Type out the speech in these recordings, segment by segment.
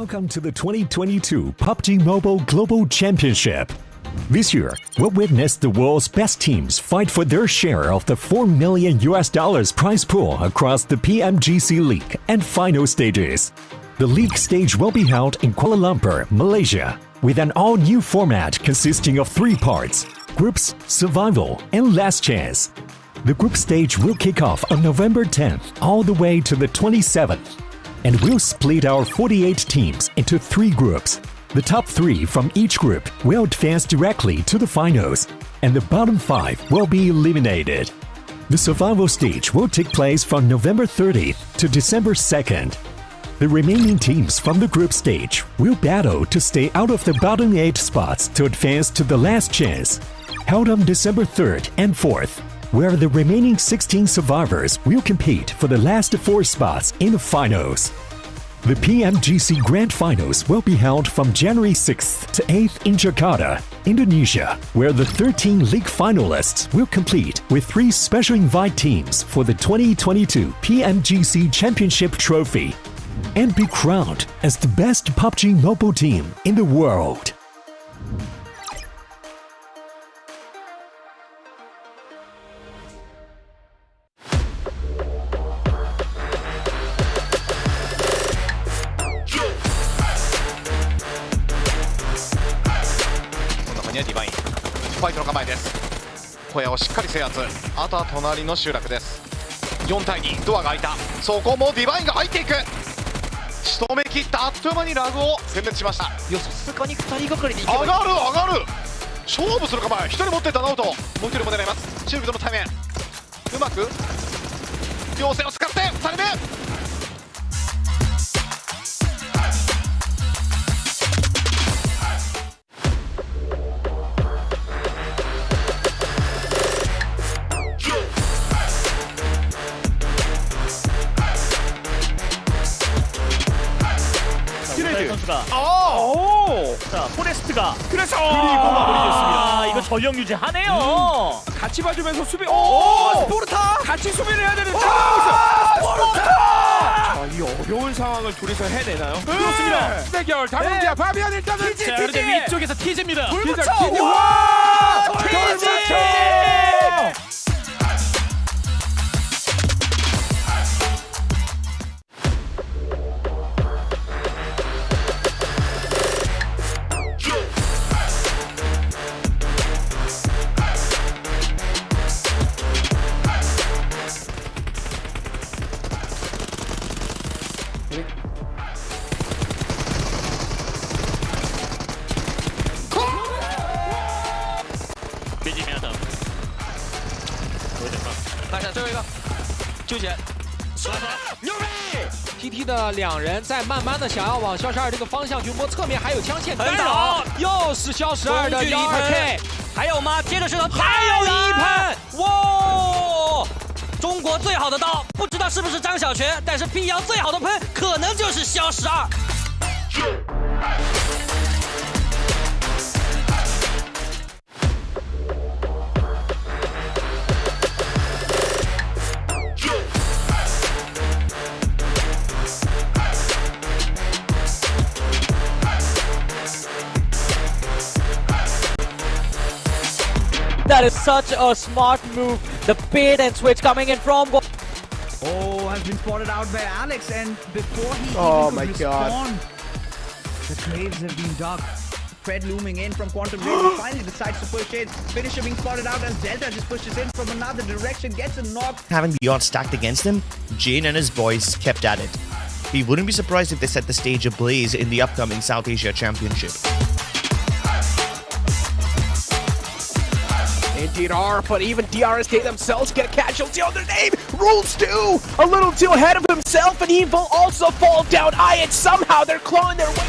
Welcome to the 2022 PUBG Mobile Global Championship. This year, we'll witness the world's best teams fight for their share of the $4 million prize pool across the PMGC League and final stages. The league stage will be held in Kuala Lumpur, Malaysia, with an all-new format consisting of 3 parts: groups, survival, and last chance. The group stage will kick off on November 10th all the way to the 27th. And we'll split our 48 teams into 3 groups. The top 3 from each group will advance directly to the finals, and the bottom 5 will be eliminated. The survival stage will take place from November 30th to December 2nd. The remaining teams from the group stage will battle to stay out of the bottom 8 spots to advance to the last chance, held on December 3rd and 4th, where the remaining 16 survivors will compete for the last 4 spots in the finals. The PMGC Grand Finals will be held from January 6th to 8th in Jakarta, Indonesia, where the 13 league finalists will compete with 3 special invite teams for the 2022 PMGC Championship Trophy and be crowned as the best PUBG Mobile team in the world.ディバインファイトの構えです。小屋をしっかり制圧。あとは隣の集落です。4対2、ドアが開いた。そこもディバインが入っていく。仕留め切った。あっという間にラグを殲滅しました。いや、さすがに2人がかりでいけばいい。上がる勝負する構え。1人持ってたナオト、もう1人も狙います。チューブとの対面、うまく両線を使って2人目。자, 포레스트가 그래서 그리고가 이거 전력 유지하네요. 같이 봐주면서 수비. 오, 스포르타 같이 수비를 해야 되는데. 스포르타. 자, 이 어려운 상황을 둘이서 해내나요? 그렇습니다. 대결 다명지야. 파비안 일단은 자, 그런데 위쪽에서 티즈입니다. 불붙여. 와, 티즈.！TT 的2人在慢慢的想要往肖12这个方向去摸，侧面还有枪线干扰，又是肖12的12K， 还有吗？接着是还有一喷，哇！中国最好的刀，不知道是不是张小泉，但是辟谣最好的喷可能就是肖12。That is such a smart move. The bait and switch coming in from. Oh, has been spotted out by Alex, and before he even could respond, the graves have been dug. Fred looming in from Quantum Rays, he finally decides to push in. Finisher being spotted out as Delta just pushes in from another direction, gets a knock. Having the odds stacked against him, Jane and his boys kept at it. He wouldn't be surprised if they set the stage ablaze in the upcoming South Asia Championship. Indeed are, but even DRSK themselves get a casualty on their name. Rolls too, a little too ahead of himself, and he will also fall down. And somehow they're clawing their way.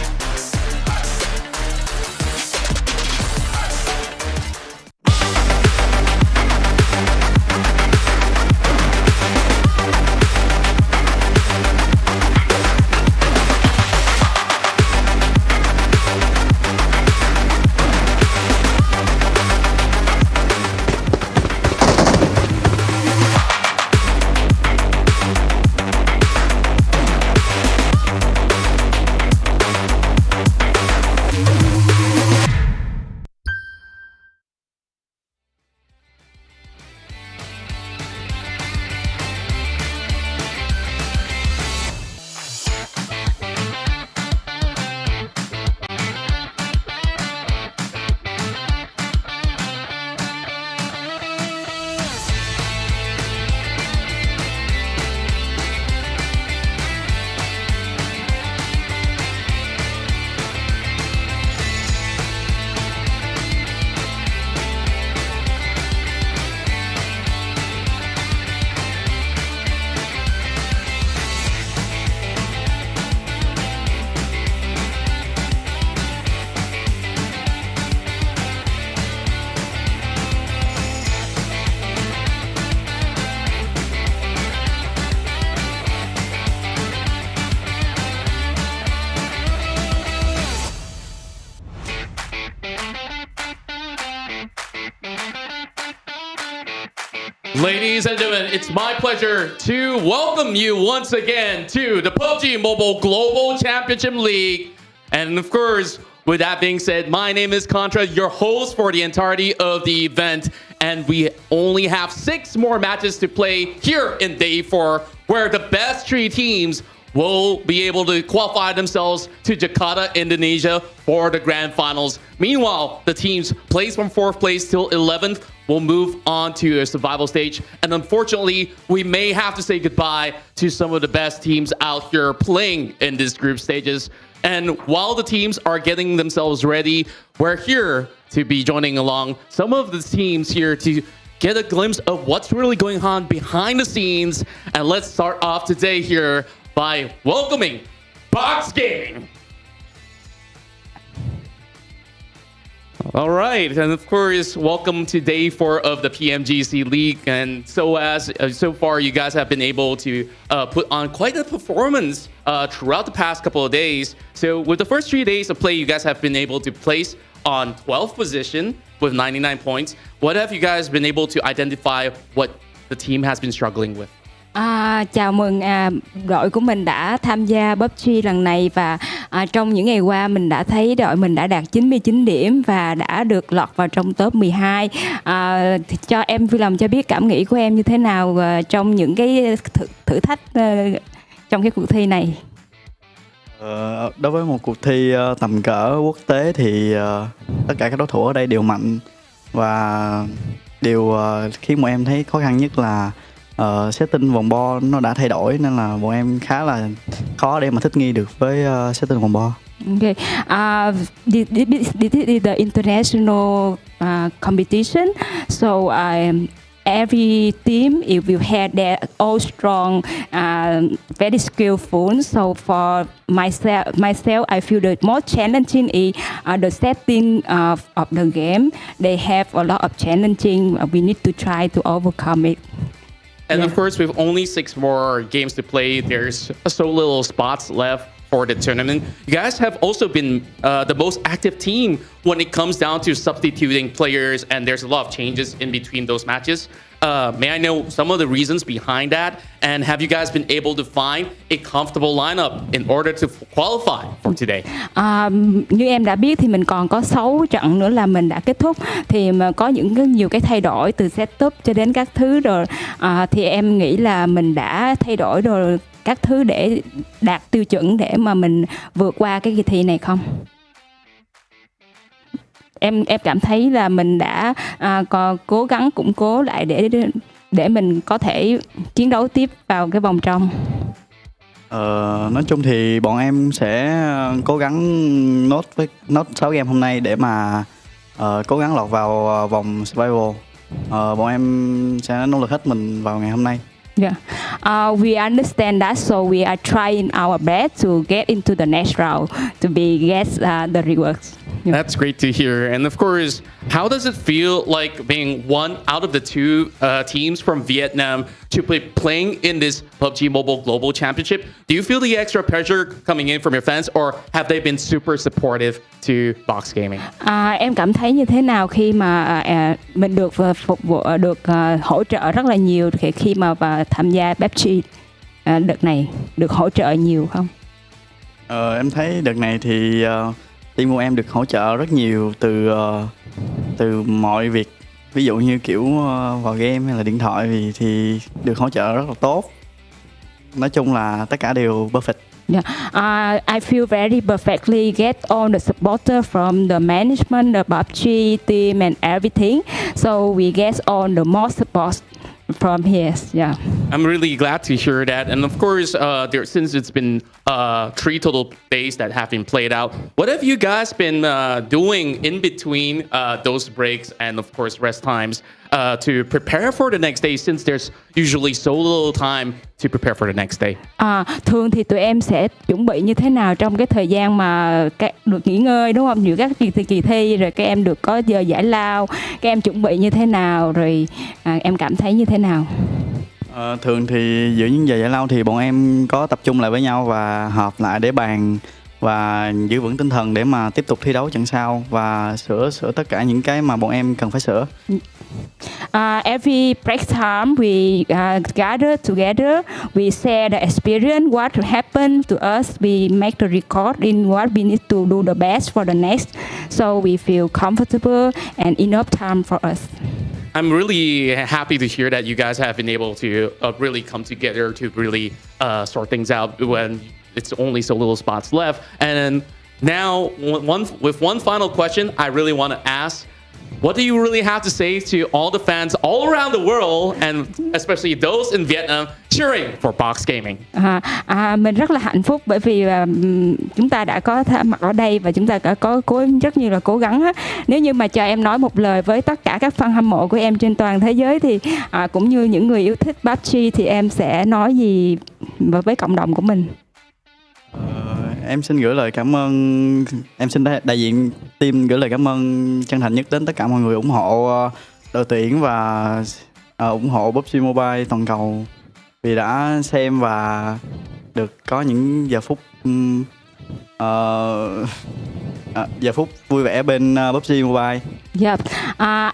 Ladies and gentlemen, it's my pleasure to welcome you once again to the PUBG Mobile Global Championship League. And of course, with that being said, my name is Contra, your host for the entirety of the event. And we only have 6 more matches to play here in Day 4, where the best 3 teams will be able to qualify themselves to Jakarta, Indonesia for the grand finals. Meanwhile, the teams placed from 4th place till 11th will move on to a survival stage. And unfortunately, we may have to say goodbye to some of the best teams out here playing in these group stages. And while the teams are getting themselves ready, we're here to be joining along some of the teams here to get a glimpse of what's really going on behind the scenes. And let's start off today here by welcoming Box Gaming. All right, and of course, welcome to Day 4 of the PMGC League. And so far, you guys have been able to put on quite a performance throughout the past couple of days. So with the first 3 days of play, you guys have been able to place on 12th position with 99 points. What have you guys been able to identify what the team has been struggling with? Chào mừng đội của mình đã tham gia PUBG lần này và trong những ngày qua mình đã thấy đội mình đã đạt 99 điểm và đã được lọt vào trong top 12. Cho em vui lòng cho biết cảm nghĩ của em như thế nào trong những cái thử thách trong cái cuộc thi này. Đối với một cuộc thi tầm cỡ quốc tế thì tất cả các đối thủ ở đây đều mạnh và điều khiến bọn em thấy khó khăn nhất là setting vòng bo nó đã thay đổi nên là bọn em khá là khó để mà thích nghi được với setting vòng bo. Okay. This is the international competition, so every team it will have their all strong, very skillful. So for myself, I feel the most challenging is the setting of the game. They have a lot of challenging. We need to try to overcome it. And of course, with only 6 more games to play, there's so little spots left for the tournament. You guys have also been the most active team when it comes down to substituting players, and there's a lot of changes in between those matches. May I know some of the reasons behind that? And have you guys been able to find a comfortable lineup in order to qualify for today? Như em đã biết thì mình còn có 6 trận nữa là mình đã kết thúc. Thì mà có nhiều cái thay đổi từ setup cho đến các thứ rồi. Thì em nghĩ là mình đã thay đổi rồi các thứ để đạt tiêu chuẩn để mà mình vượt qua cái kỳ thi này không? Em cảm thấy là mình đã còn cố gắng củng cố lại để mình có thể chiến đấu tiếp vào cái vòng trong. Nói chung thì bọn em sẽ cố gắng nốt 6 game hôm nay để mà cố gắng lọt vào vòng survival. Bọn em sẽ nỗ lực hết mình vào ngày hôm nay. Yeah, we understand that, so we are trying our best to get into the next round to get the rewards. Yeah. That's great to hear. And of course, how does it feel like being one out of the 2 teams from Vietnam to be playing in this PUBG Mobile Global Championship? Do you feel the extra pressure coming in from your fans, or have they been super supportive to Box Gaming? Em cảm thấy như thế nào khi mà mình được phục vụ, được hỗ trợ rất là nhiều khi mà tham gia PUBG đợt này, được hỗ trợ nhiều không? Em thấy đợt này thì team của em được hỗ trợ rất nhiều từ mọi việc, ví dụ như kiểu vào game hay là điện thoại thì được hỗ trợ rất là tốt. Nói chung là tất cả đều perfect. Yeah, I feel very perfectly get all the supporter from the management, the PUBG team and everything. So we get all the more support from here. Yeah, I'm really glad to hear that. And of course, since it's been 3 total days that have been played out, what have you guys been doing in between those breaks and of course rest times to prepare for the next day, since there's usually so little time to prepare for the next day? Thường thì tụi em sẽ chuẩn bị như thế nào trong cái thời gian mà được nghỉ ngơi, đúng không? Giữa các kỳ thi rồi các em được có giờ giải lao, các em chuẩn bị như thế nào, rồi em cảm thấy như thế nào? Thường thì giữa những giờ giải lao thì bọn em có tập trung lại với nhau và họp lại để bàn và giữ vững tinh thần để mà tiếp tục thi đấu trận sau và sửa tất cả những cái mà bọn em cần phải sửa. Every break time we gather together, we share the experience, what happened to us, we make the record in what we need to do the best for the next, so we feel comfortable and enough time for us. I'm really happy to hear that you guys have been able to really come together to really sort things out when it's only so little spots left. And now, with one final question, I really want to ask, what do you really have to say to all the fans all around the world, and especially those in Vietnam cheering for Box Gaming? Mình rất là hạnh phúc bởi vì chúng ta đã có mặt ở đây và chúng ta đã có rất nhiều là cố gắng. Nếu như mà cho em nói một lời với tất cả các fan hâm mộ của em trên toàn thế giới thì cũng như những người yêu thích PUBG thì em sẽ nói gì với cộng đồng của mình? Em xin gửi lời cảm ơn, em xin đại diện team gửi lời cảm ơn chân thành nhất đến tất cả mọi người ủng hộ đội tuyển và ủng hộ PUBG Mobile toàn cầu vì đã xem và được có những giờ phút vui vẻ bên PUBG Mobile. Yep.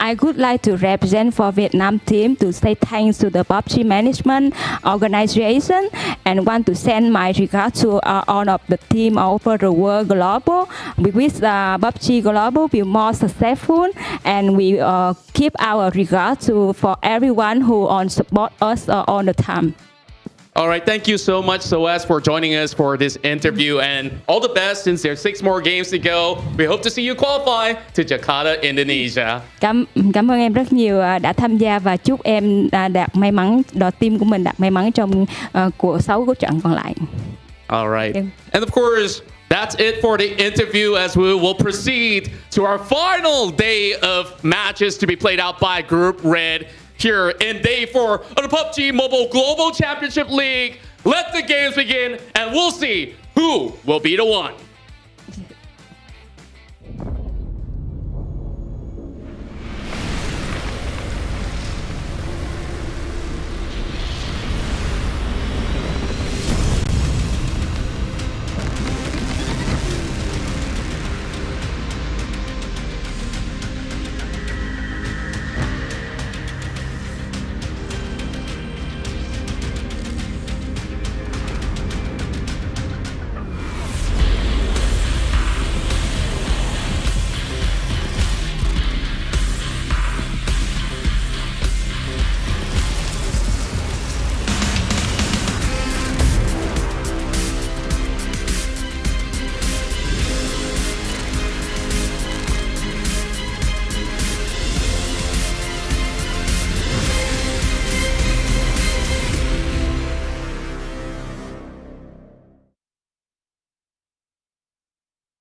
I would like to represent for Vietnam team to say thanks to the PUBG management organization and want to send my regards to all of the team all over the world global. We wish PUBG Global be more successful and we keep our regards for everyone who support us all the time. All right, thank you so much, SOAS, for joining us for this interview, and all the best since there's 6 more games to go. We hope to see you qualify to Jakarta, Indonesia. Cảm ơn em rất nhiều đã tham gia và chúc em đạt may mắn, đội team của mình đạt may mắn trong cuộc 6 của trận còn lại. All right. And of course, that's it for the interview as we will proceed to our final day of matches to be played out by Group Red here in day 4 of the PUBG Mobile Global Championship League. Let the games begin and we'll see who will be the one.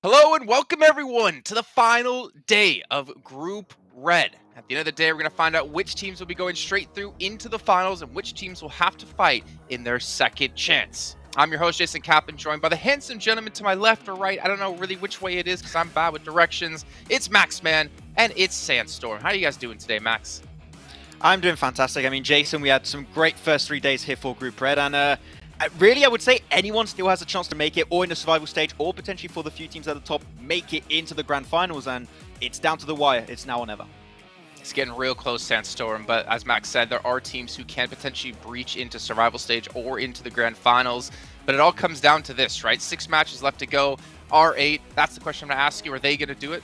Hello and welcome everyone to the final day of Group Red. At the end of the day, we're going to find out which teams will be going straight through into the finals and which teams will have to fight in their second chance. I'm your host, Jason Kaplan, joined by the handsome gentleman to my left or right. I don't know really which way it is because I'm bad with directions. It's Max Man and it's Sandstorm. How are you guys doing today, Max? I'm doing fantastic. I mean, Jason, we had some great first 3 days here for Group Red, and really, I would say anyone still has a chance to make it, or in the survival stage, or potentially for the few teams at the top, make it into the grand finals, and it's down to the wire. It's now or never. It's getting real close, Sandstorm, but as Max said, there are teams who can potentially breach into survival stage or into the grand finals, but it all comes down to this, right? 6 matches left to go, R8, that's the question I'm going to ask you. Are they going to do it?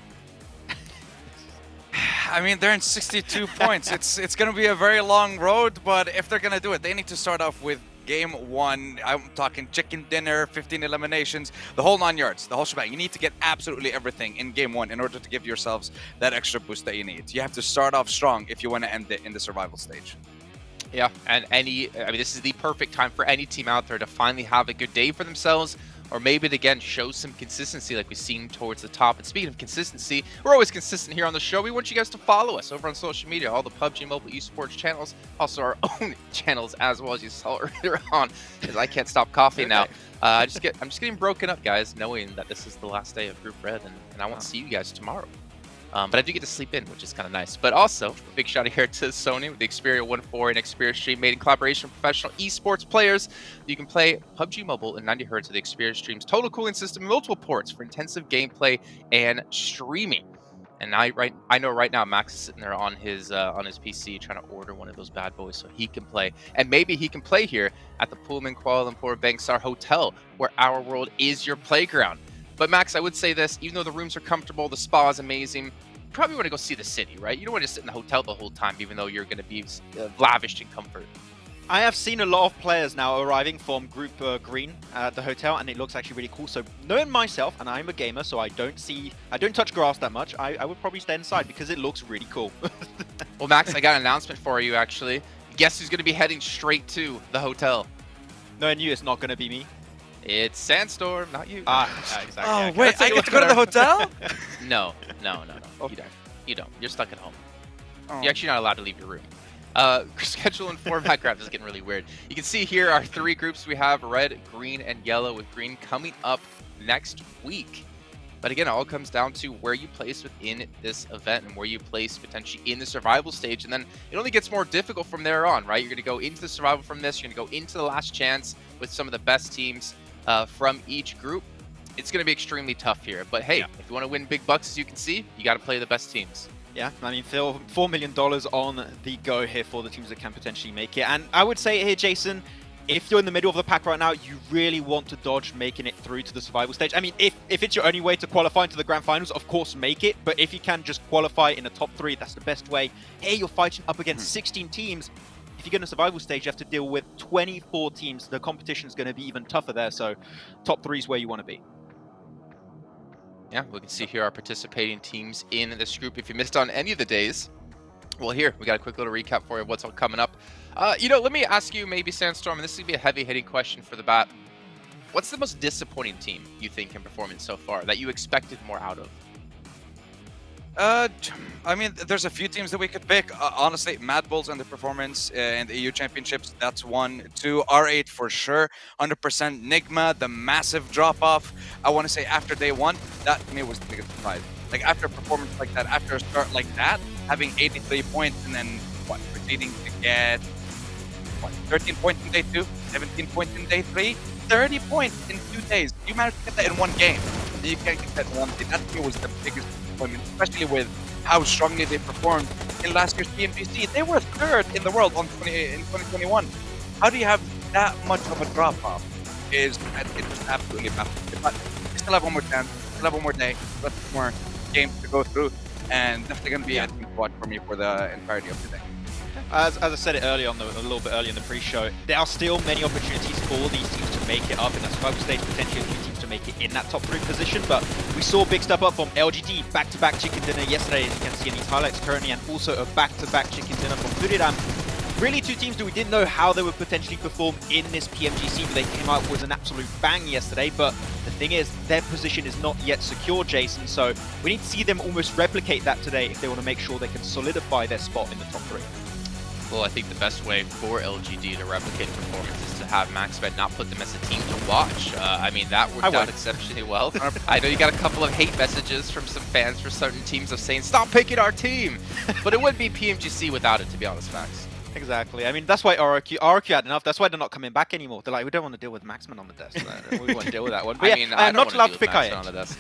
I mean, they're in 62 points. It's going to be a very long road, but if they're going to do it, they need to start off with Game 1. I'm talking chicken dinner, 15 eliminations, the whole 9 yards, the whole shebang. You need to get absolutely everything in Game 1 in order to give yourselves that extra boost that you need. You have to start off strong if you want to end it in the survival stage. Yeah, and this is the perfect time for any team out there to finally have a good day for themselves, or maybe to, again, show some consistency like we've seen towards the top. And speaking of consistency, we're always consistent here on the show. We want you guys to follow us over on social media, all the PUBG Mobile esports channels, also our own channels as well, as you saw earlier on, because I can't stop coughing now. I'm just getting broken up, guys, knowing that this is the last day of Group Red, and I want to see you guys tomorrow. But I do get to sleep in, which is kind of nice. But also, a big shout out here to Sony with the Xperia 1.4 and Xperia Stream made in collaboration with professional esports players. You can play PUBG Mobile in 90 Hz with the Xperia Stream's total cooling system and multiple ports for intensive gameplay and streaming. And I know right now Max is sitting there on his PC trying to order one of those bad boys so he can play. And maybe he can play here at the Pullman Kuala Lumpur Bangsar Hotel, where our world is your playground. But Max, I would say this, even though the rooms are comfortable, the spa is amazing, you probably want to go see the city, right? You don't want to sit in the hotel the whole time, even though you're going to be lavished in comfort. I have seen a lot of players now arriving from Group Green at the hotel, and it looks actually really cool. So knowing myself, and I'm a gamer, so I don't touch grass that much, I would probably stay inside because it looks really cool. Well, Max, I got an announcement for you, actually. Guess who's going to be heading straight to the hotel? Knowing you, it's not going to be me. It's Sandstorm, not you. Exactly. Oh, wait, I get to go to the hotel? No. You don't. You're stuck at home. Oh. You're actually not allowed to leave your room. Schedule and format graph is getting really weird. You can see here our 3 groups we have: red, green, and yellow, with green coming up next week. But again, it all comes down to where you place within this event and where you place potentially in the survival stage. And then it only gets more difficult from there on, right? You're going to go into the survival from this. You're going to go into the last chance with some of the best teams from each group. It's going to be extremely tough here. But hey, if you want to win big bucks, as you can see, you got to play the best teams. Yeah, I mean, $4 million on the go here for the teams that can potentially make it. And I would say here, Jason, if you're in the middle of the pack right now, you really want to dodge making it through to the survival stage. I mean, if it's your only way to qualify into the grand finals, of course, make it. But if you can just qualify in the top 3, that's the best way. Hey, you're fighting up against 16 teams. If you get in the survival stage, you have to deal with 24 teams. The competition is going to be even tougher there. So top 3 is where you want to be. Yeah, we can see here our participating teams in this group. If you missed on any of the days, well, here, we got a quick little recap for you of what's all coming up. Let me ask you, maybe Sandstorm, and this is going to be a heavy-hitting question for the bat. What's the most disappointing team you think in performance so far that you expected more out of? I mean, there's a few teams that we could pick. Honestly, Mad Bulls and the performance in the EU Championships, that's 1. 2, R8 for sure. 100% Nigma, the massive drop-off. I want to say after day 1, that to me was the biggest surprise. Like, after a performance like that, after a start like that, having 83 points and then, proceeding to get, 13 points in day 2, 17 points in day 3, 30 points in 2 days. You managed to get that in 1 game. You can't get that in 1 day. That to me was the biggest disappointment, especially with how strongly they performed in last year's PMGC. They were 3rd in the world in 2021. How do you have that much of a drop-off? It's just absolutely baffling. But we still have 1 more chance, still have 1 more day, lots more games to go through, and definitely going to be a team to watch for me for the entirety of the day. As I said it earlier a little bit earlier in the pre-show, there are still many opportunities for these teams to make it up in that survival stage, potentially a few teams to make it in that top 3 position, but we saw a big step up from LGD, back-to-back chicken dinner yesterday, as you can see in these highlights currently, and also a back-to-back chicken dinner from Buriram. Really 2 teams that we didn't know how they would potentially perform in this PMGC, but they came out with an absolute bang yesterday. But the thing is, their position is not yet secure, Jason, so we need to see them almost replicate that today if they want to make sure they can solidify their spot in the top 3. Well, I think the best way for LGD to replicate performance is to have MaxBet not put them as a team to watch. I mean, that worked out exceptionally well. I know you got a couple of hate messages from some fans for certain teams of saying, stop picking our team! But it wouldn't be PMGC without it, to be honest, Max. Exactly. I mean, that's why RRQ had enough. That's why they're not coming back anymore. They're like, we don't want to deal with Maxman on the desk. We won't deal with that one. But I'm not allowed to pick IH. On the desk.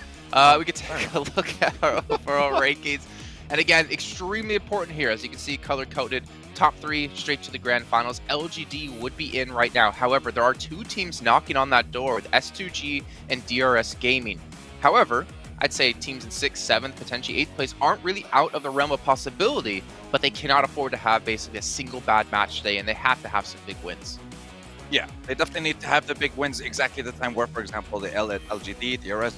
We can take a look at our overall rankings. And again, extremely important here. As you can see, color-coded, top 3 straight to the grand finals. LGD would be in right now. However, there are 2 teams knocking on that door with S2G and DRS Gaming. However, I'd say teams in 6th, 7th, potentially 8th place aren't really out of the realm of possibility, but they cannot afford to have basically a single bad match today, and they have to have some big wins. Yeah, they definitely need to have the big wins exactly at the time where, for example, the LGD, DRS,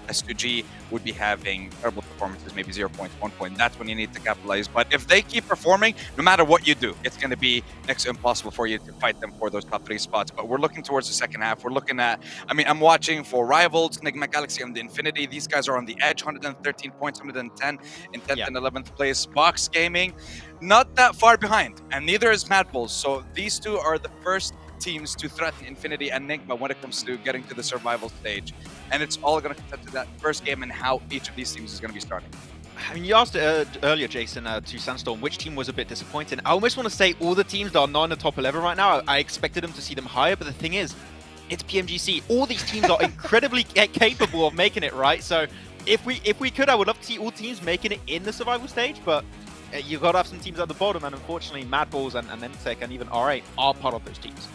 S2G would be having terrible performances, maybe 0 points, 1 point. That's when you need to capitalize. But if they keep performing, no matter what you do, it's going to be next to impossible for you to fight them for those top 3 spots. But we're looking towards the second half. We're looking at, I'm watching for Rivals, Nigma Galaxy, and the Infinity. These guys are on the edge, 113 points, 110 in 10th and 11th place. Box Gaming, not that far behind, and neither is Mad Bulls. So these 2 are the first teams to threaten Infinity and Nigma when it comes to getting to the survival stage. And it's all going to come to that first game and how each of these teams is going to be starting. I mean, you asked earlier, Jason, to Sandstorm, which team was a bit disappointing. I almost want to say all the teams that are not in the top 11 right now, I expected them to see them higher, but the thing is, it's PMGC. All these teams are incredibly capable of making it, right? So if we could, I would love to see all teams making it in the survival stage, but you've got to have some teams at the bottom, and unfortunately, Mad Balls and MTech and even R8 are part of those teams.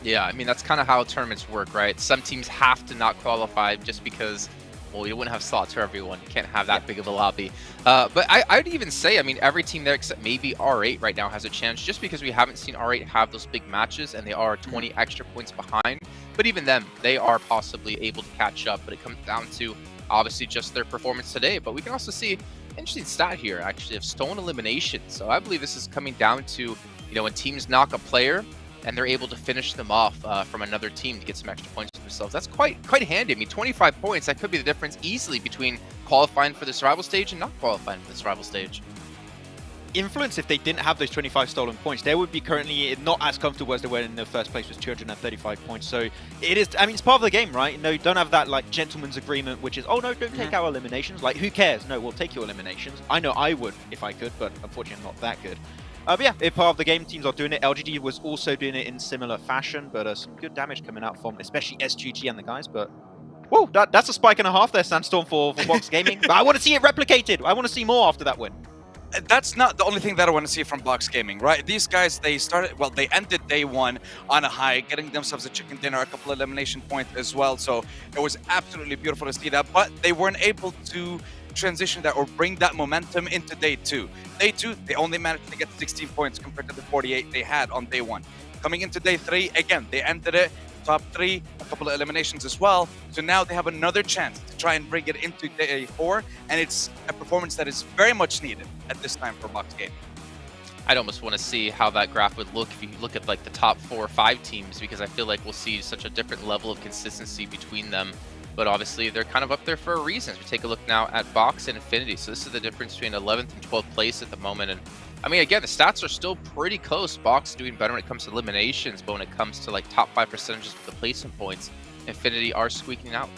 Yeah, I mean, that's kind of how tournaments work, right? Some teams have to not qualify just because, well, you wouldn't have slots for everyone. You can't have that big of a lobby. But I'd even say, I mean, every team there except maybe R8 right now has a chance, just because we haven't seen R8 have those big matches, and they are 20 extra points behind. But even them, they are possibly able to catch up, but it comes down to, obviously, just their performance today. But we can also see, interesting stat here, actually, of stolen elimination. So I believe this is coming down to, you know, when teams knock a player, and they're able to finish them off from another team to get some extra points for themselves. That's quite handy. I mean, 25 points, that could be the difference easily between qualifying for the survival stage and not qualifying for the survival stage. Influence, if they didn't have those 25 stolen points, they would be currently not as comfortable as they were in the first place with 235 points. So it is, I mean, it's part of the game, right? You know, you don't have that like gentleman's agreement, which is, oh no, don't take our eliminations. Like, who cares? No, we'll take your eliminations. I know I would if I could, but unfortunately I'm not that good. But yeah, it's part of the game. Teams are doing it. LGD was also doing it in similar fashion, but some good damage coming out from especially S2G and the guys. But whoa, that's a spike and a half there, Sandstorm, for Box Gaming. But I want to see it replicated. I want to see more after that win. That's not the only thing that I want to see from Box Gaming, right? These guys, they ended day one on a high, getting themselves a chicken dinner, a couple of elimination points as well. So it was absolutely beautiful to see that, but they weren't able to transition that or bring that momentum into day two. Day two, they only managed to get 16 points compared to the 48 they had on day one. Coming into day three, again, they ended it top 3, a couple of eliminations as well. So now they have another chance to try and bring it into day 4, and it's a performance that is very much needed at this time for Box Gaming. I'd almost want to see how that graph would look if you look at like the top 4 or 5 teams, because I feel like we'll see such a different level of consistency between them. But obviously, they're kind of up there for a reason. We take a look now at Box and Infinity. So this is the difference between 11th and 12th place at the moment. And I mean, again, the stats are still pretty close. Box doing better when it comes to eliminations, but when it comes to like top 5 percentages for the placement points, Infinity are squeaking out.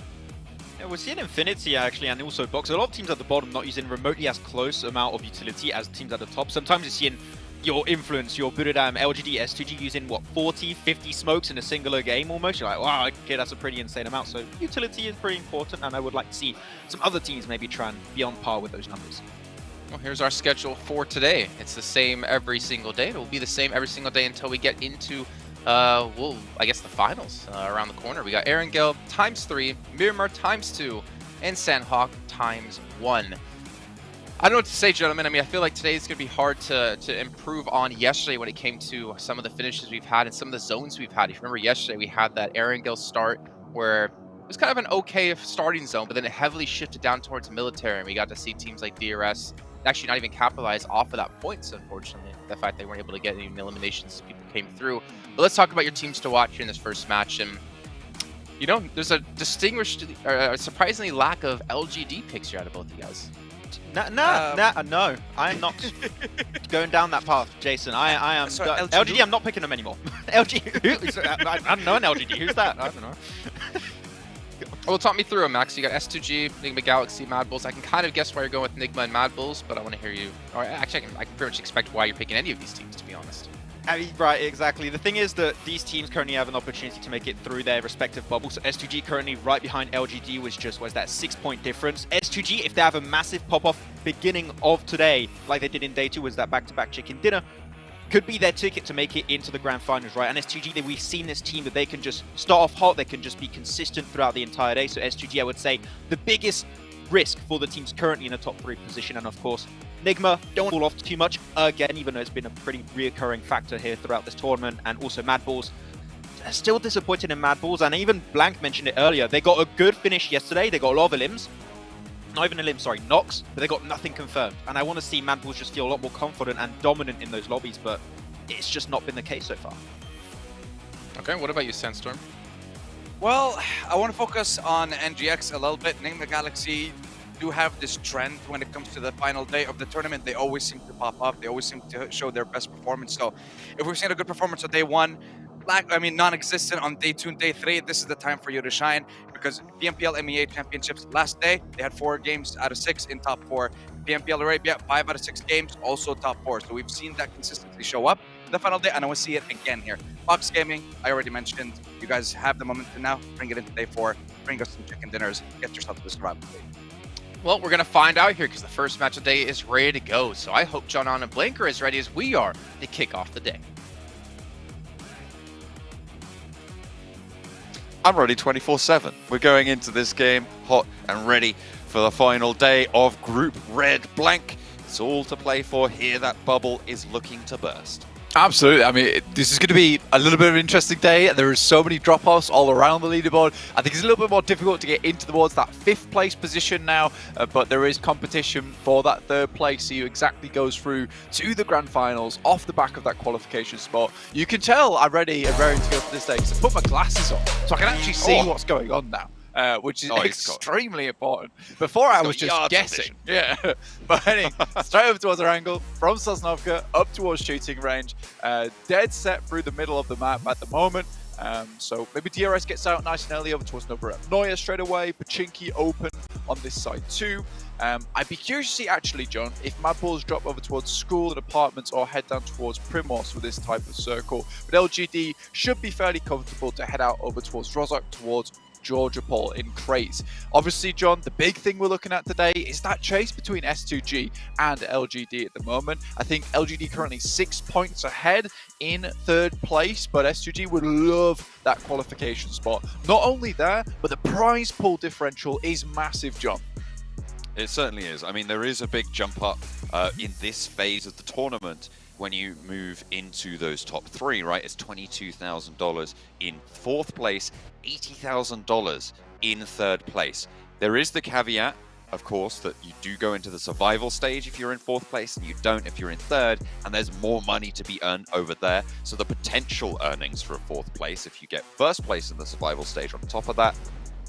Yeah, we're seeing Infinity actually, and also Box. A lot of teams at the bottom not using remotely as close amount of utility as teams at the top. Sometimes you're seeing your Influence, your Buradam, LGD, S2G using what, 40, 50 smokes in a singular game almost. You're like, wow, okay, that's a pretty insane amount. So utility is pretty important, and I would like to see some other teams maybe try and be on par with those numbers. Well, here's our schedule for today. It's the same every single day. It will be the same every single day until we get into, well, I guess the finals around the corner. We got Erangel ×3, Miramar ×2, and Sandhawk ×1. I don't know what to say, gentlemen. I mean, I feel like today is going to be hard to improve on yesterday when it came to some of the finishes we've had and some of the zones we've had. If you remember yesterday, we had that Erangel start where it was kind of an okay starting zone, but then it heavily shifted down towards military, and we got to see teams like DRS actually not even capitalize off of that points, unfortunately. The fact they weren't able to get any eliminations as people came through. But let's talk about your teams to watch here in this first match. And, you know, there's a surprisingly lack of LGD picks here out of both of you guys. No, I'm not going down that path, Jason. I am. Sorry, LGD, I'm not picking them anymore. LG, I don't know an LGD. Who's that? I don't know. Well, talk me through them, Max. You got S2G, Nigma Galaxy, Mad Bulls. I can kind of guess why you're going with Nigma and Mad Bulls, but I want to hear you. Or actually, I can pretty much expect why you're picking any of these teams, to be honest. I mean, right, exactly. The thing is that these teams currently have an opportunity to make it through their respective bubbles. So S2G currently right behind LGD, which just was that 6-point difference. S2G, if they have a massive pop-off beginning of today, like they did in day 2, was that back-to-back chicken dinner, could be their ticket to make it into the grand finals, right? And S2G, we've seen this team that they can just start off hot, they can just be consistent throughout the entire day. So S2G, I would say, the biggest risk for the teams currently in the top 3 position. And of course, Nigma, don't fall off too much again, even though it's been a pretty reoccurring factor here throughout this tournament. And also Mad Balls, still disappointed in Mad Balls. And even Blank mentioned it earlier, they got a good finish yesterday. They got a lot of elims. Not even elims, sorry, knocks, but they got nothing confirmed. And I want to see Mad Balls just feel a lot more confident and dominant in those lobbies, but it's just not been the case so far. Okay, what about you, Sandstorm? Well, I want to focus on NGX a little bit. Nigma Galaxy do have this trend when it comes to the final day of the tournament. They always seem to pop up. They always seem to show their best performance. So if we've seen a good performance on day 1, non-existent on day 2 and day 3, this is the time for you to shine. You're because PMPL MEA Championships last day, they had 4 games out of 6 in top 4. PMPL Arabia, 5 out of 6 games, also top 4. So we've seen that consistency show up in the final day, and I want to see it again here. Fox Gaming, I already mentioned. You guys have the momentum now. Bring it into day 4. Bring us some chicken dinners. Get yourself to the survival stage. Well, we're going to find out here because the first match of the day is ready to go. So I hope John On and Blink are as ready as we are to kick off the day. I'm ready 24/7. We're going into this game hot and ready for the final day of Group Red Blank. It's all to play for here. That bubble is looking to burst. Absolutely. I mean, this is going to be a little bit of an interesting day. There are so many drop-offs all around the leaderboard. I think it's a little bit more difficult to get into towards that 5th place position now, but there is competition for that 3rd place. See who exactly goes through to the grand finals off the back of that qualification spot. You can tell I'm ready and raring to go for this day because I put my glasses on so I can actually see what's going on now. Which is extremely important. Before I was just guessing. Yeah. But anyway, straight over towards our angle, from Sosnovka up towards shooting range. Dead set through the middle of the map at the moment. So maybe DRS gets out nice and early over towards Novornoye straight away. Pachinki open on this side too. I'd be curious to see actually, John, if Mad Bulls drop over towards school and apartments or head down towards Primos with this type of circle. But LGD should be fairly comfortable to head out over towards Rozhok, towards Georgia Paul in crates. Obviously, John, the big thing we're looking at today is that chase between S2G and LGD at the moment. I think LGD currently 6 points ahead in 3rd place, but S2G would love that qualification spot. Not only there, but the prize pool differential is massive, John. It certainly is. I mean, there is a big jump up in this phase of the tournament when you move into those top 3, right? It's $22,000 in 4th place, $80,000 in 3rd place. There is the caveat, of course, that you do go into the survival stage if you're in 4th place, and you don't if you're in 3rd, and there's more money to be earned over there. So the potential earnings for a 4th place, if you get 1st place in the survival stage on top of that,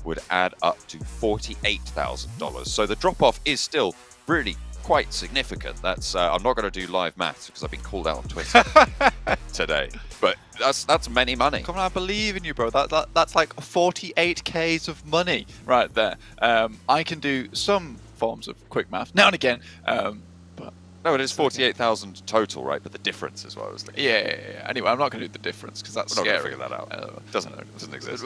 would add up to $48,000. So the drop-off is still really quite significant. That's I'm not going to do live maths because I've been called out on Twitter today, but that's many money. Come on, I believe in you, bro. That's like 48Ks of money right there. I can do some forms of quick math now and again, but no, it is 48,000 total, right? But the difference is what I was thinking. Yeah. Anyway, I'm not going to do the difference because that's We're not scary. going to figure that out. Doesn't exist.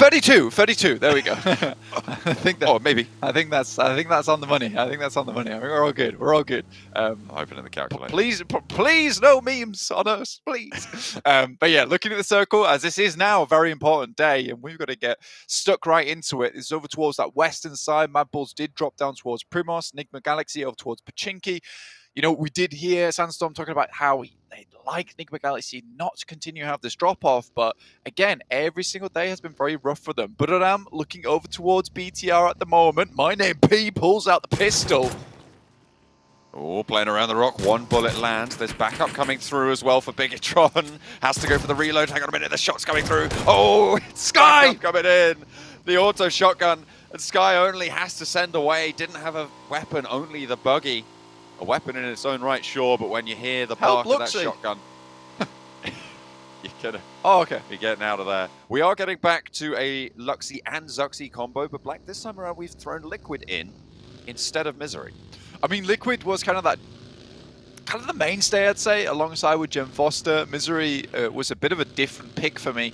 32. There we go. I think that. Oh, maybe. I think that's on the money. I think we're all good. I'm opening the calculator. Please, no memes on us, please. But yeah, looking at the circle, as this is now a very important day, and we've got to get stuck right into it. It's over towards that western side. Mad Bulls did drop down towards Primos, Enigma Galaxy over towards Pachinki. You know, we did hear Sandstorm talking about how they'd like Enigma Galaxy not to continue to have this drop-off, but again, every single day has been very rough for them. But I'm looking over towards BTR at the moment. My name P pulls out the pistol. Oh, playing around the rock, 1 bullet lands. There's backup coming through as well for Bigatron. Has to go for the reload. Hang on a minute, the shot's coming through. Oh, it's Sky coming in. The auto shotgun, and Sky only has to send away. Didn't have a weapon, only the buggy. A weapon in its own right, sure, but when you hear the bark of that shotgun, you're gonna be getting out of there. We are getting back to a Luxy and Zuxy combo, but Black, this time around we've thrown Liquid in instead of Misery. I mean, Liquid was kind of the mainstay, I'd say, alongside with Jem Foster. Misery was a bit of a different pick for me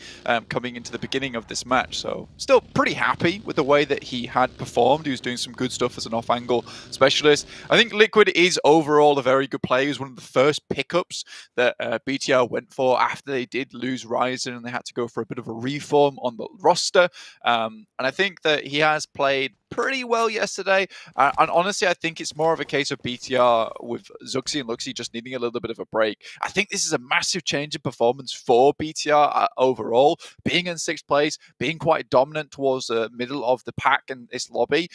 coming into the beginning of this match. So still pretty happy with the way that he had performed. He was doing some good stuff as an off-angle specialist. I think Liquid is overall a very good player. He was one of the first pickups that BTR went for after they did lose Ryzen and they had to go for a bit of a reform on the roster. And I think that he has played pretty well yesterday, and honestly I think it's more of a case of BTR with Zuxy and Luxy just needing a little bit of a break. I think this is a massive change in performance for BTR overall, being in 6th place, being quite dominant towards the middle of the pack in this lobby.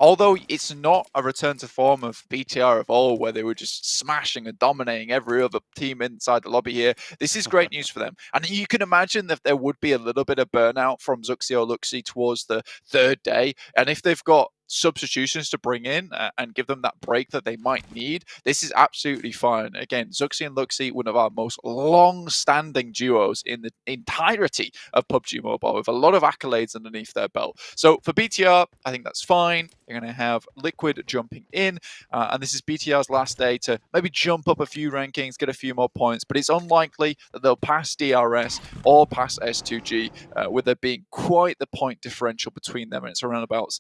Although it's not a return to form of BTR of old, where they were just smashing and dominating every other team inside the lobby here, this is great news for them. And you can imagine that there would be a little bit of burnout from Zuxy or Luxy towards the 3rd day. And if they've got substitutions to bring in and give them that break that they might need, this is absolutely fine. Again, Zuxi and Luxi, one of our most long-standing duos in the entirety of PUBG Mobile, with a lot of accolades underneath their belt. So for BTR, I think that's fine. They're going to have Liquid jumping in, and this is BTR's last day to maybe jump up a few rankings, get a few more points, but it's unlikely that they'll pass DRS or pass S2G, with there being quite the point differential between them, and it's around about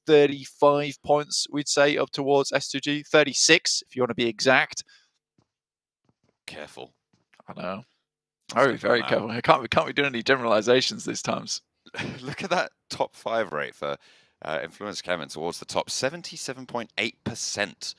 35 points, we'd say, up towards S2G. 36, if you want to be exact. Careful. I know. Very, very careful. We can't be doing any generalizations this time. Look at that top 5 rate for Influence Kevin towards the top. 77.8%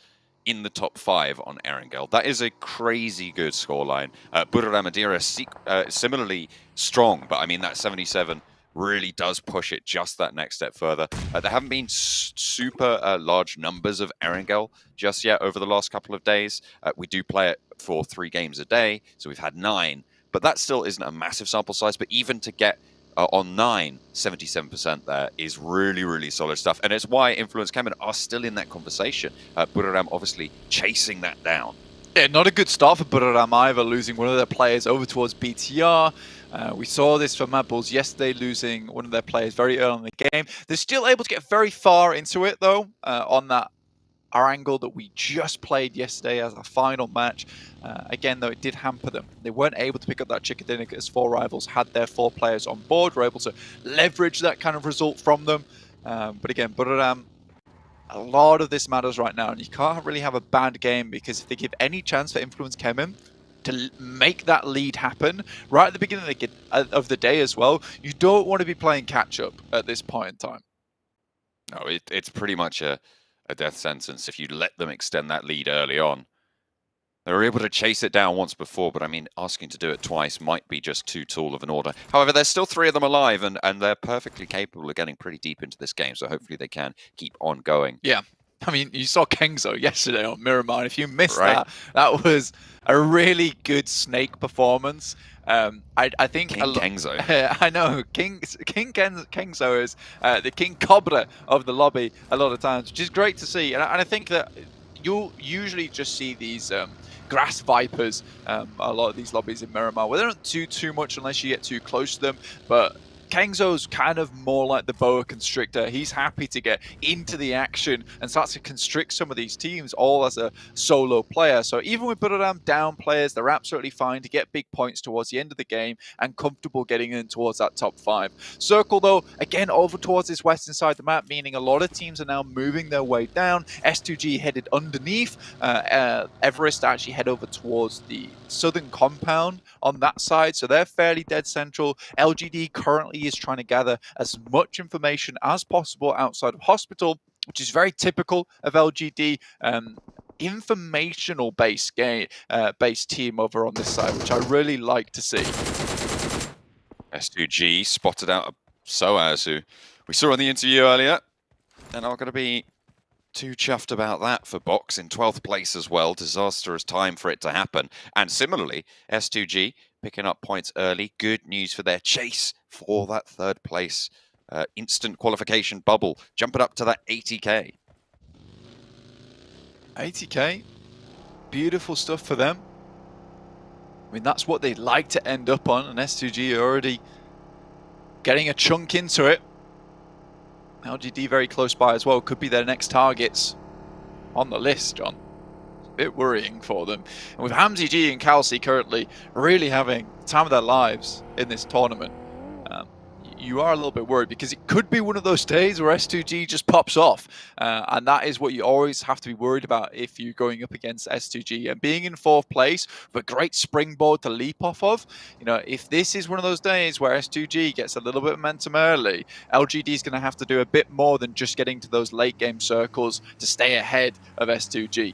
in the top 5 on Erangel. That is a crazy good scoreline. Burra Madeira similarly strong, but I mean that 77 really does push it just that next step further. There haven't been super large numbers of Erangel just yet over the last couple of days. We do play it for 3 games a day, so we've had 9, but that still isn't a massive sample size. But even to get on 9, 77% there is really, really solid stuff. And it's why Influence Kemen are still in that conversation. Buriram obviously chasing that down. Yeah, not a good start for Buriram either, losing one of their players over towards BTR. We saw this for Mad Bulls yesterday, losing one of their players very early in the game. They're still able to get very far into it, though, on that angle that we just played yesterday as a final match. Again, though, it did hamper them. They weren't able to pick up that chicken dinner because 4 rivals had their 4 players on board, were able to leverage that kind of result from them. But again, Buriram, a lot of this matters right now, and you can't really have a bad game, because if they give any chance for Influence Kemen to make that lead happen right at the beginning of the day as well, you don't want to be playing catch-up at this point in time. No, it's pretty much a death sentence if you let them extend that lead early on. They were able to chase it down once before, but I mean, asking to do it twice might be just too tall of an order. However, there's still 3 of them alive, and they're perfectly capable of getting pretty deep into this game, so hopefully they can keep on going. Yeah. I mean, you saw Kengzo yesterday on Miramar, and if you missed that was a really good Snake performance. I think King Kengzo. I know King Kengzo is the King Cobra of the lobby a lot of times, which is great to see. And I think that you'll usually just see these grass vipers, a lot of these lobbies in Miramar, where they don't do too much unless you get too close to them. But Kengzo's kind of more like the boa constrictor. He's happy to get into the action and start to constrict some of these teams all as a solo player. So even with Buriram down players, they're absolutely fine to get big points towards the end of the game and comfortable getting in towards that top 5. Circle, though, again, over towards this western side of the map, meaning a lot of teams are now moving their way down. S2G headed underneath. Everest actually head over towards the southern compound on that side, so they're fairly dead central. LGD currently is trying to gather as much information as possible outside of hospital, which is very typical of LGD. Informational based team over on this side, which I really like to see. S2G spotted out Soaz, who we saw in the interview earlier, and not going to be too chuffed about that for Box in 12th place as well. Disastrous time for it to happen. And similarly, S2G picking up points early. Good news for their chase for that 3rd place. Instant qualification bubble, jumping up to that 80k. 80k, beautiful stuff for them. I mean, that's what they'd like to end up on, and S2G are already getting a chunk into it. LGD very close by as well, could be their next targets on the list, John. It's a bit worrying for them. And with Hamzy G and Kelsey currently really having the time of their lives in this tournament, you are a little bit worried, because it could be one of those days where S2G just pops off. And that is what you always have to be worried about if you're going up against S2G. And being in 4th place with a great springboard to leap off of, you know, if this is one of those days where S2G gets a little bit of momentum early, LGD is going to have to do a bit more than just getting to those late game circles to stay ahead of S2G.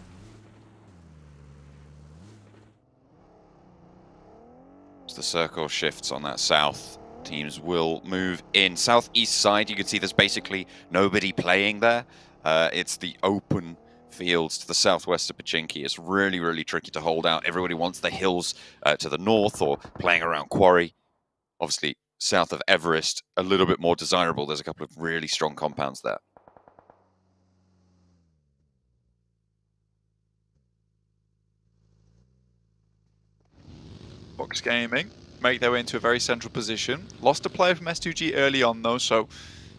As the circle shifts on that south, teams will move in. Southeast side, you can see there's basically nobody playing there. It's the open fields to the southwest of Pachinki. It's really, really tricky to hold out. Everybody wants the hills to the north or playing around Quarry. Obviously, south of Everest, a little bit more desirable. There's a couple of really strong compounds there. Box Gaming make their way into a very central position. Lost a player from S2G early on though, so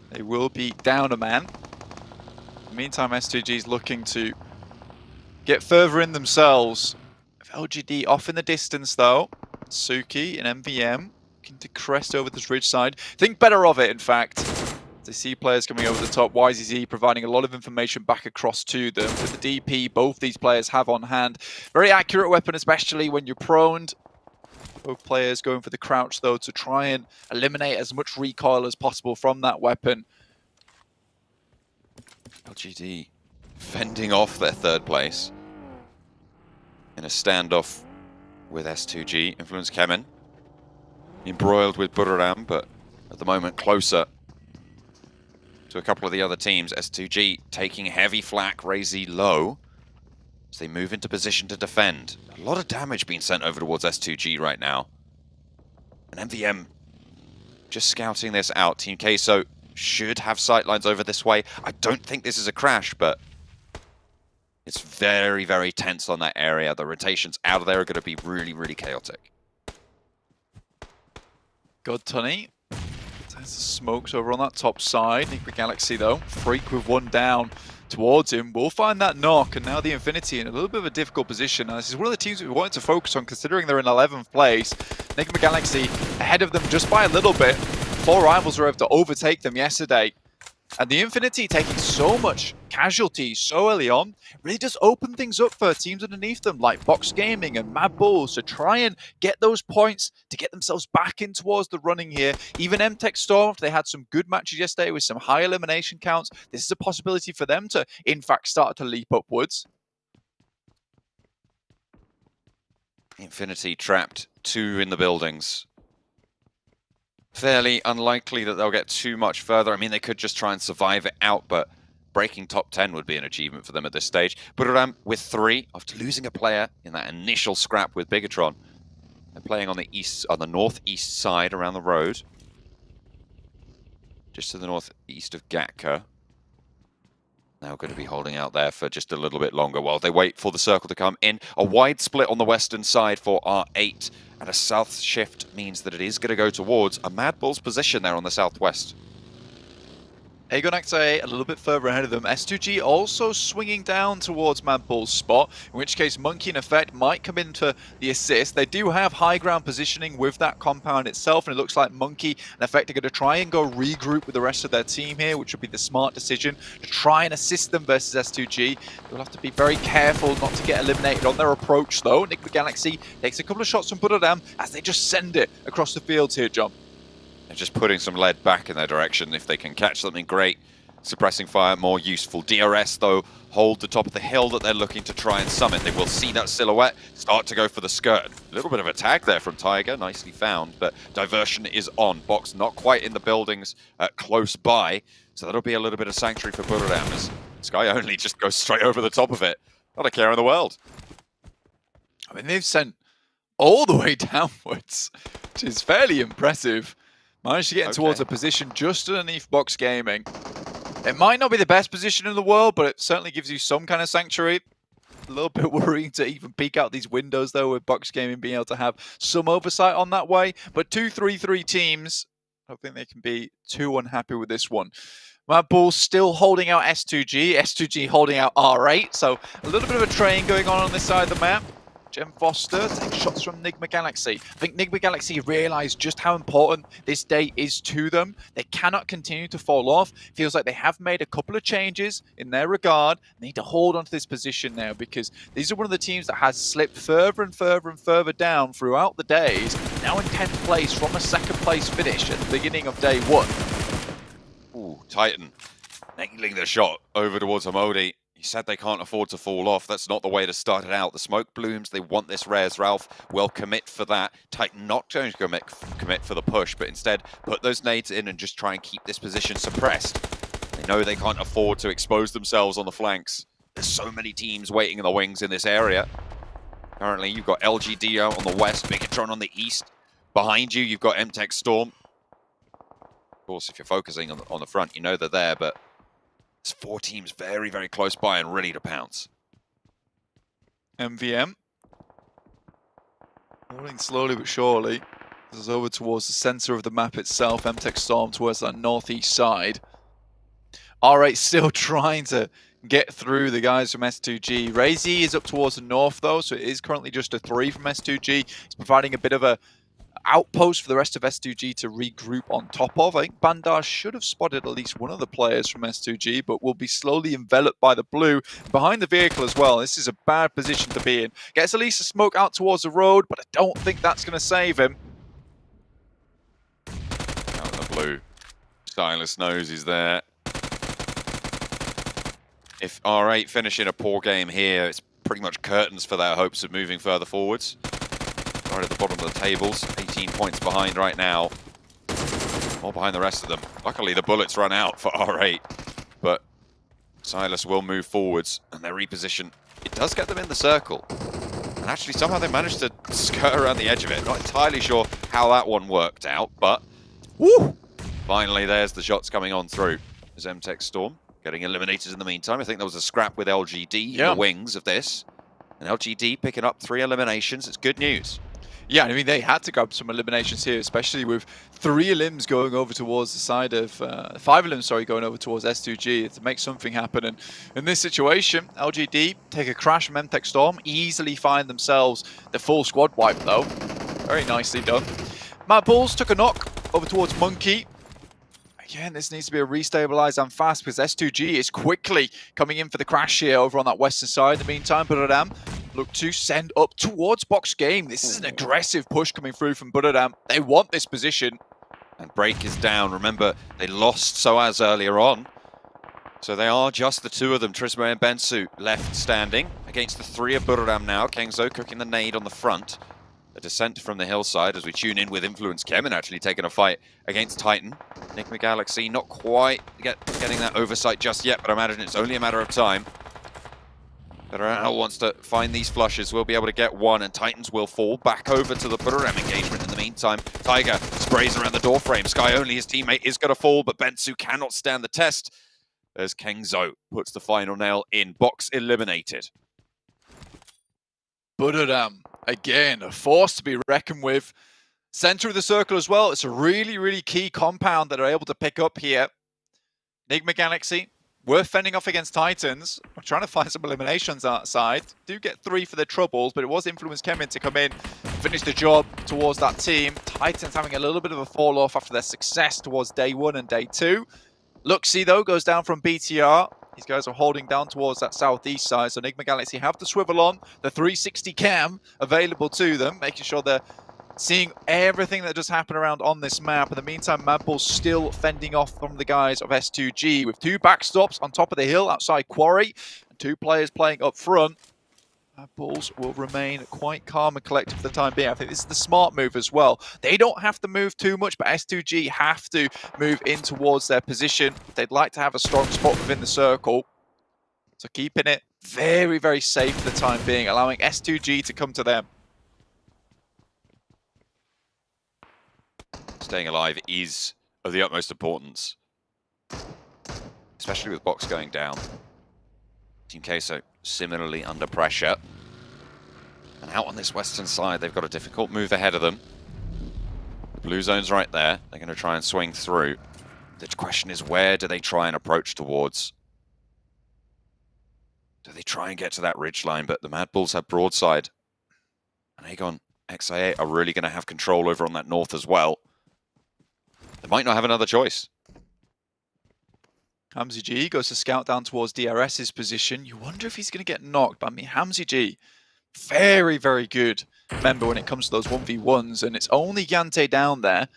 they will be down a man. In the meantime, S2G is looking to get further in themselves. LGD off in the distance though. Suki and MVM looking to crest over this ridge side. Think better of it, in fact. They see players coming over the top. YZZ providing a lot of information back across to them. With the DP, both these players have on hand. Very accurate weapon, especially when you're proned. Both players going for the crouch, though, to try and eliminate as much recoil as possible from that weapon. LGD fending off their third place in a standoff with S2G. Influence Kemen embroiled with Buriram, but at the moment closer to a couple of the other teams. S2G taking heavy flak, Razy low, as they move into position to defend. A lot of damage being sent over towards S2G right now. And MVM just scouting this out. Team Queso should have sightlines over this way. I don't think this is a crash, but it's very, very tense on that area. The rotations out of there are going to be really, really chaotic. God, Tunny. There's the smokes over on that top side. Nick Galaxy, though, Freak with one down towards him. Will find that knock, and now the Infinity in a little bit of a difficult position. Now, this is one of the teams we wanted to focus on, considering they're in 11th place. Nick Galaxy ahead of them just by a little bit. 4 rivals were able to overtake them yesterday. And the Infinity taking so much casualties so early on really does open things up for teams underneath them like Box Gaming and Mad Bulls to try and get those points to get themselves back in towards the running here. Even MTech Storm, they had some good matches yesterday with some high elimination counts. This is a possibility for them to, in fact, start to leap upwards. Infinity trapped 2 in the buildings. Fairly unlikely that they'll get too much further. I mean, they could just try and survive it out, but breaking top 10 would be an achievement for them at this stage. Buriram with 3 after losing a player in that initial scrap with Bigatron. They're playing on the northeast side around the road, just to the northeast of Gatka. Now going to be holding out there for just a little bit longer while they wait for the circle to come in. A wide split on the western side for R8, and a south shift means that it is going to go towards a Mad Bull's position there on the southwest. Aegon Acte a little bit further ahead of them. S2G also swinging down towards Mad Bull's spot, in which case Monkey and Effect might come in for the assist. They do have high ground positioning with that compound itself, and it looks like Monkey and Effect are going to try and go regroup with the rest of their team here, which would be the smart decision to try and assist them versus S2G. They'll have to be very careful not to get eliminated on their approach, though. Nick Galaxy takes a couple of shots from Buriram as they just send it across the fields here, John. And just putting some lead back in their direction. If they can catch something, great. Suppressing fire, more useful. DRS, though, hold the top of the hill that they're looking to try and summit. They will see that silhouette, start to go for the skirt. A little bit of a tag there from Tiger, nicely found, but diversion is on. Box not quite in the buildings close by, so that'll be a little bit of sanctuary for Buriram as Sky Only just goes straight over the top of it. Not a care in the world. I mean, they've sent all the way downwards, which is fairly impressive. Managed to get towards a position just underneath Box Gaming. It might not be the best position in the world, but it certainly gives you some kind of sanctuary. A little bit worrying to even peek out these windows, though, with Box Gaming being able to have some oversight on that way. But 2-3-3 teams, I don't think they can be too unhappy with this one. Mad Bull still holding out S2G, S2G holding out R8, so a little bit of a train going on this side of the map. Gem Foster takes shots from Nigma Galaxy. I think Nigma Galaxy realised just how important this day is to them. They cannot continue to fall off. Feels like they have made a couple of changes in their regard. They need to hold on to this position now because these are one of the teams that has slipped further and further and further down throughout the days. Now in 10th place from a 2nd place finish at the beginning of day 1. Ooh, Titan nailing the shot over towards Hamodi. He said they can't afford to fall off. That's not the way to start it out. The smoke blooms. They want this Rares. Ralph will commit for that. Titan not going to commit for the push, but instead put those nades in and just try and keep this position suppressed. They know they can't afford to expose themselves on the flanks. There's so many teams waiting in the wings in this area. Currently, you've got LGD out on the west, Bigatron on the east. Behind you, you've got MTech Storm. Of course, if you're focusing on the front, you know they're there, but there's 4 teams very, very close by and ready to pounce. MVM Rolling slowly but surely. This is over towards the center of the map itself. MTech Storm towards that northeast side. R8 still trying to get through the guys from S2G. Razy is up towards the north though, so it is currently just a 3 from S2G. He's providing a bit of a outpost for the rest of S2G to regroup on top of. I think Bandar should have spotted at least one of the players from S2G, but will be slowly enveloped by the blue behind the vehicle as well. This is a bad position to be in. Gets at least a smoke out towards the road, but I don't think that's going to save him. Out in the blue. Silas knows he's there. If R8 finish in a poor game here, it's pretty much curtains for their hopes of moving further forwards. Right at the bottom of the tables, 18 points behind right now. More behind the rest of them. Luckily, the bullets run out for R8, but Silas will move forwards, and their reposition, it does get them in the circle. And actually, somehow they managed to skirt around the edge of it. Not entirely sure how that one worked out, but woo! Finally, there's the shots coming on through. As MTech Storm getting eliminated in the meantime. I think there was a scrap with LGD in the wings of this. And LGD picking up 3 eliminations. It's good news. Yeah, I mean, they had to grab some eliminations here, especially with 3 elims going over towards the side of... 5 elims, sorry, going over towards S2G to make something happen. And in this situation, LGD take a crash from MTech Storm, easily find themselves the full squad wipe, though. Very nicely done. Mad Bulls took a knock over towards Monkey. Again, this needs to be a restabilize and fast because S2G is quickly coming in for the crash here over on that western side. In the meantime, Buradam look to send up towards box game. This is an aggressive push coming through from Buradam. They want this position. And break is down. Remember, they lost Soaz earlier on. So they are just the 2 of them, Trismo and Bensu, left standing against the 3 of Buradam now. Kengzo cooking the nade on the front. A descent from the hillside as we tune in with Influence Kemen actually taking a fight against Titan. Enigma Galaxy not quite getting that oversight just yet, but I imagine it's only a matter of time. Better wants to find these flushes, will be able to get one, and Titans will fall back over to the Buradam engagement in the meantime. Tiger sprays around the door frame. Sky only, his teammate, is going to fall, but Bensu cannot stand the test as Kengzo puts the final nail in. Box eliminated. Buradam, again, a force to be reckoned with. Center of the circle as well. It's a really, really key compound that are able to pick up here. Enigma Galaxy, worth fending off against Titans. We're trying to find some eliminations outside. Do get 3 for their troubles, but it was Influence Kemen to come in, finish the job towards that team. Titans having a little bit of a fall off after their success towards day 1 and day 2. Luxy, though, goes down from BTR. These guys are holding down towards that southeast side, so Enigma Galaxy have the swivel on, the 360 cam available to them, making sure they're seeing everything that just happened around on this map. In the meantime, Mad Bull's still fending off from the guys of S2G with 2 backstops on top of the hill outside Quarry, and 2 players playing up front. Mad Bulls will remain quite calm and collected for the time being. I think this is the smart move as well. They don't have to move too much, but S2G have to move in towards their position. They'd like to have a strong spot within the circle. So keeping it very, very safe for the time being, allowing S2G to come to them. Staying alive is of the utmost importance, especially with box going down. Team Queso similarly under pressure. And out on this western side, they've got a difficult move ahead of them. The blue zone's right there. They're going to try and swing through. The question is, where do they try and approach towards? Do they try and get to that ridge line? But the Mad Bulls have broadside. And Aegon XIA are really going to have control over on that north as well. They might not have another choice. Hamzy G goes to scout down towards DRS's position. You wonder if he's going to get knocked. But I mean, Hamzy G, very, very good member when it comes to those 1v1s. And it's only Yante down there.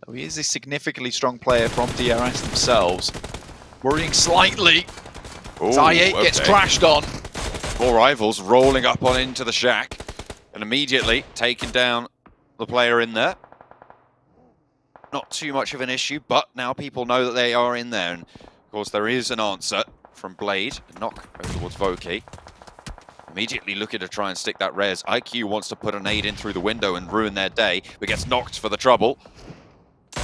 Though he is a significantly strong player from DRS themselves. Worrying slightly. I8 gets crashed on. 4 rivals rolling up on into the shack. And immediately taking down the player in there. Not too much of an issue, but now people know that they are in there. And of course, there is an answer from Blade. A knock over towards Voki. Immediately looking to try and stick that res. IQ wants to put a nade in through the window and ruin their day, but gets knocked for the trouble.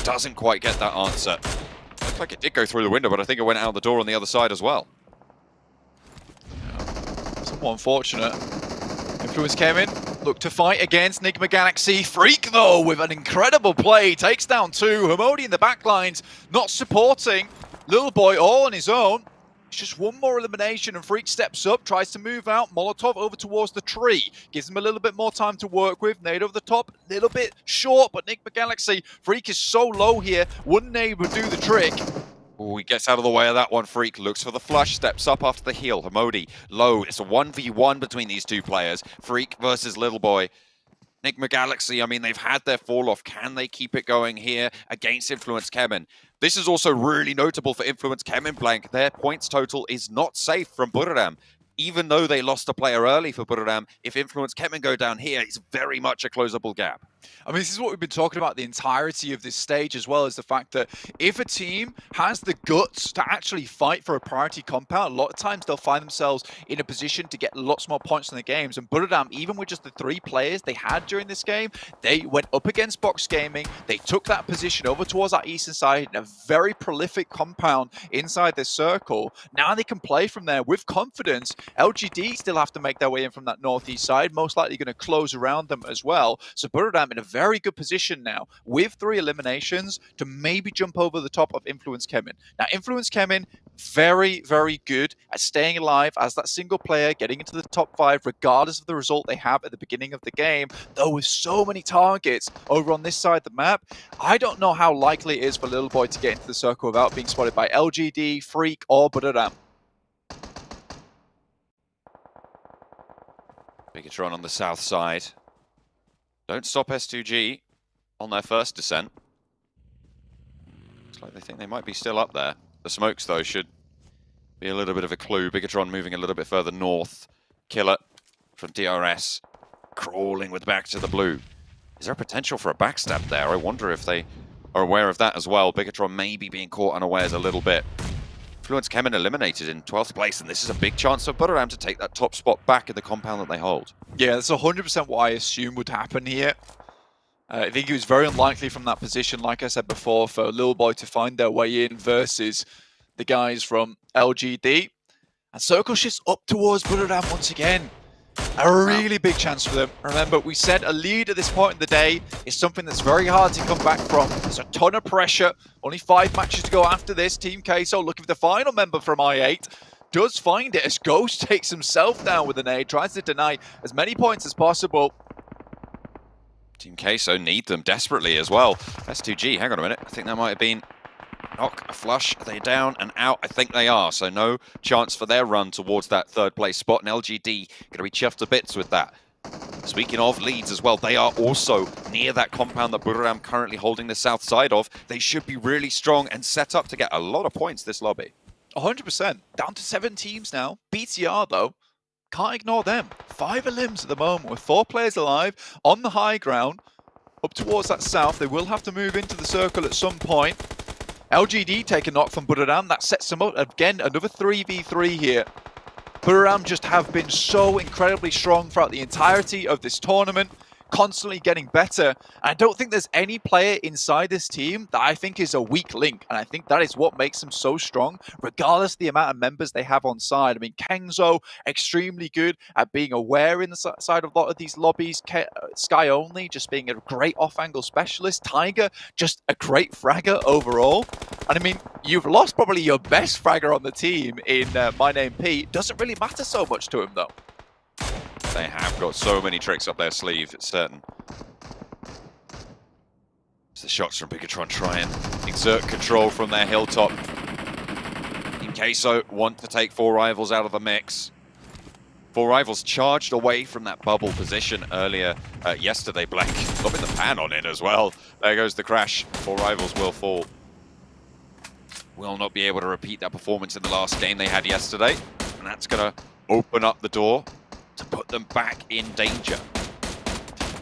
Doesn't quite get that answer. Looks like it did go through the window, but I think it went out the door on the other side as well. Somewhat unfortunate. Influence came in. look to fight against Nigma Galaxy. Freak, though, with an incredible play, takes down 2. Hamodi in the backlines, not supporting. Little Boy all on his own. It's just one more elimination, and Freak steps up, tries to move out. Molotov over towards the tree. Gives him a little bit more time to work with. Nade over the top, a little bit short, but Nigma Galaxy, Freak is so low here. One nade would do the trick. Oh, he gets out of the way of that one. Freak looks for the flush, steps up after the heal. Hamodi, low. It's a 1v1 between these two players. Freak versus Little Boy. Nigma Galaxy, I mean, they've had their fall off. Can they keep it going here against Influence Kemen? This is also really notable for Influence Kemen Blank. Their points total is not safe from Buriram. Even though they lost a player early for Buriram, if Influence Kemen go down here, it's very much a closable gap. I mean, this is what we've been talking about the entirety of this stage, as well as the fact that if a team has the guts to actually fight for a priority compound, a lot of times they'll find themselves in a position to get lots more points in the games. And Buriram, even with just the 3 players they had during this game, they went up against Box Gaming. They took that position over towards that eastern side in a very prolific compound inside this circle. Now they can play from there with confidence. LGD still have to make their way in from that northeast side, most likely going to close around them as well. So Buriram in a very good position now with 3 eliminations to maybe jump over the top of Influence Kemen. Now, Influence Kemen, very, very good at staying alive as that single player, getting into the top 5 regardless of the result they have at the beginning of the game. Though with so many targets over on this side of the map, I don't know how likely it is for Little Boy to get into the circle without being spotted by LGD, Freak, or Buriram. Bigatron on the south side. Don't stop S2G on their first descent. Looks like they think they might be still up there. The smokes, though, should be a little bit of a clue. Bigatron moving a little bit further north. Killer from DRS crawling with back to the blue. Is there a potential for a backstab there? I wonder if they are aware of that as well. Bigatron maybe being caught unawares a little bit. Influence Kemen eliminated in 12th place, and this is a big chance for Buriram to take that top spot back in the compound that they hold. Yeah, that's 100% what I assume would happen here. I think it was very unlikely from that position, like I said before, for Little Boy to find their way in versus the guys from LGD. And circle shifts up towards Buriram once again. A really big chance for them. Remember, we said a lead at this point in the day is something that's very hard to come back from. There's a ton of pressure. Only 5 matches to go after this. Team Queso looking for the final member from I8. Does find it as Ghost takes himself down with an A. Tries to deny as many points as possible. Team Queso need them desperately as well. S2G, hang on a minute. I think that might have been knock, a flush. Are they down and out? I think they are. So no chance for their run towards that 3rd place spot. And LGD going to be chuffed to bits with that. Speaking of leads as well, they are also near that compound that Buriram currently holding the south side of. They should be really strong and set up to get a lot of points this lobby. 100%. Down to 7 teams now. BTR, though, can't ignore them. 5 elims at the moment with 4 players alive on the high ground. Up towards that south, they will have to move into the circle at some point. LGD take a knock from Buriram. That sets them up again, another 3v3 here. Buriram just have been so incredibly strong throughout the entirety of this tournament, constantly getting better. And I don't think there's any player inside this team that I think is a weak link. And I think that is what makes them so strong, regardless of the amount of members they have on side. I mean, Kengzo, extremely good at being aware in the side of a lot of these lobbies. Sky Only, just being a great off-angle specialist. Tiger, just a great fragger overall. And I mean, you've lost probably your best fragger on the team in My Name Pete. Doesn't really matter so much to him, though. They have got so many tricks up their sleeve, it's certain. As the shots from Bigatron try and exert control from their hilltop. Team Queso want to take 4 Rivals out of the mix. 4 Rivals charged away from that bubble position earlier yesterday. Blank lobbing the pan on it as well. There goes the crash. 4 Rivals will fall. Will not be able to repeat that performance in the last game they had yesterday. And that's going to open up the door to put them back in danger.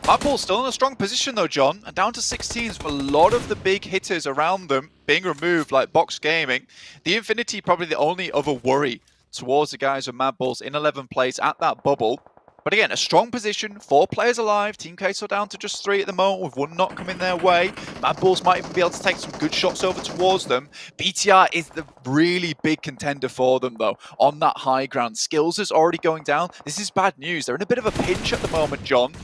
Madball's still in a strong position though, John, and down to 16s with a lot of the big hitters around them being removed, like Box Gaming. The Infinity probably the only other worry towards the guys with Madballs in 11th place at that bubble. But again, a strong position, 4 players alive, Team Queso down to just 3 at the moment with 1 not coming their way. Madballs might even be able to take some good shots over towards them. BTR is the really big contender for them though, on that high ground. Skills is already going down. This is bad news. They're in a bit of a pinch at the moment, John.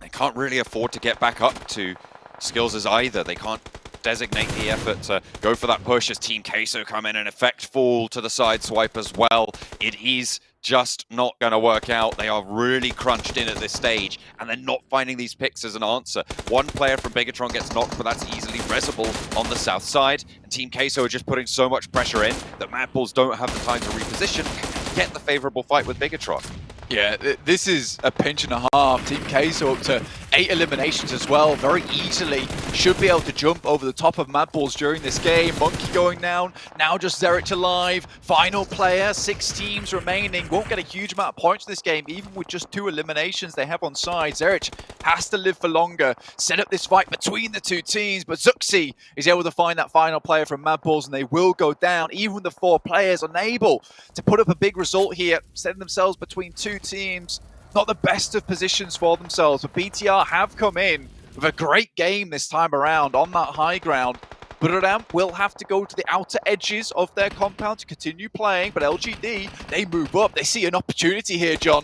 They can't really afford to get back up to skills either. They can't designate the effort to go for that push as Team Queso come in and effect fall to the side swipe as well. It is just not going to work out. They are really crunched in at this stage, and they're not finding these picks as an answer. One player from Bigatron gets knocked, but that's easily resable on the south side. And Team Queso are just putting so much pressure in that Mad Bulls don't have the time to reposition and get the favorable fight with Bigatron. Yeah, this is a pinch and a half. Team Queso up to 8 eliminations as well. Very easily should be able to jump over the top of Mad Bulls during this game. Monkey going down. Now just Zerich alive. Final player. 6 teams remaining. Won't get a huge amount of points in this game, even with just 2 eliminations they have on side. Zerich has to live for longer. Set up this fight between the 2 teams, but Zuxi is able to find that final player from Mad Bulls, and they will go down. Even with the 4 players unable to put up a big result here, setting themselves between 2 teams. Not the best of positions for themselves, but BTR have come in with a great game this time around on that high ground. Buradam will have to go to the outer edges of their compound to continue playing, but LGD, they move up. They see an opportunity here, John.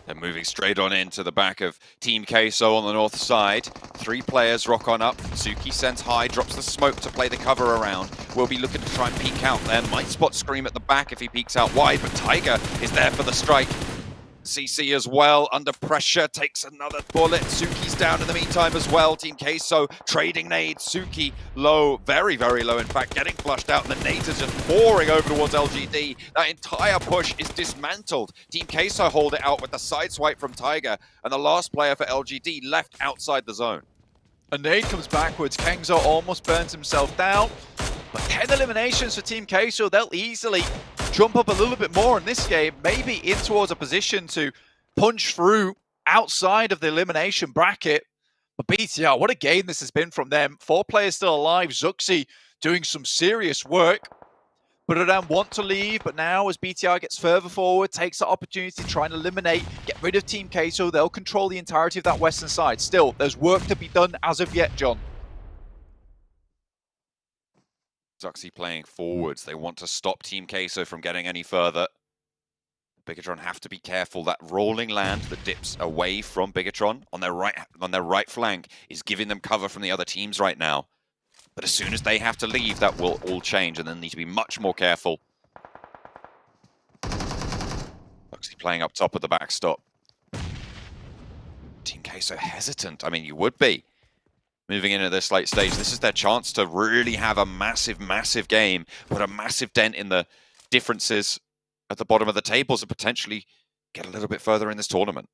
They're moving straight on into the back of Team Queso on the north side. 3 players rock on up. Suki sends high, drops the smoke to play the cover around. Will be looking to try and peek out there. Might spot Scream at the back if he peeks out wide, but Tiger is there for the strike. CC as well, under pressure, takes another bullet. Suki's down in the meantime as well. Team Queso trading nades. Suki low, very, very low, in fact, getting flushed out. And the nades are just pouring over towards LGD. That entire push is dismantled. Team Queso hold it out with the side swipe from Tiger. And the last player for LGD left outside the zone. A nade comes backwards. Kengzo almost burns himself down. But 10 eliminations for Team Queso. They'll easily jump up a little bit more in this game, maybe in towards a position to punch through outside of the elimination bracket. But BTR, what a game this has been from them. 4 players still alive. Zuxi doing some serious work. Buradam want to leave, but now as BTR gets further forward, takes the opportunity to try and eliminate, get rid of Team Queso. They'll control the entirety of that western side. Still, there's work to be done as of yet, John. Zuxi playing forwards. They want to stop Team Queso from getting any further. Bigatron have to be careful. That rolling land that dips away from Bigatron on their right flank is giving them cover from the other teams right now. But as soon as they have to leave, that will all change, and they'll need to be much more careful. Zuxi playing up top of the backstop. Team Queso hesitant. I mean, you would be. Moving into this late stage, this is their chance to really have a massive, massive game, put a massive dent in the differences at the bottom of the tables and potentially get a little bit further in this tournament.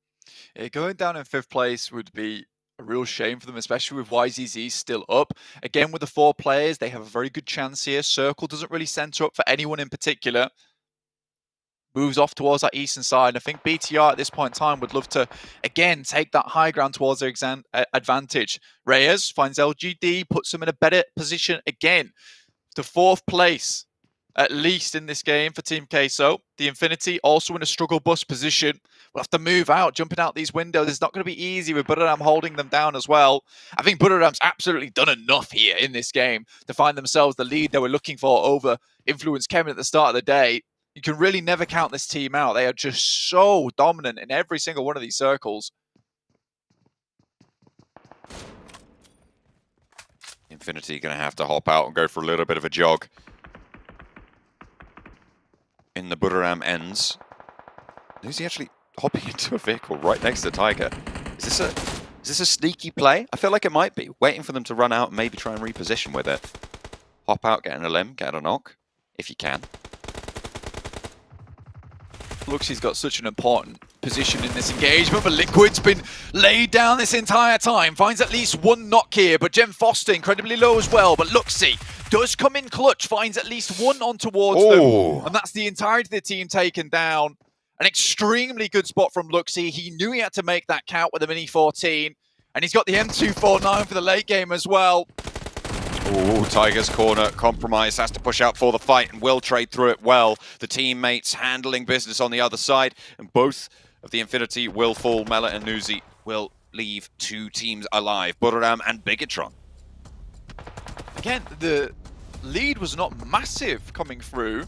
Yeah, going down in 5th place would be a real shame for them, especially with YZZ still up. Again, with the 4 players, they have a very good chance here. Circle doesn't really center up for anyone in particular. Moves off towards that eastern side. I think BTR at this point in time would love to, again, take that high ground towards their advantage. Reyes finds LGD, puts them in a better position again. To 4th place, at least in this game for Team Queso. The Infinity also in a struggle bus position. We'll have to move out, jumping out these windows. It's not going to be easy with Buradam holding them down as well. I think Buradam's absolutely done enough here in this game to find themselves the lead they were looking for over Influence Kevin at the start of the day. You can really never count this team out. They are just so dominant in every single one of these circles. Infinity going to have to hop out and go for a little bit of a jog. In the Buradam ends. Who's he actually hopping into a vehicle right next to Tiger? Is this a sneaky play? I feel like it might be. Waiting for them to run out and maybe try and reposition with it. Hop out, get an LM, get a knock, if you can. Looks he's got such an important position in this engagement, but Liquid's been laid down this entire time. Finds at least 1 knock here, but Gem Foster incredibly low as well. But Luxie does come in clutch, finds at least 1 on towards them. And that's the entirety of the team taken down. An extremely good spot from Luxie. He knew he had to make that count with a Mini 14. And he's got the M249 for the late game as well. Ooh, Tiger's corner compromise, has to push out for the fight and will trade through it well. The teammates handling business on the other side, and both of the Infinity will fall. Mela and Nuzi will leave 2 teams alive, Buradam and Bigatron. Again, the lead was not massive coming through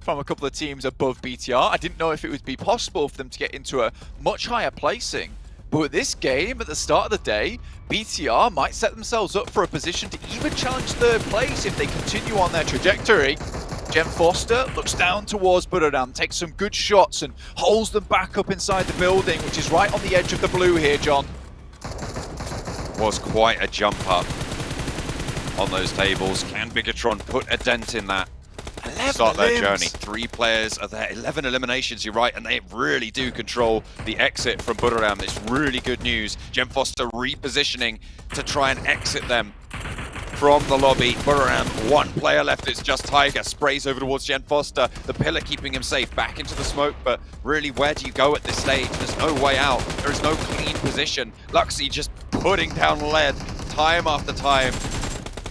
from a couple of teams above BTR. I didn't know if it would be possible for them to get into a much higher placing. But with this game at the start of the day, BTR might set themselves up for a position to even challenge third place if they continue on their trajectory. Jem Foster looks down towards Buradam, takes some good shots and holds them back up inside the building, which is right on the edge of the blue here, John. Was quite a jump up on those tables. Can Bigatron put a dent in that? Start their journey. 3 players are there, 11 eliminations, you're right, and they really do control the exit from Buradam. It's really good news. Jem Foster repositioning to try and exit them from the lobby. Buradam, 1 player left, it's just Tiger. Sprays over towards Jem Foster. The pillar keeping him safe, back into the smoke, but really, where do you go at this stage? There's no way out. There is no clean position. Luxy just putting down lead time after time.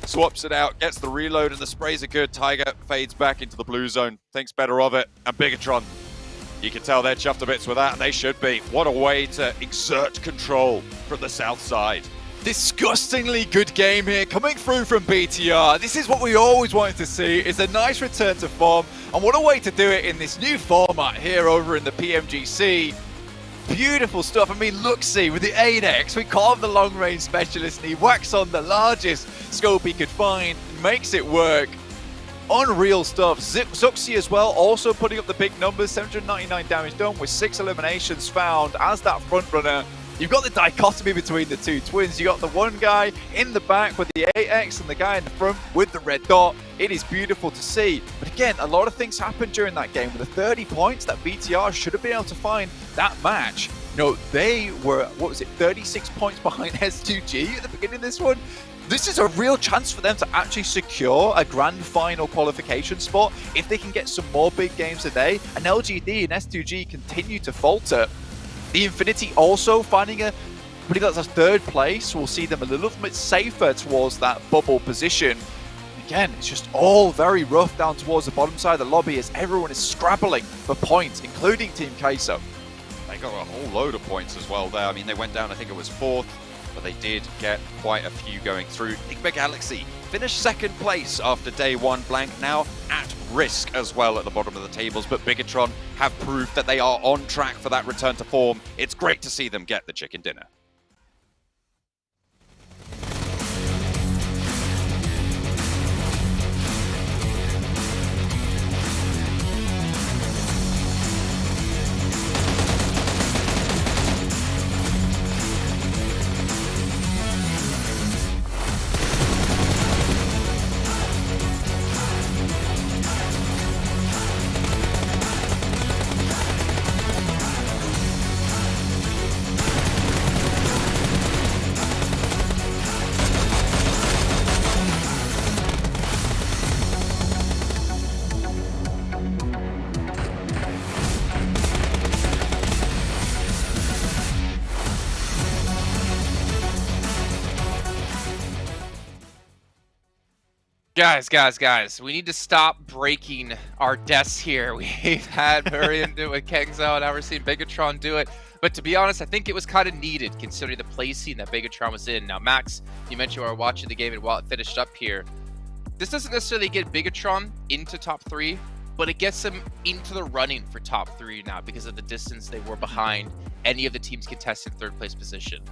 Swaps it out, gets the reload, and the sprays are good. Tiger fades back into the blue zone, thinks better of it. And Bigatron, you can tell they're chuffed to bits with that, and they should be. What a way to exert control from the south side. Disgustingly good game here coming through from BTR. This is what we always wanted to see. It's a nice return to form, and what a way to do it in this new format here over in the PMGC. Beautiful stuff. I mean, Luxy with the 8X, we call him the long-range specialist, and he whacks on the largest scope he could find, makes it work. Unreal stuff. Zuxi as well, also putting up the big numbers, 799 damage done with 6 eliminations found as that front runner. You've got the dichotomy between the two twins. You got the one guy in the back with the 8X and the guy in the front with the red dot. It is beautiful to see. But again, a lot of things happened during that game. With the 30 points that BTR should have been able to find that match. You know, they were, 36 points behind S2G at the beginning of this one. This is a real chance for them to actually secure a grand final qualification spot if they can get some more big games today. And LGD and S2G continue to falter. The Infinity also finding a, I believe that's a 3rd place, will see them a little bit safer towards that bubble position. Again, it's just all very rough down towards the bottom side of the lobby as everyone is scrabbling for points, including Team Queso. They got a whole load of points as well there. I mean, they went down, I think it was 4th, but they did get quite a few going through. Igbe Galaxy finished 2nd place after day 1 blank, now at risk as well at the bottom of the tables, but Bigatron have proved that they are on track for that return to form. It's great to see them get the chicken dinner. Guys, we need to stop breaking our desks here. We've had Miriam do it, Kengzo, now we're seeing Bigatron do it. But to be honest, I think it was kind of needed considering the placing that Bigatron was in. Now, Max, you mentioned we were watching the game and while it finished up here, this doesn't necessarily get Bigatron into top 3, but it gets them into the running for top 3 now because of the distance they were behind any of the teams contested 3rd place position.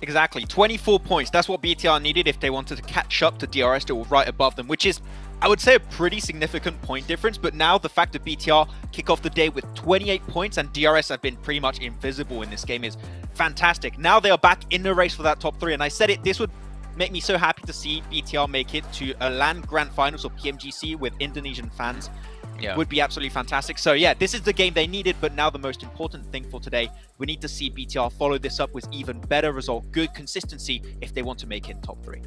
Exactly, 24 points. That's what BTR needed if they wanted to catch up to DRS that were right above them, which is, I would say, a pretty significant point difference. But now the fact that BTR kick off the day with 28 points and DRS have been pretty much invisible in this game is fantastic. Now they are back in the race for that top 3. And I said it, this would make me so happy to see BTR make it to a LAN Grand Finals or PMGC with Indonesian fans. Yeah. Would be absolutely fantastic. So yeah, this is the game they needed, but now the most important thing for today, we need to see BTR follow this up with even better result, good consistency if they want to make it in top 3.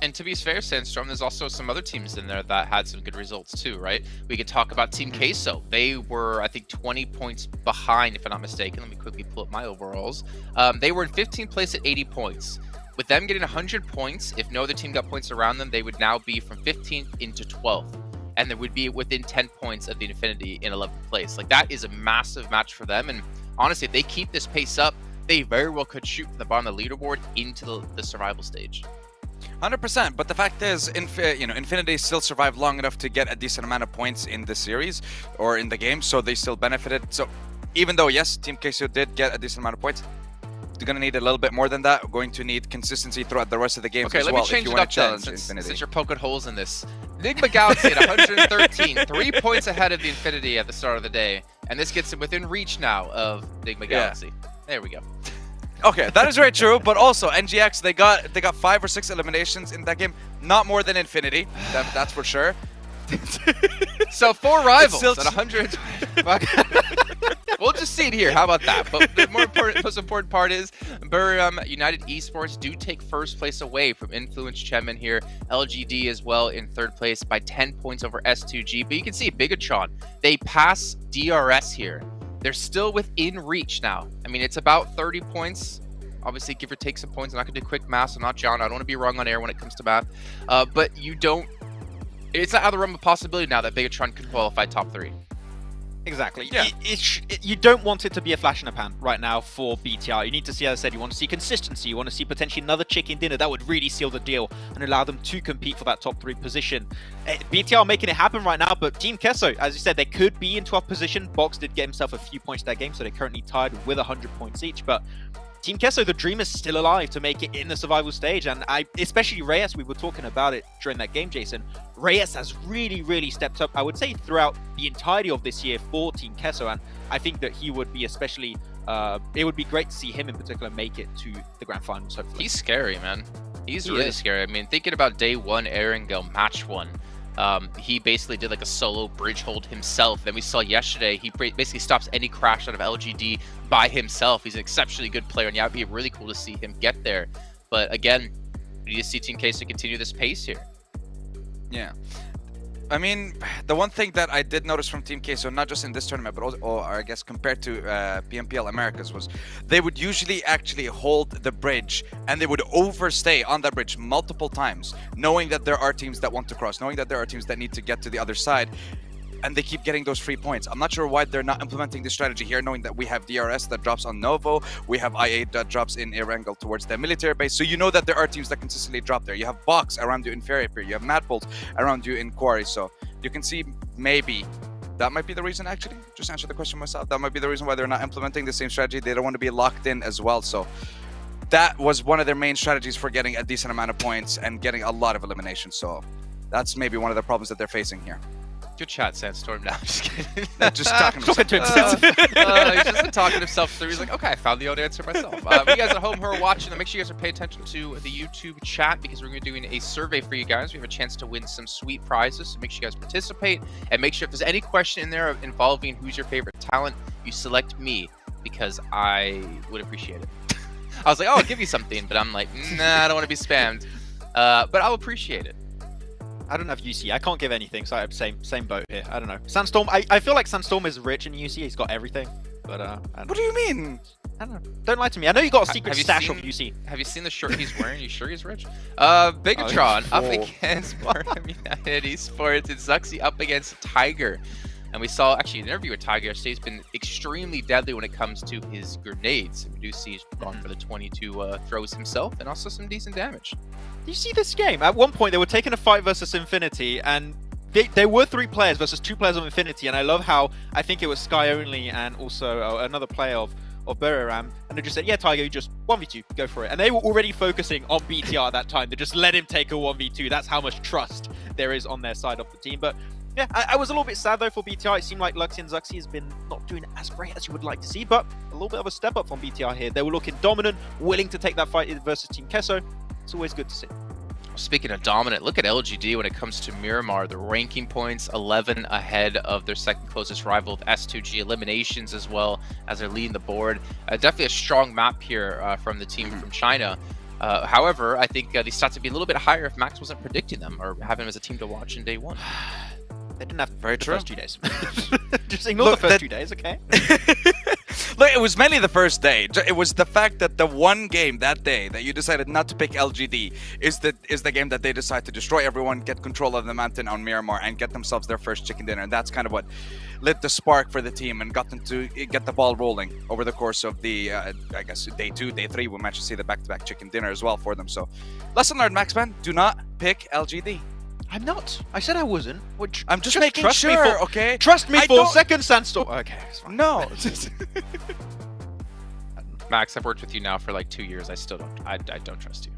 And to be fair, Sandstorm, there's also some other teams in there that had some good results too, right? We could talk about Team Queso. They were, I think, 20 points behind, if I'm not mistaken. Let me quickly pull up my overalls. They were in 15th place at 80 points. With them getting 100 points, if no other team got points around them, they would now be from 15th into 12th. And they would be within 10 points of the Infinity in 11th place. Like, that is a massive match for them. And honestly, if they keep this pace up, they very well could shoot from the bottom of the leaderboard into the survival stage. 100%, but the fact is, Infinity still survived long enough to get a decent amount of points in the series or in the game, so they still benefited. So even though, yes, Team Queso did get a decent amount of points, going to need a little bit more than that. We're going to need consistency throughout the rest of the games Okay, as let well me change if you it want up to then, challenge since Infinity. you're poking holes in this. Enigma Galaxy at 113, 3 points ahead of the Infinity at the start of the day. And this gets it within reach now of Enigma Galaxy. There we go. Okay, that is very true, but also NGX, they got 5 or 6 eliminations in that game. Not more than Infinity, that's for sure. So 4 rivals Still at 100. We'll just see it here. How about that? But the most important part is United Esports do take first place away from Influence Chemin here. LGD as well in third place by 10 points over S2G. But you can see Bigatron, they pass DRS here. They're still within reach now. I mean, it's about 30 points. Obviously, give or take some points. I'm not going to do quick math. I'm not John. I don't want to be wrong on air when it comes to math. But you don't... It's not out of the realm of possibility now that Bigatron could qualify top 3. Exactly. Yeah. You don't want it to be a flash in the pan right now for BTR. You need to see, as I said, you want to see consistency. You want to see potentially another chicken dinner that would really seal the deal and allow them to compete for that top 3 position. BTR making it happen right now, but Team Kesso, as you said, they could be in 12th position. Box did get himself a few points that game, so they're currently tied with 100 points each. But Team Kesso, the dream is still alive to make it in the survival stage, and especially Reyes, we were talking about it during that game, Jason. Reyes has really stepped up, I would say, throughout the entirety of this year for Team Kesso, and I think that he would be especially, it would be great to see him in particular make it to the grand finals, hopefully. He's scary, man. He's really scary. I mean, thinking about day 1, Erangel, match 1, he basically did like a solo bridge hold himself. Then we saw yesterday, he basically stops any crash out of LGD by himself. He's an exceptionally good player, and yeah, it'd be really cool to see him get there. But again, we need to see Team Case to continue this pace here. Yeah. I mean, the one thing that I did notice from Team Queso, not just in this tournament, but also, or I guess compared to PMPL Americas, was they would usually actually hold the bridge and they would overstay on that bridge multiple times, knowing that there are teams that want to cross, knowing that there are teams that need to get to the other side, and they keep getting those free points. I'm not sure why they're not implementing this strategy here, knowing that we have DRS that drops on Novo, we have I8 that drops in Erangel towards the military base, so you know that there are teams that consistently drop there. You have Box around you in Fairy Pier, you have Madbolt around you in Quarry, so you can see maybe that might be the reason, actually. Just answer the question myself. That might be the reason why they're not implementing the same strategy. They don't want to be locked in as well, so that was one of their main strategies for getting a decent amount of points and getting a lot of eliminations, so that's maybe one of the problems that they're facing here. Good chat, Sandstorm. No, I'm just kidding. Just talking to himself. He's just been talking to himself through. He's like, okay, I found the own answer myself. You guys at home who are watching, make sure you guys are paying attention to the YouTube chat, because we're going to be doing a survey for you guys. We have a chance to win some sweet prizes, so make sure you guys participate. And make sure if there's any question in there involving who's your favorite talent, you select me, because I would appreciate it. I was like, oh, I'll give you something, but I'm like, nah, I don't want to be spammed. But I'll appreciate it. I don't have UC. I can't give anything, so I have same boat here. I don't know. Sandstorm, I feel like Sandstorm is rich in UC. He's got everything. But what do you mean? I don't know. Don't lie to me. I know you got a secret stash of UC. Have you seen the shirt he's wearing? You sure he's rich? Bigatron up against United Esports. It's Zuxi up against Tiger. And we saw actually an interview with Tiger yesterday. He's been extremely deadly when it comes to his grenades. And we do see he's gone for the 22 throws himself, and also some decent damage. Do you see this game? At one point, they were taking a fight versus Infinity, and there were 3 players versus 2 players of Infinity. And I love how I think it was Sky Only and also another player of Buriram, and they just said, yeah, Tiger, you just 1v2, go for it. And they were already focusing on BTR at that time. They just let him take a 1v2. That's how much trust there is on their side of the team. But yeah, I was a little bit sad though for BTR. It seemed like Luxy and Zuxi has been not doing as great as you would like to see, but a little bit of a step up from BTR here. They were looking dominant, willing to take that fight versus Team Kesso. It's always good to see. Speaking of dominant, look at LGD when it comes to Miramar. The ranking points 11 ahead of their second closest rival of S2G. Eliminations as well as they're leading the board. Definitely a strong map here from the team from China. However, I think these stats would be a little bit higher if Max wasn't predicting them or having them as a team to watch in day 1. They didn't have the first 2 days. Just ignore the first 2 days, okay? Look, it was mainly the first day. It was the fact that the one game that day that you decided not to pick LGD is the game that they decide to destroy everyone, get control of the mountain on Miramar, and get themselves their first chicken dinner. And that's kind of what lit the spark for the team and got them to get the ball rolling over the course of the, I guess, day 2, day 3. We managed to see the back-to-back chicken dinner as well for them. So, lesson learned, Maxman. Do not pick LGD. I'm not. I said I wasn't. I'm just making sure, okay? Trust me for a second, Sandstorm. Okay, it's fine. No. Max, I've worked with you now for like 2 years. I still don't. I don't trust you.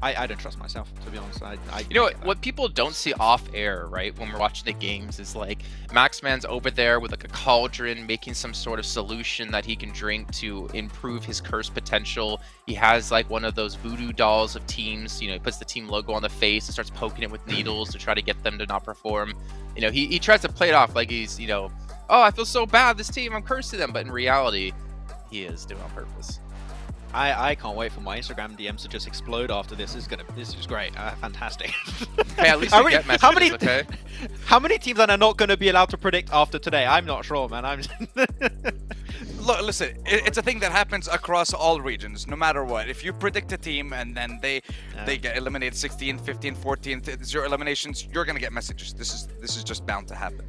I don't trust myself, to be honest. You know what people don't see off air, right, when we're watching the games is like Maxman's over there with like a cauldron making some sort of solution that he can drink to improve his curse potential. He has like one of those voodoo dolls of teams, you know, he puts the team logo on the face and starts poking it with needles to try to get them to not perform. You know, he tries to play it off like he's, you know, oh, I feel so bad, this team, I'm cursing them, but in reality, he is doing it on purpose. I can't wait for my Instagram DMs to just explode after this. This is great. Fantastic. Hey, at least you get messages, okay? How many teams are not going to be allowed to predict after today? I'm not sure, man. Look, listen, it's a thing that happens across all regions, no matter what. If you predict a team and then they get eliminated 16, 15, 14, 0 eliminations, you're going to get messages. This is just bound to happen.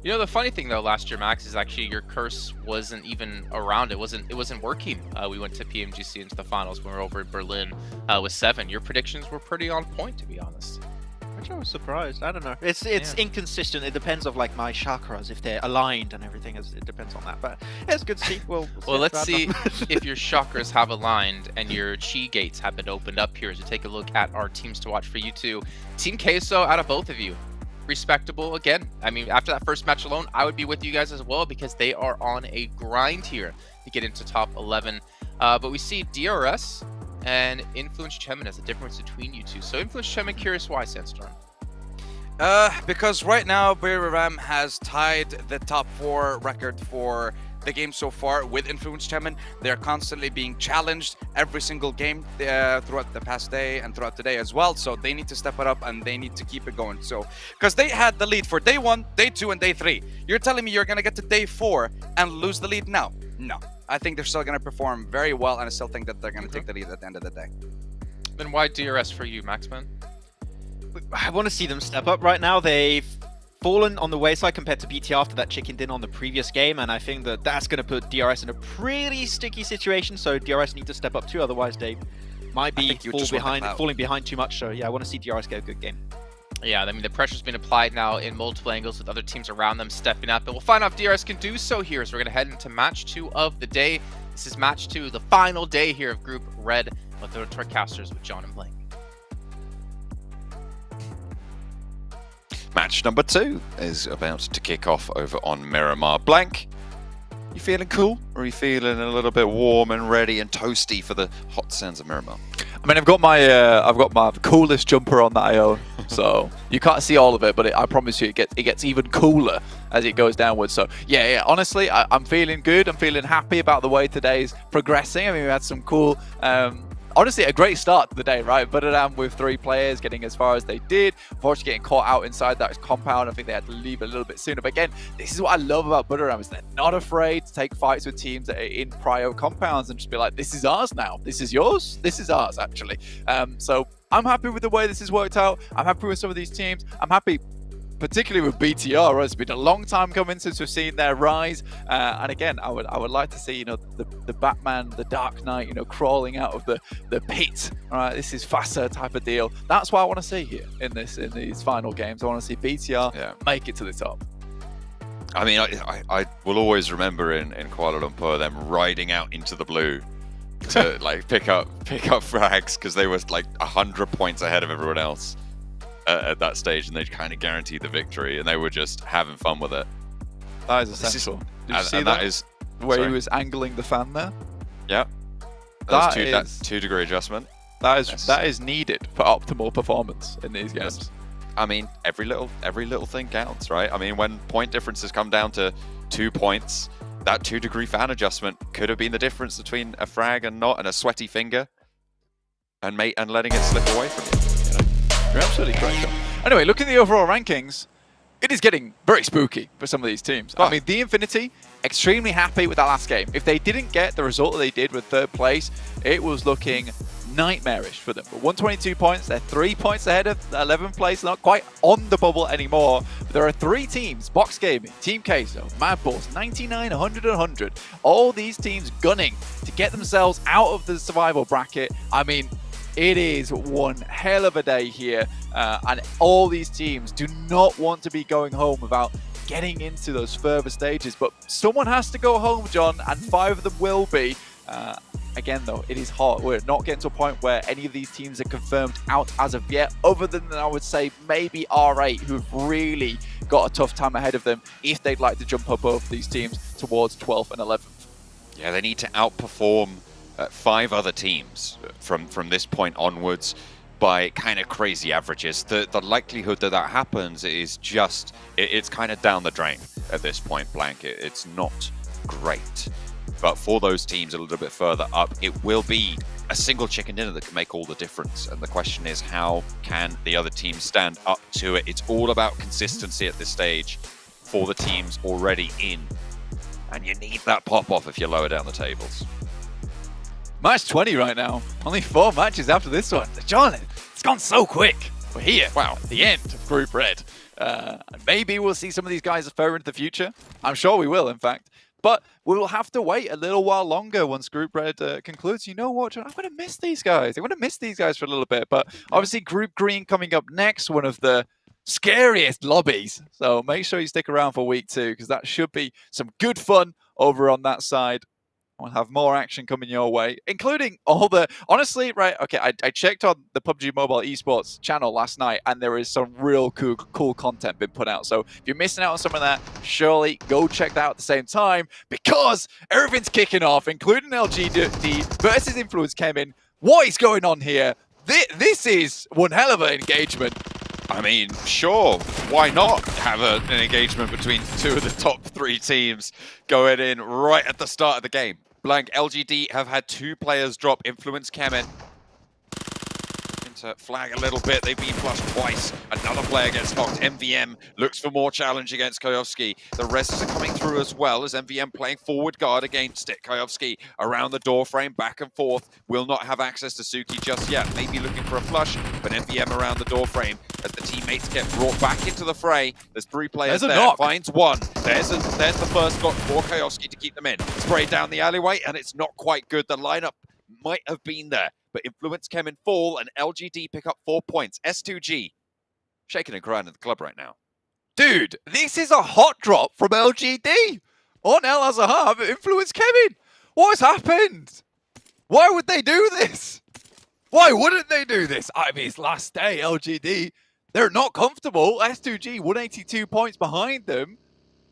You know, the funny thing though, last year, Max, is actually your curse wasn't even around. It wasn't working. We went to PMGC into the finals when we were over in Berlin with 7. Your predictions were pretty on point, to be honest. Which I was surprised. I don't know. It's inconsistent. It depends of like my chakras, if they're aligned and everything. It depends on that. But it's good to see. Well, let's see if your chakras have aligned and your chi gates have been opened up here as we take a look at our teams to watch for you two. Team Queso, out of both of you, respectable again. I mean, after that first match alone, I would be with you guys as well because they are on a grind here to get into top 11. But we see DRS and Influence Chemin as a difference between you two. So Influence Chemin, curious why, Sandstorm? Because right now Biriram has tied the top 4 record for the game so far with Influence Chemin. They're constantly being challenged every single game throughout the past day and throughout today as well. So they need to step it up and they need to keep it going. So, because they had the lead for day 1, day 2, and day 3. You're telling me you're going to get to day 4 and lose the lead now? No. I think they're still going to perform very well, and I still think that they're going to take the lead at the end of the day. Then why DRS for you, Maxman? I want to see them step up right now. They've fallen on the wayside compared to BT after that chicken dinner on the previous game, and I think that that's going to put DRS in a pretty sticky situation, so DRS need to step up too, otherwise they might be falling behind too much. So yeah, I want to see DRS get a good game. Yeah, I mean, the pressure's been applied now in multiple angles with other teams around them stepping up, and we'll find out if DRS can do so here as we're going to head into match 2 of the day. This is match 2, the final day here of Group Red with the Torcasters with John and Blank. Match number 2 is about to kick off over on Miramar. Blank, you feeling cool? Or are you feeling a little bit warm and ready and toasty for the hot sands of Miramar? I mean, I've got my coolest jumper on that I own, so you can't see all of it, but I promise you, it gets even cooler as it goes downwards. So yeah, honestly, I'm feeling good. I'm feeling happy about the way today's progressing. I mean, we had some cool. Honestly, a great start to the day, right? Butteram with 3 players getting as far as they did. Unfortunately, getting caught out inside that compound. I think they had to leave a little bit sooner. But again, this is what I love about Butteram, is they're not afraid to take fights with teams that are in prio compounds and just be like, this is ours now. This is yours. This is ours, actually. So I'm happy with the way this has worked out. I'm happy with some of these teams. I'm happy particularly with BTR, right? It's been a long time coming since we've seen their rise, and again, I would like to see, you know, the Batman, the Dark Knight, you know, crawling out of the pit. All right, this is FASA type of deal. That's what I want to see here in these final games. I want to see BTR make it to the top. I mean, I will always remember in Kuala Lumpur them riding out into the blue to like pick up frags because they were like 100 points ahead of everyone else at that stage, and they kind of guaranteed the victory, and they were just having fun with it. That is essential. Did you see that? Where he was angling the fan there? Yeah. That's 2-degree adjustment. That is needed for optimal performance in these games. Yes. I mean, every little thing counts, right? I mean, when point differences come down to 2 points, that 2-degree fan adjustment could have been the difference between a frag and not, and a sweaty finger, and letting it slip away from you. You're absolutely correct, John. Anyway, look at the overall rankings. It is getting very spooky for some of these teams. I mean, the Infinity, extremely happy with that last game. If they didn't get the result that they did with 3rd place, it was looking nightmarish for them. But 122 points, they're 3 points ahead of 11th place, not quite on the bubble anymore. But there are 3 teams, Box Gaming, Team Queso, Mad Balls, 99, 100, and 100. All these teams gunning to get themselves out of the survival bracket. I mean, it is one hell of a day here, and all these teams do not want to be going home without getting into those further stages. But someone has to go home, John, and 5 of them will be. Again, though, it is hard. We're not getting to a point where any of these teams are confirmed out as of yet, other than, I would say, maybe R8, who've really got a tough time ahead of them if they'd like to jump up over these teams towards 12th and 11th. Yeah, they need to outperform 5 other teams from this point onwards by kind of crazy averages. The likelihood that that happens is just, it's kind of down the drain at this point blank. It's not great. But for those teams a little bit further up, it will be a single chicken dinner that can make all the difference. And the question is, how can the other teams stand up to it? It's all about consistency at this stage for the teams already in. And you need that pop-off if you're lower down the tables. Match 20 right now. Only 4 matches after this one. John, it's gone so quick. We're here. Wow, at the end of Group Red. Maybe we'll see some of these guys further into the future. I'm sure we will, in fact. But we will have to wait a little while longer once Group Red concludes. You know what, John? I'm going to miss these guys. I'm going to miss these guys for a little bit. But obviously, Group Green coming up next, one of the scariest lobbies. So make sure you stick around for week 2, because that should be some good fun over on that side. We'll have more action coming your way, including all the... Honestly, right, okay, I checked on the PUBG Mobile esports channel last night, and there is some real cool content being put out. So if you're missing out on some of that, surely go check that out at the same time, because everything's kicking off, including LGD versus Influence Kemin. What is going on here? This is one hell of an engagement. I mean, sure, why not have an engagement between 2 of the top 3 teams going in right at the start of the game? Blank, LGD have had 2 players drop. Influence Kemin to flag a little bit. They've been flushed twice. Another player gets knocked. MVM looks for more challenge against Koyovsky. The rest are coming through as well as MVM playing forward guard against it. Koyovsky around the door frame, back and forth. Will not have access to Suki just yet. Maybe looking for a flush, but MVM around the door frame as the teammates get brought back into the fray. There's 3 players there. Knock. Finds one. There's the first knock for Koyovsky to keep them in. Spray down the alleyway, and it's not quite good. The lineup might have been there, but Influence Kemin fall and LGD pick up 4 points. S2G shaking and crying at the club right now. Dude, this is a hot drop from LGD on El Azahar, Influence Kemin. What has happened? Why would they do this? Why wouldn't they do this? I mean, it's last day, LGD. They're not comfortable. S2G, 182 points behind them.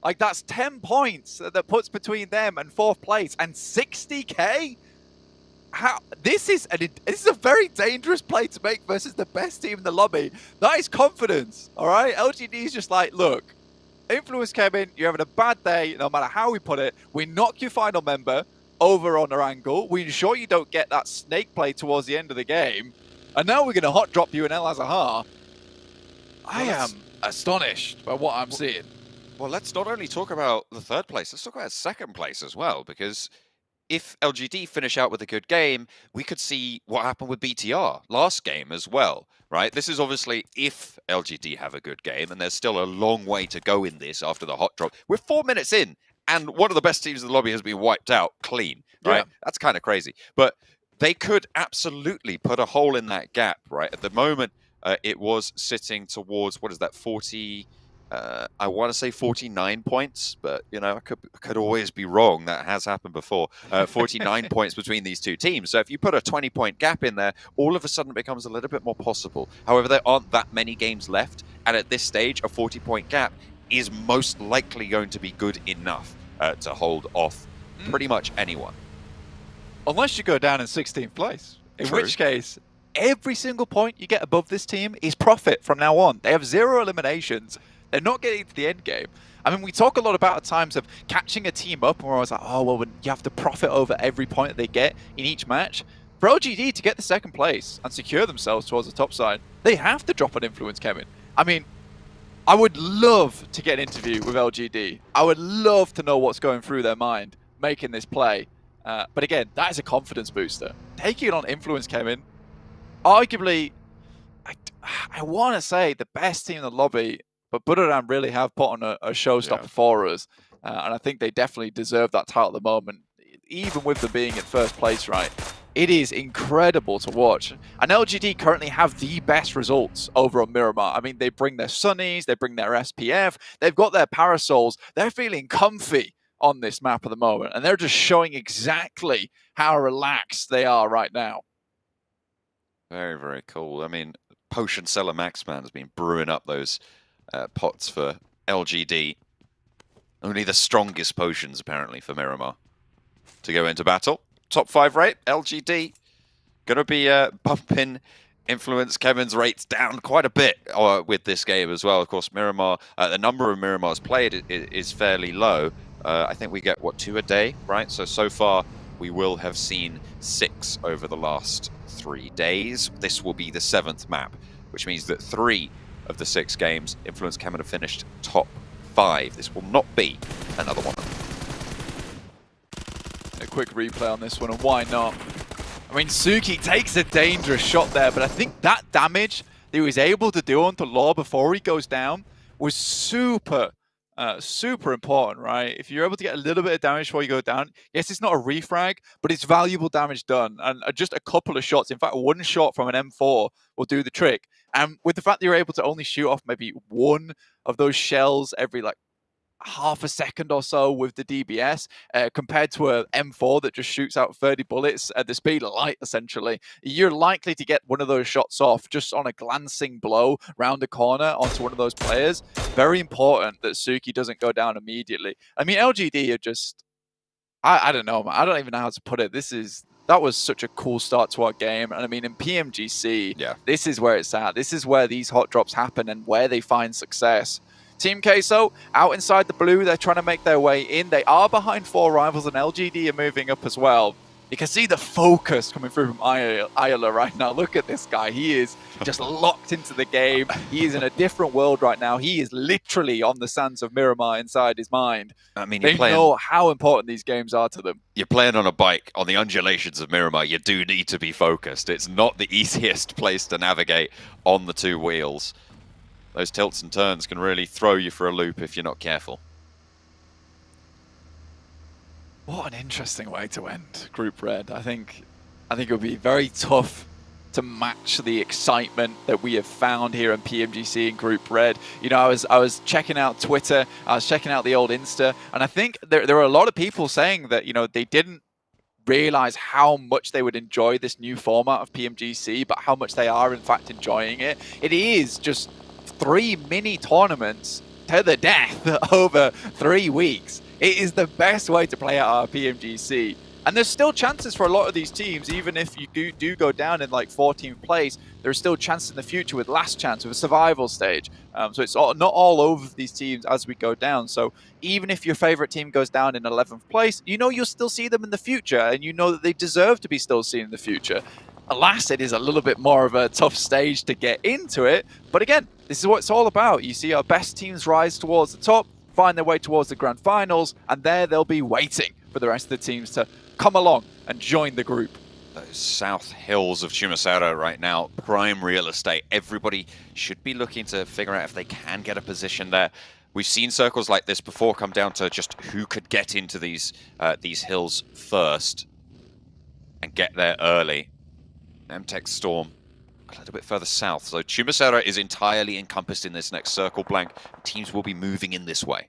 Like, that's 10 points that puts between them and 4th place, and 60k? This is a very dangerous play to make versus the best team in the lobby. That is confidence, all right? LGD is just like, look, Influence Kemin, you're having a bad day, no matter how we put it. We knock your final member over on our angle. We ensure you don't get that snake play towards the end of the game. And now we're going to hot drop you in El Azahar. I am astonished by what I'm seeing. Well, let's not only talk about the 3rd place, let's talk about 2nd place as well, because if LGD finish out with a good game, we could see what happened with BTR last game as well, right? This is obviously if LGD have a good game, and there's still a long way to go in this after the hot drop. We're 4 minutes in, and one of the best teams in the lobby has been wiped out clean, right? Yeah. That's kind of crazy. But they could absolutely put a hole in that gap, right? At the moment, it was sitting towards, what is that, 40... I want to say 49 points, but, you know, I could always be wrong. That has happened before. 49 points between these 2 teams. So if you put a 20-point gap in there, all of a sudden it becomes a little bit more possible. However, there aren't that many games left. And at this stage, a 40-point gap is most likely going to be good enough to hold off pretty much anyone. Unless you go down in 16th place, in True. which case, every single point you get above this team is profit from now on. They have 0 eliminations. They're not getting to the end game. I mean, we talk a lot about at times of catching a team up, and we're always like, oh, well, you have to profit over every point that they get in each match. For LGD to get the 2nd place and secure themselves towards the top side, they have to drop an Influence Kemin. I mean, I would love to get an interview with LGD. I would love to know what's going through their mind making this play. But again, that is a confidence booster. Taking it on Influence Kemin, arguably, I want to say the best team in the lobby, but Budoran really have put on a showstopper for us. And I think they definitely deserve that title at the moment, even with them being in 1st place, right? It is incredible to watch. And LGD currently have the best results over on Miramar. I mean, they bring their Sunnies, they bring their SPF, they've got their Parasols. They're feeling comfy on this map at the moment, and they're just showing exactly how relaxed they are right now. Very, very cool. I mean, Potion Seller Maxman has been brewing up those pots for LGD. Only the strongest potions, apparently, for Miramar to go into battle. Top 5 rate, LGD. Going to be bumping influence Kevin's rates down quite a bit with this game as well. Of course, Miramar, the number of Miramars played is fairly low. I think we get, what, 2 a day, right? So far, we will have seen 6 over the last 3 days. This will be the 7th map, which means that 3 of the 6 games, Influence Kevin have finished top 5. This will not be another one. A quick replay on this one, and why not? I mean, Suki takes a dangerous shot there, but I think that damage that he was able to do onto Law before he goes down was super important, right? If you're able to get a little bit of damage before you go down, yes, it's not a refrag, but it's valuable damage done. And just a couple of shots, in fact, one shot from an M4 will do the trick. And with the fact that you're able to only shoot off maybe one of those shells every like half a second or so with the DBS, compared to a M4 that just shoots out 30 bullets at the speed of light, essentially, you're likely to get one of those shots off just on a glancing blow round the corner onto one of those players. Very important that Suki doesn't go down immediately. I mean, LGD are just, I don't know, man. I don't even know how to put it. That was such a cool start to our game. And I mean, in PMGC, this is where it's at. This is where these hot drops happen and where they find success. Team Queso, out inside the blue, they're trying to make their way in. They are behind 4 rivals, and LGD are moving up as well. You can see the focus coming through from Ayala right now. Look at this guy. He is just locked into the game. He is in a different world right now. He is literally on the sands of Miramar inside his mind. I mean, they know how important these games are to them. You're playing on a bike on the undulations of Miramar. You do need to be focused. It's not the easiest place to navigate on the 2 wheels. Those tilts and turns can really throw you for a loop if you're not careful. What an interesting way to end Group Red. I think it would be very tough to match the excitement that we have found here in PMGC in Group Red. You know, I was checking out Twitter, I was checking out the old Insta, and I think there are a lot of people saying that, you know, they didn't realize how much they would enjoy this new format of PMGC, but how much they are in fact enjoying it. It is just 3 mini tournaments to the death over 3 weeks. It is the best way to play out our PMGC. And there's still chances for a lot of these teams, even if you do go down in like 14th place, there's still chances in the future with last chance, with a survival stage. So it's not all over these teams as we go down. So even if your favorite team goes down in 11th place, you know you'll still see them in the future, and you know that they deserve to be still seen in the future. Alas, it is a little bit more of a tough stage to get into it. But again, this is what it's all about. You see our best teams rise towards the top, find their way towards the grand finals, and there they'll be waiting for the rest of the teams to come along and join the group. Those south hills of Chumasera right now, prime real estate. Everybody should be looking to figure out if they can get a position there. We've seen circles like this before come down to just who could get into these hills first and get there early. MTech Storm a little bit further south. So Chumasera is entirely encompassed in this next circle blank. Teams will be moving in this way.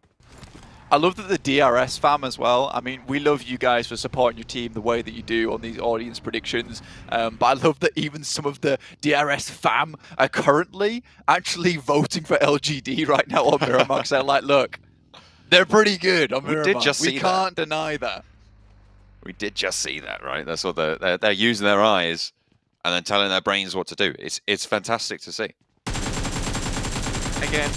I love that the DRS fam as well. I mean, we love you guys for supporting your team the way that you do on these audience predictions. But I love that even some of the DRS fam are currently actually voting for LGD right now on Miramar. They're like, look, they're pretty good on Miramar. We did just see that. We can't deny that. We did just see that, right? That's what they're using their eyes and then telling their brains what to do. It's fantastic to see. Again,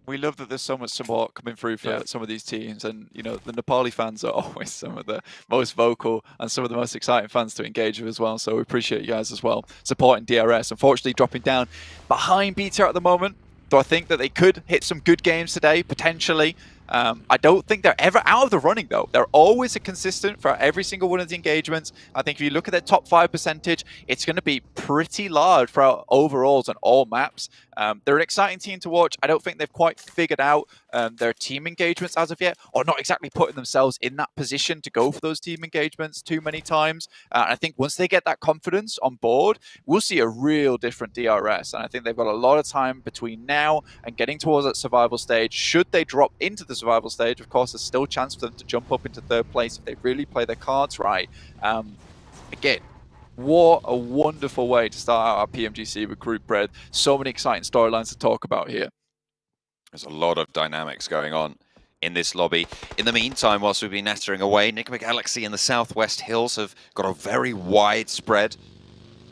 we love that there's so much support coming through for some of these teams, and you know the Nepali fans are always some of the most vocal and some of the most exciting fans to engage with as well. So we appreciate you guys as well supporting DRS. Unfortunately, dropping down behind BTR at the moment. Do I think that they could hit some good games today? Potentially. I don't think they're ever out of the running, though. They're always a consistent for every single one of the engagements. I think if you look at their top 5 percentage, it's going to be pretty large for our overalls on all maps. They're an exciting team to watch. I don't think they've quite figured out their team engagements as of yet, or not exactly putting themselves in that position to go for those team engagements too many times. I think once they get that confidence on board, we'll see a real different DRS. And I think they've got a lot of time between now and getting towards that survival stage. Should they drop into the survival stage, of course, there's still a chance for them to jump up into third place if they really play their cards right. Again, what a wonderful way to start out our PMGC with Group Red. So many exciting storylines to talk about here. There's a lot of dynamics going on in this lobby. In the meantime, whilst we've been nattering away, Nigma Galaxy in the Southwest Hills have got a very wide spread.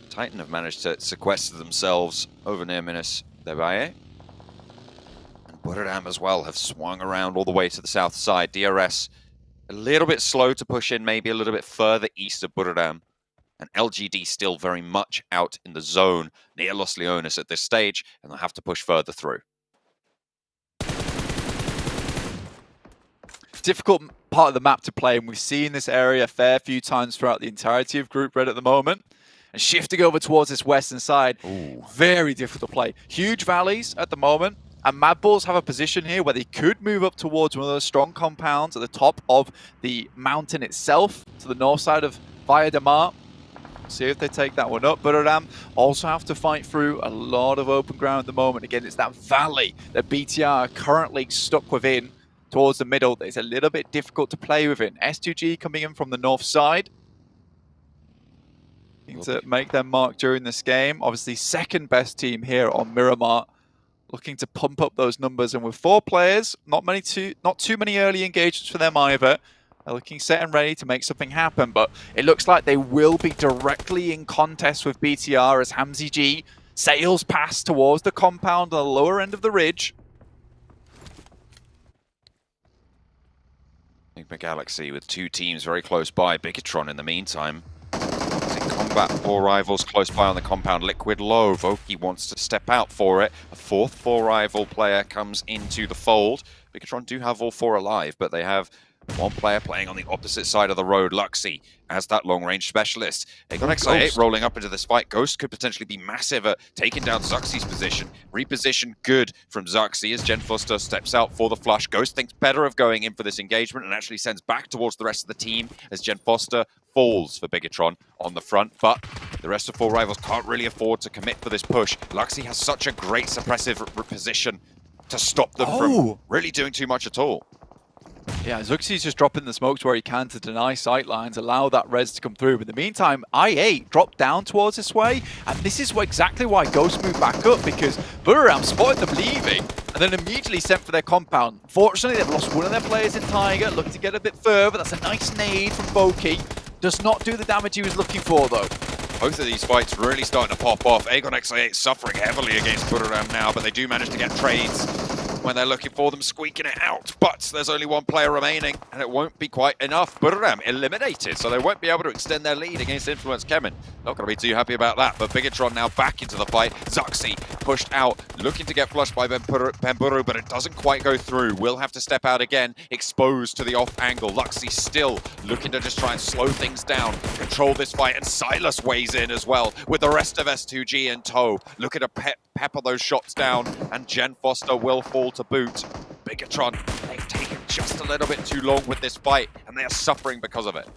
Titan have managed to sequester themselves over near Minas Debaye. And Buradam as well have swung around all the way to the south side. DRS a little bit slow to push in, maybe a little bit further east of Buradam. And LGD still very much out in the zone near Los Leones at this stage, and they'll have to push further through. Difficult part of the map to play, and we've seen this area a fair few times throughout the entirety of Group Red at the moment. And shifting over towards this western side, very difficult to play. Huge valleys at the moment, and Mad Bulls have a position here where they could move up towards one of those strong compounds at the top of the mountain itself, to the north side of Via de Mar. See if they take that one up. Buradam also have to fight through a lot of open ground at the moment. Again, it's that valley that BTR are currently stuck within towards the middle. It's a little bit difficult to play within. S2G coming in from the north side. Need to make their mark during this game. Obviously, second best team here on Miramar. Looking to pump up those numbers. And with 4 players, not too many early engagements for them either. They're looking set and ready to make something happen, but it looks like they will be directly in contest with BTR as Hamzy G sails past towards the compound on the lower end of the ridge. Nigma Galaxy with 2 teams very close by. Bigatron in the meantime. In combat, 4 rivals close by on the compound. Liquid low. Voki wants to step out for it. A 4th 4 rival player comes into the fold. Bigatron do have all 4 alive, but they have 1 player playing on the opposite side of the road. Luxy as that long-range specialist. They got X8 rolling up into this fight. Ghost could potentially be massive at taking down Zuxy's position. Reposition good from Zuxy as Gen Foster steps out for the flush. Ghost thinks better of going in for this engagement and actually sends back towards the rest of the team as Gen Foster falls for Bigatron on the front. But the rest of 4 rivals can't really afford to commit for this push. Luxy has such a great suppressive position to stop them from really doing too much at all. Yeah, Zuxy's just dropping the smokes where he can to deny sightlines, allow that res to come through. But in the meantime, I8 dropped down towards this way, and this is exactly why Ghost moved back up, because Buradam spotted them leaving, and then immediately sent for their compound. Fortunately, they've lost one of their players in Tiger, looking to get a bit further. That's a nice nade from Voki. Does not do the damage he was looking for, though. Both of these fights really starting to pop off. Aegon X8 suffering heavily against Buradam now, but they do manage to get trades when they're looking for them, squeaking it out. But there's only 1 player remaining, and it won't be quite enough. Buradam eliminated, so they won't be able to extend their lead against Influence Kemen. Not going to be too happy about that, but Bigatron now back into the fight. Zuxy pushed out, looking to get flushed by Pemburu, but it doesn't quite go through. Will have to step out again, exposed to the off angle. Luxy still looking to just try and slow things down, control this fight, and Silas weighs in as well, with the rest of S2G in tow. Looking to pepper those shots down, and Gen Foster will fall to boot. Bigatron, they've taken just a little bit too long with this fight, and they are suffering because of it.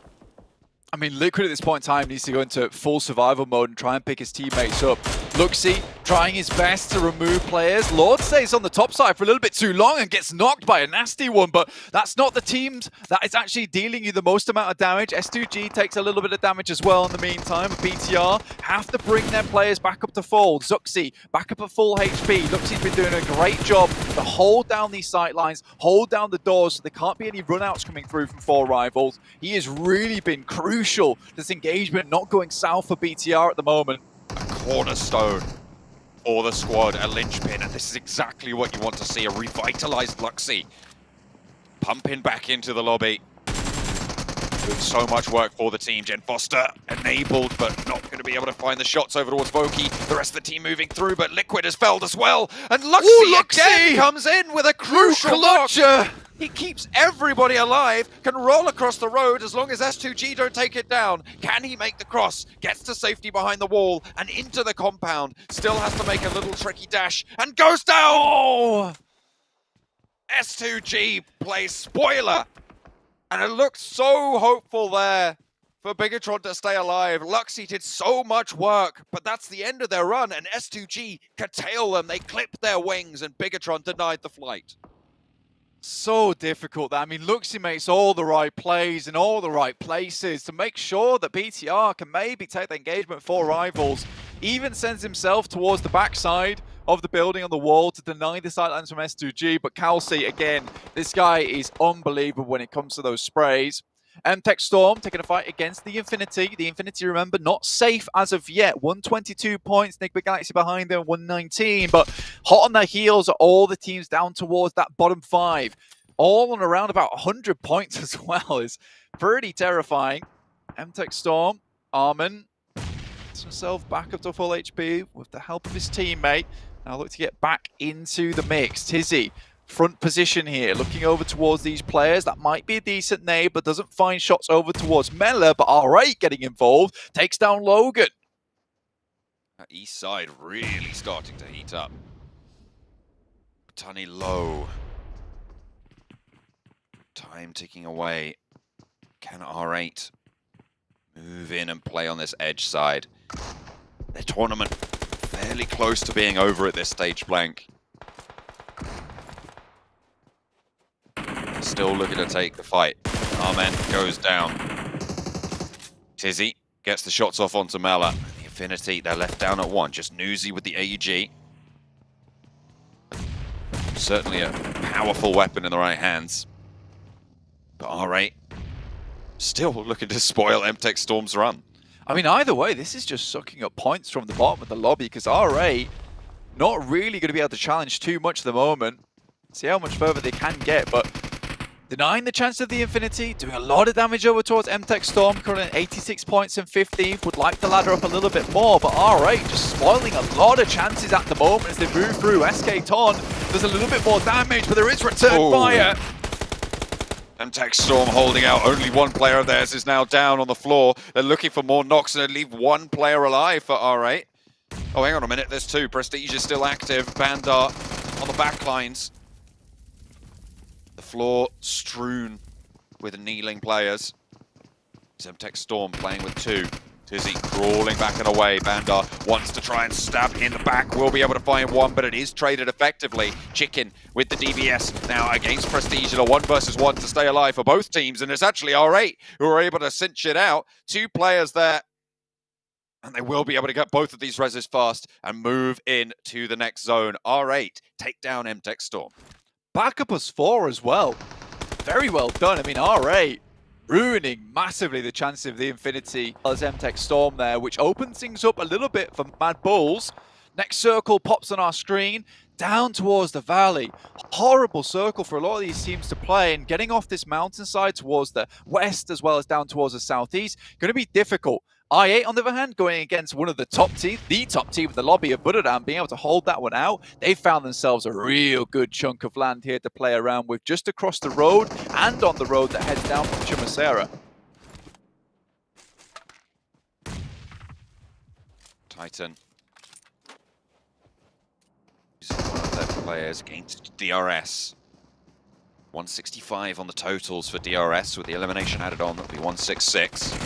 I mean, Liquid at this point in time needs to go into full survival mode and try and pick his teammates up. Luxy trying his best to remove players. Lord stays on the top side for a little bit too long and gets knocked by a nasty one, but that's not the teams that is actually dealing you the most amount of damage. S2G takes a little bit of damage as well in the meantime. BTR have to bring their players back up to full. Zuxy back up at full HP. Luxy's been doing a great job to hold down these sight lines, hold down the doors so there can't be any runouts coming through from 4 rivals. He has really been crucial to this engagement not going south for BTR at the moment. Cornerstone for the squad, a linchpin, and this is exactly what you want to see, a revitalized Luxy pumping back into the lobby. Doing so much work for the team. Gen Foster enabled, but not going to be able to find the shots over towards Voki. The rest of the team moving through, but Liquid has failed as well. And Luxy again comes in with a crucial knock. He keeps everybody alive, can roll across the road as long as S2G don't take it down. Can he make the cross? Gets to safety behind the wall and into the compound. Still has to make a little tricky dash and goes down! Oh! S2G plays spoiler. And it looked so hopeful there for Bigatron to stay alive. Luxy did so much work, but that's the end of their run, and S2G curtail them. They clipped their wings, and Bigatron denied the flight. So difficult. I mean, Luxy makes all the right plays in all the right places to make sure that BTR can maybe take the engagement for rivals. Even sends himself towards the backside of the building on the wall to deny the sightlines from S2G. But Kalsi, again, this guy is unbelievable when it comes to those sprays. MTech Storm taking a fight against the Infinity. The Infinity, remember, not safe as of yet. 122 points. Nick Galaxy behind them, 119. But hot on their heels are all the teams down towards that bottom 5. All on around about 100 points as well. Is pretty terrifying. MTech Storm, Armin gets himself back up to full HP with the help of his teammate. Now look to get back into the mix. Tizzy, front position here, looking over towards these players. That might be a decent nade, but doesn't find shots over towards Mela. But alright, getting involved. Takes down Logan. That east side really starting to heat up. Tunny low. Time ticking away. Can R8 move in and play on this edge side? Their tournament fairly close to being over at this stage blank. Still looking to take the fight. Armen goes down. Tizzy gets the shots off onto Mela. The Infinity, they're left down at 1. Just Newsy with the AUG. Certainly a powerful weapon in the right hands. But R8 still looking to spoil MTech Storm's run. I mean, either way, this is just sucking up points from the bottom of the lobby because R8 not really going to be able to challenge too much at the moment. See how much further they can get, but denying the chance of the Infinity, doing a lot of damage over towards MTech Storm, currently at 86 points and 15th, would like to ladder up a little bit more, but R8 just spoiling a lot of chances at the moment as they move through. SK Ton does a little bit more damage, but there is return fire. MTech Storm holding out. Only one player of theirs is now down on the floor. They're looking for more knocks and they leave one player alive for R8. Oh, hang on a minute. There's 2. Prestige is still active. Bandar on the back lines. The floor strewn with kneeling players. MTech Storm playing with 2. Tizzy crawling back and away. Bandar wants to try and stab in the back. Will be able to find one, but it is traded effectively. Chicken with the DBS now against Prestige in a 1 versus 1 to stay alive for both teams. And it's actually R8 who are able to cinch it out. 2 players there. And they will be able to get both of these reses fast and move in to the next zone. R8 take down MTech Storm. Back up as 4 as well. Very well done. I mean, R8 ruining massively the chances of the Infinity as MTech Storm there, which opens things up a little bit for Mad Bulls. Next circle pops on our screen, down towards the valley. Horrible circle for a lot of these teams to play, and getting off this mountainside towards the west as well as down towards the southeast, going to be difficult. I8, on the other hand, going against one of the top teams, the top team in the lobby of Budodan, being able to hold that one out. They found themselves a real good chunk of land here to play around with, just across the road and on the road that heads down from Chumasera. Titan. Using one of their players against DRS. 165 on the totals for DRS, with the elimination added on, that'll be 166.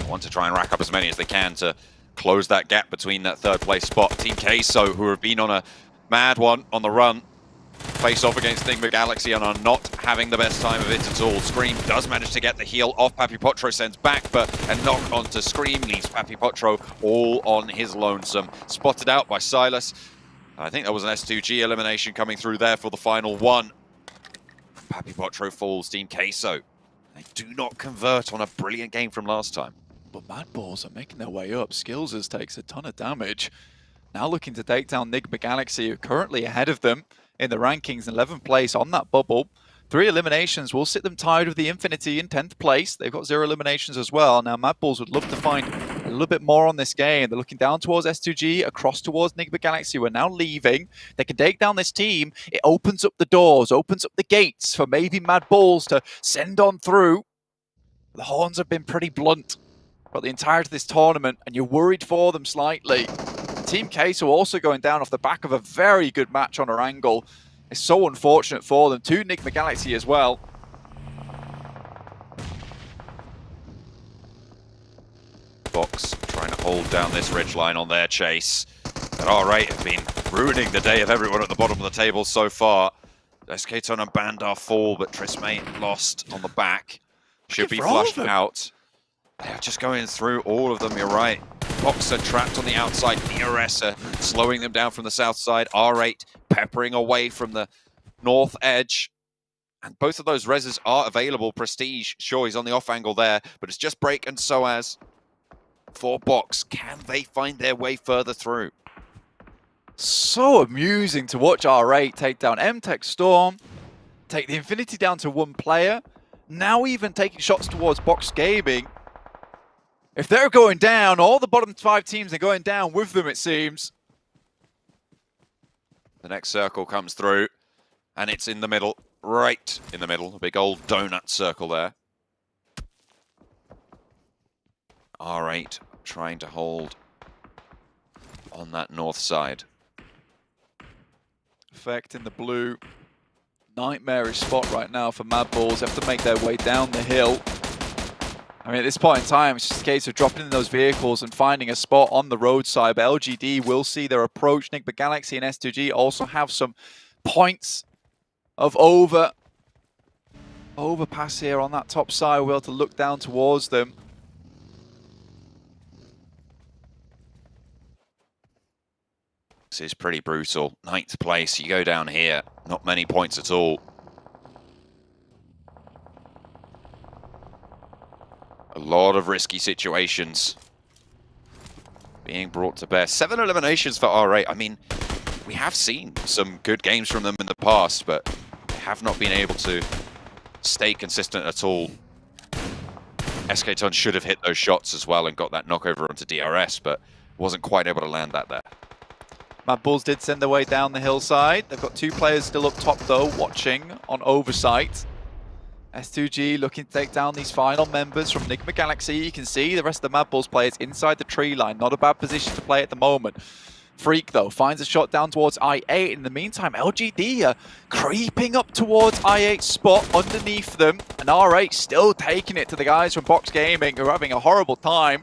Want to try and rack up as many as they can to close that gap between that 3rd place spot. Team Queso, who have been on a mad one on the run, face off against Enigma Galaxy and are not having the best time of it at all. Scream does manage to get the heal off. Papi Potro sends back, but a knock onto Scream leaves Papi Potro all on his lonesome. Spotted out by Silas. I think there was an S2G elimination coming through there for the final one. Papi Potro falls. Team Queso, they do not convert on a brilliant game from last time. But Mad Bulls are making their way up. Skills's takes a ton of damage. Now looking to take down Enigma Galaxy, who are currently ahead of them in the rankings, 11th place on that bubble. 3 eliminations will sit them tied with the Infinity in 10th place. They've got 0 eliminations as well. Now Mad Bulls would love to find little bit more on this game. They're looking down towards S2G, across towards Nigma Galaxy, who are now leaving. They can take down this team. It opens up the doors, opens up the gates for maybe Mad Bulls to send on through. The horns have been pretty blunt throughout the entirety of this tournament, and you're worried for them slightly. Team Queso also going down off the back of a very good match on her angle. It's so unfortunate for them. To Nigma Galaxy as well. Box trying to hold down this ridge line on their chase. But R8 have been ruining the day of everyone at the bottom of the table so far. SK-Ton and Bandar fall, but Trismate lost on the back. Should be flushed out. They're just going through all of them, you're right. Box are trapped on the outside. DRS are slowing them down from the south side. R8 peppering away from the north edge. And both of those reses are available. Prestige, sure, he's on the off angle there, but it's just Break and Soaz. For Box, can they find their way further through? So amusing to watch R8 take down M-Tech Storm, take the Infinity down to one player, now even taking shots towards Box Gaming. If they're going down, all the bottom 5 teams are going down with them, it seems. The next circle comes through, and it's in the middle, right in the middle, a big old donut circle there. R8 trying to hold on that north side. Effect in the blue. Nightmarish spot right now for Mad Bulls. They have to make their way down the hill. I mean, at this point in time, it's just a case of dropping in those vehicles and finding a spot on the roadside. But LGD will see their approach. Nigma Galaxy and S2G also have some points of overpass here on that top side. We'll be able to look down towards them. This is pretty brutal. 9th place, you go down here. Not many points at all. A lot of risky situations being brought to bear. 7 eliminations for R8. I mean, we have seen some good games from them in the past, but they have not been able to stay consistent at all. SK-Ton should have hit those shots as well and got that knockover onto DRS, but wasn't quite able to land that there. Mad Bulls did send their way down the hillside. They've got 2 players still up top though, watching on oversight. S2G looking to take down these final members from Nigma Galaxy. You can see the rest of the Mad Bulls players inside the tree line. Not a bad position to play at the moment. Freak though finds a shot down towards I8. In the meantime, LGD are creeping up towards I8's spot underneath them. And R8 still taking it to the guys from Box Gaming who are having a horrible time.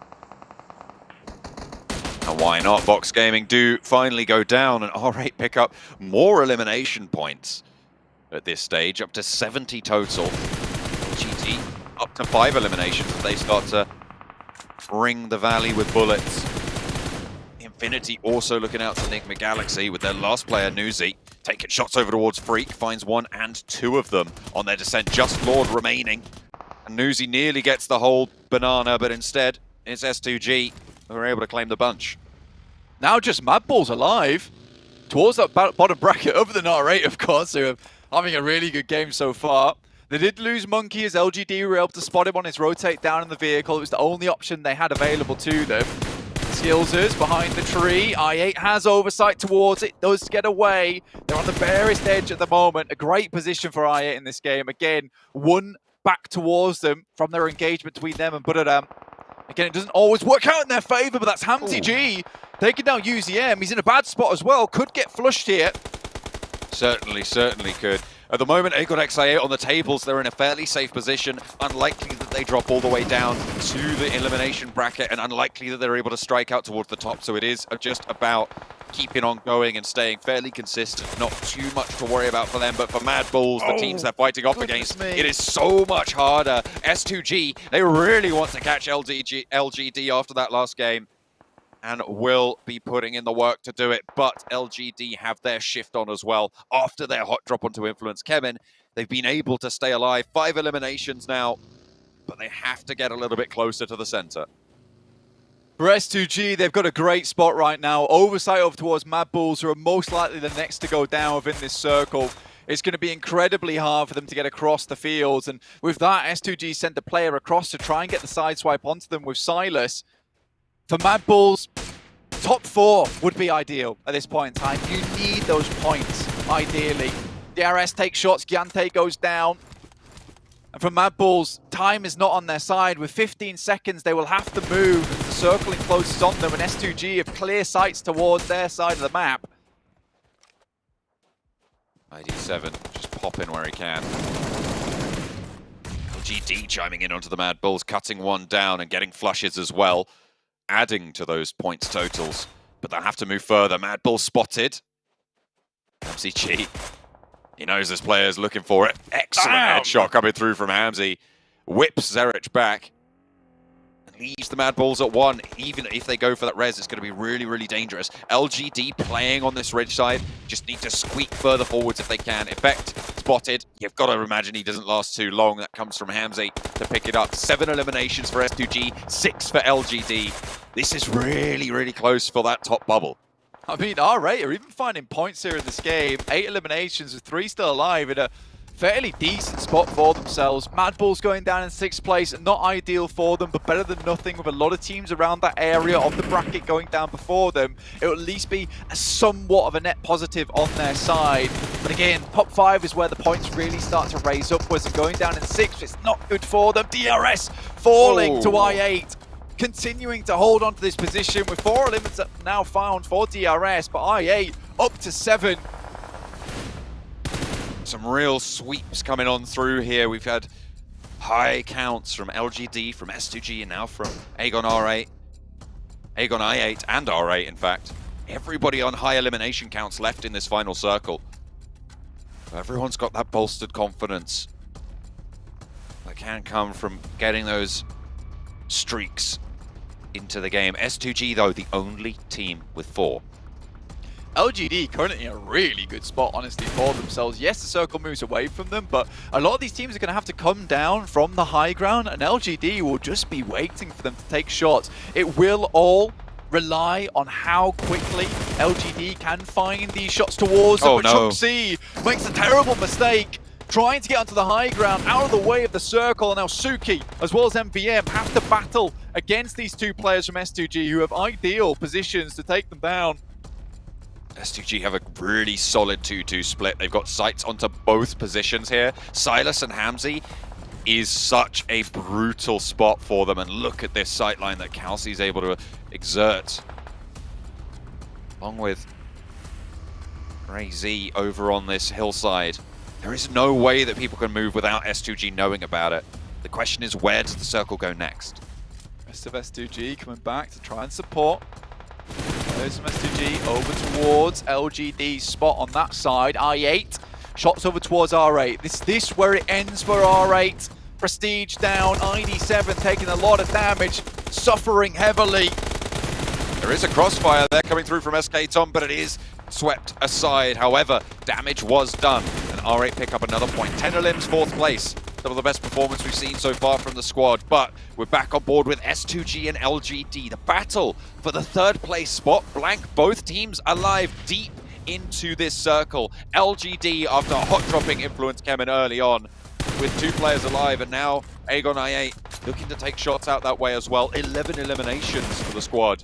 And why not? Box Gaming do finally go down and R8 pick up more elimination points at this stage, up to 70 total. LGD up to 5 eliminations. They start to ring the valley with bullets. Infinity also looking out to Nigma Galaxy with their last player, Nuzi, taking shots over towards Freak, finds 1 and 2 of them on their descent. Just Lord remaining. And Nuzi nearly gets the whole banana, but instead it's S2G who are able to claim the bunch. Now just Mad Bulls alive towards that bottom bracket, other than R8, of course, who are having a really good game so far. They did lose Monkey as LGD were able to spot him on his rotate down in the vehicle. It was the only option they had available to them. Skillsers behind the tree. I8 has oversight towards it, does get away. They're on the barest edge at the moment. A great position for I8 in this game. Again, 1 back towards them from their engagement between them and Buradam. Again, it doesn't always work out in their favor, but that's Hamzy G taking down UZM. He's in a bad spot as well. Could get flushed here. Certainly could. At the moment, Aegon XIA on the tables, they're in a fairly safe position. Unlikely that they drop all the way down to the elimination bracket, and unlikely that they're able to strike out towards the top. So it is just about keeping on going and staying fairly consistent. Not too much to worry about for them, but for Mad Bulls, the teams they're fighting off against, it is so much harder. S2G, they really want to catch LGD after that last game, and will be putting in the work to do it, but LGD have their shift on as well. After their hot drop onto Influence Kevin, they've been able to stay alive. 5 eliminations now, but they have to get a little bit closer to the center. For S2G, they've got a great spot right now. Oversight over towards Mad Bulls, who are most likely the next to go down within this circle. It's going to be incredibly hard for them to get across the fields, and with that, S2G sent the player across to try and get the sideswipe onto them with Silas. For Mad Bulls, top 4 would be ideal at this point in time. You need those points, ideally. DRS takes shots, Giante goes down. And for Mad Bulls, time is not on their side. With 15 seconds, they will have to move as the circle encloses on them, and S2G have clear sights towards their side of the map. ID7 just popping where he can. LGD chiming in onto the Mad Bulls, cutting one down and getting flushes as well, adding to those points totals. But they'll have to move further. Mad Bulls spotted. MCG. He knows this player's looking for it. Excellent headshot coming through from Hamzy. Whips Zerich back. And leaves the Mad Bulls at 1. Even if they go for that res, it's going to be really, really dangerous. LGD playing on this ridge side. Just need to squeak further forwards if they can. Effect spotted. You've got to imagine he doesn't last too long. That comes from Hamzy to pick it up. 7 eliminations for S2G, 6 for LGD. This is really, really close for that top bubble. I mean, R8 are even finding points here in this game. 8 eliminations with 3 still alive in a fairly decent spot for themselves. Mad Bulls going down in 6th place. Not ideal for them, but better than nothing with a lot of teams around that area of the bracket going down before them. It will at least be a somewhat of a net positive on their side. But again, top 5 is where the points really start to raise upwards, and going down in 6th, it's not good for them. DRS falling to I8. Continuing to hold on to this position with 4 eliminations now found for DRS, but I8 up to 7. Some real sweeps coming on through here. We've had high counts from LGD, from S2G, and now from Aegon R8. Aegon I8 and R8, in fact. Everybody on high elimination counts left in this final circle. Everyone's got that bolstered confidence that can come from getting those streaks into the game. S2G, though, the only team with 4. LGD currently in a really good spot, honestly, for themselves. Yes, the circle moves away from them, but a lot of these teams are going to have to come down from the high ground, and LGD will just be waiting for them to take shots. It will all rely on how quickly LGD can find these shots towards them, but Chunksy makes a terrible mistake. Trying to get onto the high ground, out of the way of the circle, and now Suki, as well as MVM, have to battle against these 2 players from S2G who have ideal positions to take them down. S2G have a really solid 2-2 split. They've got sights onto both positions here. Silas and Hamzy is such a brutal spot for them, and look at this sight line that Kelsey's able to exert. Along with Ray Z over on this hillside. There is no way that people can move without S2G knowing about it. The question is, where does the circle go next? Rest of S2G coming back to try and support. There's some S2G over towards LGD's spot on that side. I8, shots over towards R8. This where it ends for R8. Prestige down, ID7 taking a lot of damage, suffering heavily. There is a crossfire there coming through from SK Tom, but it is swept aside. However, damage was done, and R8 pick up another point. 10 elims, 4th place. Some of the best performance we've seen so far from the squad, but we're back on board with S2G and LGD. The battle for the 3rd place spot, blank, both teams alive deep into this circle. LGD, after hot dropping influence came in early on, with 2 players alive, and now Aegon I8 looking to take shots out that way as well. 11 eliminations for the squad.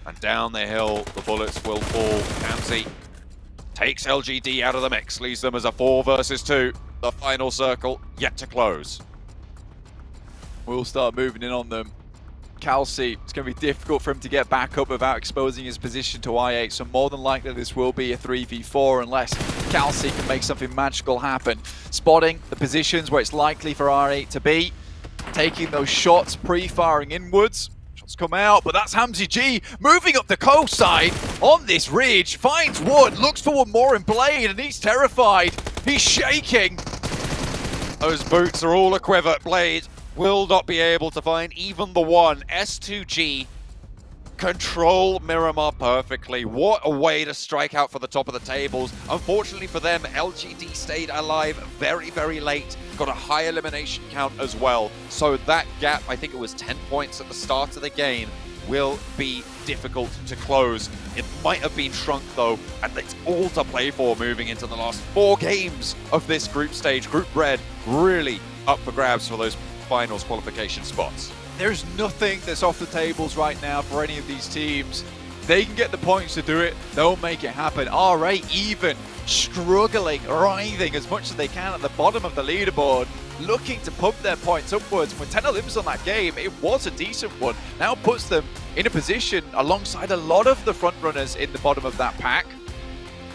And down the hill, the bullets will fall. Hamzy takes LGD out of the mix, leaves them as a 4 versus 2. The final circle yet to close. We'll start moving in on them. Kelsey, it's going to be difficult for him to get back up without exposing his position to I8, so more than likely this will be a 3v4 unless Kelsey can make something magical happen. Spotting the positions where it's likely for R8 to be, taking those shots, pre-firing inwards. Shots come out, but that's Hamzy G moving up the coast side on this ridge, finds wood, looks for one more in Blade, and he's terrified. He's shaking. Those boots are all a quiver. Blade will not be able to find even the one. S2G control Miramar perfectly. What a way to strike out for the top of the tables. Unfortunately for them, LGD stayed alive very, very late. Got a high elimination count as well. So that gap, I think it was 10 points at the start of the game, will be difficult to close. It might have been shrunk though, and it's all to play for moving into the last 4 games of this group stage. Group Red really up for grabs for those finals qualification spots. There's nothing that's off the tables right now for any of these teams. They can get the points to do it, they'll make it happen. RA even struggling, writhing as much as they can at the bottom of the leaderboard, looking to pump their points upwards. With 10 elims on that game, it was a decent one. Now puts them in a position alongside a lot of the front runners in the bottom of that pack,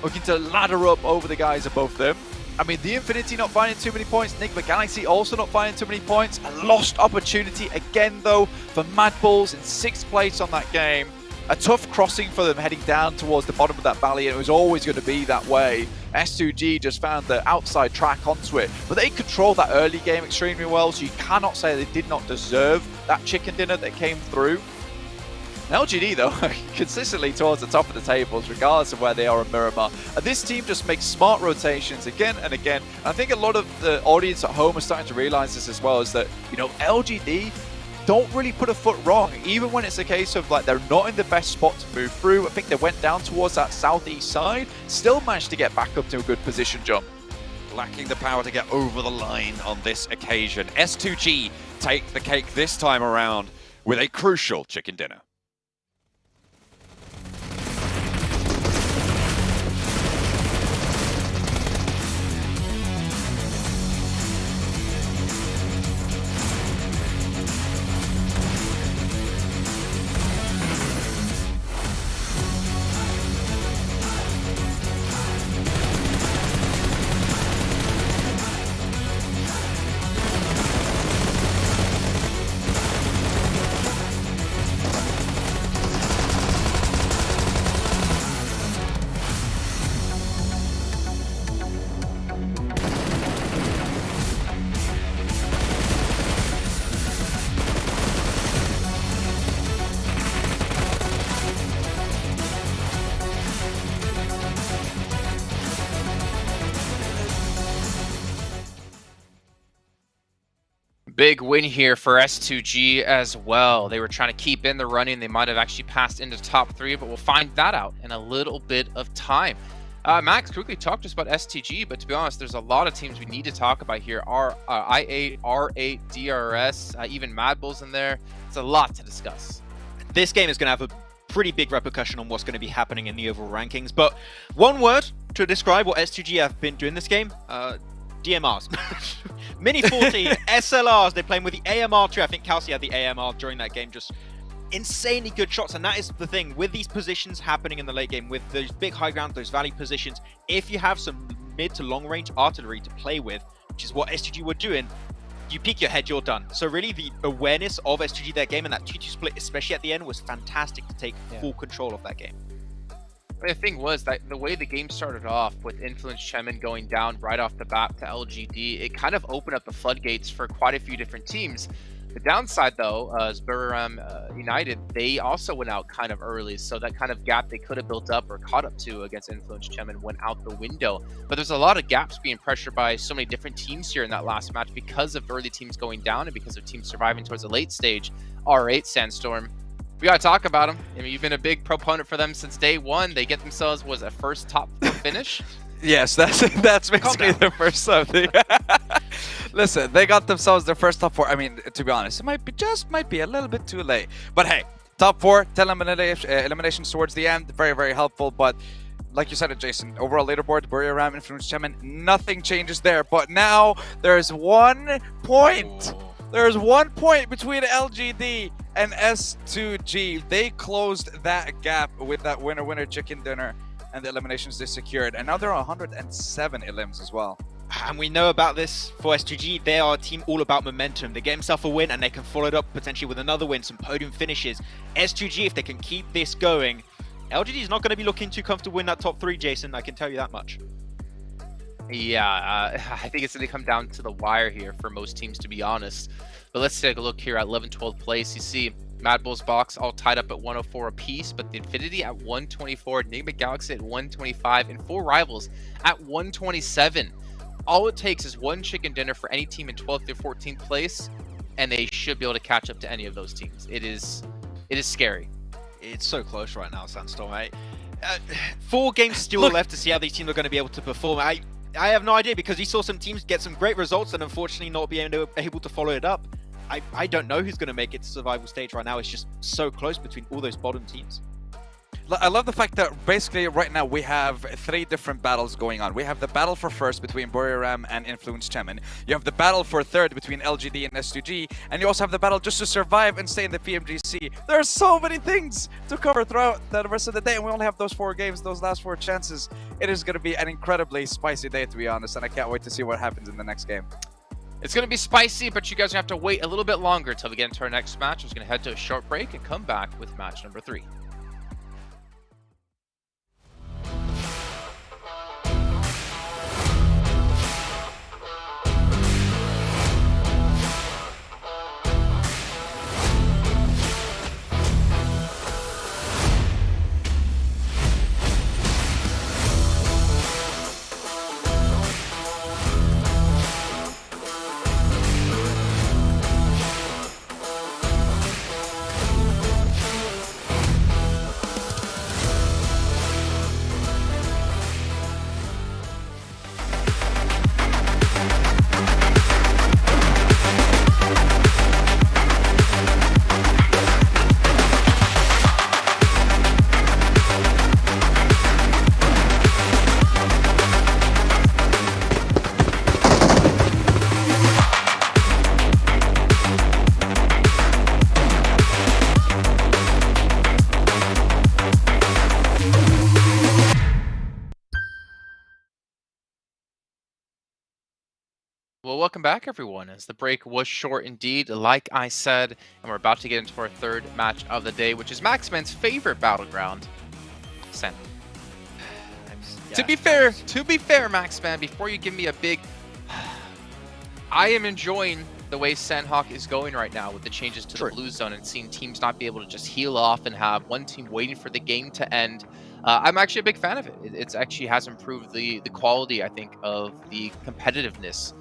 looking to ladder up over the guys above them. I mean, the Infinity not finding too many points. Enigma Galaxy also not finding too many points. A lost opportunity again, though, for Mad Bulls in 6th place on that game. A tough crossing for them heading down towards the bottom of that valley, and it was always going to be that way. S2G just found the outside track onto it, but they controlled that early game extremely well, so you cannot say they did not deserve that chicken dinner that came through. LGD, though, consistently towards the top of the tables, regardless of where they are in Miramar. And this team just makes smart rotations again and again. And I think a lot of the audience at home are starting to realize this as well, is that, you know, LGD don't really put a foot wrong, even when it's a case of like they're not in the best spot to move through. I think they went down towards that southeast side, still managed to get back up to a good position jump. Lacking the power to get over the line on this occasion. S2G take the cake this time around with a crucial chicken dinner. Big win here for S2G as well. They were trying to keep in the running. They might have actually passed into top 3, but we'll find that out in a little bit of time. Max quickly talked to us about STG, but to be honest, there's a lot of teams we need to talk about here. I8, R8, DRS, even Mad Bulls in there. It's a lot to discuss. This game is going to have a pretty big repercussion on what's going to be happening in the overall rankings. But one word to describe what S2G have been doing this game, DMRs. Mini 40, SLRs, they're playing with the AMR too. I think Kelsey had the AMR during that game, just insanely good shots. And that is the thing, with these positions happening in the late game, with those big high ground, those valley positions, if you have some mid to long range artillery to play with, which is what S2G were doing, you peek your head, you're done. So really the awareness of S2G that game and that 2-2 split, especially at the end, was fantastic to take full control of that game. The thing was that the way the game started off with Influence Chemin going down right off the bat to LGD, it kind of opened up the floodgates for quite a few different teams. The downside, though, is Buriram United, they also went out kind of early, so that kind of gap they could have built up or caught up to against Influence Chemin went out the window. But there's a lot of gaps being pressured by so many different teams here in that last match because of early teams going down and because of teams surviving towards the late stage. R8 Sandstorm, we gotta talk about them. I mean, you've been a big proponent for them since day one. They get themselves, was a first top 4 finish? Yes, that's basically their first something. Listen, they got themselves their first top 4. I mean, to be honest, it might be a little bit too late. But hey, top 4, 10 eliminations towards the end, very, very helpful. But like you said, Jason, overall leaderboard, Buriram, Influence Chemin, nothing changes there. But now there's 1 point. There's 1 point between LGD and S2G. They closed that gap with that winner chicken dinner and the eliminations they secured. And now they're on 107 elims as well. And we know about this for S2G. They are a team all about momentum. They get themselves a win and they can follow it up potentially with another win, some podium finishes. S2G, if they can keep this going, LGD is not going to be looking too comfortable in that top 3, Jason. I can tell you that much. Yeah, I think it's going to come down to the wire here for most teams, to be honest. But let's take a look here at 11th, 12th place. You see Mad Bulls box all tied up at 104 apiece, but the Infinity at 124, Enigma Galaxy at 125, and 4 rivals at 127. All it takes is 1 chicken dinner for any team in 12th or 14th place, and they should be able to catch up to any of those teams. It is scary. It's so close right now, Sandstorm. 4 games still left to see how these teams are going to be able to perform. I have no idea, because we saw some teams get some great results and unfortunately not being able to follow it up. I don't know who's going to make it to survival stage right now. It's just so close between all those bottom teams. I love the fact that basically right now we have 3 different battles going on. We have the battle for first between Buriram and Influence Chemin. You have the battle for third between LGD and S2G. And you also have the battle just to survive and stay in the PMGC. There are so many things to cover throughout the rest of the day. And we only have those 4 games, those last 4 chances. It is going to be an incredibly spicy day, to be honest. And I can't wait to see what happens in the next game. It's going to be spicy, but you guys are going to have to wait a little bit longer until we get into our next match. We're going to head to a short break and come back with match number 3. Well, welcome back, everyone, as the break was short indeed, like I said, and we're about to get into our third match of the day, which is Maxman's favorite battleground, Sen. To be fair, Maxman, before you give me a big... I am enjoying the way Sandhawk is going right now with the changes to the blue zone and seeing teams not be able to just heal off and have one team waiting for the game to end. I'm actually a big fan of it. It actually has improved the quality, I think, of the competitiveness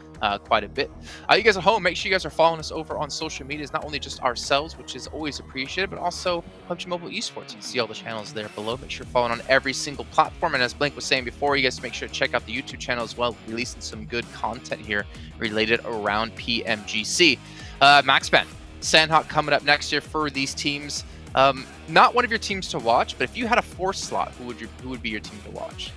quite a bit. You guys at home, make sure you guys are following us over on social media. It's not only just ourselves, which is always appreciated, but also PUBG Mobile Esports. You can see all the channels there below. Make sure you're following on every single platform. And as Blink was saying before, you guys make sure to check out the YouTube channel as well. Releasing some good content here related around PMGC. Maxman, Sandhawk coming up next year for these teams. Not one of your teams to watch, but if you had a 4th slot, who would be your team to watch?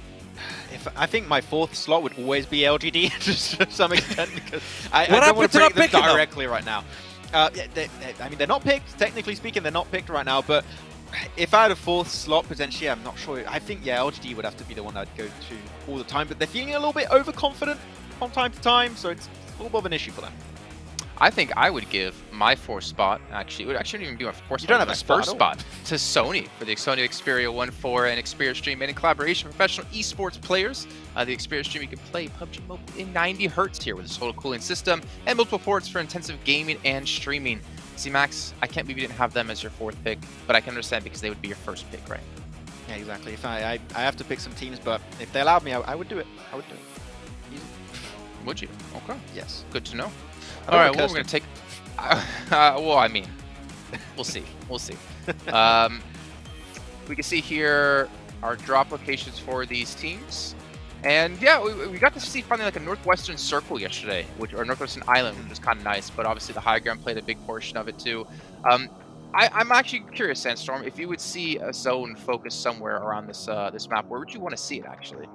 I think my 4th slot would always be LGD to some extent, because I don't want to pick them directly right now. I mean, they're not picked. Technically speaking, they're not picked right now, but if I had a 4th slot, potentially, I'm not sure. I think, yeah, LGD would have to be the one I'd go to all the time, but they're feeling a little bit overconfident from time to time, so it's a little bit of an issue for them. I think I would give my 4th spot, actually, it would actually even be my 4th spot. You don't have a first spot to Sony for the Sony Xperia 1.4 and Xperia Stream, and in collaboration with professional esports players. The Xperia Stream, you can play PUBG Mobile in 90 Hz here with a total cooling system and multiple ports for intensive gaming and streaming. See, Max, I can't believe you didn't have them as your 4th pick, but I can understand because they would be your 1st pick, right? Yeah, exactly. If I have to pick some teams, but if they allowed me, I would do it. I would do it. Easy. Would you? Okay. Yes. Good to know. All right, well, we're going to take... well, I mean, we'll see. We'll see. We can see here our drop locations for these teams. And yeah, we got to see finally like a northwestern circle yesterday, or northwestern island, which was kind of nice. But obviously the high ground played a big portion of it too. I'm actually curious, Sandstorm, if you would see a zone focused somewhere around this this map, where would you want to see it actually?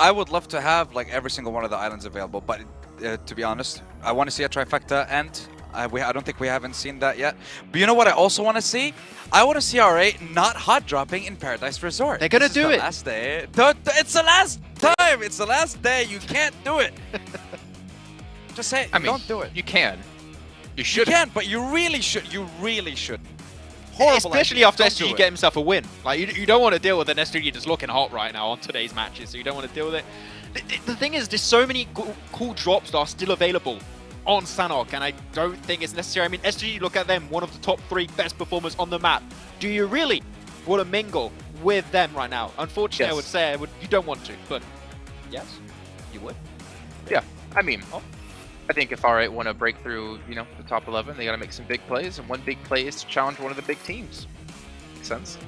I would love to have like every single one of the islands available, but to be honest, I want to see a trifecta, and I don't think we haven't seen that yet. But you know what I also want to see? I want to see R8 not hot dropping in Paradise Resort. They're gonna do it. Last day. It's the last time. It's the last day. You can't do it. Just say it. I mean, don't do it. You can. You should. You can, but you really should. You really should. Horrible. Especially after SG get himself a win. Like you don't want to deal with an SG just looking hot right now on today's matches, so you don't want to deal with it. The thing is, there's so many cool drops that are still available on Sanhok, and I don't think it's necessary. I mean, SG, look at them, one of the top 3 best performers on the map. Do you really want to mingle with them right now? Unfortunately, yes. I would say you don't want to, but yes, you would. Yeah, I mean, I think if R8 want to break through, the top 11, they got to make some big plays, and one big play is to challenge one of the big teams. Makes sense?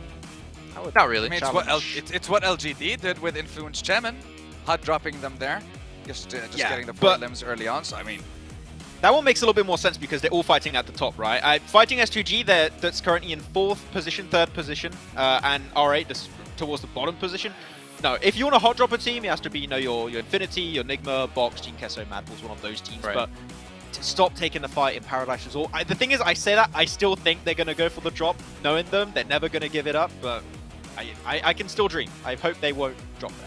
Not really. I mean, it's what LGD did with Influence Chemin. Hot dropping them there, just getting the 4 limbs early on. So I mean, That one makes a little bit more sense because they're all fighting at the top, right? Fighting S2G, that's currently in 4th position, 3rd position, and R8 towards the bottom position. No, if you want a hot dropper team, it has to be, you know, your Infinity, your Nigma, Box, Gene Kesso, Madballs, one of those teams. Right. But to stop taking the fight in Paradise Resort. The thing is, I say that, I still think they're going to go for the drop, knowing them. They're never going to give it up, but I can still dream. I hope they won't drop that.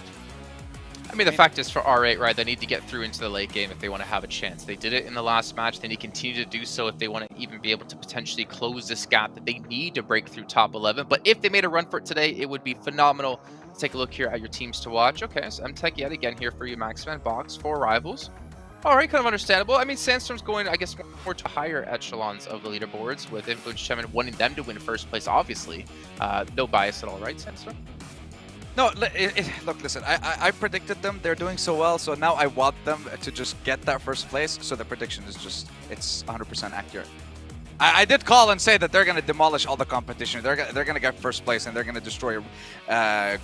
I mean, the fact is for R8, right, they need to get through into the late game if they want to have a chance. They did it in the last match. They need to continue to do so if they want to even be able to potentially close this gap that they need to break through top 11. But if they made a run for it today, it would be phenomenal. Let's take a look here at your teams to watch. Okay, so MTech yet again here for you, Maxman. Box, 4 rivals. All right, kind of understandable. I mean, Sandstorm's going, I guess, more to higher echelons of the leaderboards with Influence Chairman wanting them to win first place, obviously. No bias at all, right, Sandstorm? No, look, listen, I predicted them. They're doing so well, so now I want them to just get that first place. So the prediction is just, it's 100% accurate. I did call and say that they're going to demolish all the competition. They're going to get first place and they're going to destroy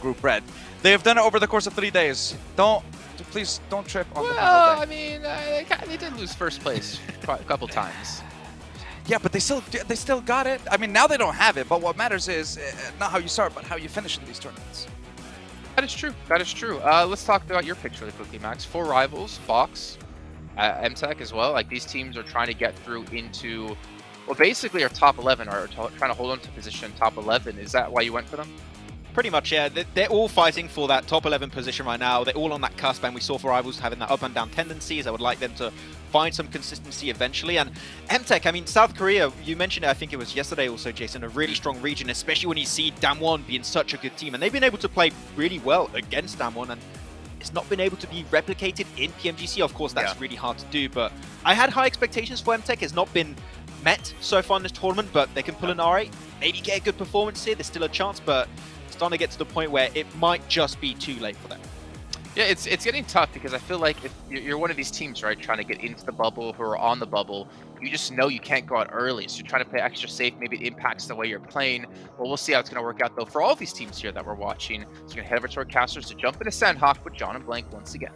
Group Red. They have done it over the course of 3 days. Please don't trip on the final day. I mean, they did lose first place a couple times. Yeah, but they still got it. I mean, now they don't have it, but what matters is not how you start, but how you finish in these tournaments. That is true. That is true. Let's talk about your picks really quickly, Max. 4 rivals, Box, MTech as well. Like, these teams are trying to get through into, well, basically our top 11, or trying to hold on to position top 11. Is that why you went for them? Pretty much, yeah. They're all fighting for that top 11 position right now. They're all on that cusp, and we saw 4 rivals having that up and down tendencies. I would like them to find some consistency eventually. And MTech, I mean, South Korea, you mentioned it, I think it was yesterday also, Jason, a really strong region, especially when you see Damwon being such a good team. And they've been able to play really well against Damwon, and it's not been able to be replicated in PMGC. Of course, that's really hard to do, but I had high expectations for MTech. It's not been met so far in this tournament, but they can pull an R8, maybe get a good performance here. There's still a chance, but it's starting to get to the point where it might just be too late for them. Yeah, it's getting tough because I feel like if you're one of these teams, right, trying to get into the bubble, who are on the bubble, you just know you can't go out early. So you're trying to play extra safe. Maybe it impacts the way you're playing. Well, we'll see how it's going to work out, though, for all of these teams here that we're watching. So we're going to head over to our casters to jump into Sandhawk with John and Blank once again.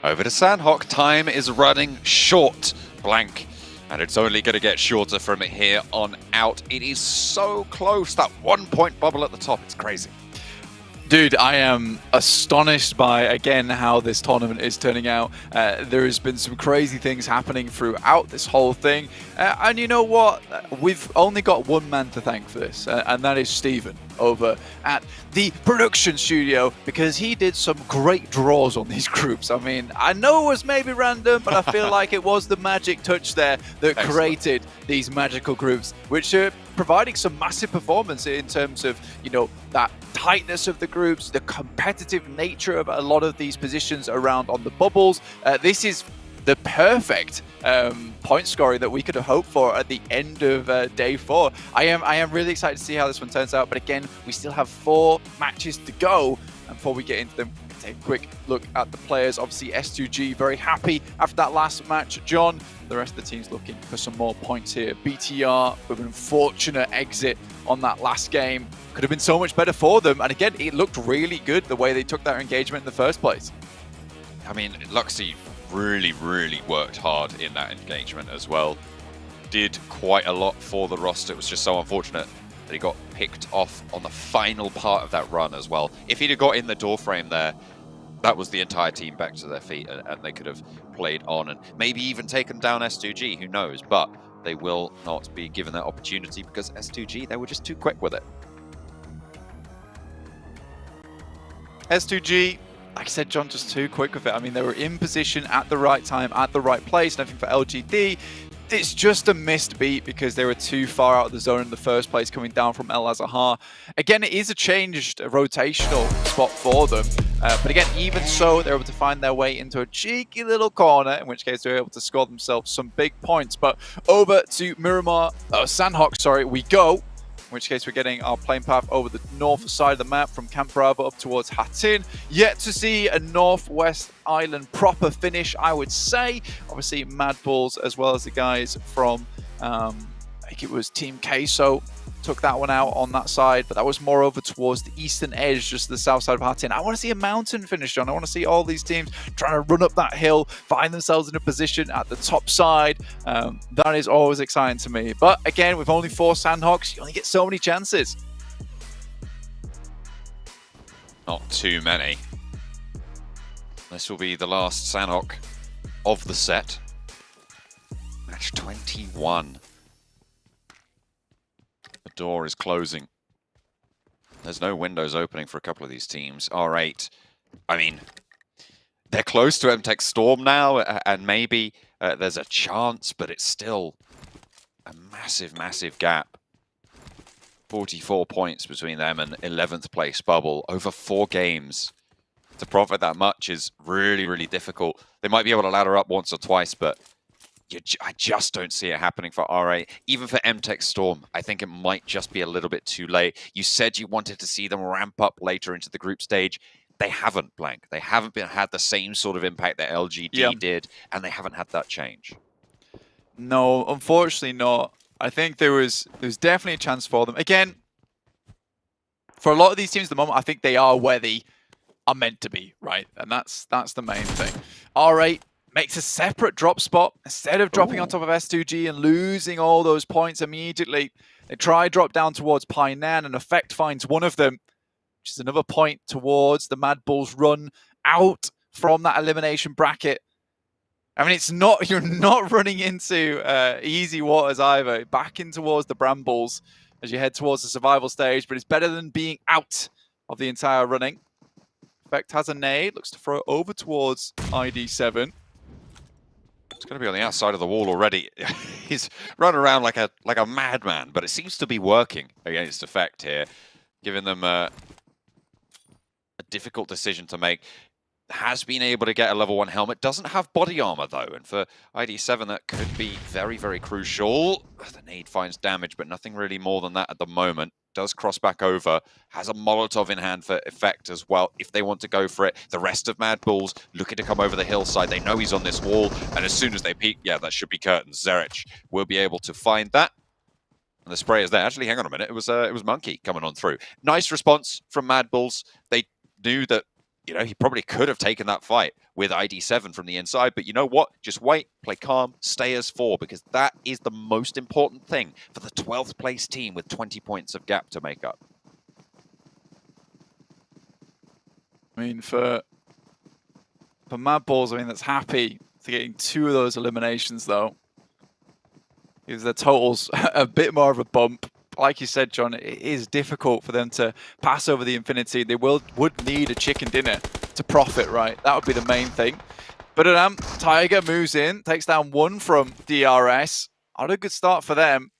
Over to Sandhawk. Time is running short. Blank. And it's only going to get shorter from here on out. It is so close. That 1 point bubble at the top. It's crazy. Dude, I am astonished by, again, how this tournament is turning out. There has been some crazy things happening throughout this whole thing. And you know what? We've only got one man to thank for this, and that is Steven over at the production studio, because he did some great draws on these groups. I mean, I know it was maybe random, but I feel like it was the magic touch there that created these magical groups, which are providing some massive performance in terms of, you know, that tightness of the groups, the competitive nature of a lot of these positions around on the bubbles. This is the perfect point scoring that we could have hoped for at the end of day 4. I am really excited to see how this one turns out, but again, we still have 4 matches to go. And before we get into them, take a quick look at the players. Obviously, S2G very happy after that last match. John, the rest of the team's looking for some more points here. BTR with an unfortunate exit on that last game. Could have been so much better for them. And again, it looked really good the way they took that engagement in the first place. I mean, Luxy really worked hard in that engagement as well. Did quite a lot for the roster. It was just so unfortunate that he got picked off on the final part of that run as well. If he'd have got in the door frame there, that was the entire team back to their feet, and they could have played on and maybe even taken down S2G, who knows, but they will not be given that opportunity because S2G, they were just too quick with it. S2G, like I said, John, just too quick with it. I mean, they were in position at the right time, at the right place, and I think for LGD, it's just a missed beat because they were too far out of the zone in the first place coming down from El Azahar. Again, it is a changed rotational spot for them. But again, even so, they're able to find their way into a cheeky little corner, in which case they're able to score themselves some big points. But over to Sandhawk, sorry, we go. In which case we're getting our plane path over the north side of the map from Camp Bravo up towards Hatin. Yet to see a Northwest Island proper finish, I would say. Obviously, Madballs, as well as the guys from, I think it was Team Queso, took that one out on that side, but that was more over towards the eastern edge, just the south side of Hatin. I want to see a mountain finish, John. I want to see all these teams trying to run up that hill, find themselves in a position at the top side. That is always exciting to me. But again, with only 4 Sandhawks, you only get so many chances. Not too many. This will be the last Sandhawk of the set. Match 21. The door is closing. There's no windows opening for a couple of these teams. R8, I mean, they're close to MTech Storm now, and maybe there's a chance, but it's still a massive, massive gap. 44 points between them and 11th place Bubble over 4 games. To profit that much is really, really difficult. They might be able to ladder up once or twice, but I just don't see it happening for R8. Even for MTech Storm, I think it might just be a little bit too late. You said you wanted to see them ramp up later into the group stage. They haven't, Blank. They haven't had the same sort of impact that LGD did, and they haven't had that change. No, unfortunately not. I think there was definitely a chance for them. Again, for a lot of these teams at the moment, I think they are where they are meant to be, right? And that's the main thing. R8 makes a separate drop spot. Instead of dropping on top of S2G and losing all those points immediately, they try drop down towards Painan, and Effect finds one of them, which is another point towards the Mad Bulls run out from that elimination bracket. I mean, it's not, you're not running into easy waters either. Back in towards the Brambles as you head towards the survival stage, but it's better than being out of the entire running. Effect has a nade, looks to throw it over towards ID7. It's going to be on the outside of the wall already. He's running around like a madman, but it seems to be working against Effect here, giving them a difficult decision to make. Has been able to get a level 1 helmet, doesn't have body armor though, and for ID7 that could be very, very crucial. The nade finds damage, but nothing really more than that at the moment. Does cross back over, has a Molotov in hand for Effect as well, if they want to go for it. The rest of Mad Bulls looking to come over the hillside. They know he's on this wall, and as soon as they peek, yeah, that should be curtains. Zerich will be able to find that. And the spray is there. Actually, hang on a minute, it was Monkey coming on through. Nice response from Mad Bulls. They knew that, you know, he probably could have taken that fight with ID7 from the inside, but you know what? Just wait, play calm, stay as 4, because that is the most important thing for the 12th place team with 20 points of gap to make up. I mean, for Mad Bulls, I mean, that's happy to getting 2 of those eliminations, though. Gives their totals a bit more of a bump. Like you said, John, it is difficult for them to pass over the Infinity. They would need a chicken dinner to profit, right? That would be the main thing. But Tiger moves in, takes down 1 from DRS. Not a good start for them.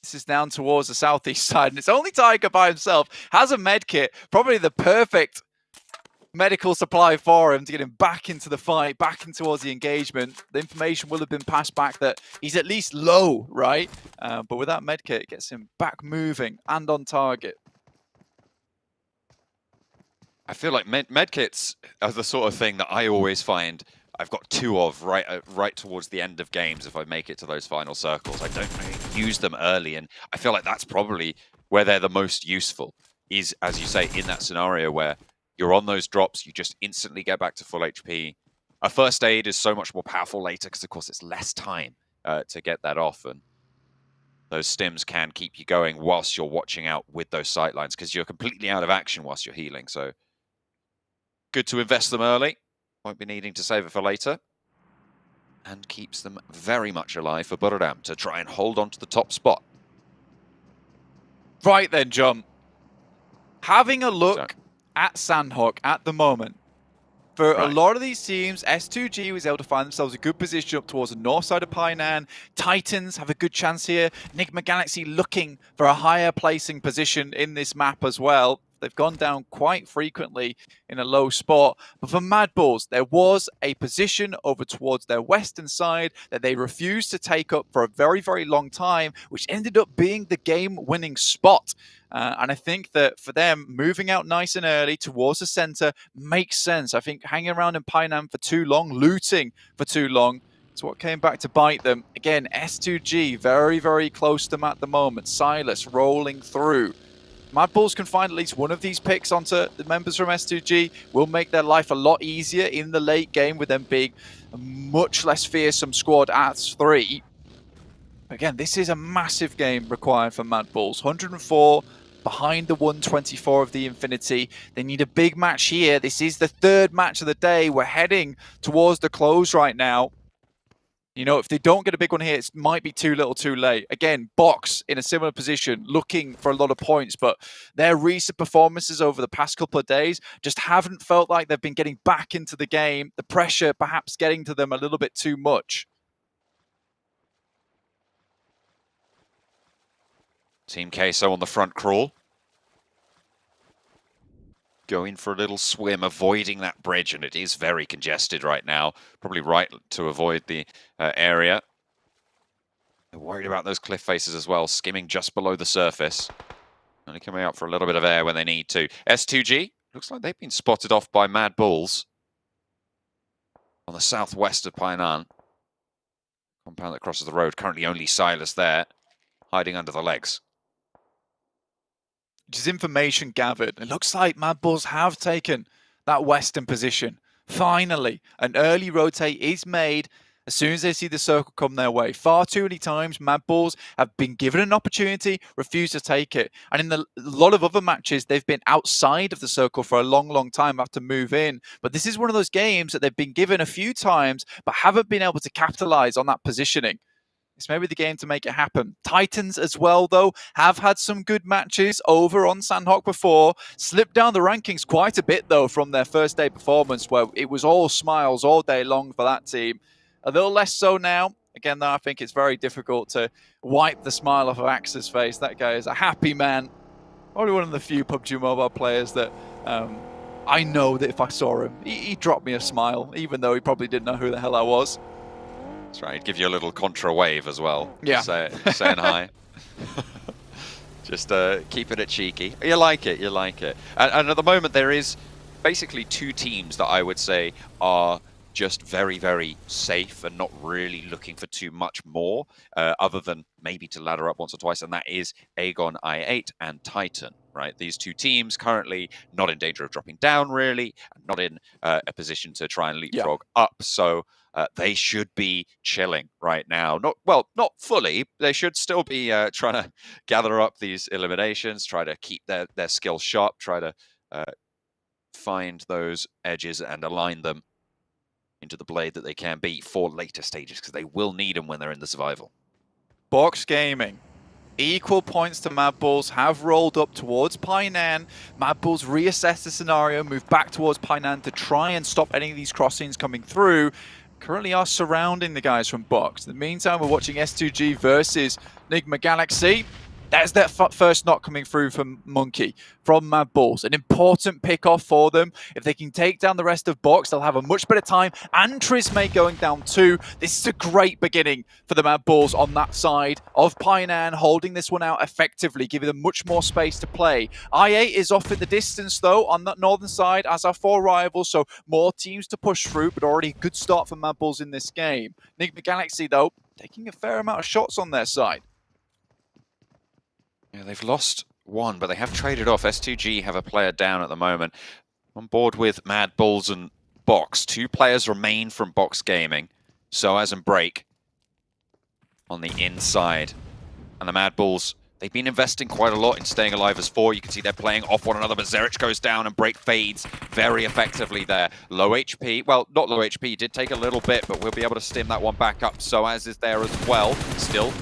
This is down towards the southeast side, and it's only Tiger by himself. Has a med kit, probably the perfect medical supply for him to get him back into the fight, back in towards the engagement. The information will have been passed back that he's at least low, right? But with that medkit, it gets him back moving and on target. I feel like medkits are the sort of thing that I always find I've got 2 of right towards the end of games if I make it to those final circles. I don't really use them early, and I feel like that's probably where they're the most useful, is, as you say, in that scenario where you're on those drops, you just instantly get back to full HP. A first aid is so much more powerful later because, of course, it's less time to get that off. And those stims can keep you going whilst you're watching out with those sightlines because you're completely out of action whilst you're healing. So good to invest them early. Won't be needing to save it for later. And keeps them very much alive for Buradam to try and hold on to the top spot. Right then, John. Having a look at Sandhawk at the moment. For a lot of these teams, S2G was able to find themselves a good position up towards the north side of Painan. Titans have a good chance here. Enigma Galaxy looking for a higher placing position in this map as well. They've gone down quite frequently in a low spot. But for Mad Bulls, there was a position over towards their western side that they refused to take up for a very, very long time, which ended up being the game-winning spot. And I think that for them, moving out nice and early towards the center makes sense. I think hanging around in Painan for too long, looting for too long, It's what came back to bite them. Again, S2G very, very close to them at the moment. Silas rolling through. Mad Bulls can find at least one of these picks onto the members from S2G. Will make their life a lot easier in the late game with them being a much less fearsome squad at 3. Again, this is a massive game required for Mad Bulls. 104 behind the 124 of the Infinity. They need a big match here. This is the 3rd match of the day. We're heading towards the close right now. You know, if they don't get a big one here, it might be too little too late. Again, Box in a similar position, looking for a lot of points, but their recent performances over the past couple of days just haven't felt like they've been getting back into the game. The pressure perhaps getting to them a little bit too much. Team Queso on the front crawl. Going for a little swim, avoiding that bridge, and it is very congested right now. Probably right to avoid the area. They're worried about those cliff faces as well, skimming just below the surface. Only coming out for a little bit of air when they need to. S2G, looks like they've been spotted off by Mad Bulls on the southwest of Painan. Compound that crosses the road, currently only Silas there, hiding under the legs. Just information gathered. It looks like Mad Bulls have taken that western position. Finally, an early rotate is made as soon as they see the circle come their way. Far too many times, Mad Bulls have been given an opportunity, refused to take it. And in a lot of other matches, they've been outside of the circle for a long, long time, have to move in. But this is one of those games that they've been given a few times, but haven't been able to capitalize on that positioning. It's maybe the game to make it happen. Titans as well, though, have had some good matches over on Sandhawk before. Slipped down the rankings quite a bit, though, from their first day performance, where it was all smiles all day long for that team. A little less so now. Again, though, I think it's very difficult to wipe the smile off of Axe's face. That guy is a happy man. Probably one of the few PUBG Mobile players that I know that if I saw him, he'd drop me a smile, even though he probably didn't know who the hell I was. That's right, give you a little contra wave as well. Yeah. Saying hi. Just keeping it cheeky. You like it, you like it. And at the moment there is basically 2 teams that I would say are just very, very safe and not really looking for too much more, other than maybe to ladder up once or twice, and that is Aegon I8 and Titan, right? These 2 teams currently not in danger of dropping down, really, and not in a position to try and leapfrog up, so they should be chilling right now. Not fully. They should still be trying to gather up these eliminations, try to keep their skills sharp, try to find those edges and align them into the blade that they can be for later stages, because they will need them when they're in the survival. Box Gaming. Equal points to Mad Bulls, have rolled up towards Painan. Mad Bulls reassess the scenario, move back towards Painan to try and stop any of these crossings coming through. Currently are surrounding the guys from Box. In the meantime, we're watching S2G versus Enigma Galaxy. There's that first knock coming through from Monkey, from Mad Bulls. An important pick-off for them. If they can take down the rest of Box, they'll have a much better time. And Trismay going down too. This is a great beginning for the Mad Bulls on that side of Painan, holding this one out effectively, giving them much more space to play. I8 is off in the distance, though, on that northern side, as are 4 rivals, so more teams to push through, but already a good start for Mad Bulls in this game. Enigma Galaxy, though, taking a fair amount of shots on their side. Yeah, they've lost 1, but they have traded off. S2G have a player down at the moment. On board with Mad Bulls and Box. 2 players remain from Box Gaming. Soaz and Break on the inside. And the Mad Bulls, they've been investing quite a lot in staying alive as 4. You can see they're playing off one another, but Zerich goes down and Break fades very effectively there. Low HP, well, not low HP, did take a little bit, but we'll be able to stim that one back up. Soaz is there as well, still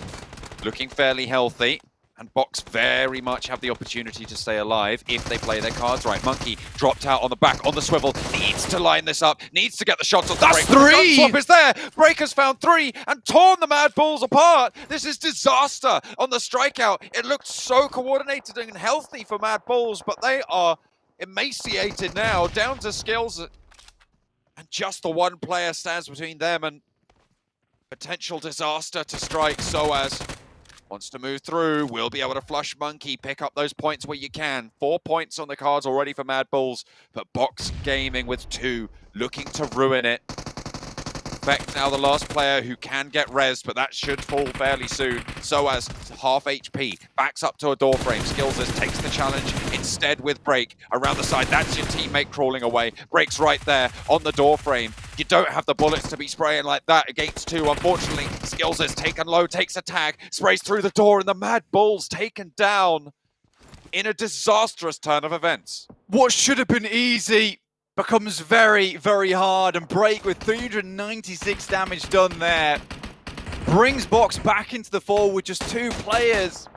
looking fairly healthy. And Box very much have the opportunity to stay alive if they play their cards right. Monkey dropped out on the back, on the swivel, needs to line this up, needs to get the shots on the That's break. 3! The swap is there. Breaker's found 3 and torn the Mad Bulls apart. This is disaster on the strikeout. It looked so coordinated and healthy for Mad Bulls, but they are emaciated now, down to skills. And just the 1 player stands between them and potential disaster to strike. Soaz wants to move through, will be able to flush Monkey, pick up those points where you can. 4 points on the cards already for Mad Bulls, but Box Gaming with 2, looking to ruin it. Beck now the last player who can get rezzed, but that should fall fairly soon. So as half HP, backs up to a door frame. Skills's takes the challenge instead with Break around the side. That's your teammate crawling away. Break's right there on the door frame. You don't have the bullets to be spraying like that against two. Unfortunately, Skills is taken low, takes a tag, sprays through the door, and the Mad Bull's taken down in a disastrous turn of events. What should have been easy becomes very, very hard, and Break with 396 damage done there brings Box back into the fold with just 2 players.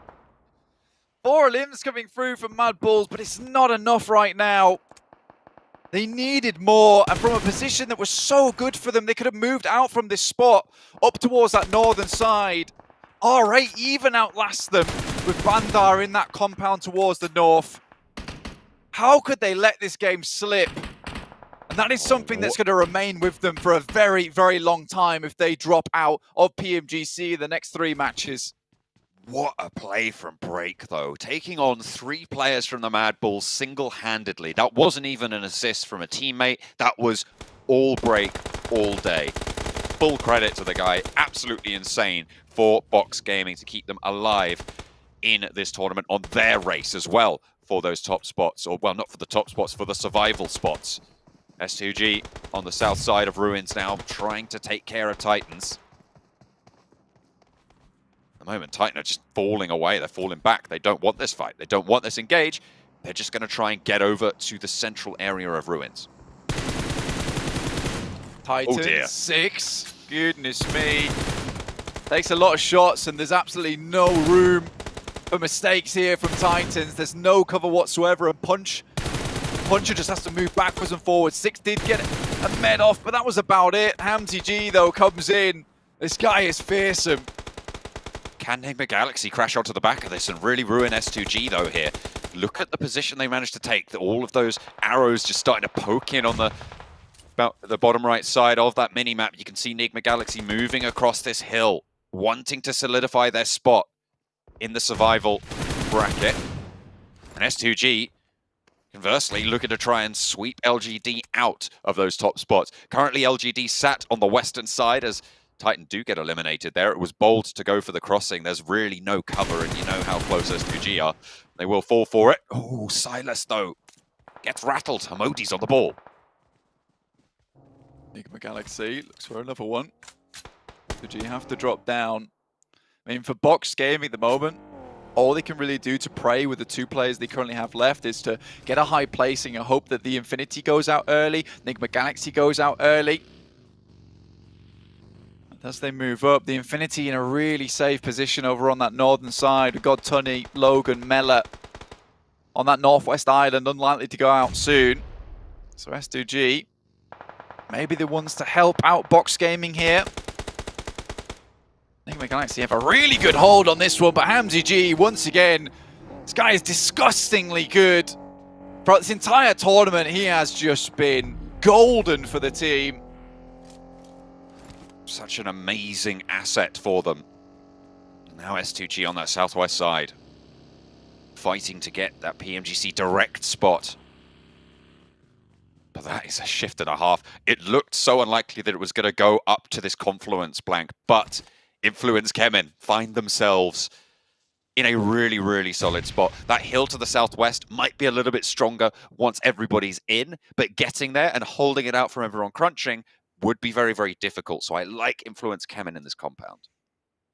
4 limbs coming through from Mad Bulls, but it's not enough right now. They needed more, and from a position that was so good for them, they could have moved out from this spot up towards that northern side. R8 even outlasts them with Bandar in that compound towards the north. How could they let this game slip? And that is something that's going to remain with them for a very, very long time if they drop out of PMGC the next 3 matches. What a play from Break, though. Taking on 3 players from the Mad Bulls single-handedly. That wasn't even an assist from a teammate. That was all Break, all day. Full credit to the guy. Absolutely insane for Box Gaming to keep them alive in this tournament on their race as well for those top spots. Or, well, not for the top spots, for the survival spots. S2G on the south side of Ruins now, trying to take care of Titans. At the moment, Titan are just falling away. They're falling back. They don't want this fight. They don't want this engage. They're just going to try and get over to the central area of Ruins. Titan 6. Goodness me. Takes a lot of shots, and there's absolutely no room for mistakes here from Titans. There's no cover whatsoever, and Puncher just has to move backwards and forwards. 6 did get a med off, but that was about it. Hamzy G, though, comes in. This guy is fearsome. Can Enigma Galaxy crash onto the back of this and really ruin S2G, though, here? Look at the position they managed to take. All of those arrows just starting to poke in on about the bottom right side of that mini-map. You can see Enigma Galaxy moving across this hill, wanting to solidify their spot in the survival bracket. And S2G, conversely, looking to try and sweep LGD out of those top spots. Currently, LGD sat on the western side as Titan do get eliminated there. It was bold to go for the crossing. There's really no cover, and you know how close S2G are. They will fall for it. Oh, Silas, though, gets rattled. Hamodi's on the ball. Enigma Galaxy looks for another one. S2G have to drop down. I mean, for Box Gaming at the moment, all they can really do to pray with the 2 players they currently have left is to get a high placing and hope that the Infinity goes out early, Enigma Galaxy goes out early. And as they move up, the Infinity in a really safe position over on that northern side. We've got Tunny, Logan, Mela on that northwest island, unlikely to go out soon. So S2G, maybe the ones to help out Box Gaming here. Enigma Galaxy have a really good hold on this one, but Hamzy G, once again, this guy is disgustingly good. Throughout this entire tournament, he has just been golden for the team. Such an amazing asset for them. Now S2G on that southwest side, fighting to get that PMGC direct spot. But that is a shift and a half. It looked so unlikely that it was going to go up to this confluence blank, but Influence Kemen find themselves in a really, really solid spot. That hill to the southwest might be a little bit stronger once everybody's in, but getting there and holding it out from everyone crunching would be very, very difficult. So I like Influence Kemen in this compound.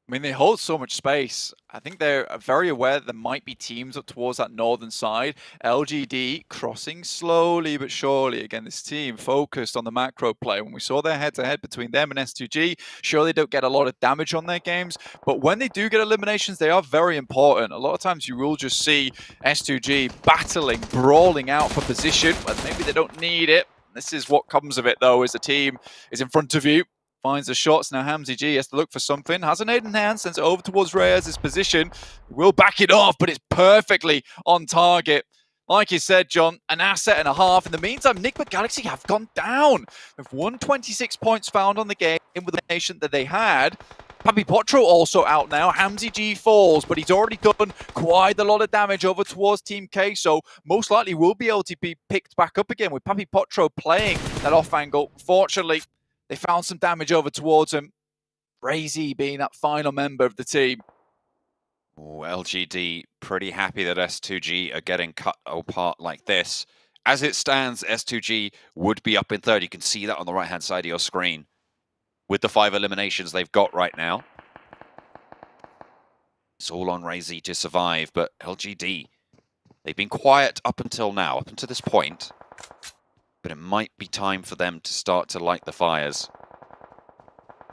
I mean, they hold so much space. I think they're very aware that there might be teams up towards that northern side. LGD crossing slowly but surely. Again, this team focused on the macro play. When we saw their head-to-head between them and S2G, sure, they don't get a lot of damage on their games, but when they do get eliminations, they are very important. A lot of times you will just see S2G battling, brawling out for position, but maybe they don't need it. This is what comes of it, though, as the team is in front of you. Finds the shots. Now Hamzy G has to look for something. Has an aid in hand, sends it over towards Reyes' position. Will back it off, but it's perfectly on target. Like you said, John, an asset and a half. In the meantime, Enigma Galaxy have gone down. With 126 points found on the game with the nation that they had. Papi Potro also out now. Hamzy G falls, but he's already done quite a lot of damage over towards Team K, so most likely will be able to be picked back up again with Papi Potro playing that off angle. Fortunately, They found some damage over towards him. Brazy being that final member of the team. Oh, LGD pretty happy that S2G are getting cut apart like this. As it stands, S2G would be up in third. You can see that on the right-hand side of your screen with the 5 eliminations they've got right now. It's all on Razy to survive, but LGD, they've been quiet up until now, up until this point. But it might be time for them to start to light the fires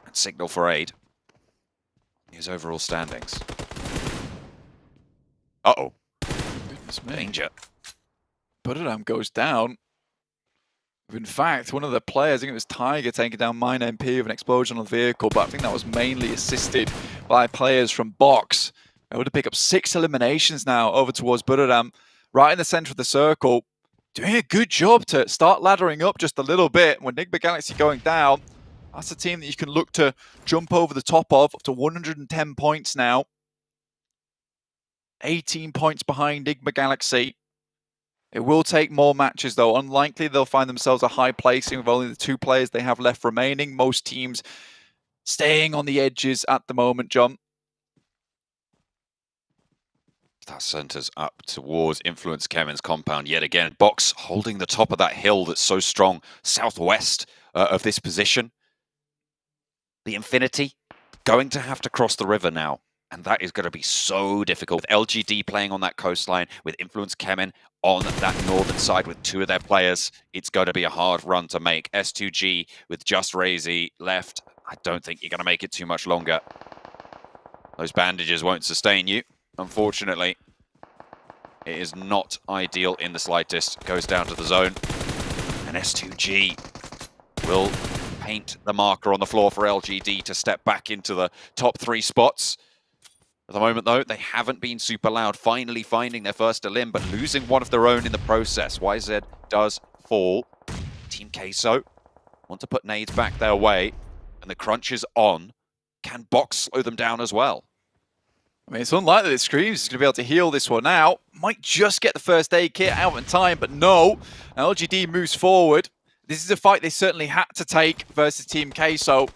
and signal for aid. His overall standings. Uh-oh. Goodness me. Danger. Butterdam goes down. In fact, one of the players, I think it was Tiger, taking down Mine MP with an explosion on the vehicle, but I think that was mainly assisted by players from Box. Able to pick up 6 eliminations now over towards Butterdam, right in the center of the circle. Doing a good job to start laddering up just a little bit. When Nigma Galaxy going down, that's a team that you can look to jump over the top of, up to 110 points now. 18 points behind Nigma Galaxy. It will take more matches though. Unlikely they'll find themselves a high placing with only the 2 players they have left remaining. Most teams staying on the edges at the moment, John. That centers up towards Influence Kevin's compound yet again. Box holding the top of that hill that's so strong southwest of this position. The Infinity going to have to cross the river now. And that is going to be so difficult. With LGD playing on that coastline, with Influence Kemen on that northern side with 2 of their players, it's going to be a hard run to make. S2G with just Razy left. I don't think you're going to make it too much longer. Those bandages won't sustain you. Unfortunately, it is not ideal in the slightest. Goes down to the zone. And S2G will paint the marker on the floor for LGD to step back into the top 3 spots. At the moment, though, they haven't been super loud, finally finding their first elim, but losing one of their own in the process. YZ does fall. Team Queso want to put nades back their way, and the crunch is on. Can Box slow them down as well? I mean, it's unlikely that Screams is going to be able to heal this one out. Might just get the first aid kit out in time, but no. LGD moves forward. This is a fight they certainly had to take versus Team Queso.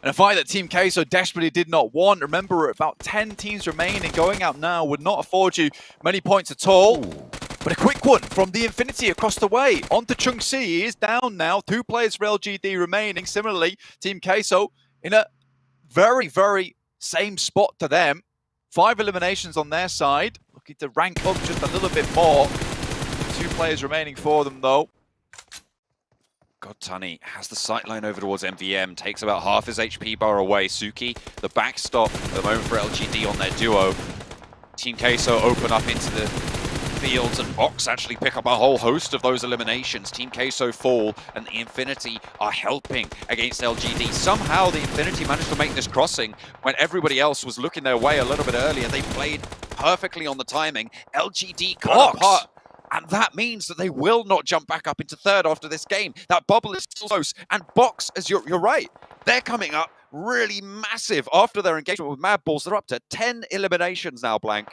And a fight that Team Queso desperately did not want. Remember, about 10 teams remaining. Going out now would not afford you many points at all. Ooh. But a quick one from the Infinity across the way. On to Chung Si. He is down now. 2 players for LGD remaining. Similarly, Team Queso in a very, very same spot to them. 5 eliminations on their side. Looking to rank up just a little bit more. 2 players remaining for them, though. God, Tunny has the sightline over towards MVM, takes about half his HP bar away. Suki, the backstop at the moment for LGD on their duo. Team Queso open up into the fields, and Box actually pick up a whole host of those eliminations. Team Queso fall, and the Infinity are helping against LGD. Somehow the Infinity managed to make this crossing when everybody else was looking their way a little bit earlier. They played perfectly on the timing. LGD cut apart. And that means that they will not jump back up into third after this game. That bubble is still close. And Box, as you're right, they're coming up really massive after their engagement with Mad Balls. They're up to 10 eliminations now, Blank.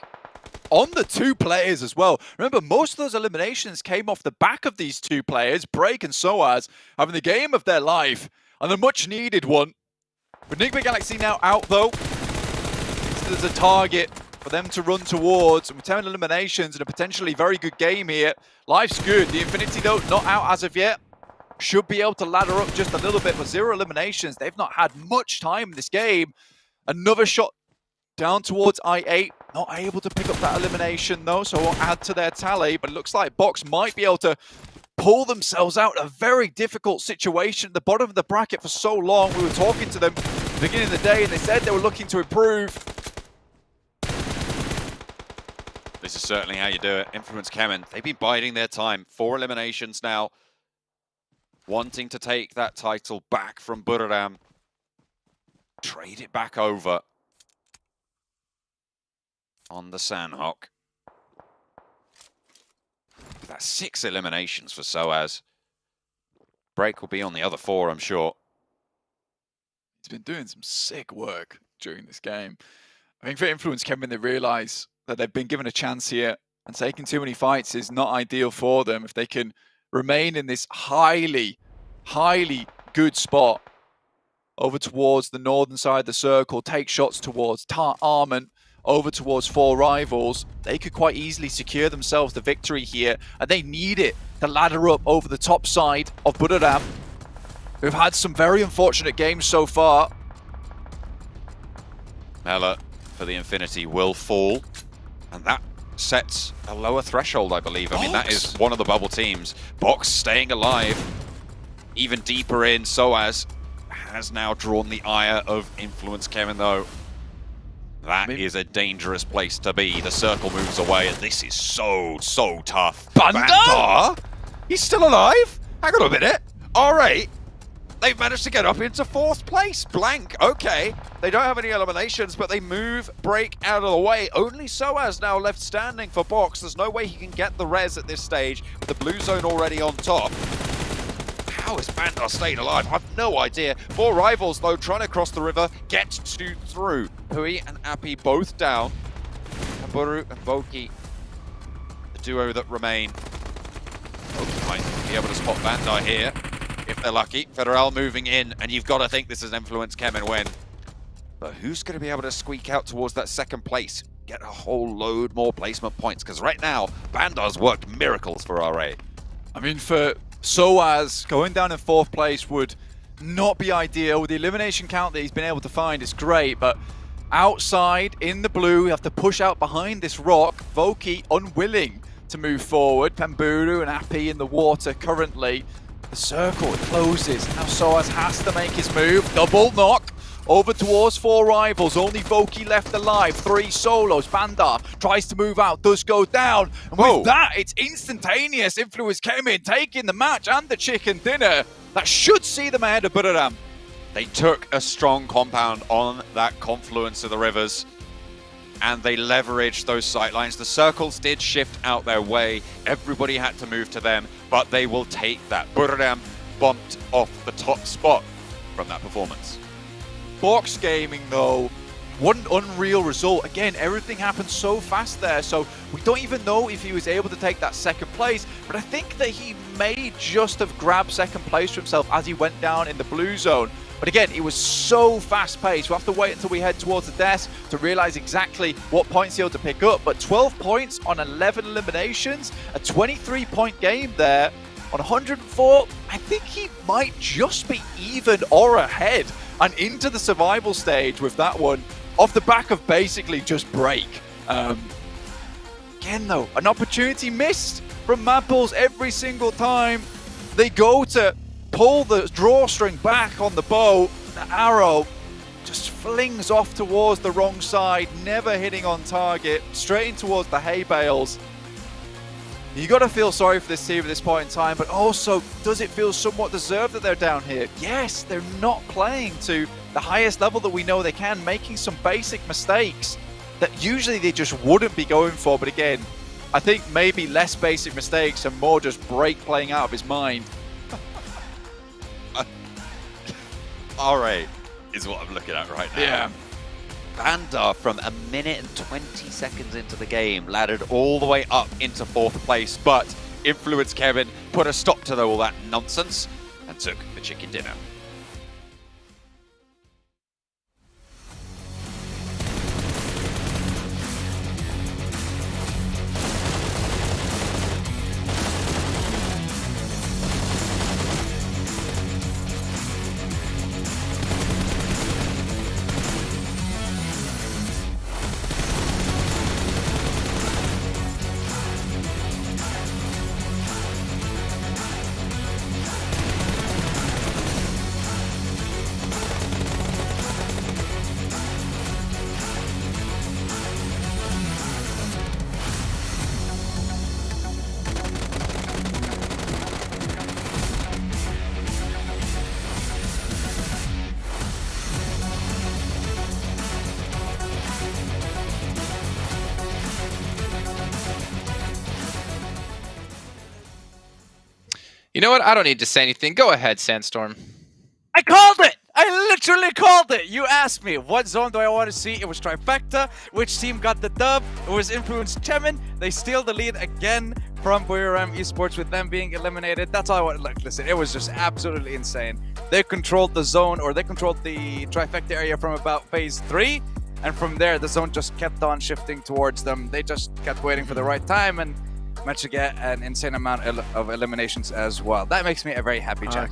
On the 2 players as well. Remember, most of those eliminations came off the back of these 2 players, Break and Soaz, having the game of their life, and a much-needed one. With Nigma Galaxy now out, though, there's a target for them to run towards, and with 10 eliminations and a potentially very good game here, life's good. The Infinity, though, not out as of yet. Should be able to ladder up just a little bit, but 0 eliminations. They've not had much time in this game. Another shot down towards I8. Not able to pick up that elimination, though, so we'll add to their tally, but it looks like Box might be able to pull themselves out of a very difficult situation at the bottom of the bracket for so long. We were talking to them at the beginning of the day, and they said they were looking to improve. This is certainly how you do it. Influence Kemen, they've been biding their time. 4 eliminations now. Wanting to take that title back from Buradam. Trade it back over on the Sandhawk. That's 6 eliminations for Soaz. Break will be on the other 4, I'm sure. He's been doing some sick work during this game. I think for Influence Kemen, they realise that they've been given a chance here, and taking too many fights is not ideal for them. If they can remain in this highly, highly good spot, over towards the northern side of the circle, take shots towards Armament, over towards 4 Rivals. They could quite easily secure themselves the victory here, and they need it to ladder up over the top side of Budoram, who've had some very unfortunate games so far. Mela for the Infinity will fall, and that sets a lower threshold, I believe. I mean, that is one of the bubble teams. Box staying alive, even deeper in. Soaz has now drawn the ire of Influence Kevin, though. That is a dangerous place to be. The circle moves away, and this is so tough. Bandar? He's still alive? Hang on a minute. All right. They've managed to get up into 4th place. Blank, okay. They don't have any eliminations, but they move, break out of the way. Only Soaz now left standing for Box. There's no way he can get the res at this stage, with the blue zone already on top. How is Bandar staying alive? I have no idea. 4 Rivals, though, trying to cross the river, get through. Hui and Appy both down. Kaburu and Voki, the duo that remain. Voki might be able to spot Bandar here, if they're lucky. Federal moving in, and you've got to think this is Influence Kemen win. But who's going to be able to squeak out towards that 2nd place? Get a whole load more placement points, because right now, Bandar's worked miracles for RA. I mean, for Soaz, going down in 4th place would not be ideal. With the elimination count that he's been able to find, it's great, but outside, in the blue, you have to push out behind this rock. Voki unwilling to move forward. Pemburu and Appy in the water currently. The circle closes. Now Soaz has to make his move. Double knock over towards 4 Rivals. Only Voki left alive. 3 solos. Bandar tries to move out, does go down. And with that, it's instantaneous. Influence came in, taking the match and the chicken dinner. That should see them ahead of Budoram. They took a strong compound on that confluence of the rivers, and they leveraged those sightlines. The circles did shift out their way. Everybody had to move to them, but they will take that. Budoram bumped off the top spot from that performance. Box Gaming, though, what an unreal result. Again, everything happened so fast there, so we don't even know if he was able to take that 2nd place, but I think that he may just have grabbed 2nd place for himself as he went down in the blue zone. But again, it was so fast-paced. We'll have to wait until we head towards the desk to realize exactly what points he'll to pick up. But 12 points on 11 eliminations, a 23-point game there on 104. I think he might just be even or ahead and into the survival stage with that one, off the back of basically just break. Again, though, an opportunity missed from Mad Bulls every single time. They go to pull the drawstring back on the bow. The arrow just flings off towards the wrong side, never hitting on target, straight in towards the hay bales. You got to feel sorry for this team at this point in time, but also, does it feel somewhat deserved that they're down here? Yes, they're not playing to the highest level that we know they can, making some basic mistakes that usually they just wouldn't be going for. But again, I think maybe less basic mistakes and more just break playing out of his mind. RA is what I'm looking at right now. Yeah. Bandar, from 1 minute and 20 seconds into the game, laddered all the way up into 4th place, but Influence Kevin put a stop to all that nonsense and took the chicken dinner. You know what? I don't need to say anything. Go ahead, Sandstorm. I called it! I literally called it! You asked me, what zone do I want to see? It was Trifecta. Which team got the dub? It was Influence Chemin. They steal the lead again. from Buriram Esports with them being eliminated. That's all I want. Look, listen, it was just absolutely insane. They controlled the zone, or they controlled the trifecta area from about phase 3, and from there the zone just kept on shifting towards them. They just kept waiting for the right time and managed to get an insane amount of eliminations as well. That makes me a very happy Jack.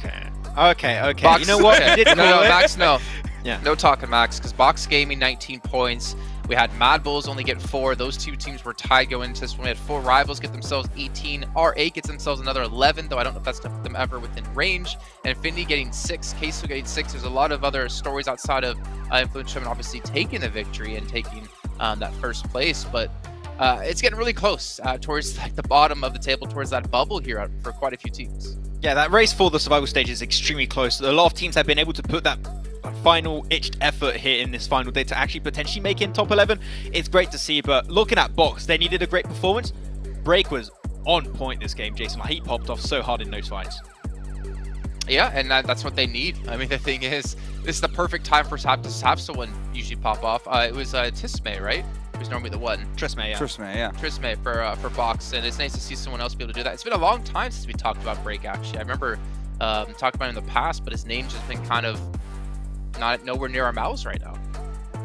Okay. Box, You know what? okay. You did No, call it. Max, no. Yeah. No talking, Max, because Box Gaming 19 points. We had Mad Bulls only get 4. Those two teams were tied going into this one. We had 4 rivals get themselves 18. R8 gets themselves another 11, though I don't know if that's to put them ever within range. And Infinity getting 6, Queso getting 6. There's a lot of other stories outside of Influence Chairman obviously taking the victory and taking that first place. But it's getting really close towards like the bottom of the table, towards that bubble here for quite a few teams. Yeah, that race for the survival stage is extremely close. A lot of teams have been able to put that final itched effort here in this final day to actually potentially make it in top 11. It's great to see, but looking at Box, they needed a great performance. Break was on point this game, Jason. Like, he popped off so hard in those fights. Yeah, and that's what they need. I mean, the thing is, this is the perfect time for to have someone usually pop off. It was Tisme, right? It was normally the one. Trisme, yeah. Trisme for Box, and it's nice to see someone else be able to do that. It's been a long time since we talked about Break, actually. I remember talking about him in the past, but his name's just been kind of not nowhere near our mouths right now.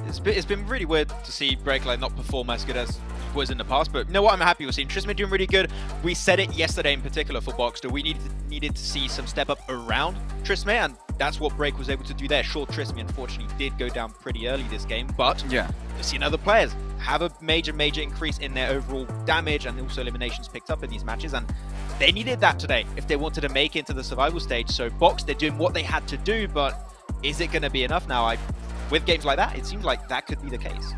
It's been really weird to see Break like not perform as good as was in the past, but you know what, I'm happy with seeing Trisme doing really good. We said it yesterday in particular for Boxster, we needed to see some step up around Trisme, and that's what Break was able to do there. Sure, Trisme unfortunately did go down pretty early this game, but yeah, we've seen other players have a major increase in their overall damage and also eliminations picked up in these matches, and they needed that today if they wanted to make it into the survival stage. So Box, they're doing what they had to do, but is it going to be enough now? With games like that, it seems like that could be the case.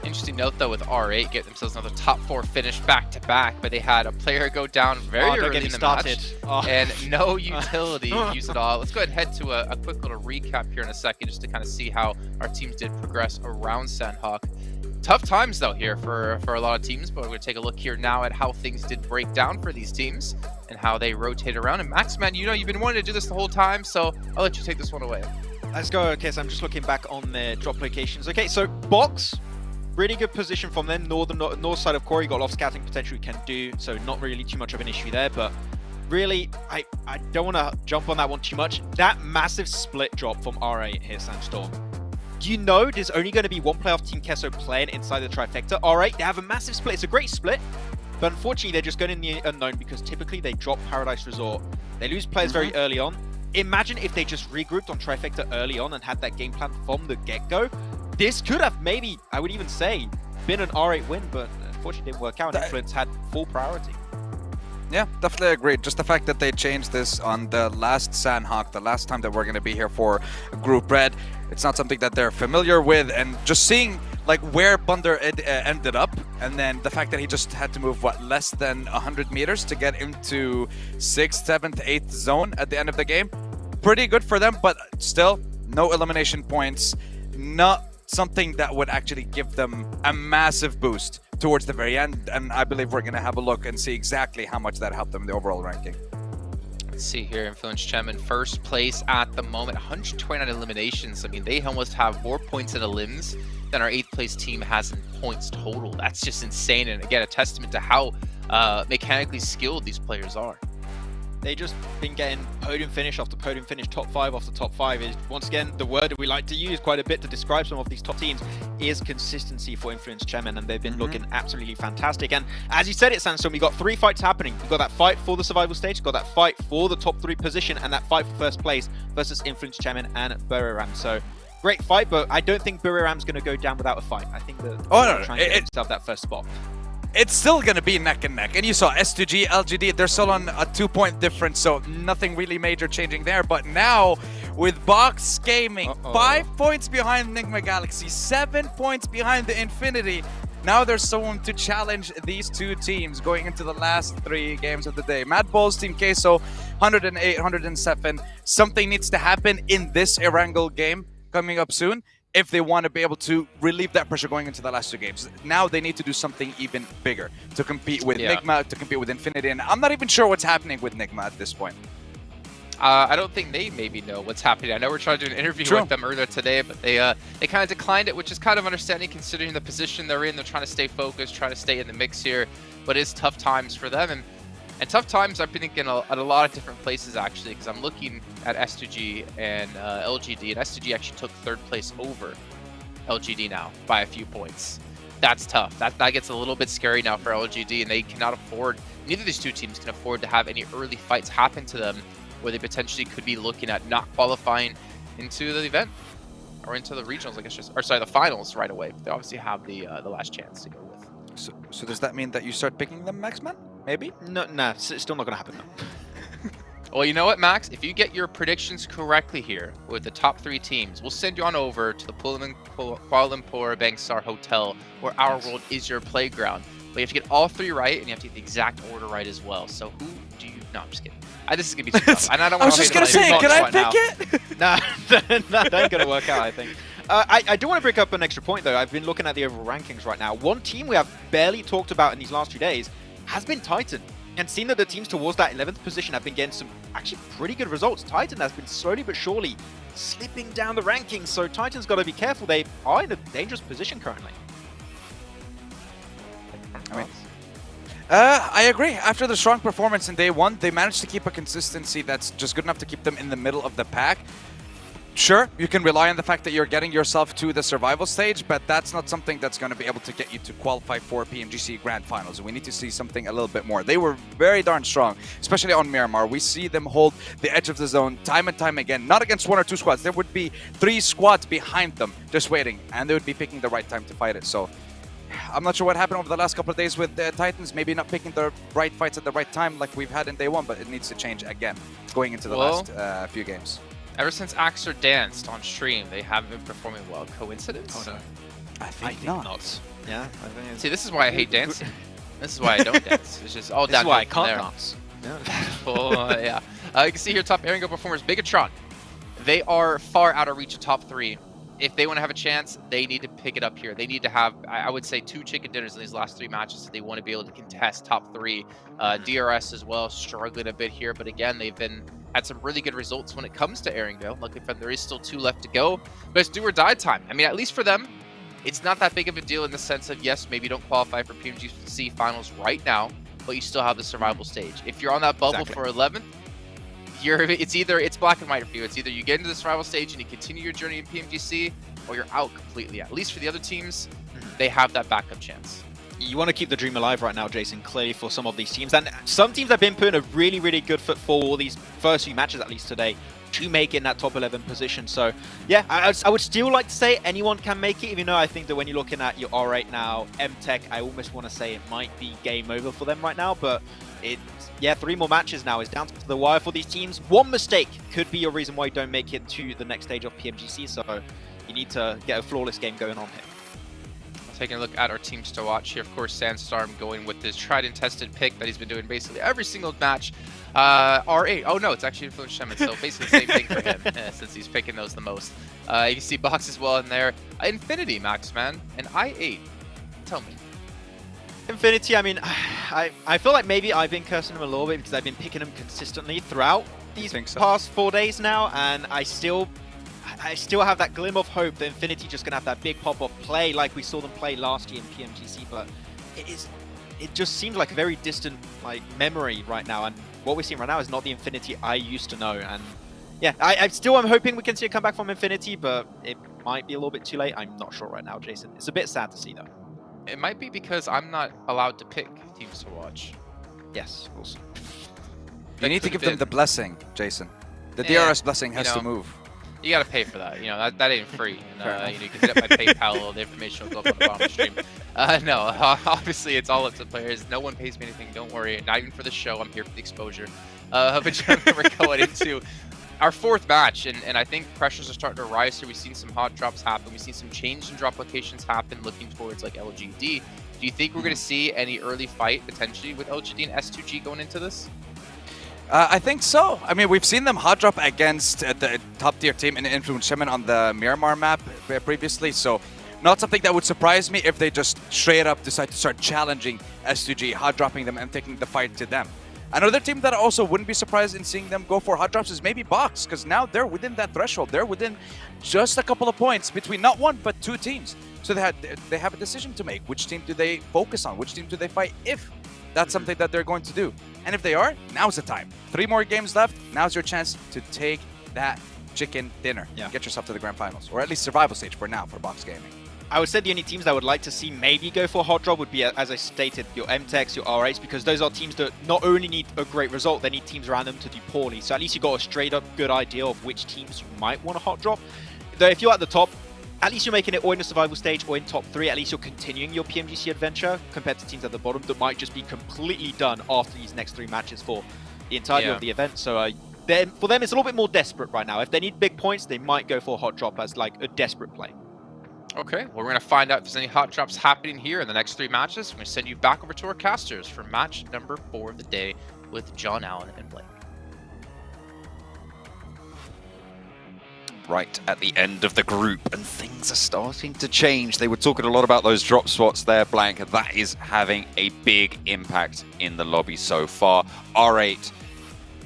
Interesting note though with R8 get themselves another top 4 finish back-to-back, but they had a player go down very early in the match and no utility use at all. Let's go ahead and head to a quick little recap here in a second just to kind of see how our teams did progress around Sandhawk. Tough times though here for a lot of teams, but we're going to take a look here now at how things did break down for these teams and how they rotate around. And Max, man, you know you've been wanting to do this the whole time, so I'll let you take this one away. Let's go. Okay, so I'm just looking back on their drop locations. Okay, so Box, really good position from them. North side of Corey, got a lot of scouting potential you can do, so not really too much of an issue there. But really, I don't want to jump on that one too much. That massive split drop from R8 here, Sandstorm. Do you know there's only going to be one player of Team Kesso playing inside the trifecta? R8, they have a massive split. It's a great split, but unfortunately, they're just going in the unknown because typically they drop Paradise Resort. They lose players very early on. Imagine if they just regrouped on trifecta early on and had that game plan from the get-go. This could have maybe, I would even say, been an R8 win, but unfortunately didn't work out. Influence had full priority. Yeah, definitely agreed. Just the fact that they changed this on the last Sandhawk, the last time that we're going to be here for Group Red, it's not something that they're familiar with. And just seeing like where Bunder ended up, and then the fact that he just had to move, what, less than 100 meters to get into 6th, 7th, 8th zone at the end of the game. Pretty good for them, but still, no elimination points. Not something that would actually give them a massive boost towards the very end, and I believe we're going to have a look and see exactly how much that helped them in the overall ranking. Let's see here, Influence Chem in first place at the moment, 129 eliminations. I mean, they almost have more points in elims than our 8th place team has in points total. That's just insane, and again, a testament to how mechanically skilled these players are. They just been getting podium finish after podium finish, top 5 after top 5. Is once again the word that we like to use quite a bit to describe some of these top teams is consistency for Influence Chairman, and they've been looking absolutely fantastic. And as you said it, Sandstorm, we got 3 fights happening. We've got that fight for the survival stage, got that fight for the top 3 position, and that fight for first place versus Influence Chairman and Buriram. So great fight, but I don't think Buriram's going to go down without a fight. I think they're trying to get themselves that first spot. It's still going to be neck and neck. And you saw S2G, LGD, they're still on a 2-point difference, so nothing really major changing there. But now, with Box Gaming, 5 points behind Enigma Galaxy, 7 points behind the Infinity. Now there's someone to challenge these two teams going into the last 3 games of the day. Mad Bulls, Team Queso, 108, 107. Something needs to happen in this Erangel game coming up soon if they want to be able to relieve that pressure going into the last 2 games. Now they need to do something even bigger to compete with Nigma, to compete with Infinity, and I'm not even sure what's happening with Nigma at this point. I don't think they maybe know what's happening. I know we're trying to do an interview with them earlier today, but they kind of declined it, which is kind of understanding considering the position they're in. They're trying to stay focused, trying to stay in the mix here, but it's tough times for them. And tough times, I've been thinking at a lot of different places, actually, because I'm looking at S2G and LGD, and S2G actually took 3rd place over LGD now by a few points. That's tough. That gets a little bit scary now for LGD, and they cannot afford, neither of these two teams can afford to have any early fights happen to them where they potentially could be looking at not qualifying into the event or into the regionals, I guess, or sorry, the finals right away. They obviously have the last chance to go with. So does that mean that you start picking them, Maxman? Maybe? No, it's still not going to happen though. Well, you know what, Max? If you get your predictions correctly here with the top 3 teams, we'll send you on over to the Kuala Lumpur Bangsar Hotel, where our world is your playground. But you have to get all 3 right, and you have to get the exact order right as well. So who do you... No, I'm just kidding. This is going to be too tough. And I don't want to going to say, can I pick it? Nah, that ain't going to work out, I think. I do want to bring up an extra point, though. I've been looking at the overall rankings right now. One team we have barely talked about in these last 2 days has been Titan. And seeing that the teams towards that 11th position have been getting some actually pretty good results. Titan has been slowly but surely slipping down the rankings, so Titan's got to be careful. They are in a dangerous position currently. I agree. After the strong performance in day 1, they managed to keep a consistency that's just good enough to keep them in the middle of the pack. Sure, you can rely on the fact that you're getting yourself to the survival stage, but that's not something that's going to be able to get you to qualify for PMGC Grand Finals. We need to see something a little bit more. They were very darn strong, especially on Miramar. We see them hold the edge of the zone time and time again, not against 1 or 2 squads. There would be 3 squads behind them just waiting, and they would be picking the right time to fight it. So I'm not sure what happened over the last couple of days with the Titans, maybe not picking the right fights at the right time like we've had in day 1, but it needs to change again going into the last few games. Ever since Axer danced on stream, they haven't been performing well. Coincidence? Oh, no. I think not. Yeah, I think it's... See, this is why I hate dancing. This is why I don't dance. It's just all down. This is why I can't there. dance. Yeah. You can see here top Erringo performers, Bigatron. They are far out of reach of top 3. If they want to have a chance, they need to pick it up here. They need to have, I would say, 2 chicken dinners in these last 3 matches if they want to be able to contest top 3. DRS as well, struggling a bit here, but again, they've had some really good results when it comes to Erringo. Luckily for them, there is still 2 left to go, but it's do or die time. I mean, at least for them, it's not that big of a deal in the sense of, yes, maybe you don't qualify for PMGC Finals right now, but you still have the survival stage. If you're on that bubble for 11th, it's black and white for you. It's either you get into the survival stage and you continue your journey in PMGC, or you're out completely. At least for the other teams, they have that backup chance. You want to keep the dream alive right now, Jason, clearly for some of these teams. And some teams have been putting a really, really good foot forward these first few matches, at least today, to make it in that top 11 position. So, yeah, I would still like to say anyone can make it, even though I think that when you're looking at your R8 now, M-Tech, I almost want to say it might be game over for them right now. But, yeah, 3 more matches now is down to the wire for these teams. One mistake could be a reason why you don't make it to the next stage of PMGC. So, you need to get a flawless game going on here. Taking a look at our teams to watch here, of course, Sandstorm going with his tried and tested pick that he's been doing basically every single match. R8, oh no, it's actually Influence Shemin, so basically the same thing for him since he's picking those the most. You can see Box as well in there. Infinity, Maxman, and I8. Tell me. Infinity, I mean, I feel like maybe I've been cursing him a little bit because I've been picking him consistently throughout these past 4 days now, and I still have that glimmer of hope that Infinity just going to have that big pop-off play like we saw them play last year in PMGC, but it just seems like a very distant memory right now, and what we're seeing right now is not the Infinity I used to know. And yeah, I'm hoping we can see a comeback from Infinity, but it might be a little bit too late. I'm not sure right now, Jason. It's a bit sad to see, though. It might be because I'm not allowed to pick teams to watch. Yes, also. You need to give them the blessing, Jason. The DRS blessing has to move. You gotta pay for that. You know, that ain't free. And, you can hit up my PayPal. The information will go up on the bottom of the stream. No, obviously it's all up to the players. No one pays me anything. Don't worry. Not even for the show. I'm here for the exposure. But we're going into our 4th match, and I think pressures are starting to rise here. We've seen some hot drops happen. We've seen some change in drop locations happen, looking towards like LGD. Do you think we're gonna see any early fight potentially with LGD and S2G going into this? I think so. I mean, we've seen them hot drop against the top tier team in Influence Shemin on the Miramar map previously, so not something that would surprise me if they just straight up decide to start challenging S2G, hot dropping them and taking the fight to them. Another team that I also wouldn't be surprised in seeing them go for hot drops is maybe Box, because now they're within that threshold. They're within just a couple of points between not one, but two teams. So they have a decision to make. Which team do they focus on? Which team do they fight if that's something that they're going to do? And if they are, now's the time. 3 more games left. Now's your chance to take that chicken dinner. Yeah. Get yourself to the grand finals, or at least survival stage for now for Box Gaming. I would say the only teams that I would like to see maybe go for a hot drop would be, as I stated, your MTechs, your R8s, because those are teams that not only need a great result, they need teams around them to do poorly. So at least you got a straight up good idea of which teams you might want a hot drop. Though if you're at the top, at least you're making it or in the survival stage or in top 3. At least you're continuing your PMGC adventure compared to teams at the bottom that might just be completely done after these next 3 matches for the entirety of the event. So for them, it's a little bit more desperate right now. If they need big points, they might go for a hot drop as like a desperate play. Okay, well, we're going to find out if there's any hot drops happening here in the next 3 matches. We're going to send you back over to our casters for match number 4 of the day with John Allen and Blake. Right at the end of the group, and things are starting to change. They were talking a lot about those drop spots there, Blank. That is having a big impact in the lobby so far. R8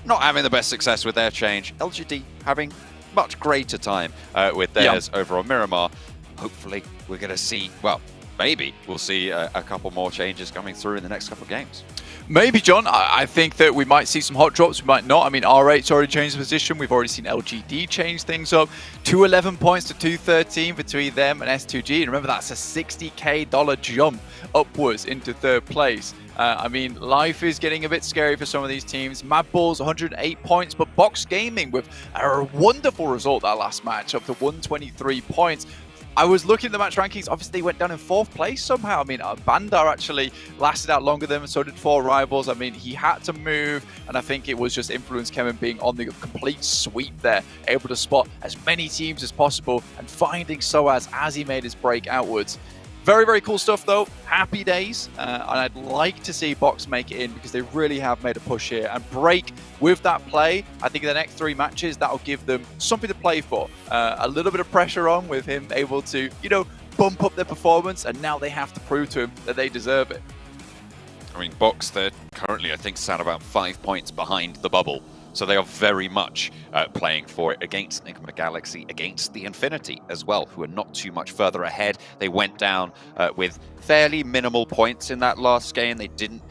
not having the best success with their change. LGD having much greater time with theirs over on Miramar. Hopefully we're going to see, well, maybe we'll see a couple more changes coming through in the next couple of games. Maybe, John. I think that we might see some hot drops, we might not. I mean, R8's already changed position. We've already seen LGD change things up. 211 points to 213 between them and S2G. And remember, that's a $60K jump upwards into 3rd place. I mean, life is getting a bit scary for some of these teams. Mad Bulls, 108 points, but Box Gaming with a wonderful result that last match, up to 123 points. I was looking at the match rankings. Obviously, they went down in 4th place somehow. I mean, Bandar actually lasted out longer than him, so did 4 rivals. I mean, he had to move, and I think it was just Influence Kevin being on the complete sweep there, able to spot as many teams as possible and finding Soaz as he made his break outwards. Very, very cool stuff, though. Happy days. And I'd like to see Box make it in because they really have made a push here. And Break, with that play, I think in the next 3 matches, that'll give them something to play for. A little bit of pressure on with him able to, you know, bump up their performance. And now they have to prove to him that they deserve it. I mean, Box, they're currently, I think, sat about 5 points behind the bubble. So they are very much playing for it against Enigma Galaxy, against the Infinity as well, who are not too much further ahead. They went down with fairly minimal points in that last game. They didn't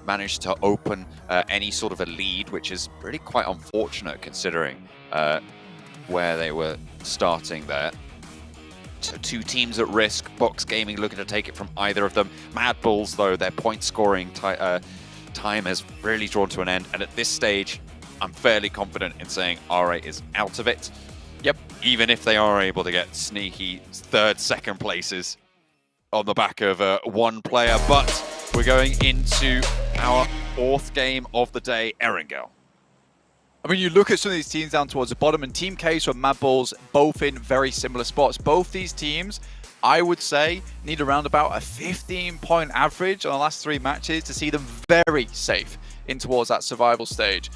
manage to open any sort of a lead, which is really quite unfortunate considering where they were starting there. So 2 teams at risk. Box Gaming looking to take it from either of them. Mad Bulls, though, their point scoring time has really drawn to an end. And at this stage, I'm fairly confident in saying R8 is out of it. Yep. Even if they are able to get sneaky 3rd, 2nd places on the back of 1 player. But we're going into our 4th game of the day, Erangel. I mean, you look at some of these teams down towards the bottom, and Team Case or Mad Bulls both in very similar spots. Both these teams, I would say, need around about a 15-point average on the last 3 matches to see them very safe in towards that survival stage.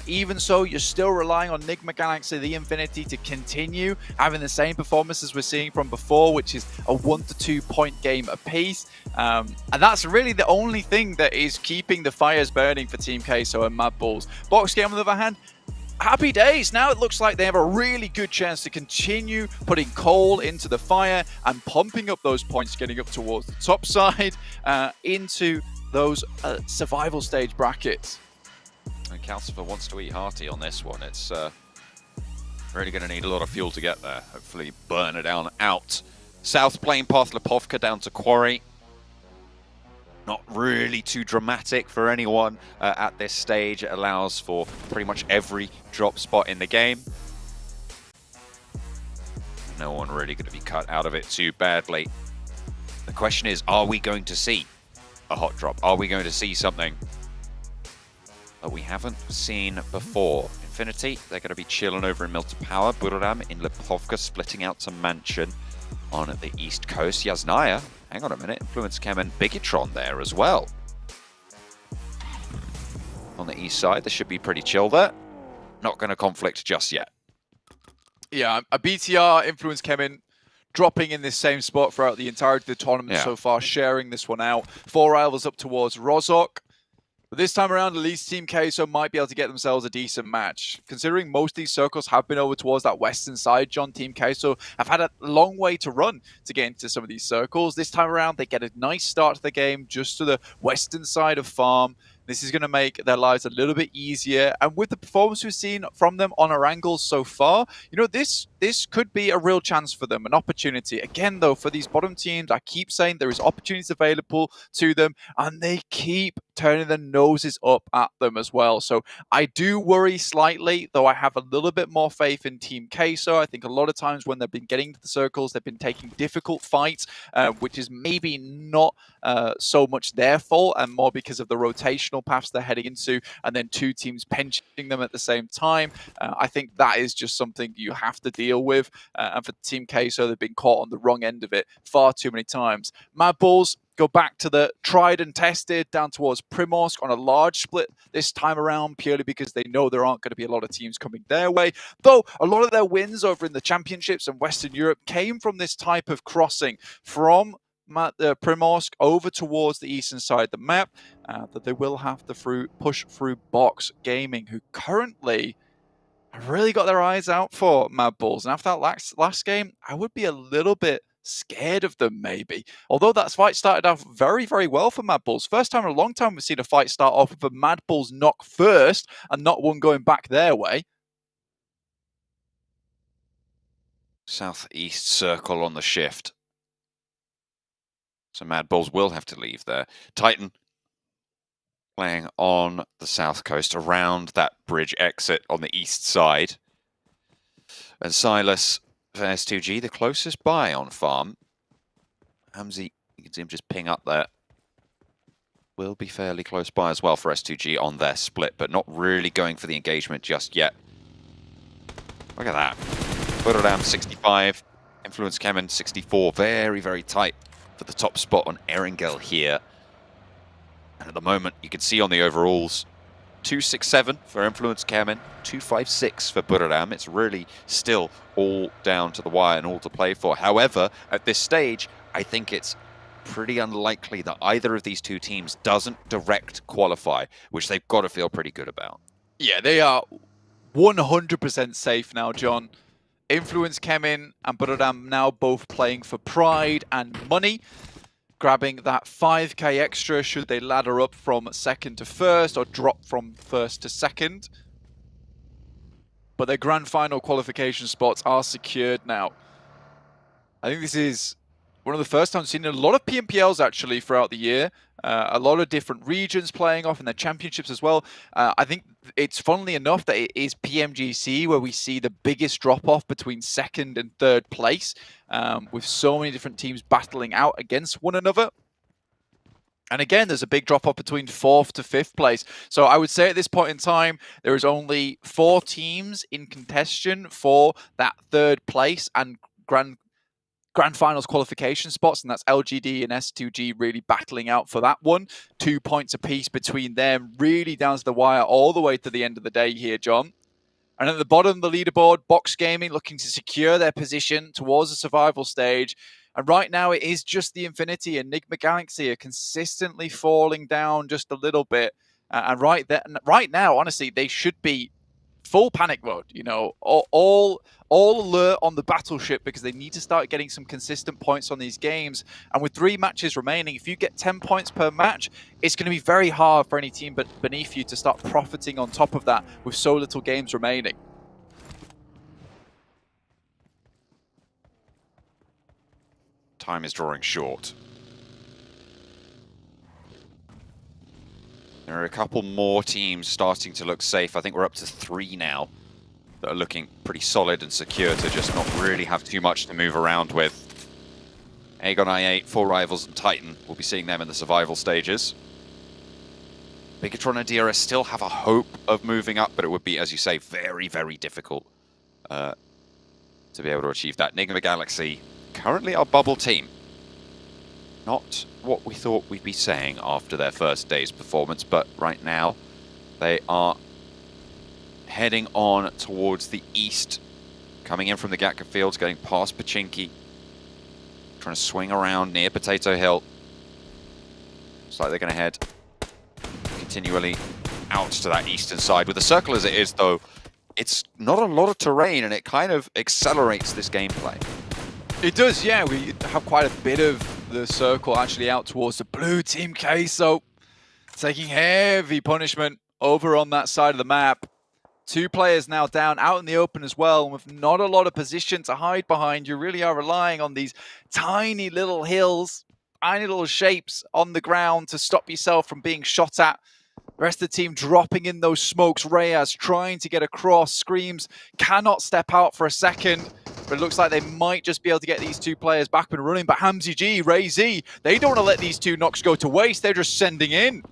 Even so, you're still relying on Enigma Galaxy, the Infinity, to continue having the same performances we're seeing from before, which is a 1 to 2 point game apiece. And that's really the only thing that is keeping the fires burning for Team Queso and Mad Bulls. Box Game, on the other hand, happy days. Now it looks like they have a really good chance to continue putting coal into the fire and pumping up those points, getting up towards the top side into those survival stage brackets. And Calcifer wants to eat hearty on this one. It's really going to need a lot of fuel to get there. Hopefully burn it down out. South Plane past Lipovka down to Quarry. Not really too dramatic for anyone at this stage. It allows for pretty much every drop spot in the game. No one really going to be cut out of it too badly. The question is, are we going to see a hot drop? Are we going to see something that we haven't seen before? Infinity, they're going to be chilling over in Milton Power. Buram in Lipovka, splitting out to Mansion on the east coast. Yasnaya, hang on a minute, Influence Chem and Bigotron there as well. On the east side, they should be pretty chill there. Not going to conflict just yet. Yeah, a BTR, Influence Kemin, dropping in this same spot throughout the entirety of the tournament so far, sharing this one out. 4 rivals up towards Rozok. But this time around, at least Team Queso might be able to get themselves a decent match. Considering most of these circles have been over towards that western side, John, Team Queso have had a long way to run to get into some of these circles. This time around, they get a nice start to the game just to the western side of Farm. This is going to make their lives a little bit easier. And with the performance we've seen from them on our angles so far, you know, this could be a real chance for them, an opportunity. Again, though, for these bottom teams, I keep saying there is opportunities available to them, and they keep turning their noses up at them as well. So I do worry slightly, though I have a little bit more faith in Team Queso. I think a lot of times when they've been getting to the circles, they've been taking difficult fights, which is maybe not so much their fault and more because of the rotational paths they're heading into, and then two teams pinching them at the same time. I think that is just something you have to deal with. And for Team Queso, they've been caught on the wrong end of it far too many times. Mad Bulls go back to the tried and tested down towards Primorsk on a large split this time around, purely because they know there aren't going to be a lot of teams coming their way. Though a lot of their wins over in the championships and Western Europe came from this type of crossing from Primorsk over towards the eastern side of the map, that they will have to push through Box Gaming, who currently have really got their eyes out for Mad Bulls. And after that last game, I would be a little bit scared of them, maybe. Although that fight started off very, very well for Mad Bulls. First time in a long time we've seen a fight start off with a Mad Bulls knock first and not one going back their way. Southeast circle on the shift. So Mad Bulls will have to leave there. Titan playing on the south coast around that bridge exit on the east side. And Silas for S2G, the closest by on farm. Hamzy, you can see him just ping up there. Will be fairly close by as well for S2G on their split, but not really going for the engagement just yet. Look at that. Buradam 65, Influence Kemen 64. Very, very tight for the top spot on Erengel here. And at the moment, you can see on the overalls, 267 for Influence Kemen, 256 for Buradam. It's really still all down to the wire and all to play for. However, at this stage, I think it's pretty unlikely that either of these two teams doesn't direct qualify, which they've got to feel pretty good about. Yeah, they are 100% safe now, John. Influence Kemen and Buradam now both playing for pride and money, grabbing that 5k extra should they ladder up from second to first or drop from first to second. But their grand final qualification spots are secured now. I think this is one of the first times we've seen a lot of PMPLs actually throughout the year. A lot of different regions playing off in their championships as well. I think it's funnily enough that it is PMGC where we see the biggest drop-off between second and third place, with so many different teams battling out against one another. And again, there's a big drop-off between 4th to 5th place. So I would say at this point in time, there is only 4 teams in contention for that 3rd place and Grand Finals qualification spots, and that's LGD and S2G really battling out for that one. 2 points apiece between them, really down to the wire all the way to the end of the day here, John. And at the bottom of the leaderboard, Box Gaming looking to secure their position towards the survival stage. And right now it is just the Infinity and Enigma Galaxy are consistently falling down just a little bit. And right now, honestly, they should be full panic mode, you know, all alert on the battleship, because they need to start getting some consistent points on these games. And with 3 matches remaining, if you get 10 points per match, it's going to be very hard for any team but beneath you to start profiting on top of that with so little games remaining. Time is drawing short. There are a couple more teams starting to look safe. I think we're up to 3 now that are looking pretty solid and secure to just not really have too much to move around with. Aegon I8, 4 Rivals, and Titan. We'll be seeing them in the survival stages. Bigatron and DRS still have a hope of moving up, but it would be, as you say, very, very difficult to be able to achieve that. Enigma Galaxy, currently our bubble team. Not what we thought we'd be saying after their first day's performance, but right now they are heading on towards the east, coming in from the Gatka Fields, going past Pachinki, trying to swing around near Potato Hill. Looks like they're going to continually out to that eastern side. With the circle as it is, though, it's not a lot of terrain, and it kind of accelerates this gameplay. It does, yeah. We have quite a bit of the circle actually out towards the blue team Queso, taking heavy punishment over on that side of the map. 2 players now down out in the open as well, and with not a lot of position to hide behind. You really are relying on these tiny little hills, tiny little shapes on the ground to stop yourself from being shot at. The rest of the team dropping in those smokes. Reyes trying to get across. Screams cannot step out for a second, but it looks like they might just be able to get these 2 players back and running. But Hamzy G, Ray Z, they don't want to let these 2 knocks go to waste. They're just sending in.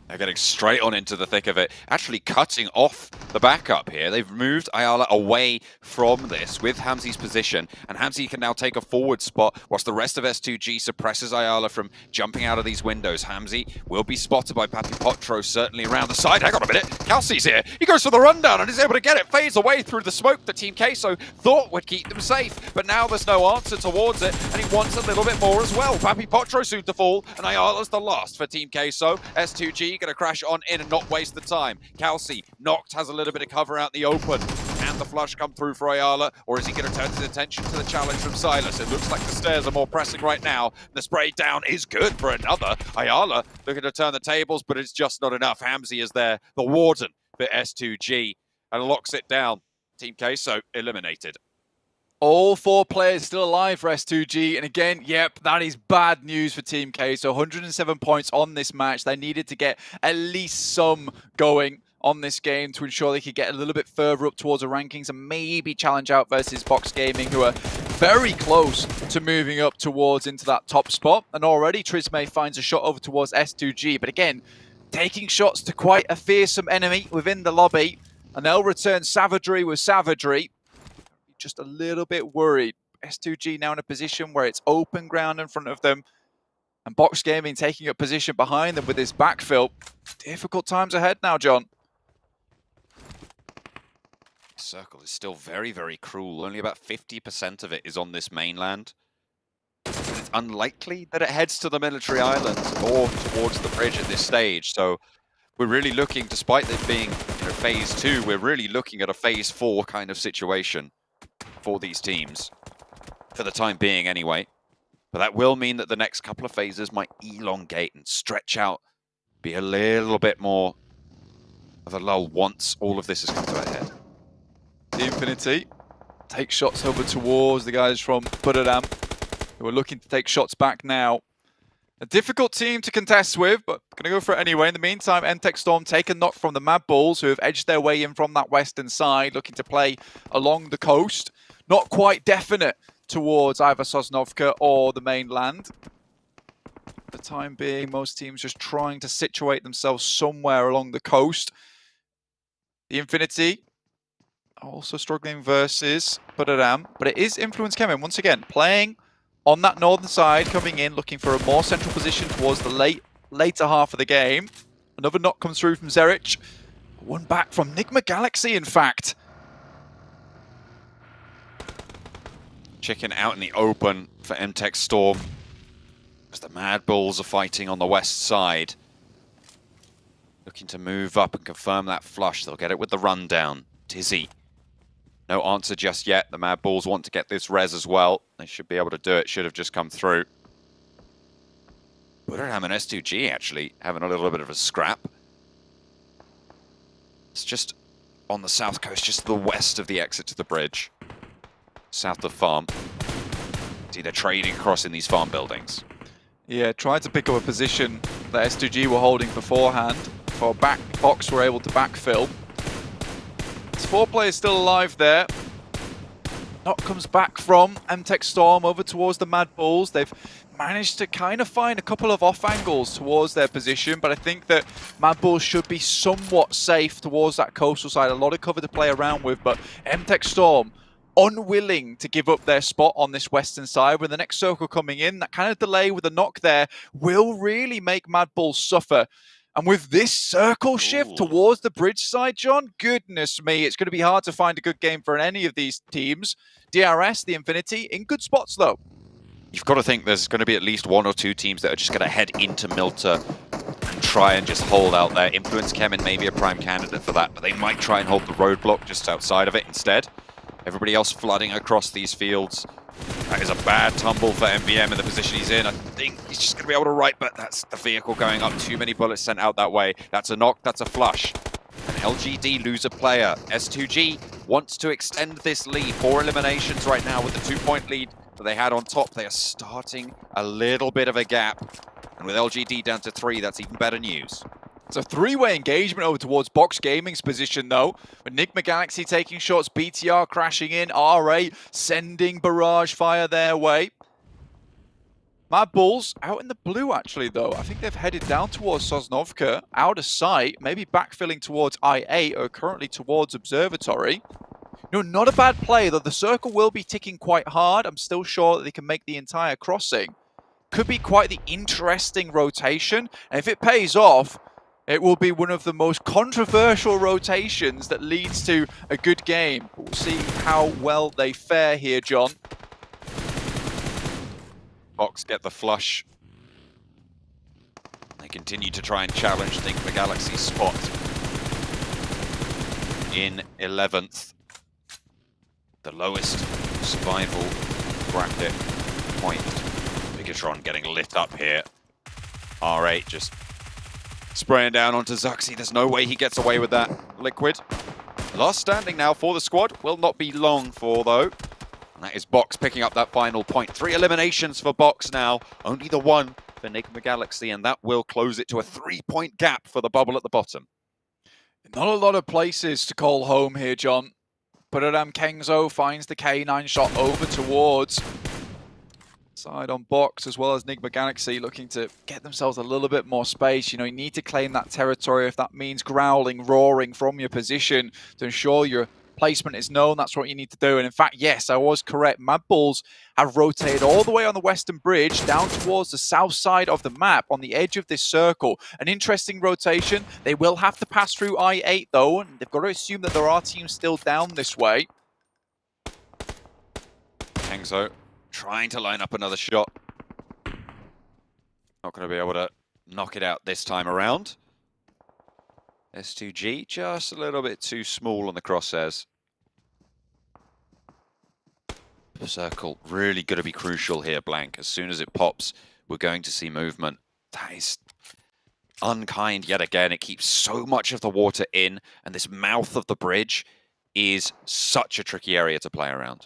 They're getting straight on into the thick of it, actually cutting off the backup here. They've moved Ayala away from this with Hamzy's position, and Hamzy can now take a forward spot whilst the rest of S2G suppresses Ayala from jumping out of these windows. Hamzy will be spotted by Papi Potro, certainly around the side. Hang on a minute, Kelsey's here. He goes for the rundown and is able to get it. Fades away through the smoke that Team Queso thought would keep them safe, but now there's no answer towards it, and he wants a little bit more as well. Papi Potro soon to fall, and Ayala's the last for Team Queso. S2G going to crash on in and not waste the time. Kelsey knocked, has a little bit of cover out in the open. Can the flush come through for Ayala, or is he going to turn his attention to the challenge from Silas? It looks like the stairs are more pressing right now. The spray down is good for another. Ayala looking to turn the tables, but it's just not enough. Hamzy is there, the warden for S2G, and locks it down. Team Queso eliminated. All 4 players still alive for S2G, and again, yep, that is bad news for Team Queso. 107 points on this match. They needed to get at least some going on this game to ensure they could get a little bit further up towards the rankings and maybe challenge out versus Box Gaming, who are very close to moving up towards into that top spot. And already Trisme finds a shot over towards S2G, but again, taking shots to quite a fearsome enemy within the lobby, and they'll return savagery with savagery. Just a little bit worried. S2G now in a position where it's open ground in front of them, and Box Gaming taking up position behind them with this backfill. Difficult times ahead now, John. Circle is still very, very cruel. Only about 50% of it is on this mainland. It's unlikely that it heads to the military island or towards the bridge at this stage. So we're really looking, despite it being phase 2, we're really looking at a phase 4 kind of situation for these teams, for the time being anyway. But that will mean that the next couple of phases might elongate and stretch out, be a little bit more of a lull once all of this has come to a head. The Infinity take shots over towards the guys from Buradam, who are looking to take shots back now. A difficult team to contest with, but going to go for it anyway. In the meantime, MTech Storm take a knock from the Mad Bulls, who have edged their way in from that western side, looking to play along the coast. Not quite definite towards either Sosnovka or the mainland. For the time being, most teams just trying to situate themselves somewhere along the coast. The Infinity also struggling versus Buradam, but it is Influence Kemen once again playing on that northern side, coming in, looking for a more central position towards the later half of the game. Another knock comes through from Zerich. One back from Nigma Galaxy, in fact. Chicken out in the open for MTech Storm, as the Mad Bulls are fighting on the west side. Looking to move up and confirm that flush. They'll get it with the rundown. Dizzy. No answer just yet. The Mad Bulls want to get this res as well. They should be able to do it. Should have just come through. Buradam and S2G actually having a little bit of a scrap. It's just on the south coast, just to the west of the exit to the bridge. South of farm. See, they're trading across in these farm buildings. Yeah, tried to pick up a position that S2G were holding beforehand. For back box were able to backfill. There's 4 players still alive there. Knock comes back from MTech Storm over towards the Mad Bulls. They've managed to kind of find a couple of off angles towards their position, but I think that Mad Bulls should be somewhat safe towards that coastal side. A lot of cover to play around with, but MTech Storm unwilling to give up their spot on this western side. With the next circle coming in, that kind of delay with the knock there will really make Mad Bulls suffer. And with this circle shift towards the bridge side, John, goodness me, it's going to be hard to find a good game for any of these teams. DRS, the Infinity, in good spots though. You've got to think there's going to be at least 1 or 2 teams that are just going to head into Milta and try and just hold out there. Influence Kemin may be a prime candidate for that, but they might try and hold the roadblock just outside of it instead. Everybody else flooding across these fields. That is a bad tumble for MVM in the position he's in. I think he's just going to be able to right, but that's the vehicle going up. Too many bullets sent out that way. That's a knock, that's a flush. And LGD lose a player. S2G wants to extend this lead. 4 eliminations right now with the 2-point lead that they had on top. They are starting a little bit of a gap. And with LGD down to 3, that's even better news. It's a three-way engagement over towards Box Gaming's position, though. With Enigma Galaxy taking shots, BTR crashing in, RA sending barrage fire their way. Mad Bulls out in the blue, actually, though. I think they've headed down towards Sosnovka, out of sight, maybe backfilling towards I-8 or currently towards Observatory. No, not a bad play, though the circle will be ticking quite hard. I'm still sure that they can make the entire crossing. Could be quite the interesting rotation, and if it pays off, it will be one of the most controversial rotations that leads to a good game. We'll see how well they fare here, John. Box get the flush. They continue to try and challenge the Galaxy spot in 11th. The lowest survival bracket point. Bigatron getting lit up here. R8 just spraying down onto Zuxi. There's no way he gets away with that. Liquid. Last standing now for the squad. Will not be long for, though. And that is Box picking up that final point. 3 eliminations for Box now. Only the 1 for Enigma Galaxy, and that will close it to a 3-point gap for the bubble at the bottom. Not a lot of places to call home here, John. But Kengzo finds the K9 shot over towards side on Box, as well as Enigma Galaxy looking to get themselves a little bit more space. You know, you need to claim that territory if that means growling, roaring from your position to ensure your placement is known. That's what you need to do. And in fact, yes, I was correct. Mad Bulls have rotated all the way on the western bridge down towards the south side of the map on the edge of this circle. An interesting rotation. They will have to pass through I-8 though, and they've got to assume that there are teams still down this way. Kengzo trying to line up another shot. Not going to be able to knock it out this time around. S2G just a little bit too small on the crosshairs. The circle really going to be crucial here, Blank. As soon as it pops, we're going to see movement. That is unkind yet again. It keeps so much of the water in, and this mouth of the bridge is such a tricky area to play around.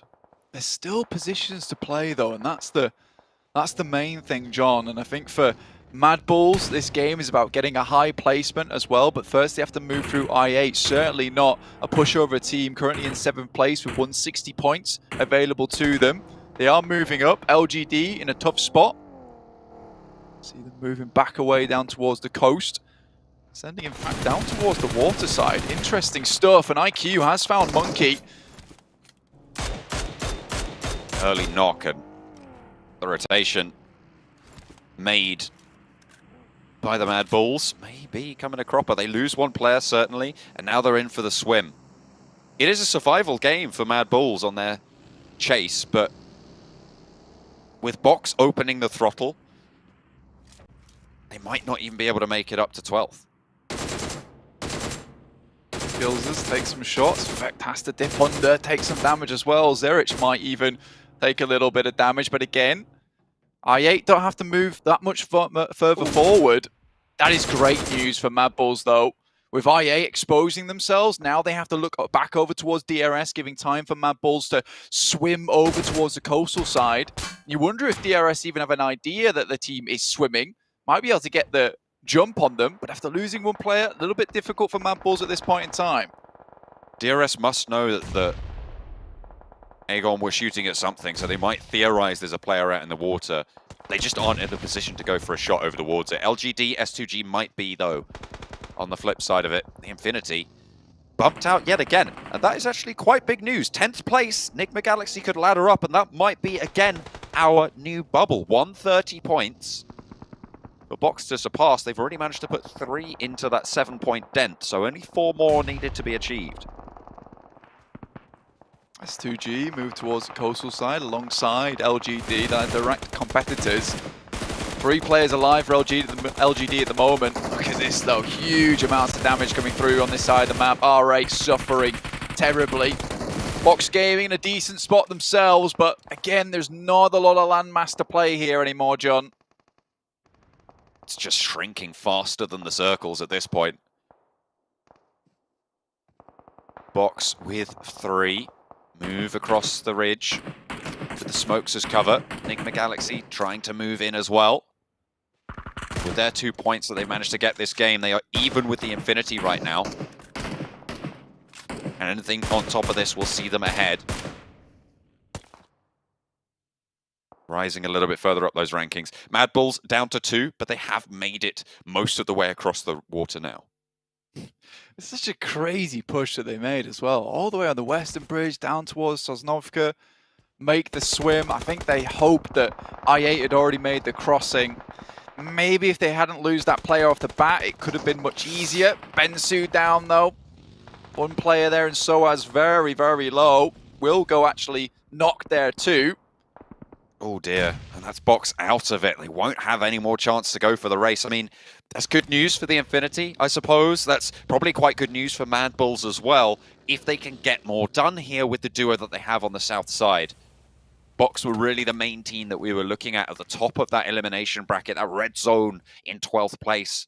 There's still positions to play though, and that's the main thing, John. And I think for Mad Bulls, this game is about getting a high placement as well, but first they have to move through I-8. Certainly not a pushover team, currently in 7th place with 160 points available to them. They are moving up. LGD in a tough spot. See them moving back away down towards the coast. Sending in fact down towards the water side. Interesting stuff, and IQ has found Monkey. Early knock, and the rotation made by the Mad Bulls may be coming a cropper. They lose 1 player, certainly, and now they're in for the swim. It is a survival game for Mad Bulls on their chase, but with Box opening the throttle, they might not even be able to make it up to 12th. Gilzers take some shots. Vect has to dip under, take some damage as well. Zerich might even take a little bit of damage, but again, I-8 don't have to move that much further forward. That is great news for Mad Bulls, though. With I-8 exposing themselves, now they have to look back over towards DRS, giving time for Mad Bulls to swim over towards the coastal side. You wonder if DRS even have an idea that the team is swimming. Might be able to get the jump on them, but after losing 1 player, a little bit difficult for Mad Bulls at this point in time. DRS must know that the Aegon were shooting at something, so they might theorize there's a player out in the water. They just aren't in the position to go for a shot over towards it. LGD, S2G might be, though, on the flip side of it. The Infinity bumped out yet again, and that is actually quite big news. 10th place, Enigma Galaxy could ladder up, and that might be, again, our new bubble. 130 points. For Box to surpass, they've already managed to put 3 into that 7-point dent, so only 4 more needed to be achieved. S2G move towards the coastal side alongside LGD, their direct competitors. 3 players alive for LGD at the moment. Look at this though, huge amounts of damage coming through on this side of the map. R8 suffering terribly. Box Gaming in a decent spot themselves, but again, there's not a lot of landmass to play here anymore, John. It's just shrinking faster than the circles at this point. Box with 3. Move across the ridge with the smokes as cover. Enigma Galaxy trying to move in as well. With their 2 points that they managed to get this game, they are even with the Infinity right now. And anything on top of this will see them ahead. Rising a little bit further up those rankings. Mad Bulls down to 2, but they have made it most of the way across the water now. It's such a crazy push that they made as well. All the way on the western bridge, down towards Sosnovka. Make the swim. I think they hoped that I8 had already made the crossing. Maybe if they hadn't lose that player off the bat, it could have been much easier. Bensu down though. 1 player there, and Soaz very, very low. Will go actually knocked there too. Oh dear, and that's Box out of it. They won't have any more chance to go for the race. I mean, that's good news for the Infinity, I suppose. That's probably quite good news for Mad Bulls as well, if they can get more done here with the duo that they have on the south side. Box were really the main team that we were looking at the top of that elimination bracket, that red zone in 12th place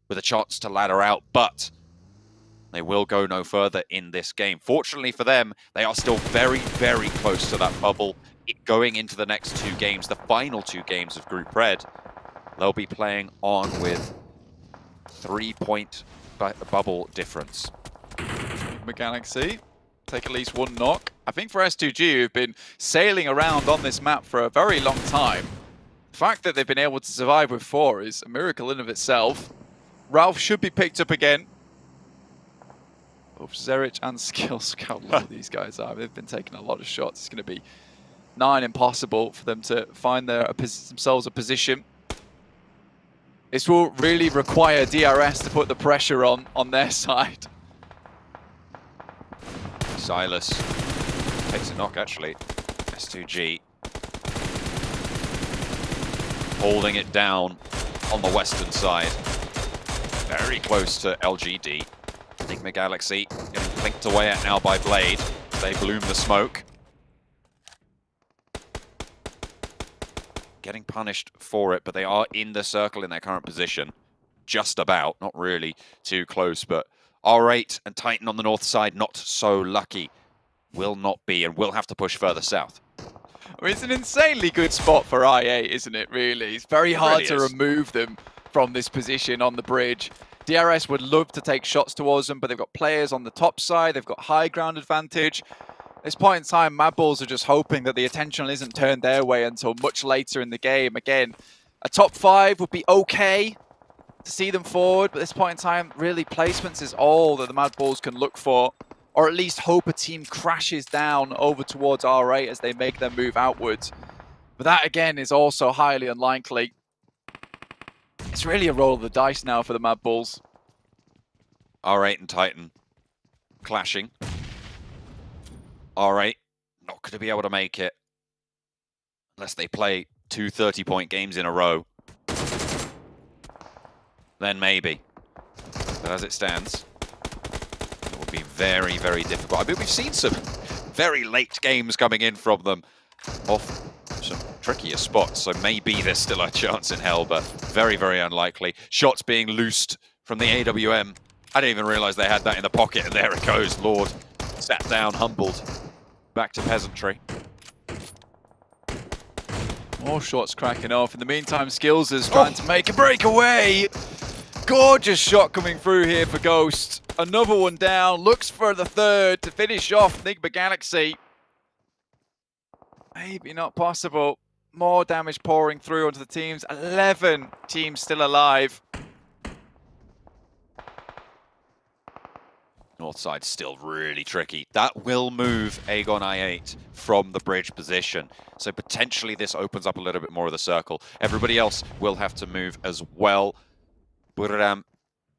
with a chance to ladder out, but they will go no further in this game. Fortunately for them, they are still very, very close to that bubble. Going into the next 2 games, the final 2 games of Group Red, they'll be playing on with 3-point bubble difference. Galaxy take at least 1 knock. I think for S2G, who've been sailing around on this map for a very long time, the fact that they've been able to survive with 4 is a miracle in of itself. Ralph should be picked up again. Both Zerich and Skill Scout, look these guys are. They've been taking a lot of shots. It's going to be 9 impossible for them to find themselves a position. This will really require DRS to put the pressure on their side. Silas takes a knock, actually. S2G holding it down on the western side. Very close to LGD. Enigma Galaxy getting blinked away at now by Blade. They bloom the smoke. Getting punished for it, but they are in the circle in their current position. Just about, not really too close, but R8 and Titan on the north side, not so lucky. Will not be, and will have to push further south. I mean, it's an insanely good spot for IA, isn't it, really? It's very hard to remove them from this position on the bridge. DRS would love to take shots towards them, but they've got players on the top side, they've got high ground advantage. At this point in time, Mad Bulls are just hoping that the attention isn't turned their way until much later in the game. Again, a top 5 would be okay to see them forward, but at this point in time, really placements is all that the Mad Bulls can look for, or at least hope a team crashes down over towards R8 as they make their move outwards. But that, again, is also highly unlikely. It's really a roll of the dice now for the Mad Bulls. R8 and Titan clashing. R8 not going to be able to make it unless they play 2 30-point games in a row. Then maybe. But as it stands, it will be very, very difficult. I mean, we've seen some very late games coming in from them off some trickier spots, so maybe there's still a chance in hell, but very, very unlikely. Shots being loosed from the AWM. I didn't even realize they had that in the pocket, and there it goes. Lord sat down, humbled. Back to peasantry. More shots cracking off. In the meantime, Skills is trying to make a breakaway. Gorgeous shot coming through here for Ghost. Another one down. Looks for the third to finish off Enigma Galaxy. Maybe not possible. More damage pouring through onto the teams. 11 teams still alive. North side still really tricky. That will move Aegon I8 from the bridge position. So potentially this opens up a little bit more of the circle. Everybody else will have to move as well. Buram,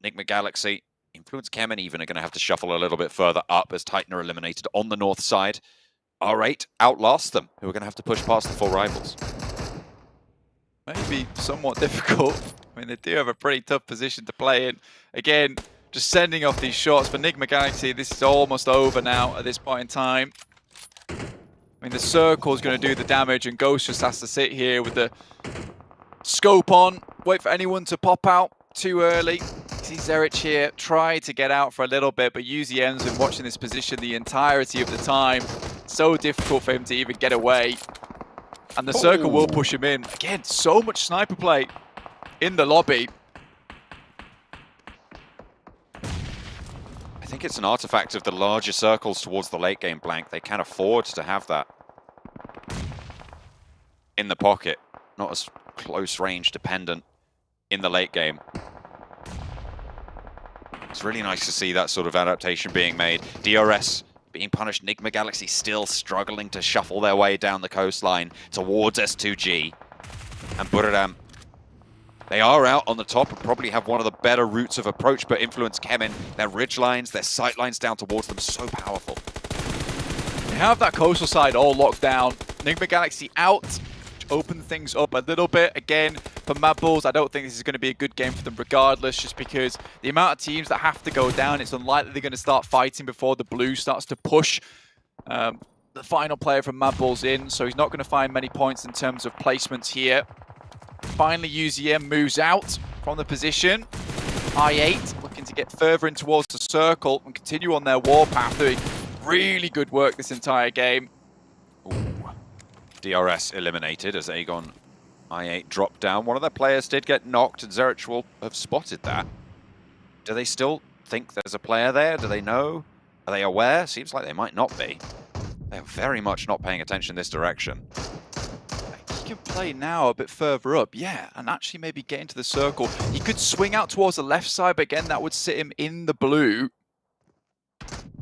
Enigma Galaxy, Influence Kemen even are going to have to shuffle a little bit further up as Titan are eliminated on the north side. R8 outlast them, who are going to have to push past the 4 rivals. maybe somewhat difficult. I mean, they do have a pretty tough position to play in. Again, just sending off these shots for Nigma Galaxy. This is almost over now at this point in time. I mean, the circle is going to do the damage, and Ghost just has to sit here with the scope on, wait for anyone to pop out too early. See Zerich here, try to get out for a little bit, but UZM's been watching this position the entirety of the time. So difficult for him to even get away. And the circle will push him in. Again, so much sniper play in the lobby. I think it's an artifact of the larger circles towards the late game, Blank. They can afford to have that in the pocket, not as close range dependent in the late game. It's really nice to see that sort of adaptation being made. DRS being punished, Nigma Galaxy still struggling to shuffle their way down the coastline towards S2G. And Buradam, they are out on the top and probably have one of the better routes of approach, but Influence Kemin, their ridge lines, their sight lines down towards them, so powerful. They have that coastal side all locked down. Nigma Galaxy out, open things up a little bit. Again, for Mad Bulls, I don't think this is going to be a good game for them regardless, just because the amount of teams that have to go down, it's unlikely they're going to start fighting before the blue starts to push the final player from Mad Bulls in, so he's not going to find many points in terms of placements here. Finally, UZM moves out from the position. I8 looking to get further in towards the circle and continue on their warpath, doing really good work this entire game. Ooh. DRS eliminated as Aegon I8 dropped down. One of their players did get knocked, and Zerich will have spotted that. Do they still think there's a player there? Do they know? Are they aware? Seems like they might not be. They're very much not paying attention this direction. He can play now a bit further up, yeah, and actually maybe get into the circle. He could swing out towards the left side, but again, that would sit him in the blue.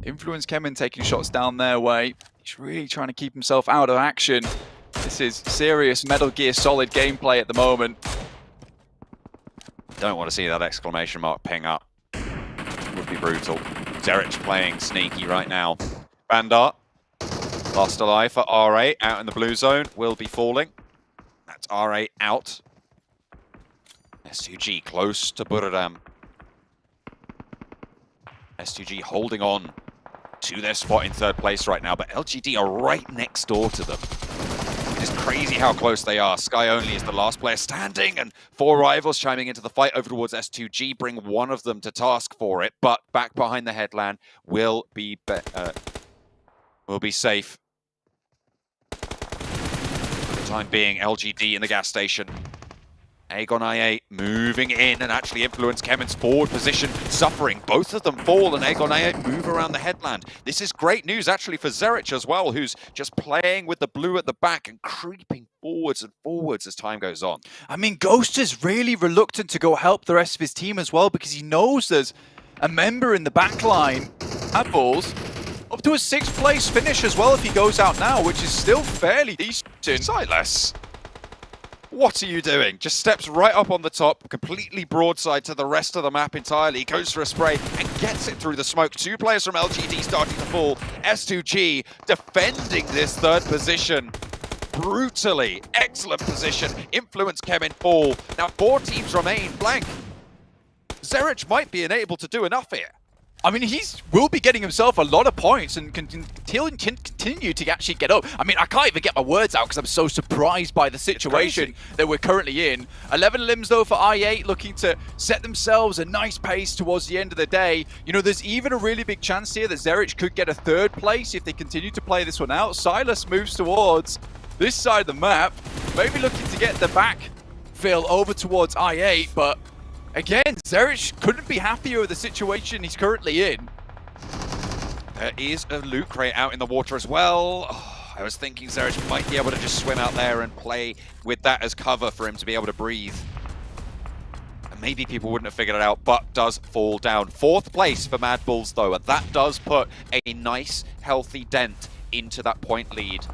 Influence Kemin taking shots down their way. He's really trying to keep himself out of action. This is serious Metal Gear Solid gameplay at the moment. Don't want to see that exclamation mark ping up. Would be brutal. Zerich playing sneaky right now. Bandart, last alive for R8, out in the blue zone, will be falling. That's R8 out. S2G close to Buradam. S2G holding on to their spot in third place right now, but LGD are right next door to them. It's crazy how close they are. Sky Only is the last player standing, and 4 rivals chiming into the fight over towards S2G, bring one of them to task for it, but back behind the headland will be safe. For the time being, LGD in the gas station. Aegon IA moving in, and actually Influence Kemin's forward position suffering. Both of them fall, and Aegon IA move around the headland. This is great news actually for Zerich as well, who's just playing with the blue at the back and creeping forwards and forwards as time goes on. I mean, Ghost is really reluctant to go help the rest of his team as well, because he knows there's a member in the back line at Bulls. Up to a 6th place finish as well if he goes out now, which is still fairly decent. Silas, what are you doing? Just steps right up on the top, completely broadside to the rest of the map entirely, goes for a spray and gets it through the smoke. 2 players from LGD starting to fall. S2G defending this 3rd position brutally. Excellent position. Influence Kemin fall. Now 4 teams remain. Blank, Zerich might be unable to do enough here. I mean, he will be getting himself a lot of points and can continue to actually get up. I mean, I can't even get my words out because I'm so surprised by the situation that we're currently in. 11 limbs, though, for I8, looking to set themselves a nice pace towards the end of the day. You know, there's even a really big chance here that Zerich could get a 3rd place if they continue to play this one out. Silas moves towards this side of the map, maybe looking to get the backfill over towards I8, but again, Zerich couldn't be happier with the situation he's currently in. There is a loot crate out in the water as well. Oh, I was thinking Zerich might be able to just swim out there and play with that as cover for him to be able to breathe. And maybe people wouldn't have figured it out, but does fall down. 4th place for Mad Bulls, though, and that does put a nice, healthy dent into that point lead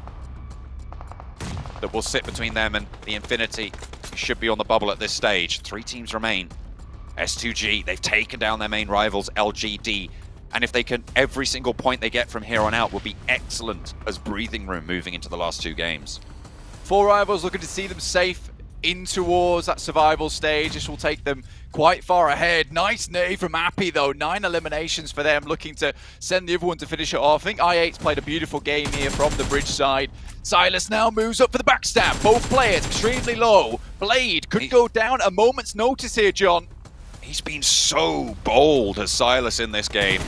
that will sit between them and the Infinity, who should be on the bubble at this stage. 3 teams remain. S2G, they've taken down their main rivals, LGD. And if they can, every single point they get from here on out will be excellent as breathing room moving into the last 2 games. 4 rivals looking to see them safe in towards that survival stage. This will take them quite far ahead. Nice nade from Appy though. 9 eliminations for them, looking to send the other one to finish it off. I think i8's played a beautiful game here from the bridge side. Silas now moves up for the backstab. Both players extremely low. Blade could go down a moment's notice here, John. He's been so bold as Silas in this game.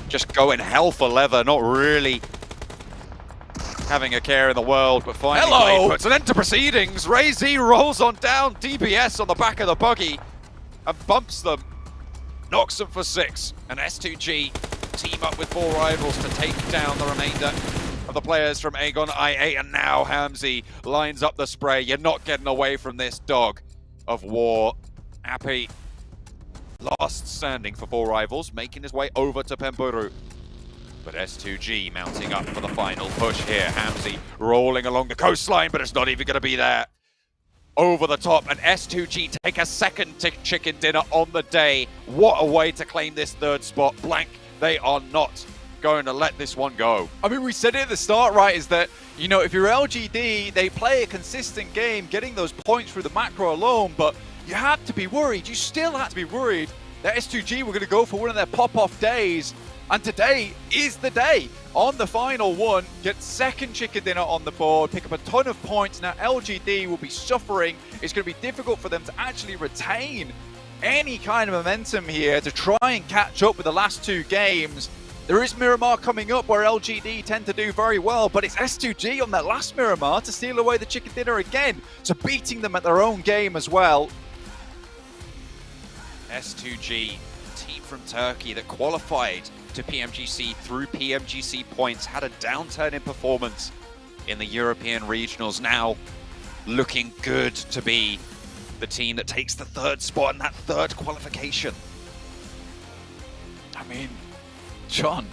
Just going hell for leather, not really having a care in the world, but finally Blade puts an end to proceedings. Ray Z rolls on down, DBS on the back of the buggy and bumps them, knocks them for 6. And S2G team up with 4 rivals to take down the remainder of the players from Aegon i8, and now Hamzy lines up the spray. You're not getting away from this dog of war. Appy, last standing for 4 rivals, making his way over to Pemburu. But S2G mounting up for the final push here. Hamzy rolling along the coastline, but it's not even going to be there. Over the top, and S2G take a second chicken dinner on the day. What a way to claim this 3rd spot. Blank, they are not going to let this one go. I mean, we said it at the start, right, is that, you know, if you're LGD, they play a consistent game, getting those points through the macro alone, but you have to be worried. You still have to be worried that S2G were going to go for one of their pop-off days. And today is the day. On the final one, get second chicken dinner on the board, pick up a ton of points. Now LGD will be suffering. It's going to be difficult for them to actually retain any kind of momentum here to try and catch up with the last 2 games. There is Miramar coming up where LGD tend to do very well, but it's S2G on that last Miramar to steal away the chicken dinner again. So beating them at their own game as well. S2G, team from Turkey that qualified to PMGC through PMGC points, had a downturn in performance in the European regionals, now looking good to be the team that takes the 3rd spot in that 3rd qualification. I mean, John,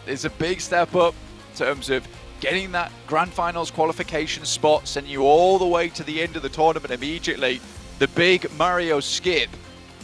it's a big step up in terms of getting that Grand Finals qualification spot, sending you all the way to the end of the tournament immediately. The big Mario skip,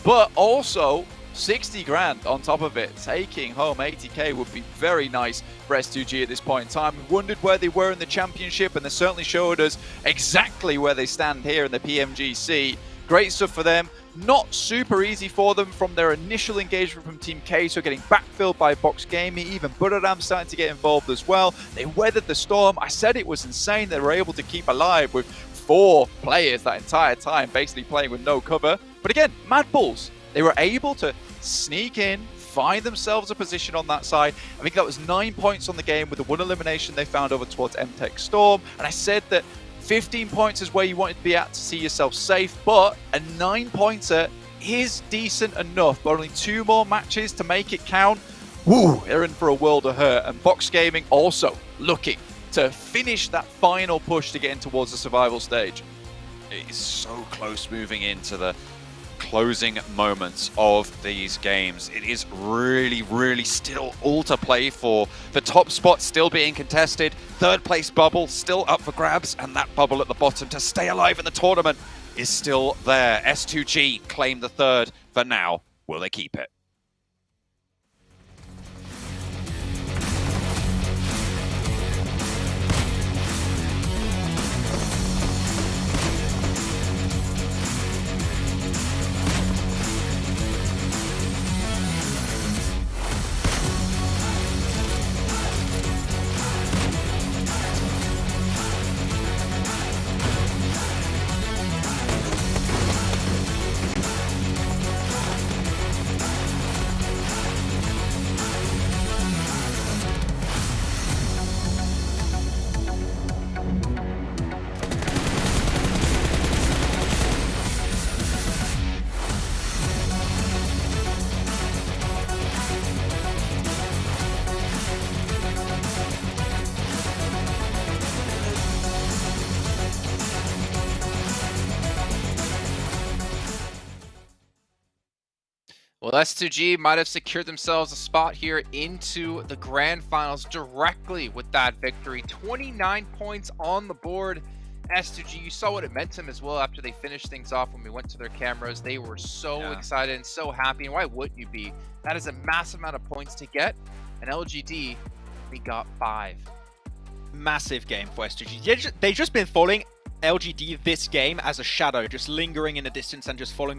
but also 60 grand on top of it. Taking home 80k would be very nice for S2G at this point in time. We wondered where they were in the championship, and they certainly showed us exactly where they stand here in the PMGC. Great stuff for them. Not super easy for them from their initial engagement from Team K, so getting backfilled by Box Gaming. Even Buradam starting to get involved as well. They weathered the storm. I said it was insane. They were able to keep alive with 4 players that entire time, basically playing with no cover. But again, Mad Bulls, they were able to sneak in, find themselves a position on that side. I think that was 9 points on the game with the 1 elimination they found over towards MTech Storm. And I said that 15 points is where you wanted to be at to see yourself safe, but a 9-pointer is decent enough. But only 2 more matches to make it count. Woo, they're in for a world of hurt. And Box Gaming also looking to finish that final push to get in towards the survival stage. It is so close moving into the closing moments of these games. It is really, really still all to play for. The top spot still being contested. 3rd place bubble still up for grabs, and that bubble at the bottom to stay alive in the tournament is still there. S2G claim the 3rd for now. Will they keep it? Well, S2G might have secured themselves a spot here into the Grand Finals directly with that victory. 29 points on the board. S2G, you saw what it meant to them as well after they finished things off when we went to their cameras. They were so excited and so happy, and why wouldn't you be? That is a massive amount of points to get, and LGD, they got 5. Massive game for S2G. They've just been falling LGD this game as a shadow, just lingering in the distance and just following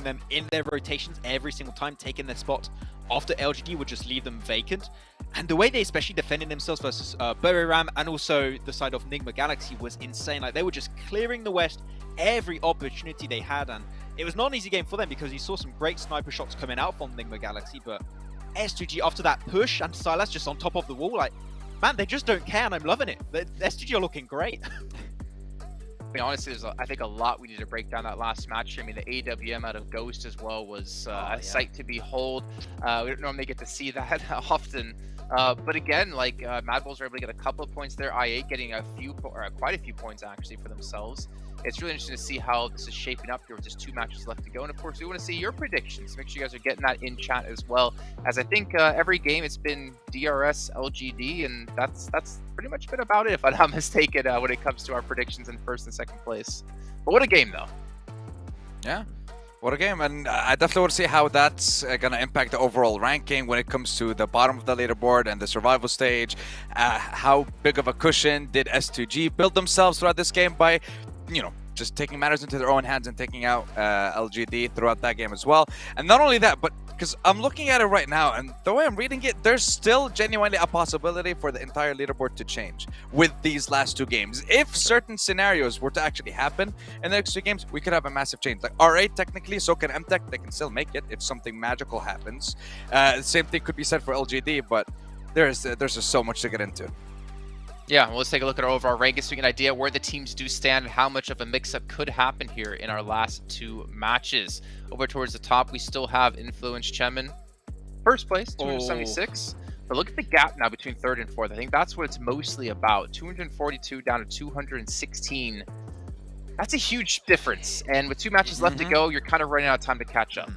them in their rotations every single time, taking their spot after LGD would just leave them vacant. And the way they especially defended themselves versus Buriram and also the side of Nigma Galaxy was insane. Like, they were just clearing the West every opportunity they had, and it was not an easy game for them because you saw some great sniper shots coming out from Nigma Galaxy, but S2G after that push and Silas just on top of the wall, like, man, they just don't care, and I'm loving it. The S2G are looking great. I mean, honestly, there's I think a lot we need to break down that last match. I mean, the AWM out of Ghost as well was a sight to behold. We don't normally get to see that often. But again, like Mad Bulls were able to get a couple of points there. I8 getting quite a few points actually for themselves. It's really interesting to see how this is shaping up here with just 2 matches left to go. And of course, we want to see your predictions. Make sure you guys are getting that in chat as well. As I think every game it's been DRS, LGD, and that's pretty much been about it, if I'm not mistaken, when it comes to our predictions in first and second place. But what a game, though. Yeah. What a game, and I definitely want to see how that's going to impact the overall ranking when it comes to the bottom of the leaderboard and the survival stage. How big of a cushion did S2G build themselves throughout this game by, you know, just taking matters into their own hands and taking out LGD throughout that game as well. And not only that, but because I'm looking at it right now, and the way I'm reading it, there's still genuinely a possibility for the entire leaderboard to change with these last 2 games. If certain scenarios were to actually happen in the next 2 games, we could have a massive change. Like R8 technically, so can MTech, they can still make it if something magical happens. Same thing could be said for LGD, but there's just so much to get into. Yeah, well, let's take a look at our overall rankings so we get an idea where the teams do stand and how much of a mix-up could happen here in our last 2 matches. Over towards the top, we still have Influence Chemin. First place, 276. But look at the gap now between 3rd and 4th. I think that's what it's mostly about. 242 down to 216. That's a huge difference. And with 2 matches left to go, you're kind of running out of time to catch up.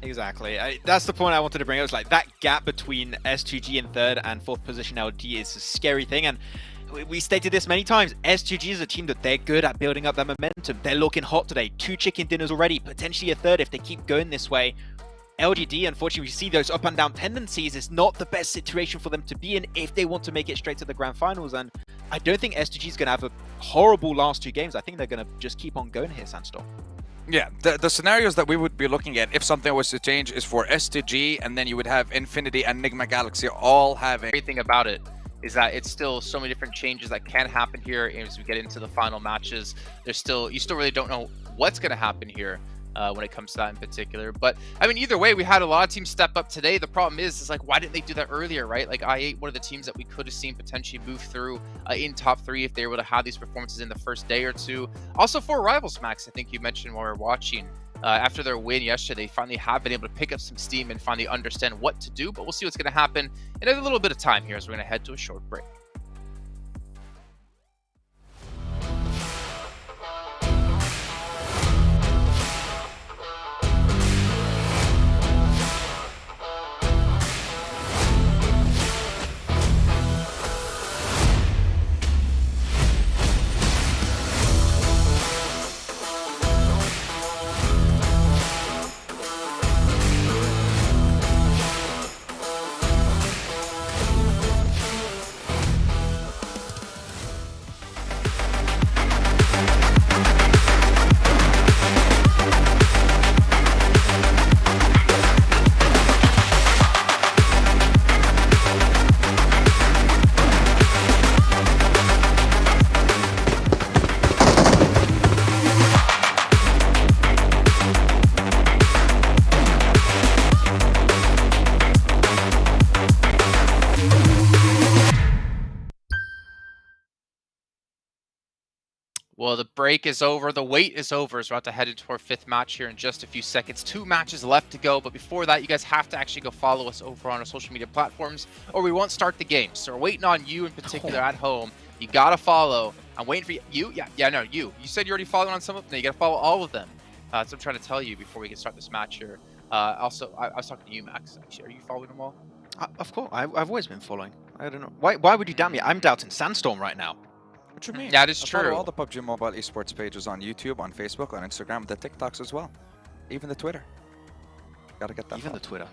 Exactly. That's the point I wanted to bring up. It's like that gap between S2G in 3rd and 4th position LG is a scary thing. And we stated this many times. S2G is a team that they're good at building up their momentum. They're looking hot today. 2 chicken dinners already, potentially a 3rd if they keep going this way. LGD, unfortunately, we see those up and down tendencies. It's not the best situation for them to be in if they want to make it straight to the grand finals. And I don't think S2G is going to have a horrible last 2 games. I think they're going to just keep on going here, Sandstorm. Yeah, the scenarios that we would be looking at if something was to change is for STG, and then you would have Infinity and Nigma Galaxy all having... Great thing about it is that it's still so many different changes that can happen here as we get into the final matches. You still really don't know what's going to happen here when it comes to that in particular. But I mean, either way, we had a lot of teams step up today. The problem is like, why didn't they do that earlier, right? Like I8, one of the teams that we could have seen potentially move through in top 3 if they were able to have these performances in the first day or 2. Also for Rivals, Max, I think you mentioned while we were watching, after their win yesterday, they finally have been able to pick up some steam and finally understand what to do. But we'll see what's going to happen in a little bit of time here as we're going to head to a short break. Well, the break is over. The wait is over as we're about to head into our 5th match here in just a few seconds. 2 matches left to go. But before that, you guys have to actually go follow us over on our social media platforms or we won't start the game. So we're waiting on you in particular at home. You got to follow. I'm waiting for you. No, you. You said you already followed on some of them. You got to follow all of them. That's what I'm trying to tell you before we can start this match here. Also, I was talking to you, Max. Actually, are you following them all? Of course. I've always been following. I don't know. Why would you doubt me? I'm doubting Sandstorm right now. What you mean? Yeah, it is I follow true. all the PUBG Mobile esports pages on YouTube, on Facebook, on Instagram, the TikToks as well. Even the Twitter. Gotta get that. Even the Twitter.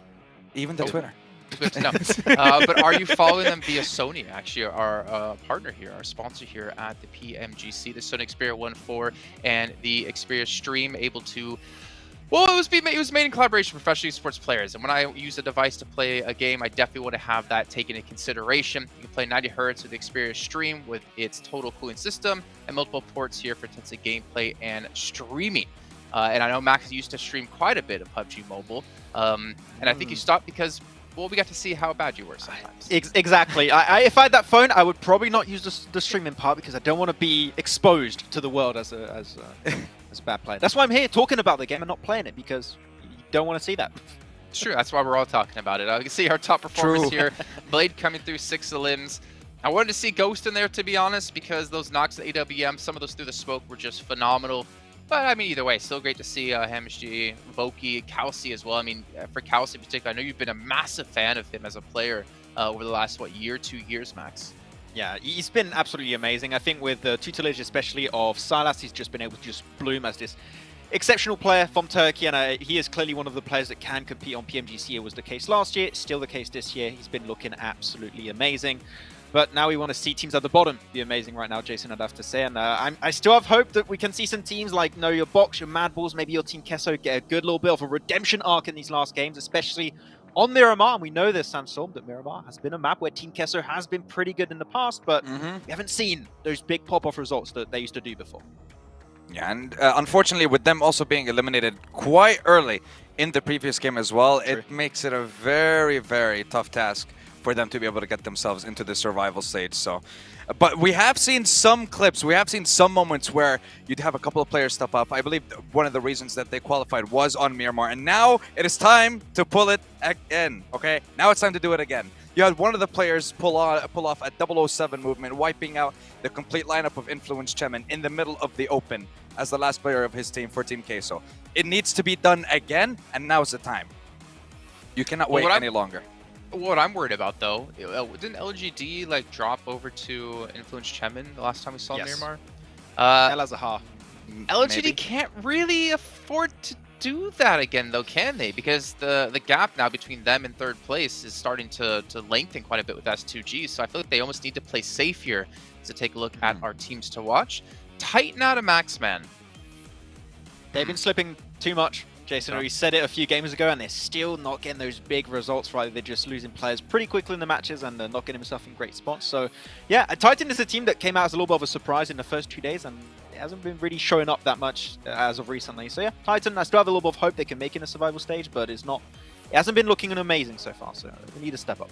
Even the Twitter. Good to know. But are you following them via Sony? Actually, our partner here, our sponsor here at the PMGC, the Sony Xperia 1.4 and the Xperia Stream, able to. Well, it was made in collaboration with professional sports players, and when I use a device to play a game, I definitely want to have that taken into consideration. You can play 90 Hz with the Xperia Stream with its total cooling system and multiple ports here for intensive gameplay and streaming. And I know Max used to stream quite a bit of PUBG Mobile, and I think you stopped because, well, we got to see how bad you were sometimes. Exactly. If I had that phone, I would probably not use the streaming part because I don't want to be exposed to the world as a bad player. That's why I'm here talking about the game and not playing it, because you don't want to see that. It's true. That's why we're all talking about it. You can see our top performers here. Blade coming through 6 limbs. I wanted to see Ghost in there, to be honest, because those knocks at AWM, some of those through the smoke were just phenomenal. But I mean, either way, still great to see HamSG, Voki, Kelsey as well. I mean, for Kelsey in particular, I know you've been a massive fan of him as a player over the last, 2 years, Max? Yeah, he's been absolutely amazing. I think with the tutelage, especially of Silas, he's just been able to just bloom as this exceptional player from Turkey, and he is clearly one of the players that can compete on PMGC. It was the case last year, still the case this year. He's been looking absolutely amazing. But now we want to see teams at the bottom be amazing right now, Jason, I'd have to say. And I still have hope that we can see some teams like your Box, your Mad Balls, maybe your Team Kesso get a good little bit of a redemption arc in these last games, especially on Miramar. And we know this, Sansom, that Miramar has been a map where Team Kesso has been pretty good in the past, but we haven't seen those big pop-off results that they used to do before. Yeah, and unfortunately, with them also being eliminated quite early in the previous game as well, it makes it a very, very tough task for them to be able to get themselves into the survival stage. So, but we have seen some clips, we have seen some moments where you'd have a couple of players step up. I believe one of the reasons that they qualified was on Miramar, and now it is time to pull it again. Okay, now it's time to do it again. You had one of the players pull off a 007 movement, wiping out the complete lineup of Influence Chemin in the middle of the open as the last player of his team for Team Queso. It needs to be done again, and now's the time. You cannot wait any longer. What I'm worried about, though, didn't LGD drop over to Influence Chemin the last time we saw Miramar? El Azahar. LGD can't really afford to do that again, though, can they? Because the gap now between them and third place is starting to lengthen quite a bit with S2G. So I feel like they almost need to play safe here to take a look at our teams to watch. Titan out of Maxman. They've been slipping too much. Jason, we said it a few games ago, and they're still not getting those big results, right? They're just losing players pretty quickly in the matches, and they're not getting themselves in great spots. So, yeah, Titan is a team that came out as a little bit of a surprise in the first 2 days, and it hasn't been really showing up that much as of recently. So, yeah, Titan, I still have a little bit of hope they can make it in a survival stage, but it hasn't been looking amazing so far, so we need to step up.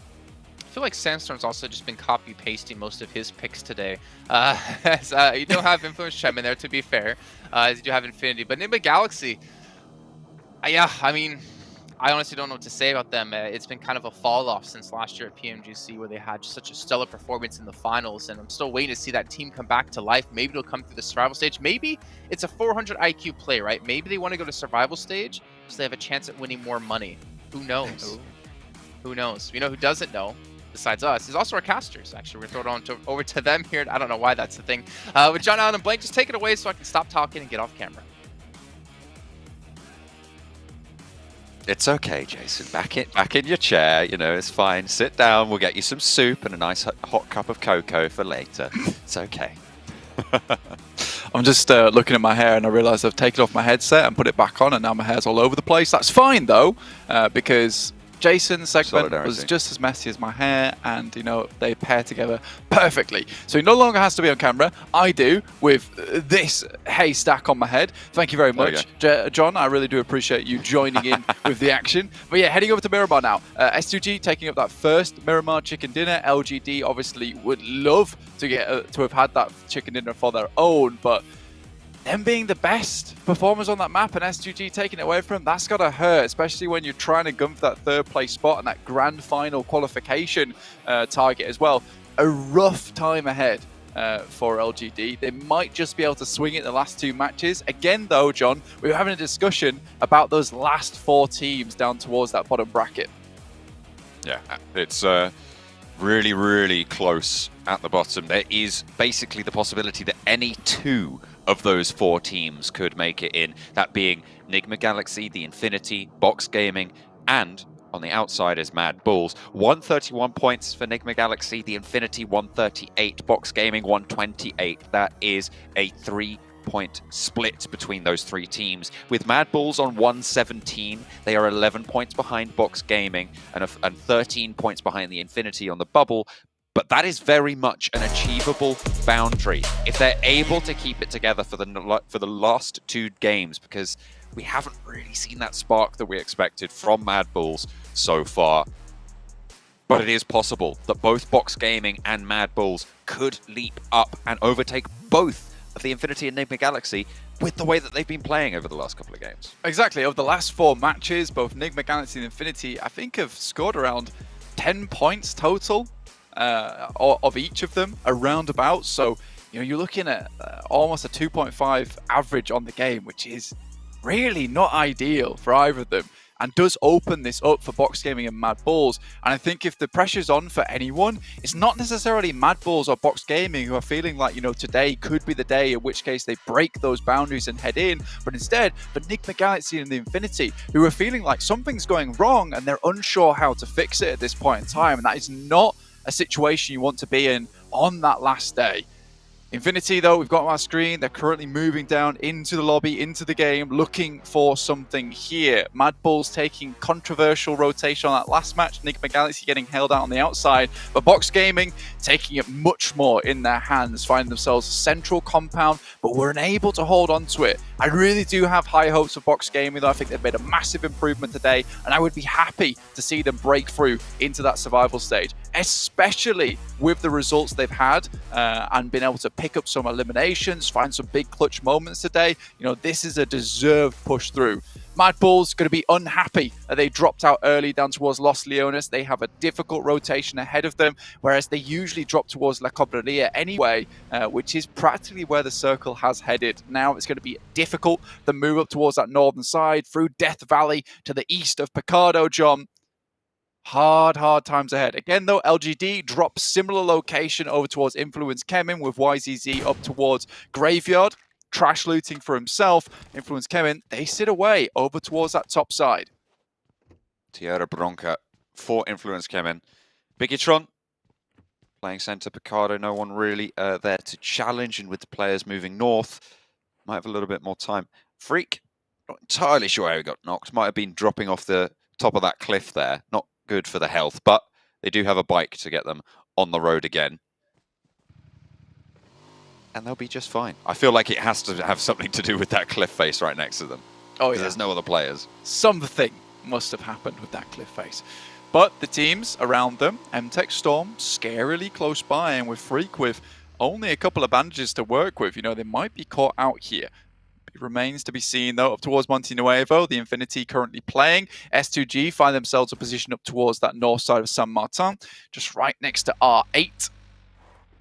I feel like Sandstorm's also just been copy-pasting most of his picks today. You don't have Influence Chem in there, to be fair, as you do have Infinity, but Nimba Galaxy, yeah, I mean, I honestly don't know what to say about them. It's been kind of a fall-off since last year at PMGC, where they had such a stellar performance in the finals, and I'm still waiting to see that team come back to life. Maybe it'll come through the survival stage. Maybe it's a 400 IQ play, right? Maybe they want to go to survival stage so they have a chance at winning more money. Who knows? Who knows? You know who doesn't know, besides us, is also our casters. Actually, we're going to throw it over to them here. I don't know why that's the thing. With John Allen and Blank, just take it away so I can stop talking and get off camera. It's okay, Jason. Back in your chair. You know, it's fine. Sit down. We'll get you some soup and a nice hot cup of cocoa for later. It's okay. I'm just looking at my hair, and I realise I've taken off my headset and put it back on, and now my hair's all over the place. That's fine though, because Jason's segment was just as messy as my hair, and they pair together perfectly. So he no longer has to be on camera. I do, with this haystack on my head. Thank you very much, John. I really do appreciate you joining in with the action. But yeah, heading over to Miramar now. S2G taking up that first Miramar chicken dinner. LGD obviously would love to get to have had that chicken dinner for their own, but them being the best performers on that map and S2G taking it away from them, that's got to hurt, especially when you're trying to gun for that third place spot and that grand final qualification target as well. A rough time ahead for LGD. They might just be able to swing it the last 2 matches. Again, though, John, we were having a discussion about those last 4 teams down towards that bottom bracket. Yeah, it's really, really close at the bottom. There is basically the possibility that any 2 of those 4 teams could make it in, that being Nigma Galaxy, the Infinity, Box Gaming, and On the outside is Mad Bulls. 131 points for Enigma Galaxy. The Infinity 138. Box Gaming 128. That is a 3-point split between those three teams. With Mad Bulls on 117, they are 11 points behind Box Gaming and 13 points behind the Infinity on the bubble. But that is very much an achievable boundary if they're able to keep it together for the last two games, because we haven't really seen that spark that we expected from Mad Bulls so far. But it is possible that both Box Gaming and Mad Bulls could leap up and overtake both of the Infinity and Enigma Galaxy with the way that they've been playing over the last couple of games. Exactly. Over the last 4 matches, both Enigma Galaxy and Infinity, I think, have scored around 10 points total of each of them, around about. So, you know, you're looking at almost a 2.5 average on the game, which is really not ideal for either of them, and does open this up for Box Gaming and Mad Bulls. And I think if the pressure's on for anyone, it's not necessarily Mad Bulls or Box Gaming who are feeling like, you know, today could be the day, in which case they break those boundaries and head in, but instead for Enigma Galaxy and the Infinity, who are feeling like something's going wrong and they're unsure how to fix it at this point in time. And that is not a situation you want to be in on that last day. Infinity, though, we've got on our screen, they're currently moving down into the lobby, into the game, looking for something here. Mad Bulls taking controversial rotation on that last match, Enigma Galaxy getting held out on the outside, but Box Gaming taking it much more in their hands, finding themselves a central compound, but were unable to hold on to it. I really do have high hopes for Box Gaming, though. I think they've made a massive improvement today, and I would be happy to see them break through into that survival stage, especially with the results they've had and been able to pick up some eliminations, find some big clutch moments today. You know, this is a deserved push through. Mad Bulls going to be unhappy that they dropped out early down towards Los Leones. They have a difficult rotation ahead of them, whereas they usually drop towards La Cobreria anyway, which is practically where the circle has headed. Now it's going to be difficult to move up towards that northern side through Death Valley to the east of Picardo, John. Hard times ahead. Again, though, LGD drops similar location over towards Influence Kemin, with YZZ up towards Graveyard. Trash looting for himself. Influence Kemin, they sit away over towards that top side. Tierra Bronca for Influence Kemin. Bigitron playing center. Picardo, no one really there to challenge, and with the players moving north, might have a little bit more time. Freak, not entirely sure how he got knocked. Might have been dropping off the top of that cliff there. Not good for the health, but they do have a bike to get them on the road again. And they'll be just fine. I feel like it has to have something to do with that cliff face right next to them. Oh yeah. There's no other players. Something must have happened with that cliff face. But the teams around them, MTech Storm, scarily close by, and with Freak with only a couple of bandages to work with, you know, they might be caught out here. It remains to be seen, though. Up towards Monte Nuevo, the Infinity currently playing. S2G find themselves a position up towards that north side of San Martin, just right next to R8,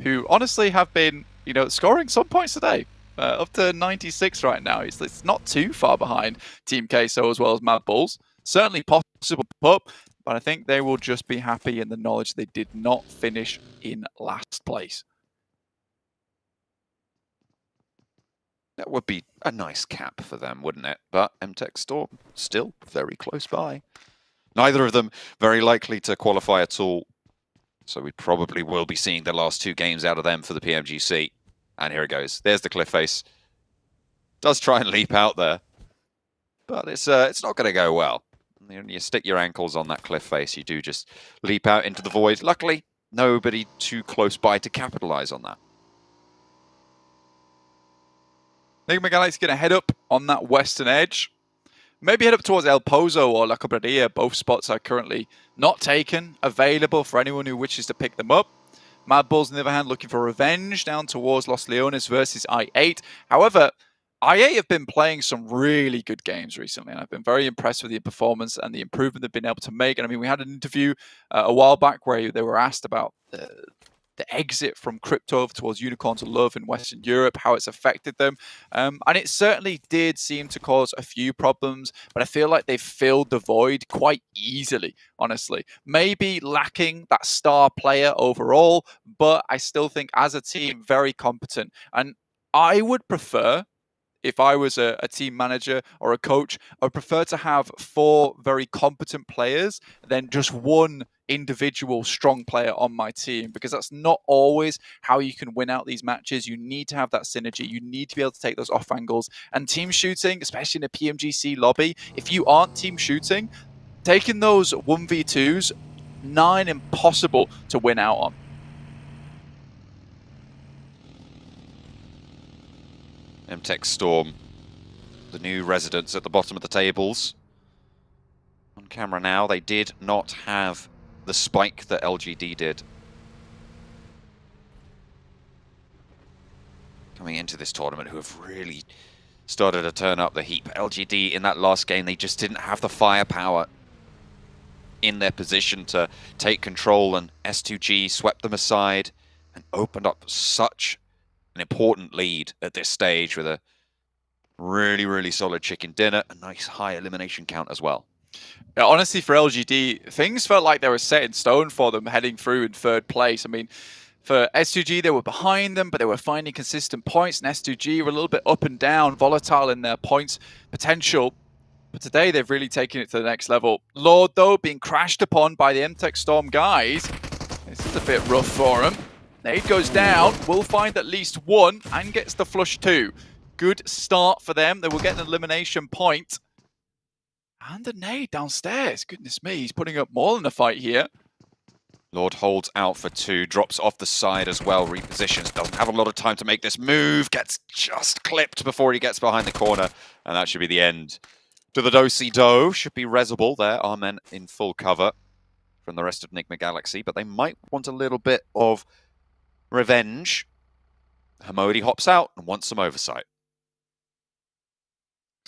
who honestly have been, you know, scoring some points today. Up to 96 right now. It's not too far behind Team Queso as well as Mad Bulls. Certainly possible up, but I think they will just be happy in the knowledge they did not finish in last place. That would be a nice cap for them, wouldn't it? But MTech Storm still very close by. Neither of them very likely to qualify at all. So we probably will be seeing the last two games out of them for the PMGC. And here it goes. There's the cliff face. Does try and leap out there. But it's not going to go well. You stick your ankles on that cliff face, you do just leap out into the void. Luckily, nobody too close by to capitalize on that. Enigma Galaxy going to head up on that western edge. Maybe head up towards El Pozo or La Cobreria. Both spots are currently not taken, available for anyone who wishes to pick them up. Mad Bulls, on the other hand, looking for revenge down towards Los Leones versus I8. However, I8 have been playing some really good games recently, and I've been very impressed with their performance and the improvement they've been able to make. And I mean, we had an interview a while back where they were asked about the exit from crypto towards Unicorn to Love in Western Europe, how it's affected them. And it certainly did seem to cause a few problems, but I feel like they've filled the void quite easily, honestly. Maybe lacking that star player overall, but I still think as a team, very competent. And I would prefer if I was a team manager or a coach, I would prefer to have 4 very competent players than just one individual strong player on my team, because that's not always how you can win out these matches. You need to have that synergy. You need to be able to take those off angles. And team shooting, especially in a PMGC lobby, if you aren't team shooting, taking those 1v2s, 9 impossible to win out on. MTech Storm, the new residents at the bottom of the tables. On camera now, they did not have the spike that LGD did. Coming into this tournament, who have really started to turn up the heat. LGD in that last game, they just didn't have the firepower in their position to take control, and S2G swept them aside and opened up such an important lead at this stage with a really, really solid chicken dinner, a nice high elimination count as well. Yeah, honestly, for LGD, things felt like they were set in stone for them heading through in 3rd place. I mean, for S2G, they were behind them, but they were finding consistent points, and S2G were a little bit up and down, volatile in their points potential. But today, they've really taken it to the next level. Lord, though, being crashed upon by the MTech Storm guys. This is a bit rough for him. Nade goes down, will find at least 1, and gets the flush 2. Good start for them. They will get an elimination point. And a nade downstairs. Goodness me, he's putting up more than a fight here. Lord holds out for 2, drops off the side as well, repositions, doesn't have a lot of time to make this move, gets just clipped before he gets behind the corner, and that should be the end to the do-si-do. Should be Reserble there, our men in full cover from the rest of Enigma Galaxy, but they might want a little bit of revenge. Hamodi hops out and wants some oversight.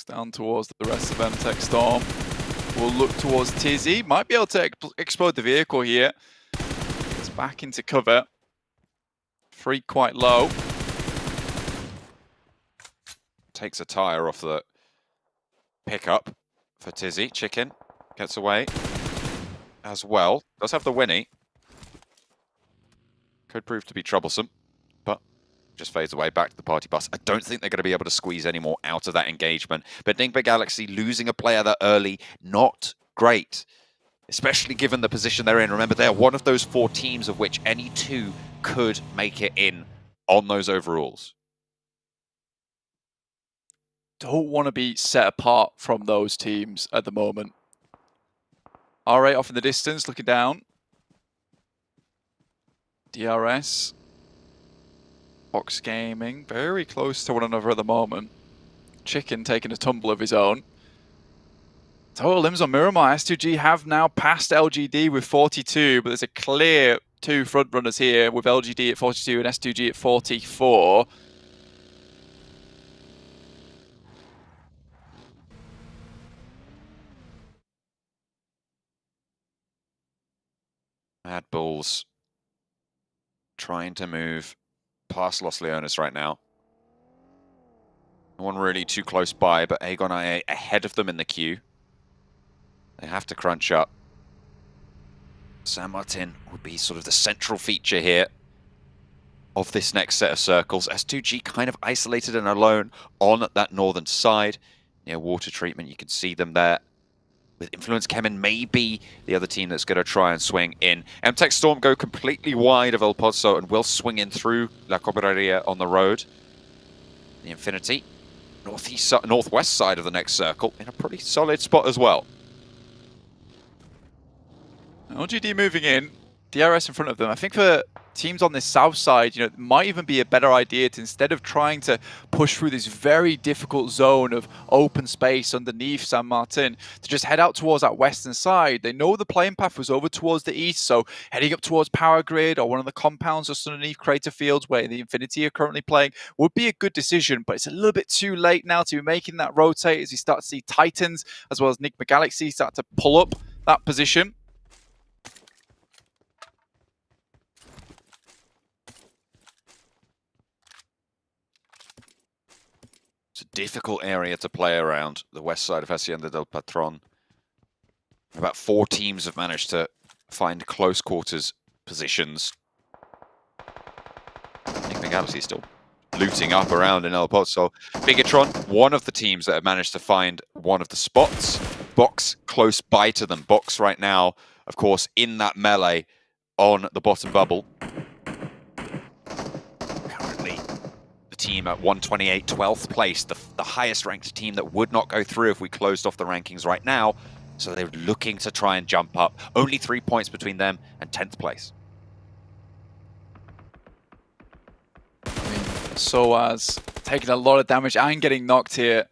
Down towards the rest of MTech Storm. We'll look towards Tizzy. Might be able to explode the vehicle here. It's back into cover. Freak quite low. Takes a tire off the pickup for Tizzy. Chicken gets away as well. Does have the Winnie. Could prove to be troublesome, but just fades away back to the party bus. I don't think they're going to be able to squeeze any more out of that engagement. But Enigma Galaxy losing a player that early, not great, especially given the position they're in. Remember, they're one of those 4 teams of which any 2 could make it in on those overalls. Don't want to be set apart from those teams at the moment. R8 off in the distance, looking down. DRS. Fox Gaming, very close to one another at the moment. Chicken taking a tumble of his own. Total limbs on Miramar. S2G have now passed LGD with 42, but there's a clear 2 front runners here with LGD at 42 and S2G at 44. Mad Bulls trying to move past Los Leones right now. No one really too close by, but Aegon IA ahead of them in the queue. They have to crunch up. San Martin would be sort of the central feature here of this next set of circles. S2G kind of isolated and alone on that northern side. Near water treatment, you can see them there. With Influence Kemen maybe the other team that's going to try and swing in. MTech Storm go completely wide of El Pozo and will swing in through La Cobraria on the road. The Infinity, northwest side of the next circle, in a pretty solid spot as well. LGD moving in, DRS in front of them. I think for teams on this south side, it might even be a better idea to, instead of trying to push through this very difficult zone of open space underneath San Martin, to just head out towards that western side. They know the playing path was over towards the east, so heading up towards Power Grid or one of the compounds just underneath Crater Fields where the Infinity are currently playing would be a good decision, but it's a little bit too late now to be making that rotate as you start to see Titans as well as Enigma Galaxy start to pull up that position. It's a difficult area to play around, the west side of Hacienda del Patron. About 4 teams have managed to find close quarters positions. Enigma Galaxy still looting up around in El Pozo. Bigatron, one of the teams that have managed to find one of the spots. Box close by to them. Box right now, of course, in that melee on the bottom bubble. Currently, the team at 128, 12th place, the highest ranked team that would not go through if we closed off the rankings right now. So they're looking to try and jump up. Only 3 points between them and 10th place. Soaz taking a lot of damage and getting knocked here.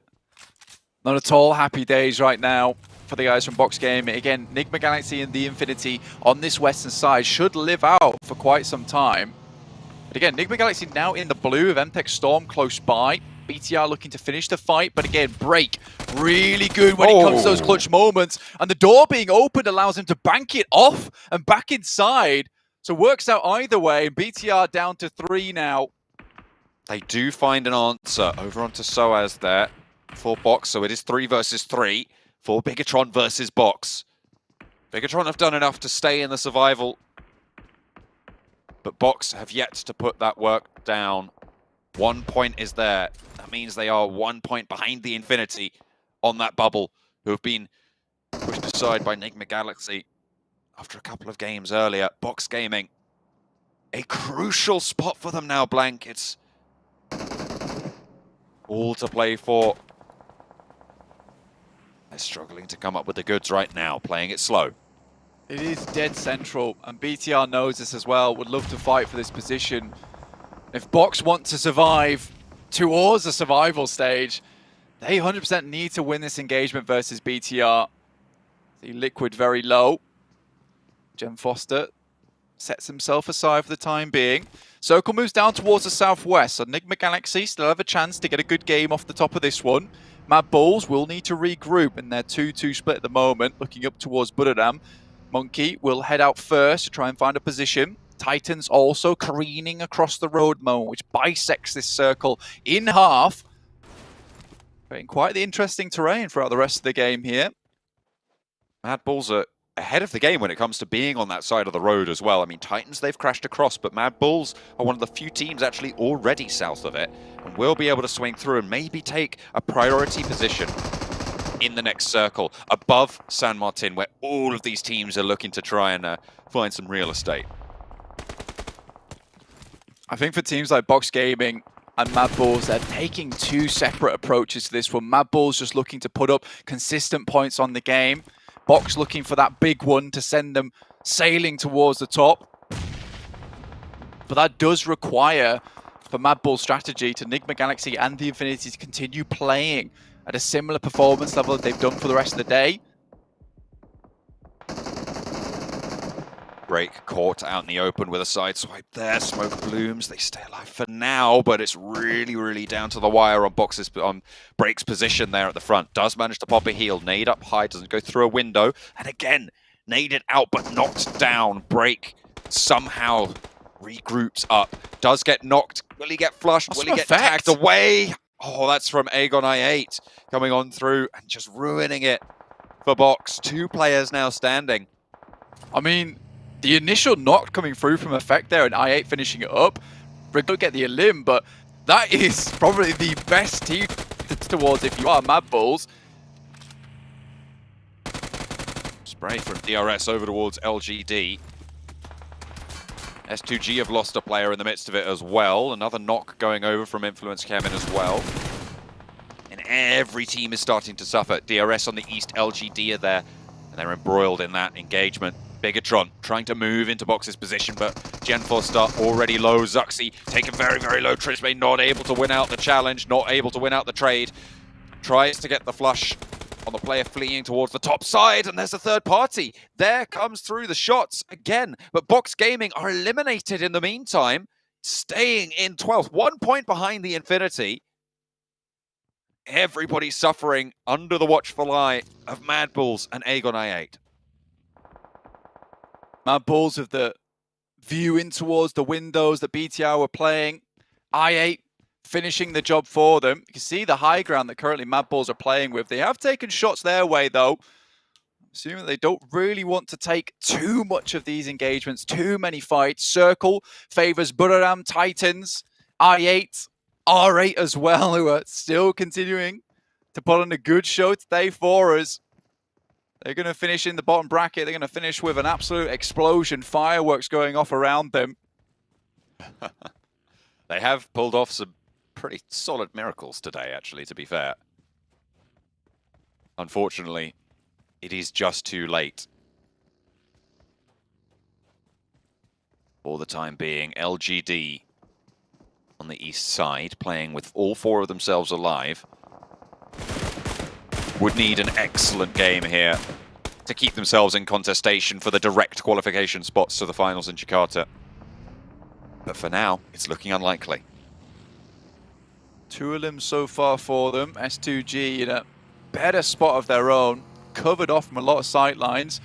Not at all happy days right now for the guys from Box Gaming. Again, Nigma Galaxy and the Infinity on this western side should live out for quite some time. But again, Nigma Galaxy now in the blue with MTech Storm close by. BTR looking to finish the fight, but again, Break really good when it comes to those clutch moments. And the door being opened allows him to bank it off and back inside. So works out either way. BTR down to 3 now. They do find an answer over onto Soaz there for Box. So it is 3 versus 3 for Bigatron versus Box. Bigatron have done enough to stay in the survival, but Box have yet to put that work down. 1 point is there. That means they are 1 point behind the Infinity on that bubble, who have been pushed aside by Nigma Galaxy after a couple of games earlier. Box Gaming, a crucial spot for them now, Blank. It's all to play for. They're struggling to come up with the goods right now, playing it slow. It is dead central, and BTR knows this as well. Would love to fight for this position. If Box want to survive towards the survival stage, they 100% need to win this engagement versus BTR. See Liquid very low. Jem Foster sets himself aside for the time being. Circle moves down towards the southwest, so Nigma Galaxy still have a chance to get a good game off the top of this one. Mad Bulls will need to regroup in their 2-2 split at the moment, looking up towards Buradam. Monkey will head out first to try and find a position. Titans also careening across the road moment, which bisects this circle in half. Creating quite the interesting terrain throughout the rest of the game here. Mad Bulls are ahead of the game when it comes to being on that side of the road as well. I mean, Titans, they've crashed across, but Mad Bulls are one of the few teams actually already south of it and will be able to swing through and maybe take a priority position in the next circle above San Martin, where all of these teams are looking to try and find some real estate. I think for teams like Box Gaming and Mad Bulls, they're taking two separate approaches to this one. Mad Bulls just looking to put up consistent points on the game. Box looking for that big one to send them sailing towards the top. But that does require, for Mad Bull's strategy, to Nigma Galaxy and the Infinity to continue playing at a similar performance level that they've done for the rest of the day. Break caught out in the open with a side swipe there. Smoke blooms. They stay alive for now, but it's really, really down to the wire on Break's position there at the front. Does manage to pop a heal. Nade up high, doesn't go through a window. And again, naded out, but knocked down. Break somehow regroups up. Does get knocked. Will he get flushed? Will he get tagged away? Oh, that's from Aegon I8 coming on through and just ruining it for Box. 2 players now standing. I mean, the initial knock coming through from Effect there and I8 finishing it up. Rick don't get the elim, but that is probably the best team towards if you are Mad Bulls. Spray from DRS over towards LGD. S2G have lost a player in the midst of it as well. Another knock going over from Influence Kevin as well. And every team is starting to suffer. DRS on the east, LGD are there, and they're embroiled in that engagement. Bigatron trying to move into Box's position, but Jen Foster already low. Zuxi taken very, very low. Trisbane not able to win out the challenge, not able to win out the trade. Tries to get the flush on the player fleeing towards the top side, and there's a third party. There comes through the shots again, but Box Gaming are eliminated in the meantime, staying in 12th, 1 point behind the Infinity. Everybody suffering under the watchful eye of Mad Bulls and Aegon I8. Mad Bulls with the view in towards the windows that BTR were playing. I8 finishing the job for them. You can see the high ground that currently Mad Bulls are playing with. They have taken shots their way, though. Assuming they don't really want to take too much of these engagements, too many fights. Circle favors Buradam, Titans, I8. R8 as well, who are still continuing to put on a good show today for us. They're going to finish in the bottom bracket. They're going to finish with an absolute explosion, fireworks going off around them. They have pulled off some pretty solid miracles today, actually, to be fair. Unfortunately, it is just too late. For the time being, LGD on the east side, playing with all four of themselves alive, would need an excellent game here to keep themselves in contestation for the direct qualification spots to the finals in Jakarta. But for now, it's looking unlikely. 2 elims so far for them. S2G in a better spot of their own, covered off from a lot of sightlines.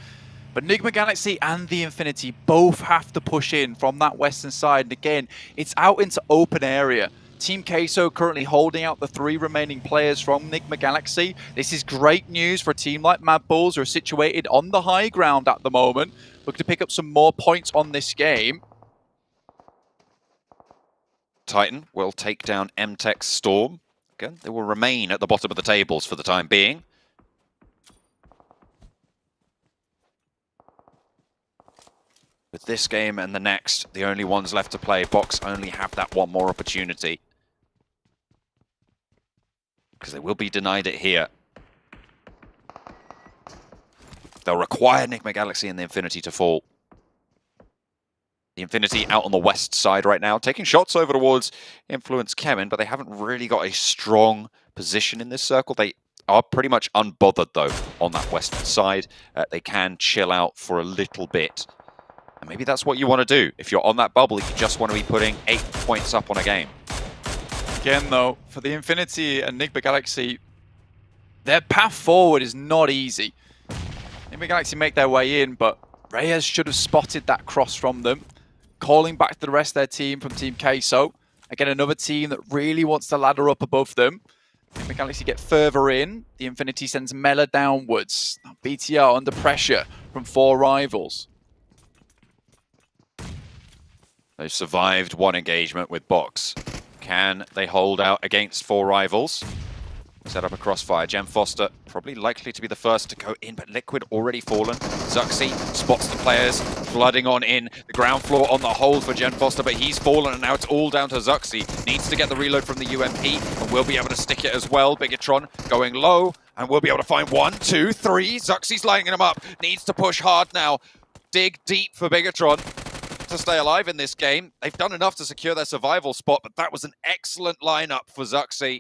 But Enigma Galaxy and the Infinity both have to push in from that western side. And again, it's out into open area. Team Queso currently holding out the 3 remaining players from Enigma Galaxy. This is great news for a team like Mad Bulls, who are situated on the high ground at the moment, looking to pick up some more points on this game. Titan will take down MTech's Storm. Again, they will remain at the bottom of the tables for the time being. With this game and the next, the only ones left to play, Box only have that one more opportunity. Because they will be denied it here. They'll require Enigma Galaxy and the Infinity to fall. The Infinity out on the west side right now, taking shots over towards Influence Kemen, but they haven't really got a strong position in this circle. They are pretty much unbothered, though, on that western side. They can chill out for a little bit. And maybe that's what you want to do. If you're on that bubble, you just want to be putting 8 points up on a game. Again, though, for the Infinity and Enigma Galaxy, their path forward is not easy. Enigma Galaxy make their way in, but Reyes should have spotted that cross from them. Calling back to the rest of their team from Team Queso. Again, another team that really wants to ladder up above them. Enigma Galaxy get further in. The Infinity sends Mela downwards. Now BTR under pressure from 4 rivals. They've survived one engagement with Box. Can they hold out against 4 rivals? Set up a crossfire. Jem Foster probably likely to be the first to go in, but Liquid already fallen. Zuxi spots the players flooding on in. The ground floor on the hold for Jem Foster, but he's fallen, and now it's all down to Zuxi. Needs to get the reload from the UMP, and will be able to stick it as well. Bigatron going low, and we'll be able to find 1, 2, 3. Zuxi's lining him up. Needs to push hard now. Dig deep for Bigatron to stay alive in this game. They've done enough to secure their survival spot, but that was an excellent lineup for Zuxi.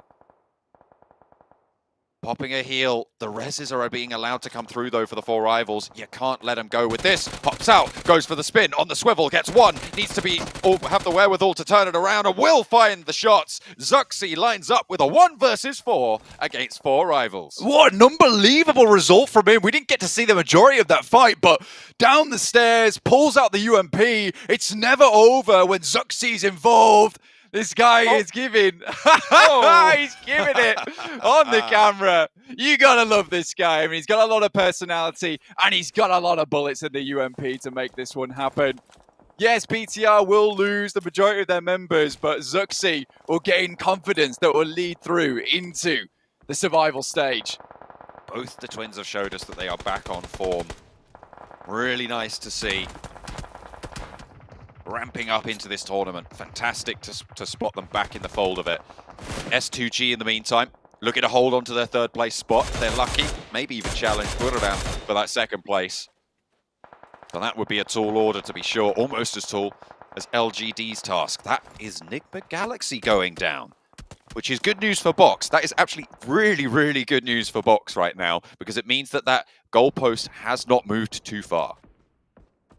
Popping a heal. The reses are being allowed to come through, though, for the 4 rivals. You can't let them go with this. Hops out, goes for the spin, on the swivel, gets 1. Needs to be, have the wherewithal to turn it around, and will find the shots. Zuxi lines up with a 1 versus 4 against 4 rivals. What an unbelievable result from him. We didn't get to see the majority of that fight, but down the stairs, pulls out the UMP. It's never over when Zuxi's involved. This guy is giving, he's giving it on the camera. You gotta love this guy. I mean, he's got a lot of personality, and he's got a lot of bullets in the UMP to make this one happen. Yes, PTR will lose the majority of their members, but Zuxi will gain confidence that will lead through into the survival stage. Both the twins have showed us that they are back on form. Really nice to see. Ramping up into this tournament. Fantastic to spot them back in the fold of it. S2G in the meantime, looking to hold on to their 3rd place spot. They're lucky, maybe even challenge Buradan for that 2nd place. So that would be a tall order, to be sure, almost as tall as LGD's task. That is Enigma Galaxy going down, which is good news for Box. That is actually really, really good news for Box right now, because it means that that goalpost has not moved too far.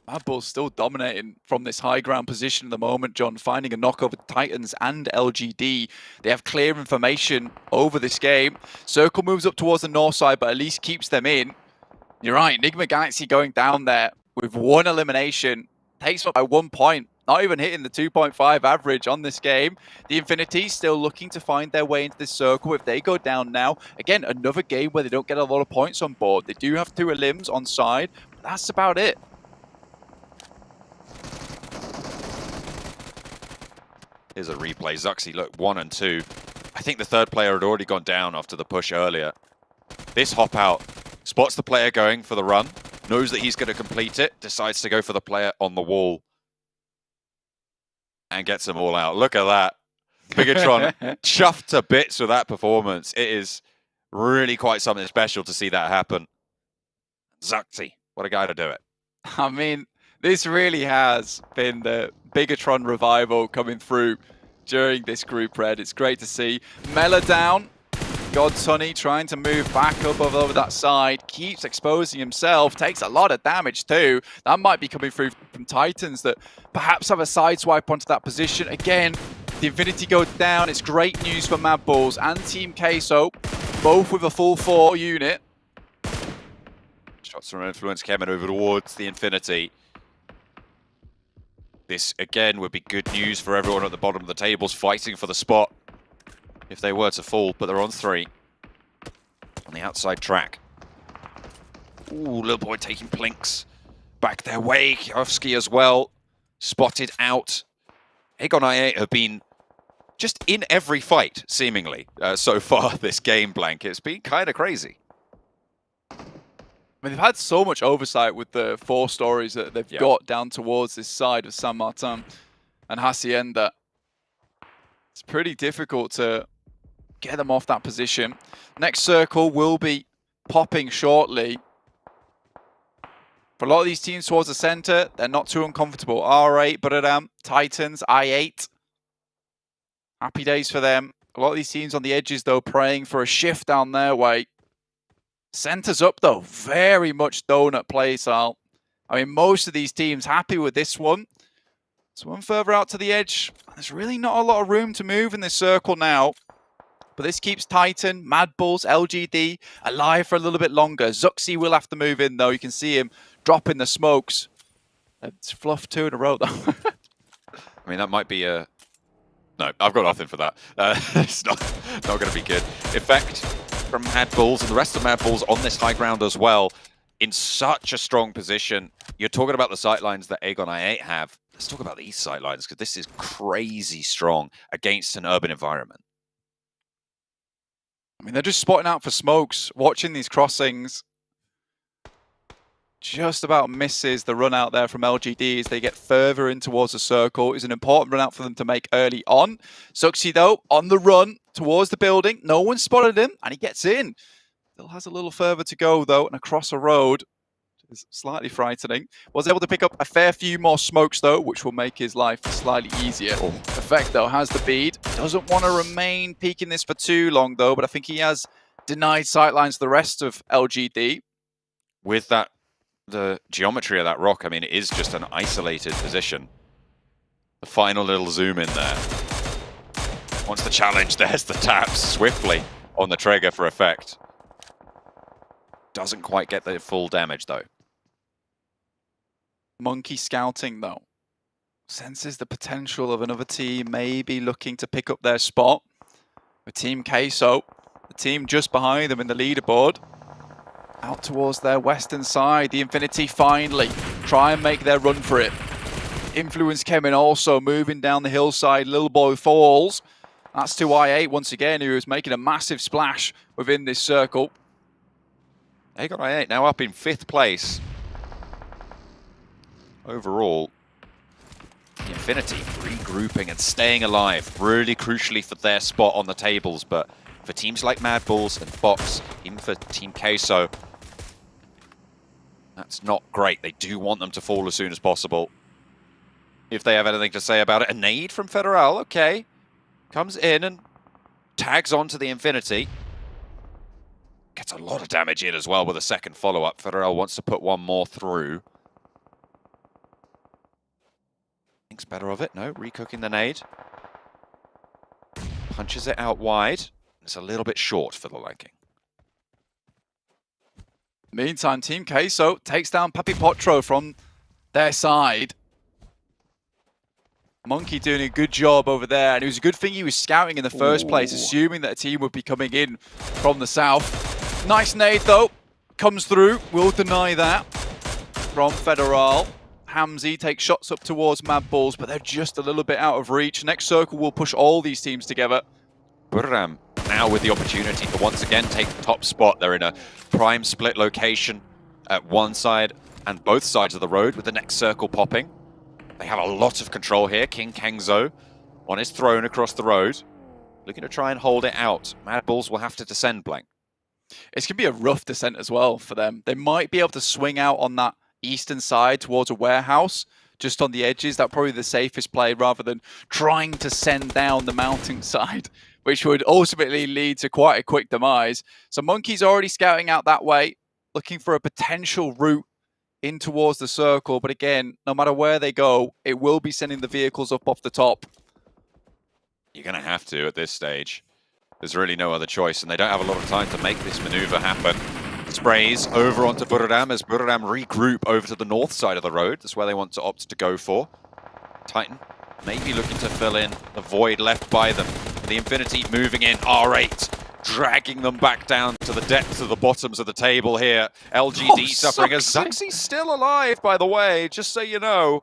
Mad Bulls still dominating from this high ground position at the moment, John, finding a knock over Titans and LGD. They have clear information over this game. Circle moves up towards the north side, but at least keeps them in. You're right, Enigma Galaxy going down there with 1 elimination. Takes up by 1 point, not even hitting the 2.5 average on this game. The Infinity still looking to find their way into this circle. If they go down now, again, another game where they don't get a lot of points on board. They do have 2 elims on side, but that's about it. Here's a replay. Zuxi, look, 1 and 2. I think the third player had already gone down after the push earlier. This hop out spots the player going for the run, knows that he's going to complete it, decides to go for the player on the wall, and gets them all out. Look at that. Bigatron chuffed to bits with that performance. It is really quite something special to see that happen. Zuxi, what a guy to do it. I mean, this really has been the Bigatron revival coming through during this group red. It's great to see. Mela down. Godsunny trying to move back up over that side. Keeps exposing himself. Takes a lot of damage too. That might be coming through from Titans that perhaps have a side swipe onto that position. Again, the Infinity goes down. It's great news for Mad Bulls and Team Queso. Both with a full 4 unit. Shots from Influence coming over towards the Infinity. This, again, would be good news for everyone at the bottom of the tables fighting for the spot if they were to fall, but they're on 3. On the outside track. Ooh, little boy taking plinks back their way. Kiovski as well, spotted out. Aegon IA have been just in every fight, seemingly, so far this game, Blank. It's been kind of crazy. I mean, they've had so much oversight with the 4 stories that they've got down towards this side of San Martin and Hacienda. It's pretty difficult to get them off that position. Next circle will be popping shortly. For a lot of these teams towards the center, they're not too uncomfortable. R8, Buradam, Titans, I8. Happy days for them. A lot of these teams on the edges, though, praying for a shift down their way. Centers up, though. Very much donut play style. I mean, most of these teams happy with this one. It's one further out to the edge. There's really not a lot of room to move in this circle now. But this keeps Titan, Mad Bulls, LGD alive for a little bit longer. Zuxi will have to move in, though. You can see him dropping the smokes. It's fluff 2 in a row, though. I mean, that might be a... No, I've got nothing for that. It's not going to be good. Effect from Mad Bulls and the rest of Mad Bulls on this high ground as well. In such a strong position. You're talking about the sightlines that Aegon I8 have. Let's talk about these sightlines, because this is crazy strong against an urban environment. I mean, they're just spotting out for smokes, watching these crossings. Just about misses the run out there from LGD as they get further in towards the circle. It's an important run out for them to make early on. Zuxi, though, on the run towards the building. No one spotted him, and he gets in. Still has a little further to go, though, and across a road. It's slightly frightening. Was able to pick up a fair few more smokes, though, which will make his life slightly easier. Effect, though, has the bead. Doesn't want to remain peeking this for too long, though, but I think he has denied sightlines to the rest of LGD. With that, the geometry of that rock, I mean, it is just an isolated position. The final little zoom in there. Wants the challenge, there's the taps swiftly on the trigger for effect. Doesn't quite get the full damage, though. Monkey scouting, though. Senses the potential of another team maybe looking to pick up their spot. With Team Queso, the team just behind them in the leaderboard. Out towards their western side. The Infinity finally try and make their run for it. Influence came in also, moving down the hillside. Little boy falls. That's to I8 once again, who is making a massive splash within this circle. Aegon I8 now up in 5th place. Overall, the Infinity regrouping and staying alive, really crucially for their spot on the tables, but for teams like Mad Bulls and Fox, even for Team Queso, that's not great. They do want them to fall as soon as possible. If they have anything to say about it. A nade from Federal, okay. Comes in and tags onto the Infinity. Gets a lot of damage in as well with a second follow-up. Federal wants to put one more through. Thinks better of it. No, recooking the nade. Punches it out wide. It's a little bit short for the liking. Meantime, Team Queso takes down Papi Potro from their side. Monkey doing a good job over there, and it was a good thing he was scouting in the first place, assuming that a team would be coming in from the south. Nice nade, though. Comes through. Will deny that from Federal. Hamzy takes shots up towards Mad Bulls, but they're just a little bit out of reach. Next circle will push all these teams together. Burram now with the opportunity to once again take the top spot. They're in a prime split location at one side and both sides of the road with the next circle popping. They have a lot of control here. King Kangzo on his throne across the road, looking to try and hold it out. Mad Bulls will have to descend, Blank. It's going to be a rough descent as well for them. They might be able to swing out on that eastern side towards a warehouse, just on the edges. That's probably the safest play rather than trying to send down the mountain side, which would ultimately lead to quite a quick demise. So Monkey's already scouting out that way, looking for a potential route in towards the circle. But again, no matter where they go, it will be sending the vehicles up off the top. You're going to have to at this stage. There's really no other choice, and they don't have a lot of time to make this maneuver happen. Sprays over onto Burram as Burram regroup over to the north side of the road. That's where they want to opt to go for. Titan maybe looking to fill in the void left by them. The Infinity moving in, R8, dragging them back down to the depths of the bottoms of the table here. LGD suffering as Zuxy's still alive, by the way, just so you know.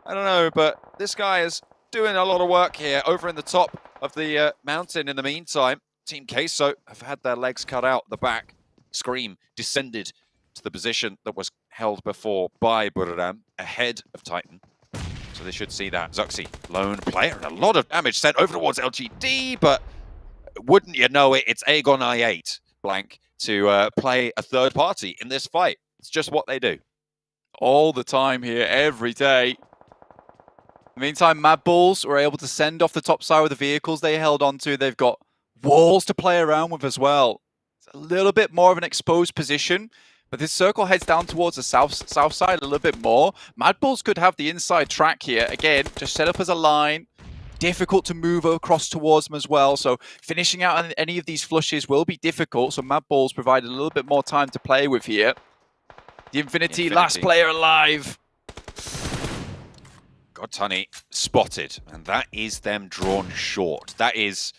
I don't know, but this guy is doing a lot of work here over in the top of the mountain in the meantime. Team Queso have had their legs cut out the back. Scream descended to the position that was held before by Burram, ahead of Titan. So they should see that. Zuxy, lone player, and a lot of damage sent over towards LGD, but wouldn't you know it, it's Aegon I8, Blank, to play a third party in this fight. It's just what they do. All the time here, every day. In the meantime, Mad Bulls were able to send off the top side with the vehicles they held onto. They've got walls to play around with as well. It's a little bit more of an exposed position, but this circle heads down towards the south side a little bit more. Mad Bulls could have the inside track here. Again, just set up as a line. Difficult to move across towards them as well, so finishing out on any of these flushes will be difficult, so Mad Bulls provide a little bit more time to play with here. The Infinity. Last player alive. Godtunny spotted, and that is them drawn short. That is,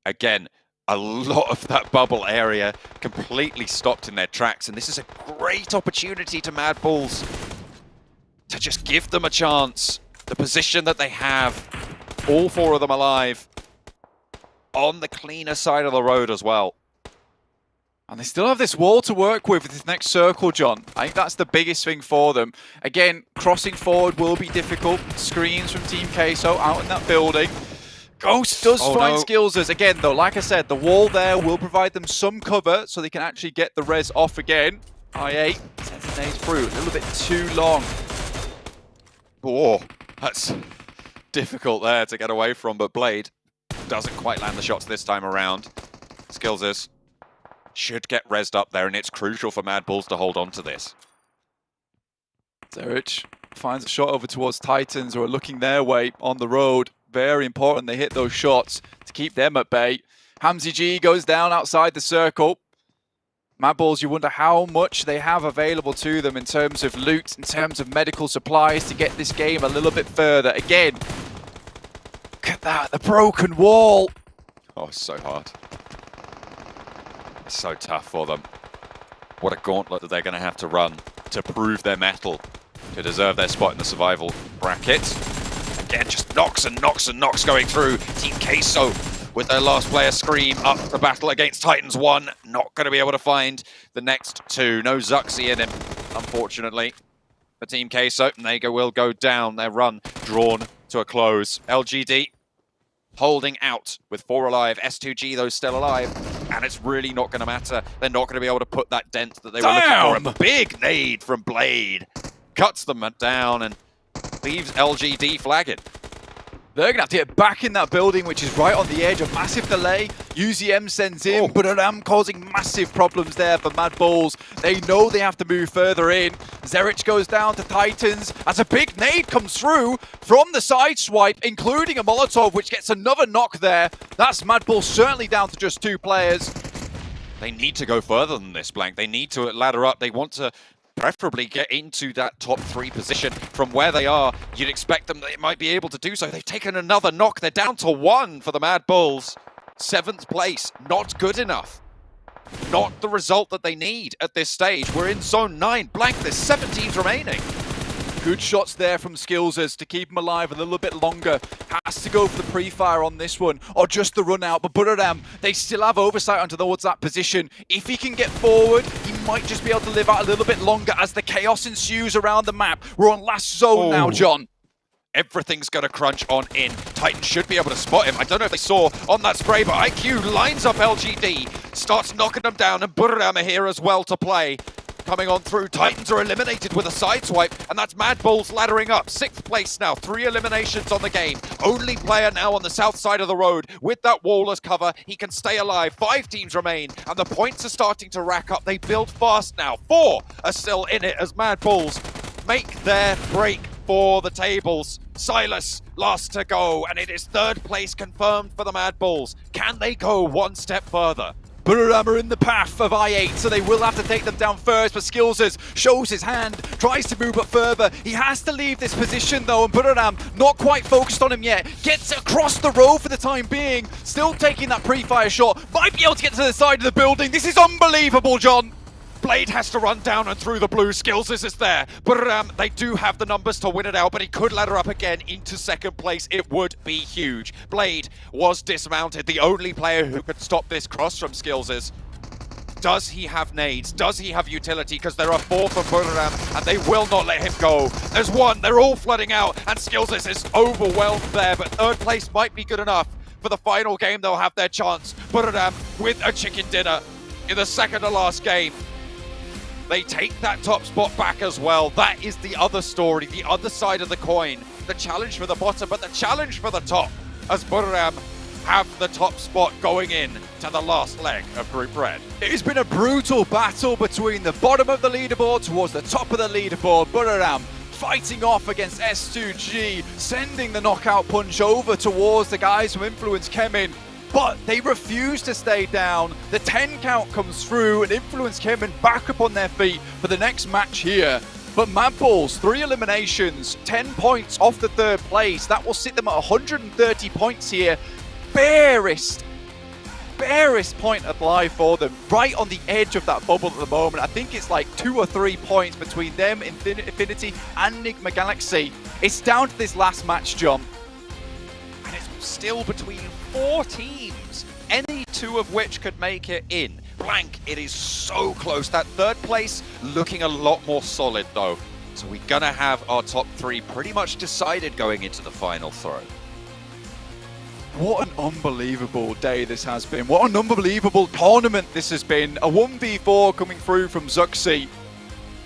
again, a lot of that bubble area completely stopped in their tracks, and this is a great opportunity to Mad Bulls to just give them a chance. The position that they have, all four of them alive, on the cleaner side of the road as well. And they still have this wall to work with this next circle, John. I think that's the biggest thing for them. Again, crossing forward will be difficult. Screens from Team Queso out in that building. Ghost does find skills. Again, though, like I said, the wall there will provide them some cover so they can actually get the res off again. I8 sends an ace through. A little bit too long. Oh, that's difficult there to get away from, but Blade doesn't quite land the shots this time around. Skills's should get rezzed up there, and it's crucial for Mad Bulls to hold on to this. Zerich finds a shot over towards Titans, who are looking their way on the road. Very important they hit those shots to keep them at bay. Hamzy G goes down outside the circle. Mad Bulls, you wonder how much they have available to them in terms of loot, in terms of medical supplies to get this game a little bit further. Again, look at that, the broken wall. Oh, it's so hard. It's so tough for them. What a gauntlet that they're going to have to run to prove their mettle, to deserve their spot in the survival bracket. Again, just knocks and knocks and knocks going through. Team Queso with their last player Scream up the battle against Titans 1. Not going to be able to find the next two. No Zuxy in him, unfortunately, for Team Queso. And they will go down. Their run drawn to a close. LGD holding out with 4 alive. S2G, though, still alive. And it's really not going to matter. They're not going to be able to put that dent that they were looking for. A big nade from Blade cuts them down and leaves LGD flagging. They're going to have to get back in that building, which is right on the edge. A massive delay. UZM sends in, but Adam causing massive problems there for Mad Bulls. They know they have to move further in. Zerich goes down to Titans as a big nade comes through from the side swipe, including a Molotov, which gets another knock there. That's Mad Bulls certainly down to just 2 players. They need to go further than this, Blank. They need to ladder up. They want to preferably get into that top 3 position from where they are. You'd expect them, they might be able to do so. They've taken another knock. They're down to 1 for the Mad Bulls. 7th place, not good enough. Not the result that they need at this stage. We're in zone 9. Blank, there's 7 teams remaining. Good shots there from Skillsers to keep him alive a little bit longer. Has to go for the pre-fire on this one, or just the run out. But Buradam, they still have oversight towards that position. If he can get forward, he might just be able to live out a little bit longer as the chaos ensues around the map. We're on last zone now, John. Everything's going to crunch on in. Titan should be able to spot him. I don't know if they saw on that spray, but IQ lines up LGD, starts knocking them down, and Buradam are here as well to play. Coming on through, Titans are eliminated with a sideswipe, and that's Mad Bulls laddering up. 6th place now, 3 eliminations on the game. Only player now on the south side of the road. With that wall as cover, he can stay alive. 5 teams remain, and the points are starting to rack up. They build fast now. 4 are still in it as Mad Bulls make their break for the tables. Silas last to go, and it is 3rd place confirmed for the Mad Bulls. Can they go one step further? Buradam are in the path of I8, so they will have to take them down first, but Skillsers shows his hand, tries to move up further. He has to leave this position though, and Buradam not quite focused on him yet. Gets across the road for the time being, still taking that pre-fire shot. Might be able to get to the side of the building. This is unbelievable, John. Blade has to run down and through the blue. Skillsers is there. But they do have the numbers to win it out, but he could ladder up again into 2nd place. It would be huge. Blade was dismounted. The only player who could stop this cross from Skillsers. Does he have nades? Does he have utility? Because there are 4 for Buradam, and they will not let him go. There's 1. They're all flooding out, and Skillsers is overwhelmed there, but 3rd place might be good enough. For the final game, they'll have their chance. Buradam with a chicken dinner in the 2nd to last game. They take that top spot back as well. That is the other story, the other side of the coin. The challenge for the bottom, but the challenge for the top, as Buradam have the top spot going in to the last leg of Group Red. It has been a brutal battle between the bottom of the leaderboard towards the top of the leaderboard. Buradam fighting off against S2G, sending the knockout punch over towards the guys from Influence Kemin. But they refuse to stay down. The 10 count comes through, and Influence Kemin back up on their feet for the next match here. But Mad Bulls, 3 eliminations, 10 points off the 3rd place. That will sit them at 130 points here. Barest point of life for them. Right on the edge of that bubble at the moment. I think it's like 2 or 3 points between them, Infinity, and Enigma Galaxy. It's down to this last match, John. And it's still between 4 teams, any 2 of which could make it in. Blank, it is so close. That 3rd place looking a lot more solid though. So we're gonna have our top 3 pretty much decided going into the final throw. What an unbelievable day this has been. What an unbelievable tournament this has been. A 1v4 coming through from Zuxi.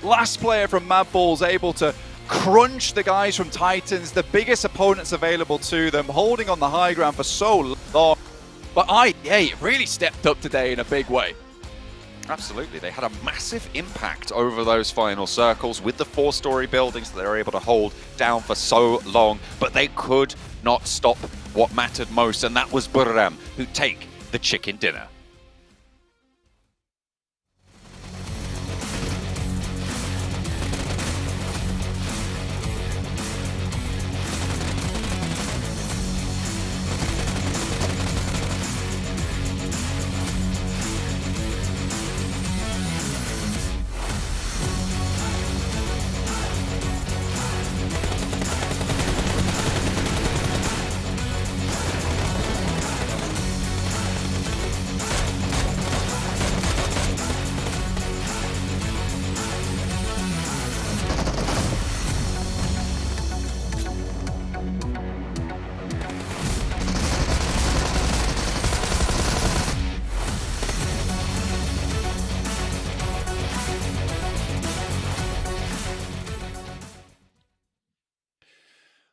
Last player from Mad Bulls able to crunch the guys from Titans, the biggest opponents available to them, holding on the high ground for so long. But IA really stepped up today in a big way. Absolutely, they had a massive impact over those final circles with the 4-story buildings that they were able to hold down for so long, but they could not stop what mattered most, and that was Buradam, who take the chicken dinner.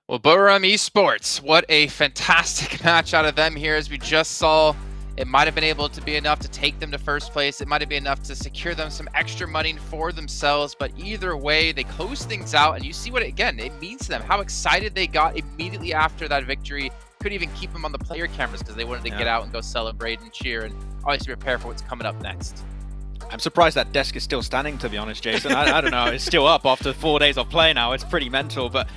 Well, Buradam Esports, what a fantastic match out of them here. As we just saw, it might have been able to be enough to take them to 1st place. It might have been enough to secure them some extra money for themselves. But either way, they close things out. And you see what, again, it means to them. How excited they got immediately after that victory. Could even keep them on the player cameras because they wanted to get out and go celebrate and cheer and obviously prepare for what's coming up next. I'm surprised that desk is still standing, to be honest, Jason. I don't know. It's still up after 4 days of play now. It's pretty mental. But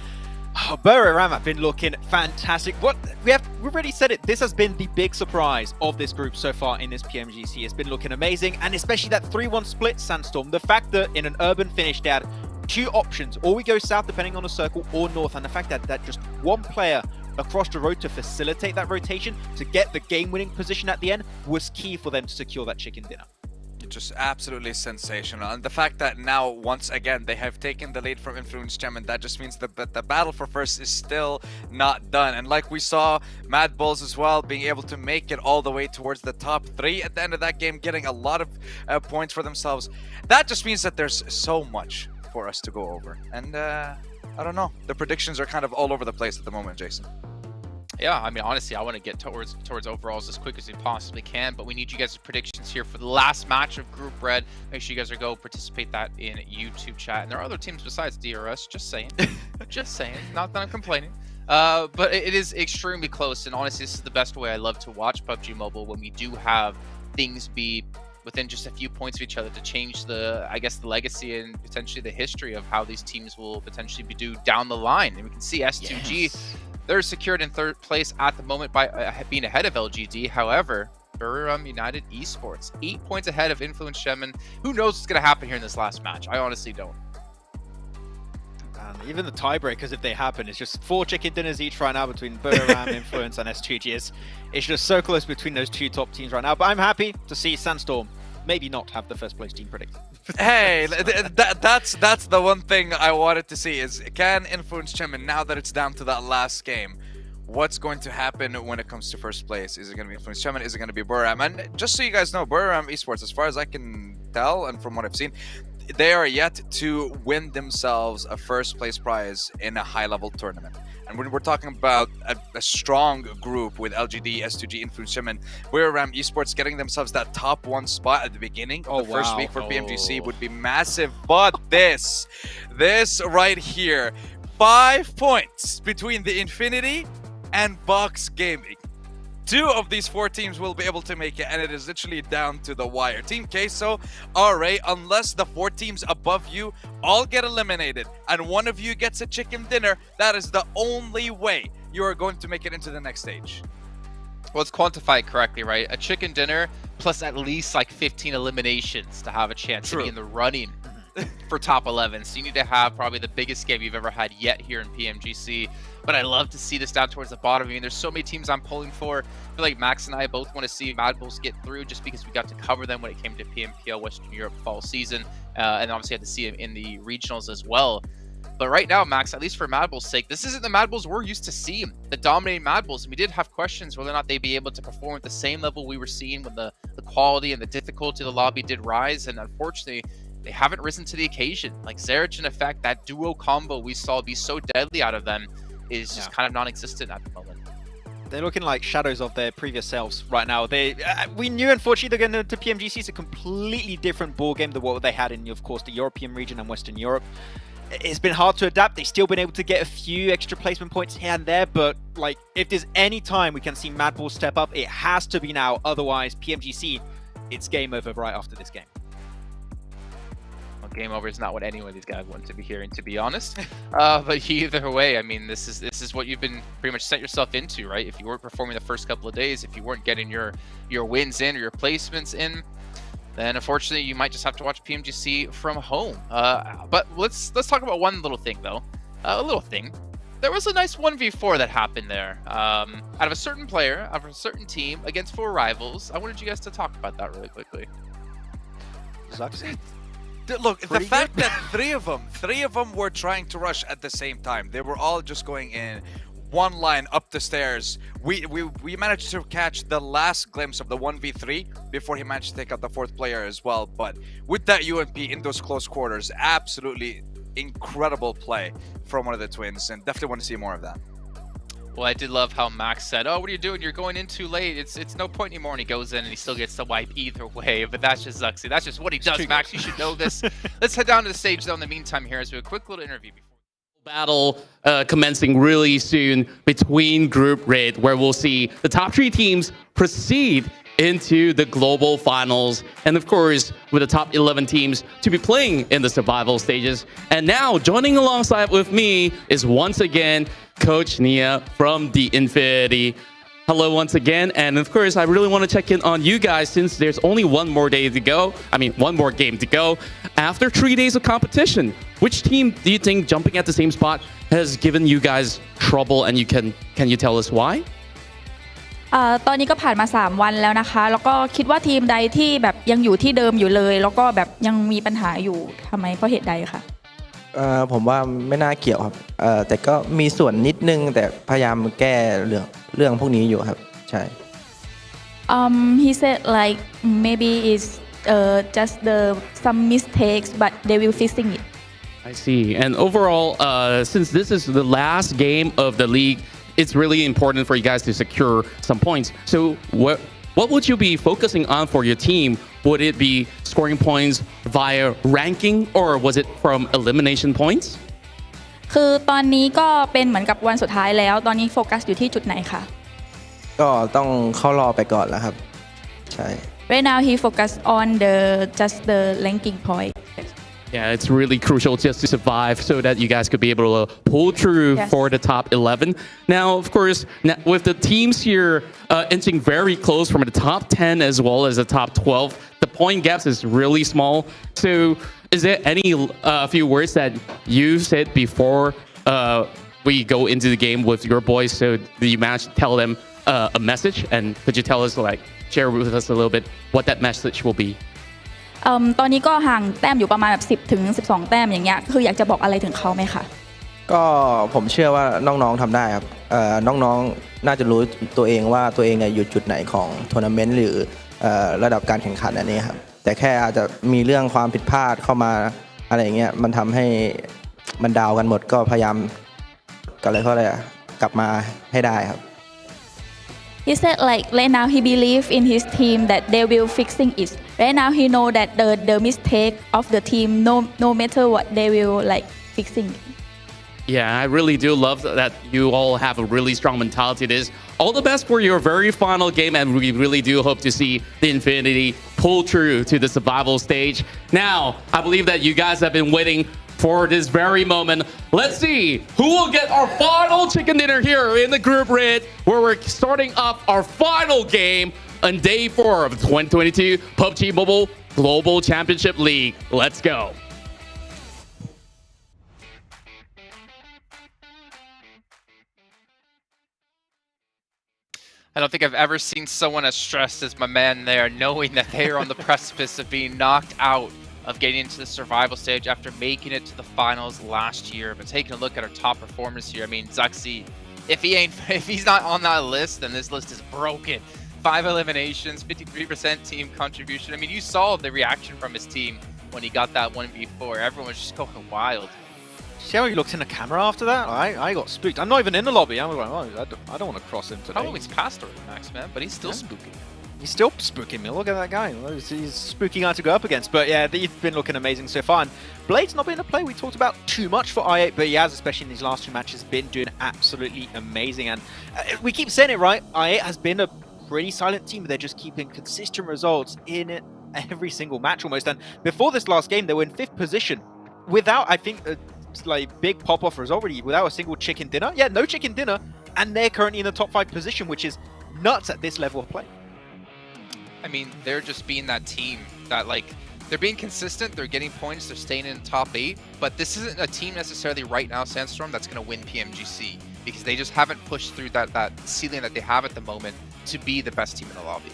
Buradam have been looking fantastic. We've already said it. This has been the big surprise of this group so far in this PMGC. It's been looking amazing, and especially that 3-1 split, Sandstorm. The fact that in an urban finish they had 2 options. Or we go south, depending on the circle, or north. And the fact that just one player across the road to facilitate that rotation, to get the game-winning position at the end, was key for them to secure that chicken dinner. Just absolutely sensational. And the fact that now, once again, they have taken the lead from Influence Gem, and that just means that the battle for first is still not done. And like we saw, Mad Bulls as well, being able to make it all the way towards the top 3 at the end of that game, getting a lot of points for themselves. That just means that there's so much for us to go over. And I don't know. The predictions are kind of all over the place at the moment, Jason. Yeah, I mean, honestly, I want to get towards overalls as quick as we possibly can, but we need you guys' predictions here for the last match of Group Red. Make sure you guys go participate that in YouTube chat. And there are other teams besides DRS, just saying. Just saying. Not that I'm complaining. But it is extremely close, and honestly, this is the best way I love to watch PUBG Mobile, when we do have things be within just a few points of each other to change the, I guess, the legacy and potentially the history of how these teams will potentially be due down the line. And we can see S2G... Yes. They're secured in 3rd place at the moment by being ahead of LGD. However, Buriram United Esports, 8 points ahead of Influence Shemin. Who knows what's going to happen here in this last match? I honestly don't. Even the tiebreakers, if they happen, it's just 4 chicken dinners each right now between Buriram, Influence, and S2G. It's just so close between those 2 top teams right now. But I'm happy to see Sandstorm maybe not have the 1st place team predicted. Hey, that's the one thing I wanted to see is, can Influence Shemin, now that it's down to that last game, what's going to happen when it comes to 1st place? Is it going to be Influence Shemin? Is it going to be Buriram? And just so you guys know, Buriram Esports, as far as I can tell and from what I've seen, they are yet to win themselves a 1st place prize in a high-level tournament. And when we're talking about a strong group with LGD, S2G, Influence Shemin, Buriram Esports getting themselves that top 1 spot at the beginning of the first week for PMGC would be massive. But this right here, 5 points between the Infinity and Box Gaming. 2 of these 4 teams will be able to make it, and it is literally down to the wire. Team Queso, RA, unless the 4 teams above you all get eliminated and one of you gets a chicken dinner, that is the only way you are going to make it into the next stage. Well, let's quantify it correctly, right? A chicken dinner plus at least like 15 eliminations to have a chance to be in the running for top 11. So you need to have probably the biggest game you've ever had yet here in PMGC. But I love to see this down towards the bottom. I mean, there's so many teams I'm pulling for. I feel like Max and I both want to see Mad Bulls get through, just because we got to cover them when it came to PMPL Western Europe fall season. And obviously had to see them in the regionals as well. But right now, Max, at least for Mad Bulls' sake, this isn't the Mad Bulls we're used to seeing, the dominating Mad Bulls. And we did have questions whether or not they'd be able to perform at the same level we were seeing when the quality and the difficulty of the lobby did rise. And unfortunately, they haven't risen to the occasion. Like Zarich and Effect, that duo combo we saw be so deadly out of them is just kind of non-existent at the moment. They're looking like shadows of their previous selves right now. We knew, unfortunately, they're going to PMGC. It's a completely different ball game than what they had in, of course, the European region and Western Europe. It's been hard to adapt. They've still been able to get a few extra placement points here and there, but like, if there's any time we can see Mad Bulls step up, it has to be now. Otherwise, PMGC, it's game over right after this game. Game over is not what any of these guys want to be hearing, to be honest. But either way, I mean, this is what you've been pretty much set yourself into, right? If you weren't performing the first couple of days, if you weren't getting your wins in or your placements in, then unfortunately you might just have to watch PMGC from home. But let's talk about one little thing though. A little thing. There was a nice 1v4 that happened there. Out of a certain player, out of a certain team against 4 rivals. I wanted you guys to talk about that really quickly. Zaxi? Look, the fact that 3 of them were trying to rush at the same time. They were all just going in one line up the stairs. We managed to catch the last glimpse of the 1v3 before he managed to take out the 4th player as well. But with that UMP in those close quarters, absolutely incredible play from one of the twins, and definitely want to see more of that. Well, I did love how Max said, "Oh, what are you doing? You're going in too late. It's no point anymore." And he goes in and he still gets the wipe either way. But that's just Zuxi. That's just what he does, Max. You should know this. Let's head down to the stage though in the meantime here as we do a quick little interview. Battle commencing really soon between Group Red, where we'll see the top 3 teams proceed into the global finals, and of course with the top 11 teams to be playing in the survival stages. And now joining alongside with me is once again Coach Nia from the Infinity. Hello once again, and of course I really want to check in on you guys since there's only one more day to go. I mean, one more game to go. after 3 days of competition, which team do you think jumping at the same spot has given you guys trouble, and can you tell us why? ตอนนี้ก็ผ่านมา3วันแล้วนะคะแล้วก็คิดว่าทีมใดที่แบบยังอยู่ที่เดิมอยู่เลยแล้วก็แบบยังมีปัญหาอยู่ทำไมเพราะเหตุใดคะผมว่าไม่น่าเกี่ยวครับแต่ก็มีส่วนนิดนึงแต่พยายามแก้เรื่องพวกนี้อยู่ครับใช่ he said like maybe it's just some mistakes but they will fixing it I see. And overall, since this is the last game of the league, it's really important for you guys to secure some points. So what would you be focusing on for your team? Would it be scoring points via ranking, or was it from elimination points? คือตอนนี้ก็เป็นเหมือนกับวันสุดท้ายแล้วตอนนี้โฟกัสอยู่ที่จุดไหนคะก็ต้องเข้ารอบไปก่อนแล้วครับใช่ Right now he focused on just the ranking point. Yeah, it's really crucial just to survive so that you guys could be able to pull through for the top 11. Now, of course, with the teams here inching very close from the top 10 as well as the top 12, the point gaps is really small. So is there any few words that you said before we go into the game with your boys, so do you manage to tell them a message? And could you tell us, like, share with us a little bit what that message will be? ตอนนี้ก็ห่างแต้มอยู่ประมาณแบบ10 ถึง 12 แต้มอย่างเงี้ยคืออยากจะบอกอะไรถึงเขาไหมคะก็ผมเชื่อว่าน้องๆทำได้ครับน้องๆน่าจะรู้ตัวเองว่าตัวเองอยู่จุดไหนของทัวร์นาเมนต์หรือระดับการแข่งขันอันนี้ครับแต่แค่อาจจะมีเรื่องความผิดพลาดเข้ามาอะไรอย่างเงี้ยมันทำให้มันดาวกันหมดก็พยายามก็เลยกลับมาให้ได้ครับHe said like right now he believe in his team that they will fixing it. Right now he know that the mistake of the team no matter what they will like fixing. Yeah, I really do love that you all have a really strong mentality. This all the best for your very final game, and we really do hope to see the Infinity pull through to the survival stage. Now, I believe that you guys have been waiting for this very moment. Let's see who will get our final chicken dinner here in the group red, where we're starting up our final game on day 4 of the 2022 PUBG Mobile Global Championship League. Let's go. I don't think I've ever seen someone as stressed as my man there, knowing that they are on the precipice of being knocked out of getting into the survival stage after making it to the finals last year. But taking a look at our top performers here, I mean, Zuxi, if he's not on that list, then this list is broken. 5 eliminations, 53% team contribution. I mean, you saw the reaction from his team when he got that 1v4. Everyone was just going wild. See how he looks in the camera after that? I got spooked. I'm not even in the lobby. I was like, oh, I don't want to cross him today. Probably he's past already, Max, man, but he's still spooking. He's still spooking me. Look at that guy. He's spooking out to go up against. But yeah, they've been looking amazing so far. And Blade's not been a play we talked about too much for i8, but he has, especially in these last 2 matches, been doing absolutely amazing. And we keep saying it, right? i8 has been a pretty silent team. They're just keeping consistent results in every single match almost. And before this last game, they were in 5th position without, I think, like big pop-off result really, without a single chicken dinner. Yeah, no chicken dinner. And they're currently in the top 5 position, which is nuts at this level of play. I mean, they're just being that team that, like, they're being consistent, they're getting points, they're staying in the top 8, but this isn't a team necessarily right now, Sandstorm, that's going to win PMGC, because they just haven't pushed through that ceiling that they have at the moment to be the best team in the lobby.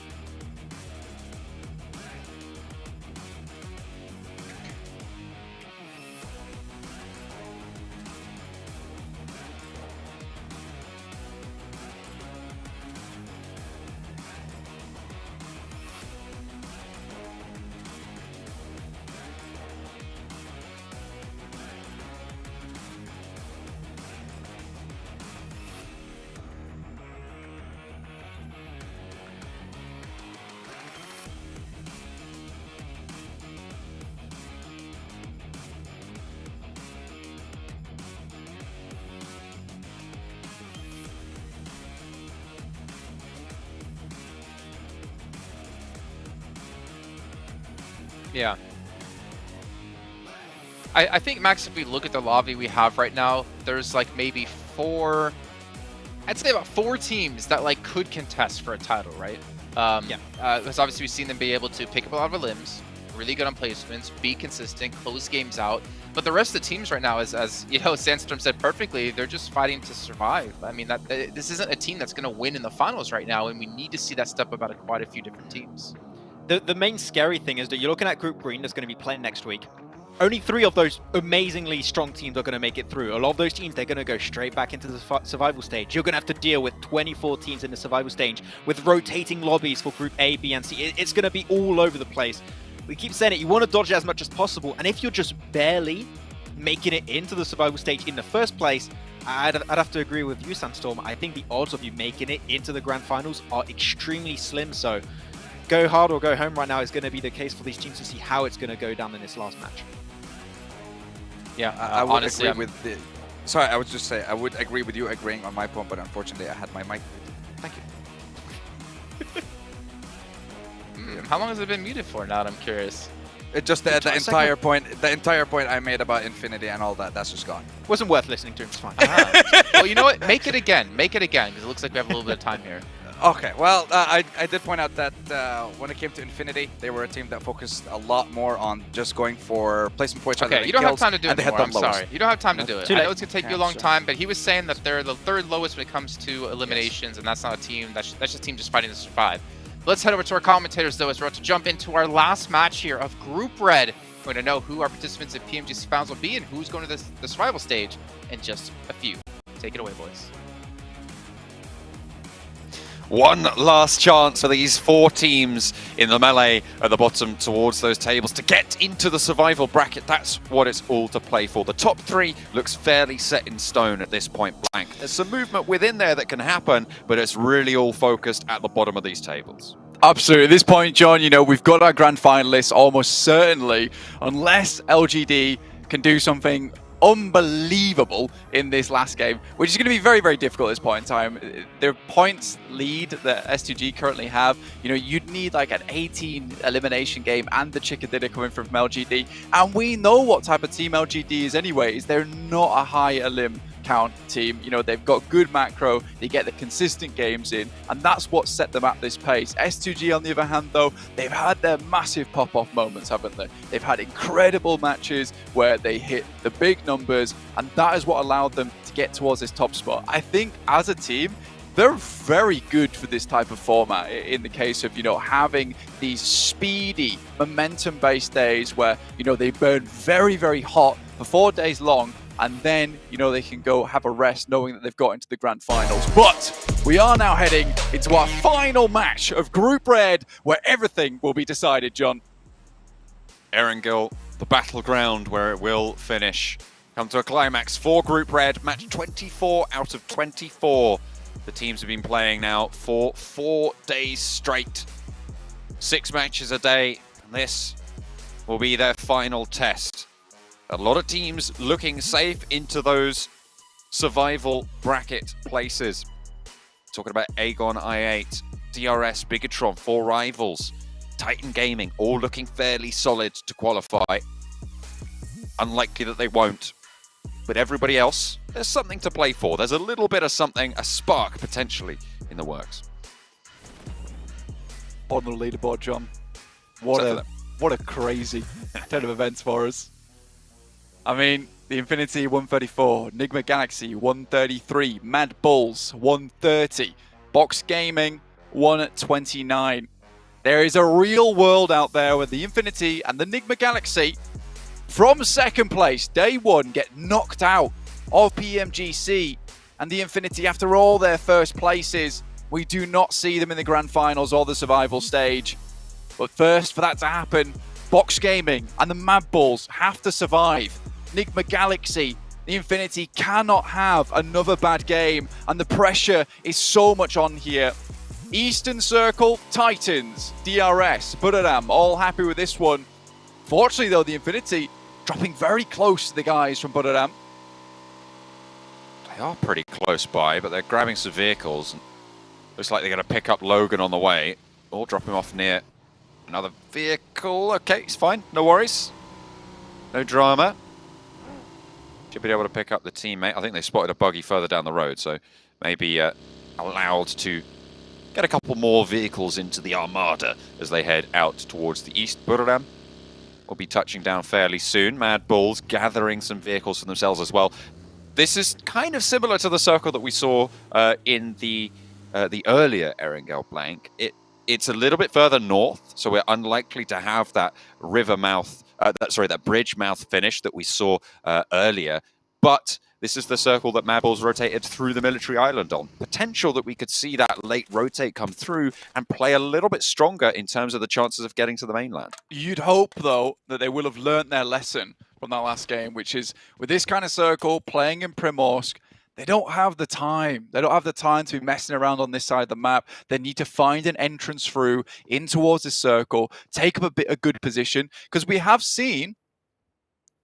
Yeah. I think, Max, if we look at the lobby we have right now, there's like maybe 4, I'd say about 4 teams that like could contest for a title, right? Yeah. Because obviously we've seen them be able to pick up a lot of limbs. really good on placements, be consistent, close games out. But the rest of the teams right now, as you know, Sandstorm said perfectly, they're just fighting to survive. I mean, this isn't a team that's going to win in the finals right now, and we need to see that step up out of quite a few different teams. The main scary thing is that you're looking at Group Green that's going to be playing next week. Only 3 of those amazingly strong teams are going to make it through. A lot of those teams, they're going to go straight back into the survival stage. You're going to have to deal with 24 teams in the survival stage with rotating lobbies for Group A, B, and C. It's going to be all over the place. We keep saying it, you want to dodge it as much as possible, and if you're just barely making it into the survival stage in the first place, I'd have to agree with you, Sandstorm. I think the odds of you making it into the Grand Finals are extremely slim, so go hard or go home right now is going to be the case for these teams to see how it's going to go down in this last match. Yeah, I would honestly agree with the... Sorry, I would just say, I would agree with you agreeing on my point, but unfortunately I had my mic. Thank you. How long has it been muted for now? I'm curious. It just the entire point I made about Infinity and all that, that's just gone. Wasn't worth listening to him, it's fine. Well, you know what? Make it again, because it looks like we have a little bit of time here. Okay, well, I did point out that when it came to Infinity, they were a team that focused a lot more on just going for placement points. Okay, you don't have time to do it anymore, I'm sorry. You don't have time to do it. I know it's going to take you a long time, but he was saying that they're the 3rd lowest when it comes to eliminations, and that's not a team, that's just a team just fighting to survive. Let's head over to our commentators, though, as we're about to jump into our last match here of Group Red. We're going to know who our participants at PMGC Finals will be and who's going to the survival stage in just a few. Take it away, boys. One last chance for these 4 teams in the melee at the bottom towards those tables to get into the survival bracket. That's what it's all to play for. The top 3 looks fairly set in stone at this point blank. There's some movement within there that can happen, but it's really all focused at the bottom of these tables. Absolutely. At this point, John, you know, we've got our grand finalists almost certainly, unless LGD can do something unbelievable in this last game, which is going to be very, very difficult at this point in time. Their points lead that S2G currently have, you know, you'd need like an 18 elimination game and the chicken dinner coming from LGD, and we know what type of team LGD is anyways. They're not a high elim count team. You know, they've got good macro, they get the consistent games in, and that's what set them at this pace. S2G, on the other hand, though, they've had their massive pop-off moments, haven't they? They've had incredible matches where they hit the big numbers, and that is what allowed them to get towards this top spot. I think as a team, they're very good for this type of format in the case of, you know, having these speedy, momentum-based days where, you know, they burn very, very hot for 4 days long, and then, you know, they can go have a rest knowing that they've got into the grand finals. But we are now heading into our final match of Group Red, where everything will be decided, John. Erangel, the battleground where it will finish. Come to a climax for Group Red, match 24 out of 24. The teams have been playing now for 4 days straight. 6 matches a day, and this will be their final test. A lot of teams looking safe into those survival bracket places. Talking about Aegon i8, DRS, Bigatron, 4 rivals, Titan Gaming, all looking fairly solid to qualify. Unlikely that they won't. But everybody else, there's something to play for. There's a little bit of something, a spark potentially in the works. On the leaderboard, John. What a crazy turn of events for us. I mean, the Infinity 134, Nigma Galaxy 133, Mad Bulls 130, Box Gaming 129. There is a real world out there where the Infinity and the Nigma Galaxy, from second place, day 1, get knocked out of PMGC, and the Infinity, after all their first places, we do not see them in the grand finals or the survival stage. But first, for that to happen, Box Gaming and the Mad Bulls have to survive. Nigma Galaxy, the Infinity cannot have another bad game, and the pressure is so much on here. Eastern Circle, Titans, DRS, Buradam, all happy with this one. Fortunately, though, the Infinity dropping very close to the guys from Buradam. They are pretty close by, but they're grabbing some vehicles. Looks like they're going to pick up Logan on the way, or drop him off near another vehicle. Okay, it's fine, no worries. No drama. Should be able to pick up the teammate. I think they spotted a buggy further down the road, so maybe allowed to get a couple more vehicles into the armada as they head out towards the east. Buradam will be touching down fairly soon. Mad Bulls gathering some vehicles for themselves as well. This is kind of similar to the circle that we saw in the earlier Erangel Blank. It's a little bit further north, so we're unlikely to have that river mouth, that bridge mouth finish that we saw earlier. But this is the circle that Mad Bulls rotated through the military island on. Potential that we could see that late rotate come through and play a little bit stronger in terms of the chances of getting to the mainland. You'd hope, though, that they will have learnt their lesson from that last game, which is with this kind of circle, playing in Primorsk, they don't have the time. They don't have the time to be messing around on this side of the map. They need to find an entrance through in towards this circle, take up a good position, because we have seen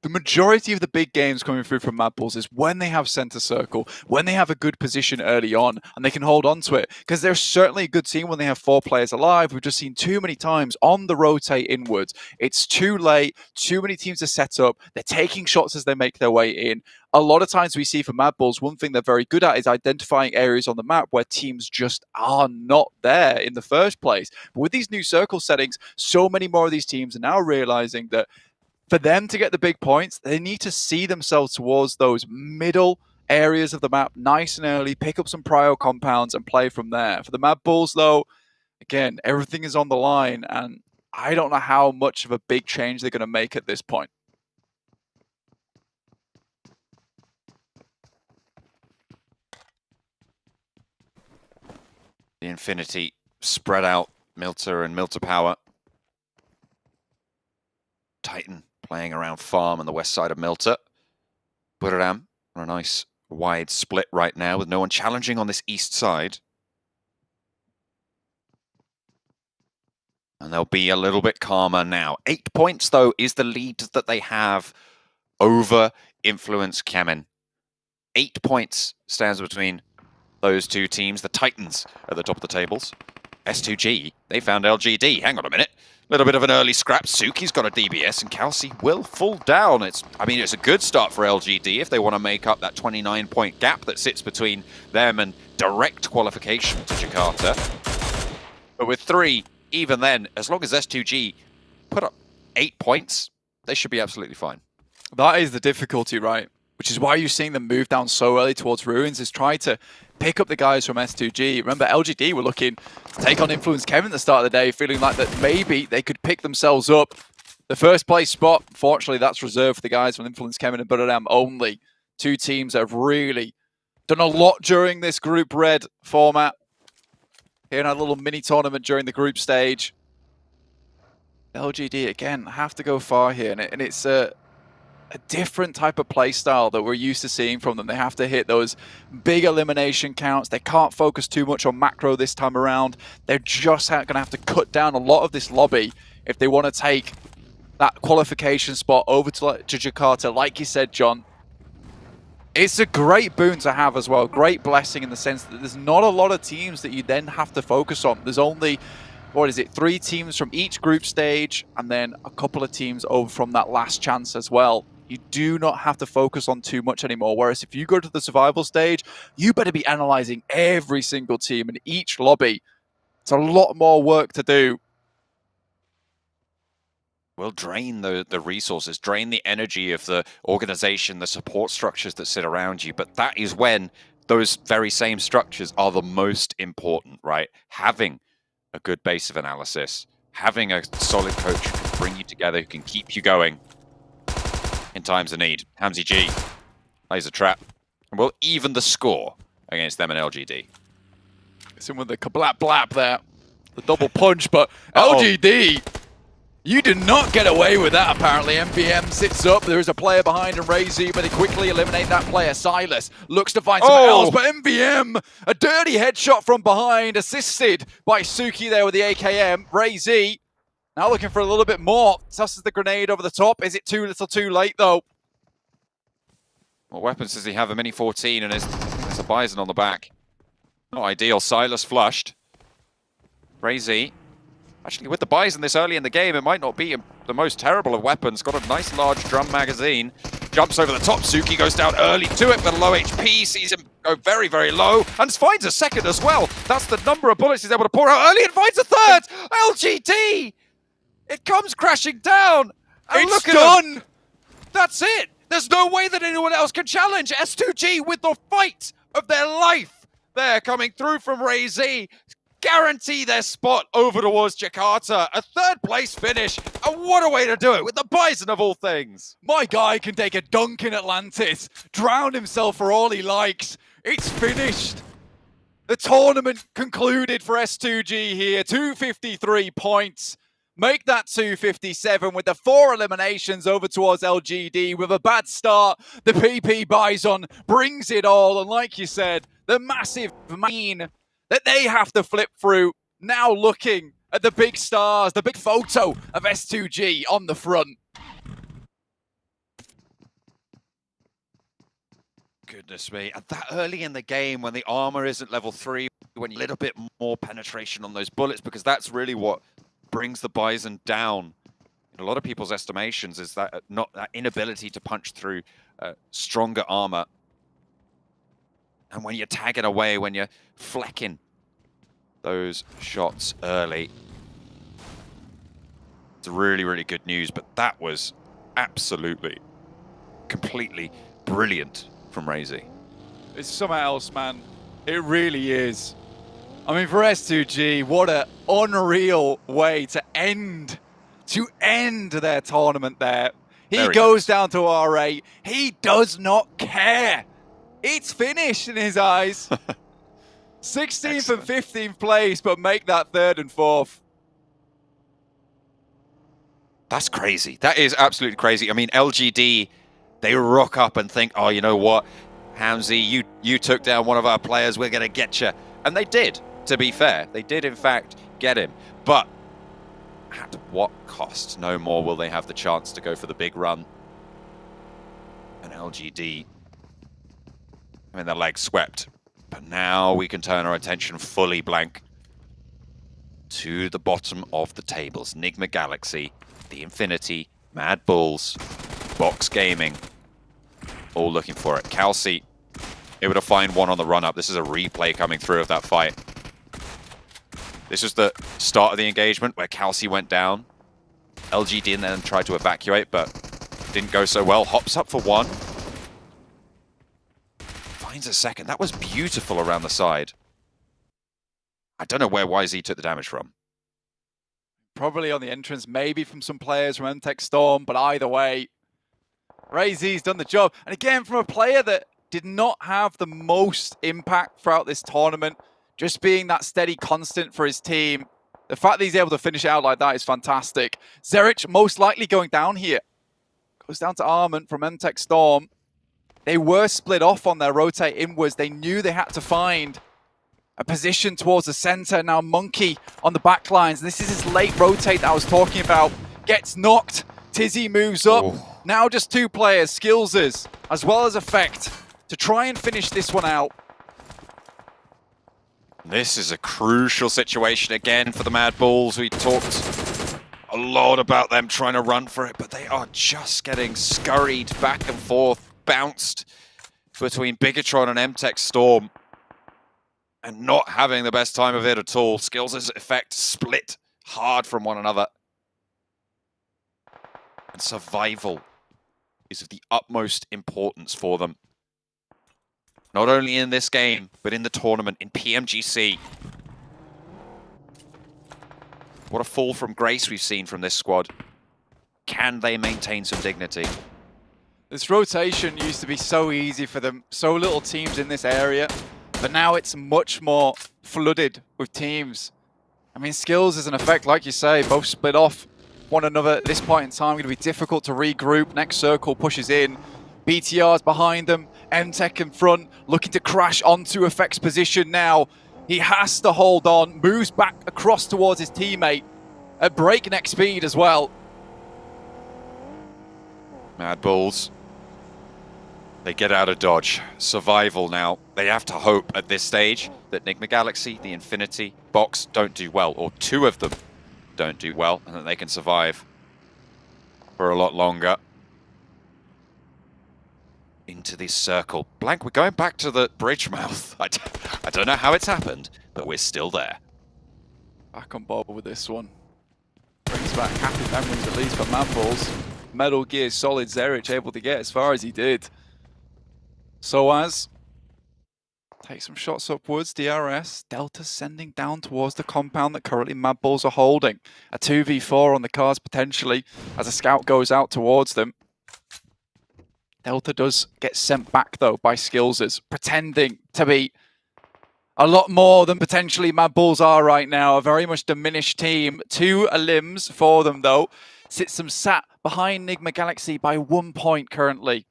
the majority of the big games coming through from Mad Bulls is when they have center circle, when they have a good position early on, and they can hold on to it. Because they're certainly a good team when they have 4 players alive. We've just seen too many times on the rotate inwards. It's too late, too many teams are set up. They're taking shots as they make their way in. A lot of times we see for Mad Bulls, one thing they're very good at is identifying areas on the map where teams just are not there in the first place. But with these new circle settings, so many more of these teams are now realizing that for them to get the big points, they need to see themselves towards those middle areas of the map nice and early, pick up some prio compounds and play from there. For the Mad Bulls, though, again, everything is on the line, and I don't know how much of a big change they're going to make at this point. The Infinity spread out Milter and Milter Power. Titan playing around farm on the west side of Milter. Buram on a nice wide split right now with no one challenging on this east side. And they'll be a little bit calmer now. 8 points, though, is the lead that they have over Influence Kemen. 8 points stands between those two teams. The Titans at the top of the tables. S2G, they found LGD. Hang on a minute. Little bit of an early scrap. Suki's got a DBS and Kelsey will fall down. It's a good start for LGD if they want to make up that 29-point gap that sits between them and direct qualification to Jakarta. But with 3, even then, as long as S2G put up 8 points, they should be absolutely fine. That is the difficulty, right? Which is why you're seeing them move down so early towards Ruins, is try to pick up the guys from S2G. Remember, LGD were looking to take on Influence Kemen at the start of the day, feeling like that maybe they could pick themselves up. The first place spot, fortunately, that's reserved for the guys from Influence Kemen and Buram only. 2 teams that have really done a lot during this Group Red format. Here in our little mini tournament during the group stage. LGD, again, have to go far here, and it's a different type of play style that we're used to seeing from them. They have to hit those big elimination counts. They can't focus too much on macro this time around. They're just going to have to cut down a lot of this lobby if they want to take that qualification spot over to Jakarta. Like you said, John, it's a great boon to have as well. Great blessing in the sense that there's not a lot of teams that you then have to focus on. There's only, 3 teams from each group stage and then a couple of teams over from that last chance as well. You do not have to focus on too much anymore. Whereas if you go to the survival stage, you better be analyzing every single team in each lobby. It's a lot more work to do. Will drain the resources, drain the energy of the organization, the support structures that sit around you. But that is when those very same structures are the most important, right? Having a good base of analysis, having a solid coach who can bring you together, who can keep you going in times of need. Hamzy G lays a trap and will even the score against them and LGD. It's in with the kablap blap there, the double punch, but LGD, you did not get away with that apparently. MVM sits up, there is a player behind him, Razy, but they quickly eliminate that player. Silas looks to find someone else, but MVM, a dirty headshot from behind, assisted by Suki there with the AKM. Razy now looking for a little bit more. Tosses the grenade over the top. Is it too little too late, though? What weapons does he have? A Mini 14 and there's a Bison on the back. Not ideal. Silas flushed. Razy. Actually, with the Bison this early in the game, it might not be the most terrible of weapons. Got a nice large drum magazine. Jumps over the top. Suki goes down early to it, but low HP. Sees him go very, very low. And finds a second as well. That's the number of bullets he's able to pour out early and finds a third. LGD! It comes crashing down. And It's look at done! That's it! There's no way that anyone else can challenge S2G with the fight of their life. They're coming through from Ray Z. Guarantee their spot over towards Jakarta. A third place finish. And what a way to do it with the Bison of all things. My guy can take a dunk in Atlantis, drown himself for all he likes. It's finished. The tournament concluded for S2G here. 253 points. Make that 257 with the 4 eliminations over towards LGD. With a bad start, the PP Bison brings it all. And like you said, the massive mean that they have to flip through. Now looking at the big stars, the big photo of S2G on the front. Goodness me. And that early in the game when the armor isn't level 3, when you a little bit more penetration on those bullets, because that's really what brings the Bison down in a lot of people's estimations, is that that inability to punch through stronger armor. And when you're tagging away, when you're flecking those shots early, it's really, really good news. But that was absolutely, completely brilliant from Razy. It's something else, man. It really is. I mean, for S2G, what an unreal way to end their tournament there. He goes down to R8. He does not care. It's finished in his eyes. 16th and 15th place, but make that 3rd and 4th. That's crazy. That is absolutely crazy. I mean, LGD, they rock up and think, oh, you know what, Hamzy, you took down one of our players, we're going to get you. And they did, to be fair. They did, in fact, get him. But at what cost? No more will they have the chance to go for the big run. And LGD, I mean, their legs swept. But now we can turn our attention fully blank to the bottom of the tables. Nigma Galaxy, the Infinity, Mad Bulls, Box Gaming, all looking for it. Calci able to find one on the run-up. This is a replay coming through of that fight. This was the start of the engagement where Calci went down. LGD and then tried to evacuate, but didn't go so well. Hops up for one. Finds a second. That was beautiful around the side. I don't know where YZ took the damage from. Probably on the entrance, maybe from some players from MTech Storm, but either way, Ray Z's done the job. And again, from a player that did not have the most impact throughout this tournament, just being that steady constant for his team. The fact that he's able to finish it out like that is fantastic. Zerich most likely going down here. Goes down to Armand from MTech Storm. They were split off on their rotate inwards. They knew they had to find a position towards the center. Now Monkey on the back lines. This is his late rotate that I was talking about. Gets knocked. Tizzy moves up. Oh. Now just 2 players, Skills's, as well as Effect, to try and finish this one out. This is a crucial situation again for the Mad Bulls. We talked a lot about them trying to run for it, but they are just getting scurried back and forth, bounced between Bigatron and MTech Storm, and not having the best time of it at all. Skills' Effect split hard from one another. And survival is of the utmost importance for them. Not only in this game, but in the tournament, in PMGC. What a fall from grace we've seen from this squad. Can they maintain some dignity? This rotation used to be so easy for them, so little teams in this area, but now it's much more flooded with teams. I mean, Skills is an Effect, like you say, both split off one another at this point in time. Going to be difficult to regroup. Next circle pushes in. BTR's behind them. MTech in front, looking to crash onto Effect's position now. He has to hold on, moves back across towards his teammate at breakneck speed as well. Mad Bulls, they get out of dodge. Survival now. They have to hope at this stage that Nigma Galaxy, the Infinity, Box don't do well, or 2 of them don't do well, and that they can survive for a lot longer. Into this circle. Blank, we're going back to the bridge mouth. I don't know how it's happened, but we're still there. Back on board with this one. Brings back happy memories, at least for Mad Bulls. Metal Gear Solid Zerich able to get as far as he did. Soaz take some shots upwards. DRS. Delta sending down towards the compound that currently Mad Bulls are holding. A 2v4 on the cards potentially as a scout goes out towards them. Delta does get sent back though by Skillsers, pretending to be a lot more than potentially Mad Bulls are right now. A very much diminished team. 2 limbs for them though. Sits them sat behind Enigma Galaxy by 1 point currently.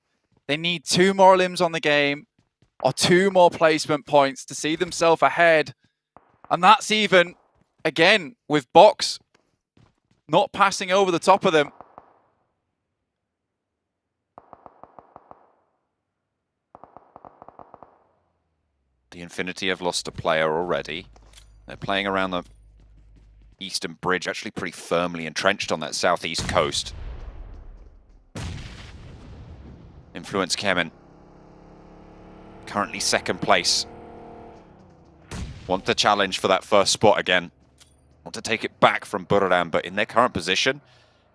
They need 2 more limbs on the game or 2 more placement points to see themselves ahead. And that's even, again, with Box not passing over the top of them. The Infinity have lost a player already. They're playing around the eastern bridge, actually pretty firmly entrenched on that southeast coast. Influence Kemen, currently second place. Want to challenge for that first spot again. Want to take it back from Buraram, but in their current position,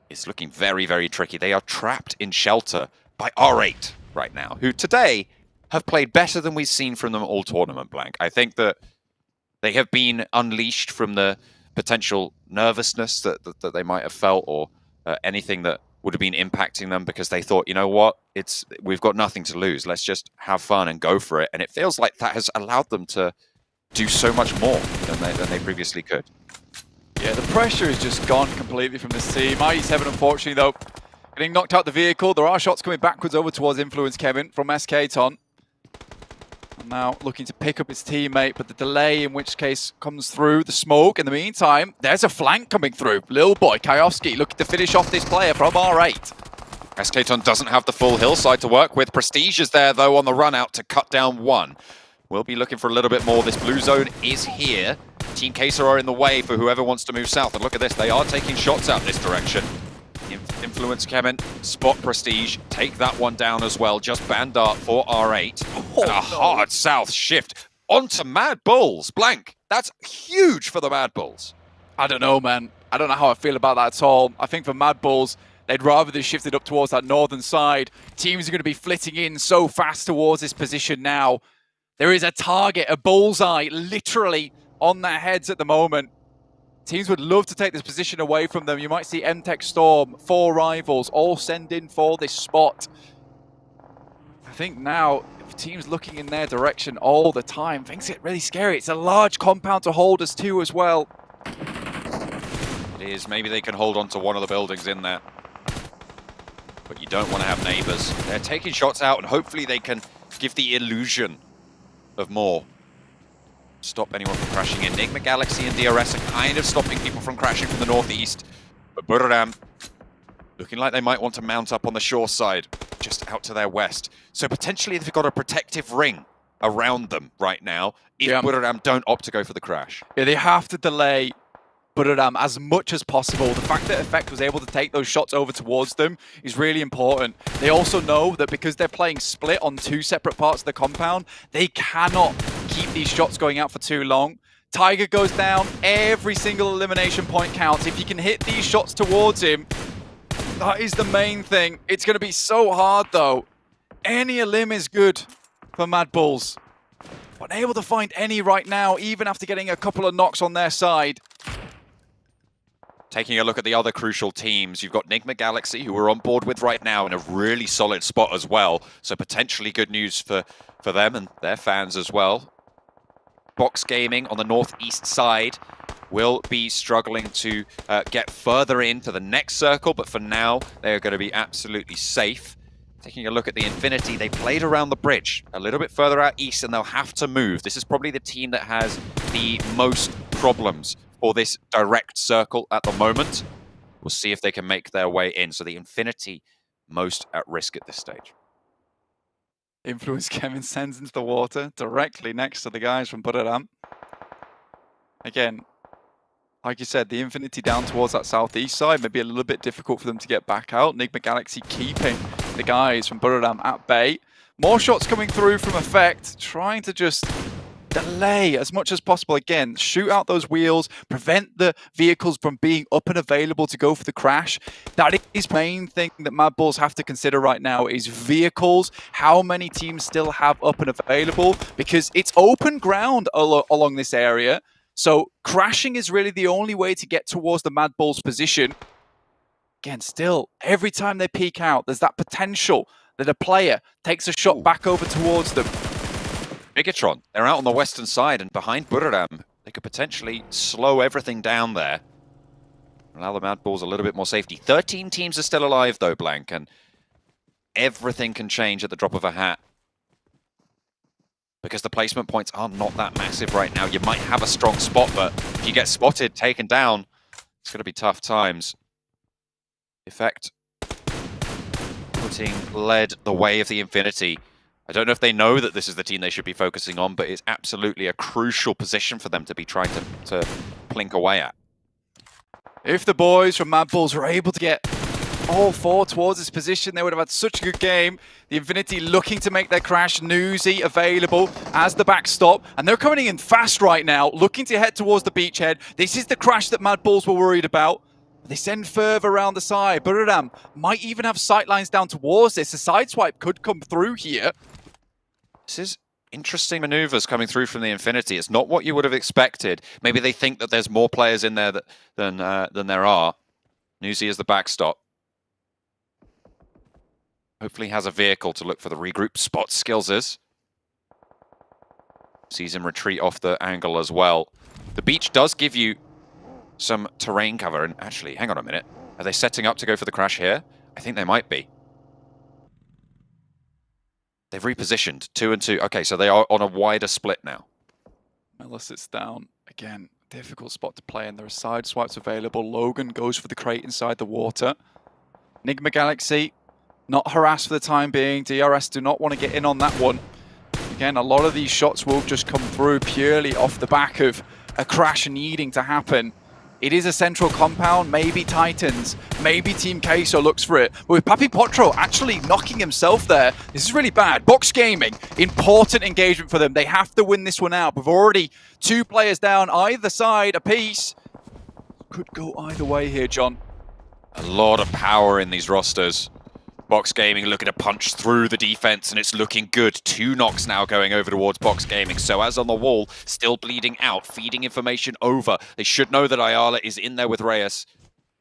it's looking very, very tricky. They are trapped in shelter by R8 right now, who today have played better than we've seen from them all tournament, Blank. I think that they have been unleashed from the potential nervousness that they might have felt, or anything that would have been impacting them, because they thought, you know what, we've got nothing to lose. Let's just have fun and go for it. And it feels like that has allowed them to do so much more than they previously could. Yeah, the pressure is just gone completely from this team. IE7, unfortunately, though, getting knocked out the vehicle. There are shots coming backwards over towards Influence Kevin from SK Ton. Now looking to pick up his teammate, but the delay in which case comes through the smoke. In the meantime, there's a flank coming through. Lil Boy, Kayovsky looking to finish off this player from R8. SK-Ton doesn't have the full hillside to work with. Prestige is there, though, on the run out to cut down one. We'll be looking for a little bit more. This blue zone is here. Team Kaser are in the way for whoever wants to move south. And look at this, they are taking shots out this direction. Influence Kemen, spot Prestige, take that one down as well. Just Bandart for R8. And a hard south shift onto Mad Bulls. Blank, that's huge for the Mad Bulls. I don't know, man. I don't know how I feel about that at all. I think for Mad Bulls, they'd rather they shifted up towards that northern side. Teams are going to be flitting in so fast towards this position now. There is a target, a bullseye, literally on their heads at the moment. Teams would love to take this position away from them. You might see MTech Storm, 4 rivals, all send in for this spot. I think now, if teams looking in their direction all the time, things get really scary. It's a large compound to hold us to as well. It is. Maybe they can hold on to one of the buildings in there. But you don't want to have neighbors. They're taking shots out, and hopefully they can give the illusion of more. Stop anyone from crashing in. Enigma Galaxy and DRS are kind of stopping people from crashing from the northeast. But Buraram looking like they might want to mount up on the shore side, just out to their west. So potentially they've got a protective ring around them right now if Buraram don't opt to go for the crash. Yeah, they have to delay Buraram as much as possible. The fact that Effect was able to take those shots over towards them is really important. They also know that because they're playing split on 2 separate parts of the compound, they cannot keep these shots going out for too long. Tiger goes down, every single elimination point counts. If you can hit these shots towards him, that is the main thing. It's going to be so hard though. Any elim is good for Mad Bulls. But able to find any right now, even after getting a couple of knocks on their side. Taking a look at the other crucial teams, you've got Enigma Galaxy, who we're on board with right now in a really solid spot as well. So potentially good news for them and their fans as well. Box Gaming on the northeast side will be struggling to get further into the next circle, but for now, they're going to be absolutely safe. Taking a look at the Infinity, they played around the bridge, a little bit further out east, and they'll have to move. This is probably the team that has the most problems for this direct circle at the moment. We'll see if they can make their way in. So the Infinity most at risk at this stage. Influence Kevin sends into the water directly next to the guys from Buraram. Again, like you said, the Infinity down towards that southeast side may be a little bit difficult for them to get back out. Enigma Galaxy keeping the guys from Buraram at bay. More shots coming through from Effect, trying to just delay as much as possible. Again, shoot out those wheels, prevent the vehicles from being up and available to go for the crash. That is the main thing that Mad Bulls have to consider right now is vehicles, how many teams still have up and available, because it's open ground along this area. So crashing is really the only way to get towards the Mad Bulls position. Again, still, every time they peek out, there's that potential that a player takes a shot back over towards them. Bigatron, they're out on the western side and behind Buriram. They could potentially slow everything down there. Allow the Mad Bulls a little bit more safety. 13 teams are still alive though, Blank, and everything can change at the drop of a hat. Because the placement points are not that massive right now. You might have a strong spot, but if you get spotted, taken down, it's going to be tough times. Effect led the way of the Infinity. I don't know if they know that this is the team they should be focusing on, but it's absolutely a crucial position for them to be trying to plink away at. If the boys from Mad Bulls were able to get all four towards this position, they would have had such a good game. The Infinity looking to make their crash. Newsy available as the backstop, and they're coming in fast right now, looking to head towards the beachhead. This is the crash that Mad Bulls were worried about. They send further around the side. Buriram might even have sightlines down towards this. A sideswipe could come through here. This is interesting maneuvers coming through from the Infinity. It's not what you would have expected. Maybe they think that there's more players in there than there are. Newsy is the backstop. Hopefully has a vehicle to look for the regroup. Spot Skillses. Sees him retreat off the angle as well. The beach does give you some terrain cover. And actually, hang on a minute. Are they setting up to go for the crash here? I think they might be. They've repositioned 2 and 2. Okay, so they are on a wider split now. Mellis sits down. Again, difficult spot to play in. There are side swipes available. Logan goes for the crate inside the water. Enigma Galaxy not harassed for the time being. DRS do not want to get in on that one. Again, a lot of these shots will just come through purely off the back of a crash needing to happen. It is a central compound, maybe Titans, maybe Team Queso looks for it. But with Papi Potro actually knocking himself there, this is really bad. Box Gaming, important engagement for them. They have to win this one out. We've already 2 players down either side apiece. Could go either way here, John. A lot of power in these rosters. Box Gaming looking to punch through the defense, and it's looking good. 2 knocks now going over towards Box Gaming. So as on the wall, still bleeding out, feeding information over. They should know that Ayala is in there with Reyes.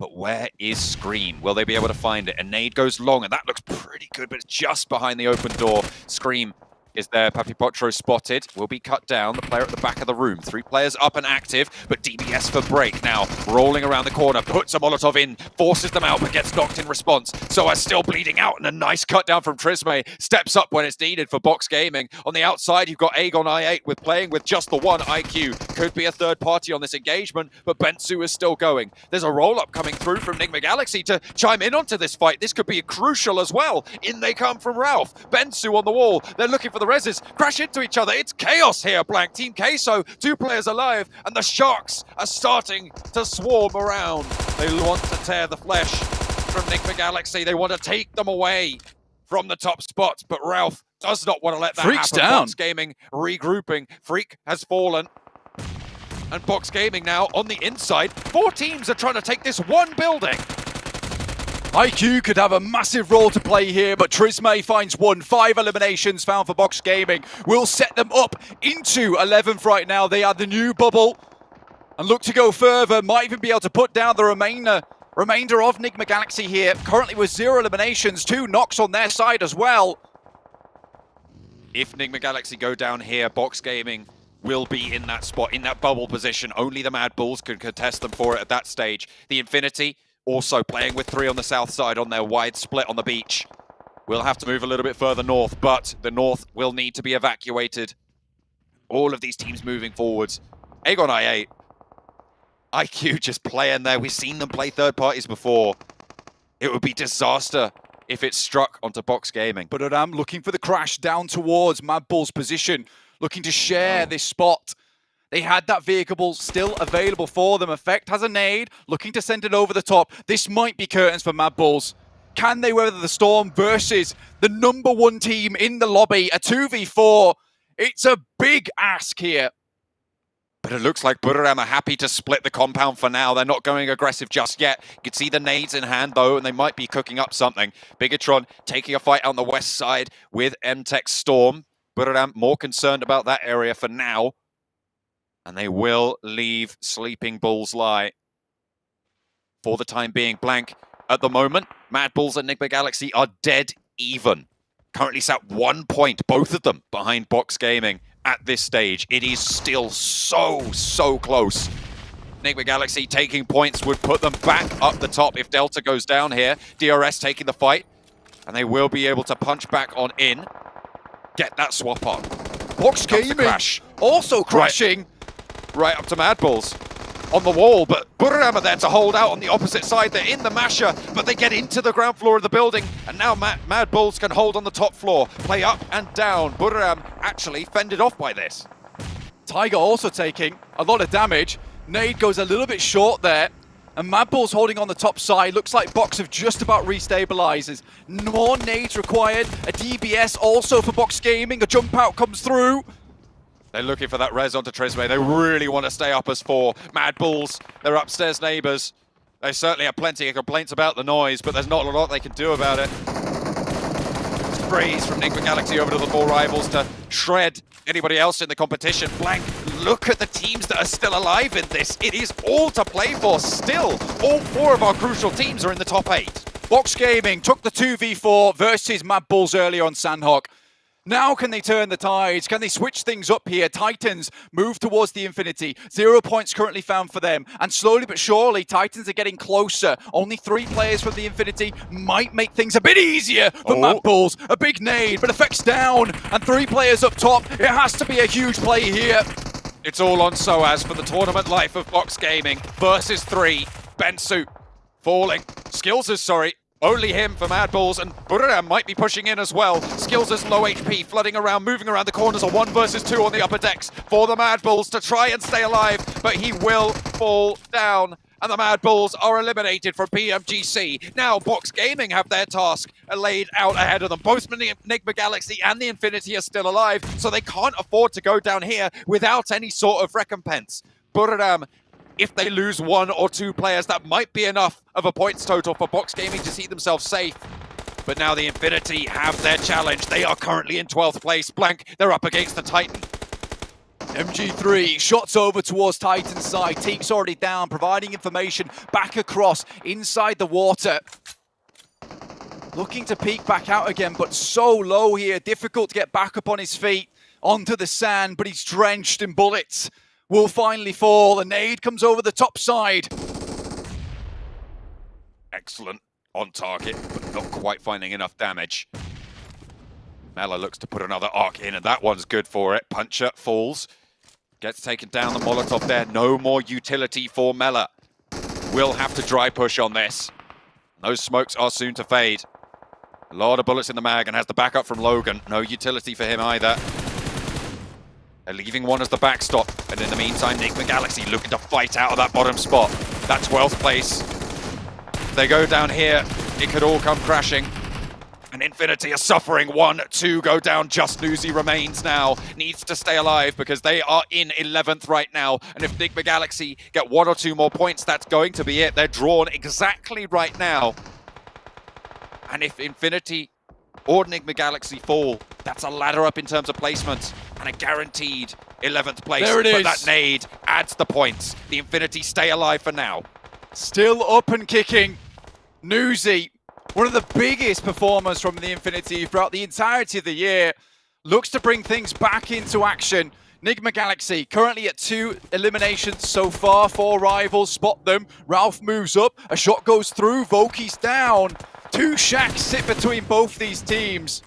But where is Scream? Will they be able to find it? A nade goes long, and that looks pretty good, but it's just behind the open door. Scream is there. Papi Potro spotted. Will be cut down. The player at the back of the room. 3 players up and active, but DBS for break now. Rolling around the corner, puts a Molotov in, forces them out, but gets knocked in response. So as still bleeding out, and a nice cut down from Trisme. Steps up when it's needed for Box Gaming. On the outside, you've got Aegon I8 with playing with just the 1 IQ. Could be a third party on this engagement, but Bensu is still going. There's a roll-up coming through from Enigma Galaxy to chime in onto this fight. This could be crucial as well. In they come from Ralph. Bensu on the wall. They're looking for the reses, crash into each other. It's chaos here, Blank. Team Queso, 2 players alive, and the Sharks are starting to swarm around. They want to tear the flesh from Enigma Galaxy. They want to take them away from the top spot, but Ralph does not want to let that Freak's happen. down. Box Gaming regrouping. Freak has fallen. And Box Gaming now on the inside. 4 teams are trying to take this one building. IQ could have a massive role to play here, but Trisme finds 1. 5 eliminations found for Box Gaming. Will set them up into 11th right now. They are the new bubble and look to go further. Might even be able to put down the remainder of Enigma Galaxy here. Currently with 0 eliminations, 2 knocks on their side as well. If Enigma Galaxy go down here, Box Gaming will be in that spot, in that bubble position. Only the Mad Bulls could contest them for it at that stage. The Infinity also playing with 3 on the south side on their wide split on the beach. We'll have to move a little bit further north, but the north will need to be evacuated. All of these teams moving forwards. Aegon I8. IQ just playing there. We've seen them play third parties before. It would be disaster if it struck onto Box Gaming. But Adam looking for the crash down towards Mad Bull's position, looking to share this spot. They had that vehicle still available for them. Effect has a nade, looking to send it over the top. This might be curtains for Mad Bulls. Can they weather the storm versus the #1 team in the lobby? A 2v4. It's a big ask here. But it looks like Buriram are happy to split the compound for now. They're not going aggressive just yet. You can see the nades in hand, though, and they might be cooking up something. Bigatron taking a fight on the west side with MTech Storm. Buriram more concerned about that area for now. And they will leave Sleeping Bulls lie for the time being. Blank at the moment. Mad Bulls and Enigma Galaxy are dead even. Currently sat 1 point, both of them behind Box Gaming. At this stage, it is still so close. Enigma Galaxy taking points would put them back up the top if Delta goes down here. DRS taking the fight, and they will be able to punch back on in. Get that swap on. Box Gaming crash. also crashing. Right up to Mad Bulls on the wall, but Buriram are there to hold out on the opposite side. They're in the masher, but they get into the ground floor of the building, and now Mad Bulls can hold on the top floor, play up and down. Buriram actually fended off by this. Tiger also taking a lot of damage. Nade goes a little bit short there, and Mad Bulls holding on the top side. Looks like Box have just about restabilizes. More nades required. A DBS also for Box Gaming. A jump out comes through. They're looking for that res onto Trisme. They really want to stay up as 4. Mad Bulls, their upstairs neighbors. They certainly have plenty of complaints about the noise, but there's not a lot they can do about it. Sprays from Enigma Galaxy over to the 4 rivals to shred anybody else in the competition. Blank, look at the teams that are still alive in this. It is all to play for still. All 4 of our crucial teams are in the top 8. Box Gaming took the 2v4 versus Mad Bulls earlier on Sandhawk. Now can they turn the tides? Can they switch things up here? Titans move towards the Infinity. 0 points currently found for them. And slowly but surely, Titans are getting closer. Only 3 players from the Infinity might make things a bit easier for Mad Bulls. A big nade, but effects down. And 3 players up top. It has to be a huge play here. It's all on SOAS for the tournament life of Box Gaming. Versus 3. Bensu falling. Skills is sorry. Only him for Mad Bulls, and Buriram might be pushing in as well. Skills is low HP, flooding around, moving around the corners. A 1 versus 2 on the upper decks for the Mad Bulls to try and stay alive, but he will fall down. And the Mad Bulls are eliminated from PMGC. Now Box Gaming have their task laid out ahead of them. Both Enigma Galaxy and the Infinity are still alive, so they can't afford to go down here without any sort of recompense. Buriram, if they lose 1 or 2 players, that might be enough of a points total for Box Gaming to see themselves safe. But now the Infinity have their challenge. They are currently in 12th place. Blank, they're up against the Titan. MG3 shots over towards Titan's side. Teak's already down, providing information back across inside the water. Looking to peek back out again, but so low here. Difficult to get back up on his feet onto the sand, but he's drenched in bullets. Will finally fall. A nade comes over the top side. Excellent on target, but not quite finding enough damage. Mela looks to put another arc in, and that one's good for it. Puncher falls. Gets taken down, the Molotov there. No more utility for Mela. Will have to dry push on this. Those smokes are soon to fade. A lot of bullets in the mag, and has the backup from Logan. No utility for him either. They're leaving 1 as the backstop, and in the meantime, Enigma Galaxy looking to fight out of that bottom spot. That 12th place. If they go down here, it could all come crashing. And Infinity are suffering. 1, 2 go down. Just Newsy remains now. Needs to stay alive because they are in 11th right now. And if Enigma Galaxy get 1 or 2 more points, that's going to be it. They're drawn exactly right now. And if Infinity or Enigma Galaxy fall, that's a ladder up in terms of placement and a guaranteed 11th place. There it is. But that nade adds the points. The Infinity stay alive for now. Still up and kicking. Newsy, one of the biggest performers from the Infinity throughout the entirety of the year, looks to bring things back into action. Enigma Galaxy currently at 2 eliminations so far. 4 rivals, spot them. Ralph moves up, a shot goes through, Voki's down. 2 shacks sit between both these teams.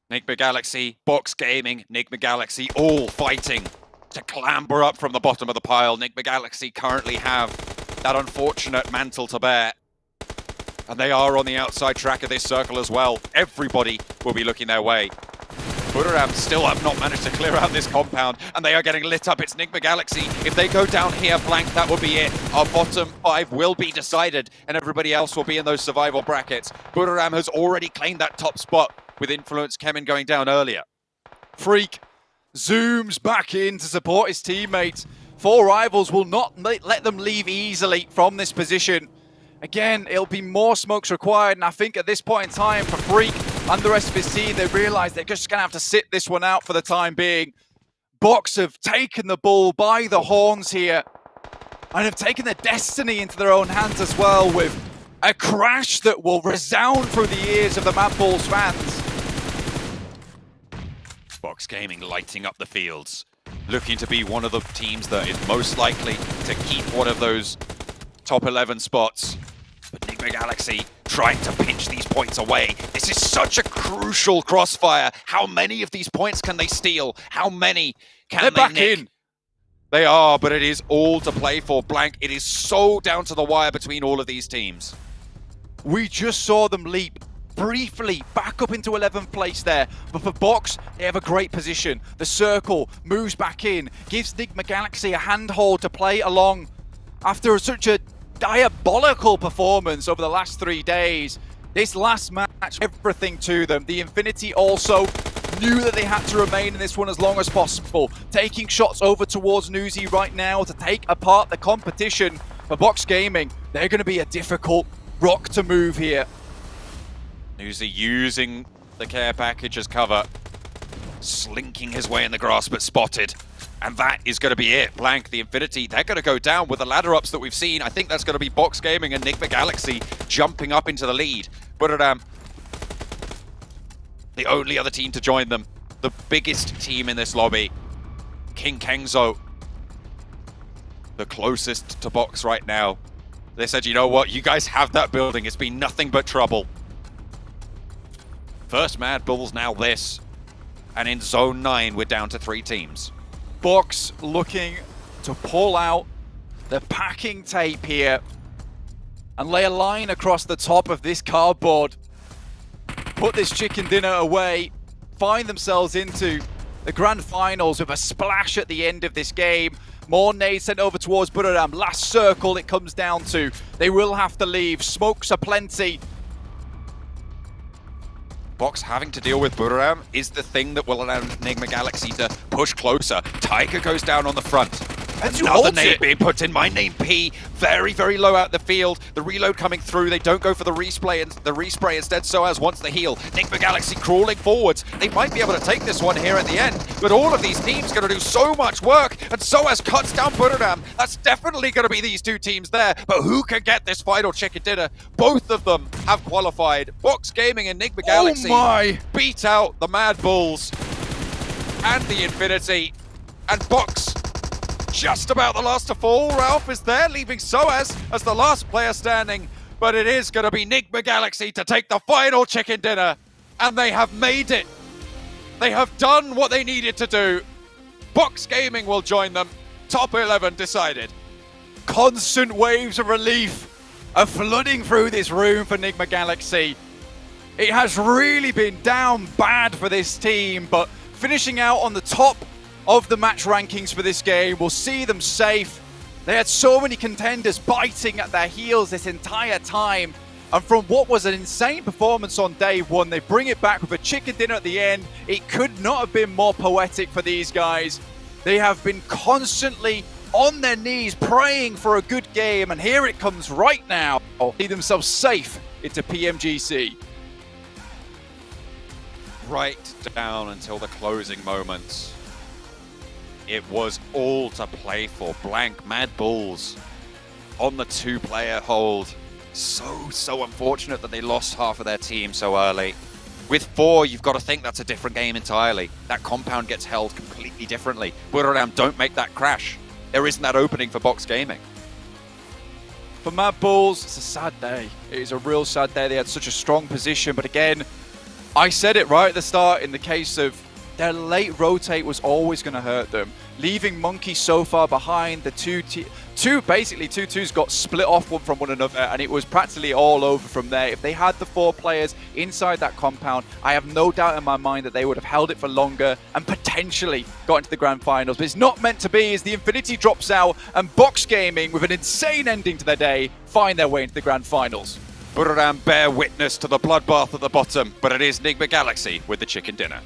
Enigma Galaxy, Box Gaming, Enigma Galaxy all fighting to clamber up from the bottom of the pile. Enigma Galaxy currently have that unfortunate mantle to bear. And they are on the outside track of this circle as well. Everybody will be looking their way. Buriram still have not managed to clear out this compound, and they are getting lit up. It's Enigma Galaxy. If they go down here blank, that will be it. Our bottom 5 will be decided, and everybody else will be in those survival brackets. Buriram has already claimed that top spot with Influence Kemen going down earlier. Freak zooms back in to support his teammates. 4 rivals will not let them leave easily from this position. Again, it'll be more smokes required, and I think at this point in time for Freak and the rest of his team, they realize they're just going to have to sit this one out for the time being. Box have taken the bull by the horns here and have taken their destiny into their own hands as well, with a crash that will resound through the ears of the Mad Bulls fans. Box Gaming lighting up the fields, looking to be one of the teams that is most likely to keep one of those top 11 spots. But Enigma Galaxy trying to pinch these points away. This is such a crucial crossfire. How many of these points can they steal? How many can They're they back nick? in. They are, but it is all to play for. Blank, it is so down to the wire between all of these teams. We just saw them leap briefly back up into 11th place there, but for Box, they have a great position. The circle moves back in, gives Enigma Galaxy a handhold to play along. After such a diabolical performance over the last 3 days, this last match, everything to them. The Infinity also knew that they had to remain in this one as long as possible, taking shots over towards Newsy right now to take apart the competition. For Box Gaming, they're going to be a difficult rock to move here. Newsy using the care package as cover, slinking his way in the grass, but spotted. And that is going to be it. Blank, the Infinity, they're going to go down with the ladder ups that we've seen. I think that's going to be Box Gaming and Enigma Galaxy jumping up into the lead. But the only other team to join them, the biggest team in this lobby, King Kengzo, the closest to Box right now. They said, you know what, you guys have that building. It's been nothing but trouble. First Mad Bulls, now this. And in Zone 9, we're down to 3 teams. Box looking to pull out the packing tape here and lay a line across the top of this cardboard. Put this chicken dinner away, find themselves into the grand finals with a splash at the end of this game. More nades sent over towards Buradam. Last circle it comes down to. They will have to leave. Smokes are plenty. Box having to deal with Buram is the thing that will allow Enigma Galaxy to push closer. Tiger goes down on the front. Another nade being put in. My name P, very, very low out the field. The reload coming through. They don't go for the respray, and the respray instead Soaz wants the heal. Enigma Galaxy crawling forwards. They might be able to take this one here at the end, but all of these teams going to do so much work, and Soaz cuts down Buradam. That's definitely going to be these 2 teams there, but who can get this final chicken dinner? Both of them have qualified. Box Gaming and Enigma Galaxy beat out the Mad Bulls and the Infinity, and Box just about the last to fall. Ralph is there, leaving Soaz as the last player standing. But it is going to be Enigma Galaxy to take the final chicken dinner. And they have made it. They have done what they needed to do. Box Gaming will join them. Top 11 decided. Constant waves of relief are flooding through this room for Enigma Galaxy. It has really been down bad for this team, but finishing out on the top of the match rankings for this game will see them safe. They had so many contenders biting at their heels this entire time, and from what was an insane performance on day 1, they bring it back with a chicken dinner at the end. It could not have been more poetic for these guys. They have been constantly on their knees praying for a good game, and here it comes right now. See themselves safe into PMGC. Right down until the closing moments. It was all to play for. Blank, Mad Bulls on the 2-player hold. So unfortunate that they lost half of their team so early. With 4, you've got to think that's a different game entirely. That compound gets held completely differently. Buradam, don't make that crash. There isn't that opening for Box Gaming. For Mad Bulls, it's a sad day. It is a real sad day. They had such a strong position, but again, I said it right at the start in the case of their late rotate was always going to hurt them. Leaving Monkey so far behind, the two 2-2s got split off one from one another, and it was practically all over from there. If they had the 4 players inside that compound, I have no doubt in my mind that they would have held it for longer and potentially got into the grand finals. But it's not meant to be as the Infinity drops out, and Box Gaming, with an insane ending to their day, find their way into the grand finals. Buradam bear witness to the bloodbath at the bottom, but it is Enigma Galaxy with the chicken dinner.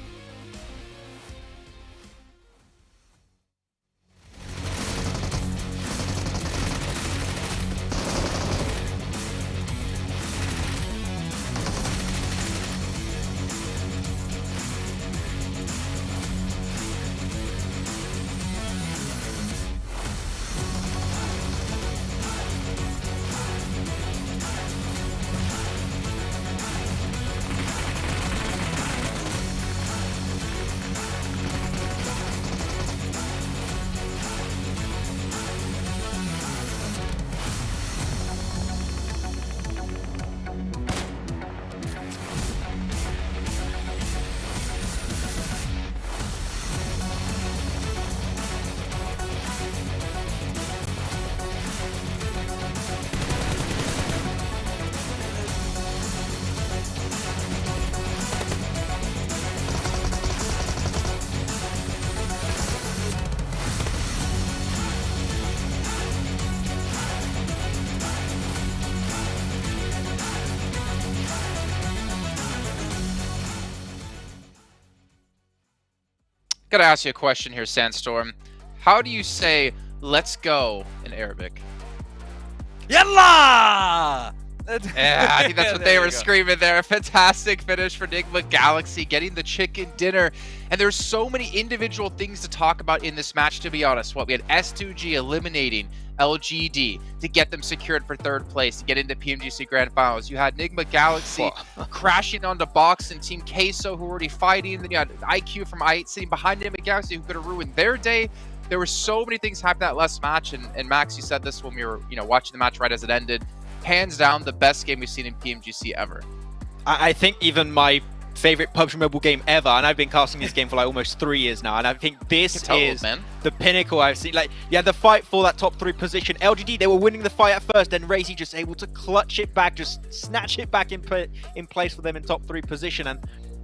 Gotta ask you a question here, Sandstorm. How do you say "let's go" in Arabic? Yalla! Yeah, I think that's what they were screaming there. Fantastic finish for Nigma Galaxy, getting the chicken dinner. And there's so many individual things to talk about in this match, to be honest. We had S2G eliminating LGD to get them secured for 3rd place, to get into PMGC Grand Finals. You had Nigma Galaxy crashing onto Box and Team Queso, who were already fighting. And then you had IQ from I8 sitting behind Nigma Galaxy, who could have ruined their day. There were so many things happening that last match. And Max, you said this when we were watching the match right as it ended. Hands down, the best game we've seen in PMGC ever. I think even my favorite PUBG Mobile game ever, and I've been casting this game for like almost 3 years now, and I think this is the pinnacle I've seen. Like, yeah, the fight for that top 3 position. LGD, they were winning the fight at first, and Razy just able to clutch it back, just snatch it back in place for them in top 3 position. And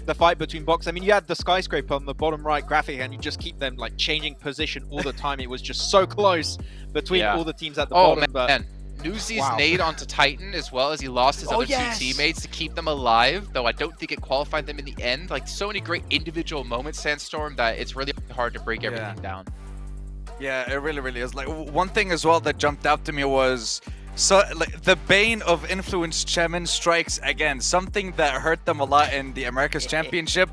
the fight between Box, I mean, you had the skyscraper on the bottom right graphic, and you just keep them like changing position all the time. It was just so close between all the teams at the bottom. Man. Newsy's nade onto Titan, as well as he lost his other 2 teammates to keep them alive, though I don't think it qualified them in the end. Like, so many great individual moments, Sandstorm, that it's really hard to break everything down. Yeah, it really, really is. Like, one thing as well that jumped out to me was like the bane of influence Chemin strikes again, something that hurt them a lot in the Americas Championship.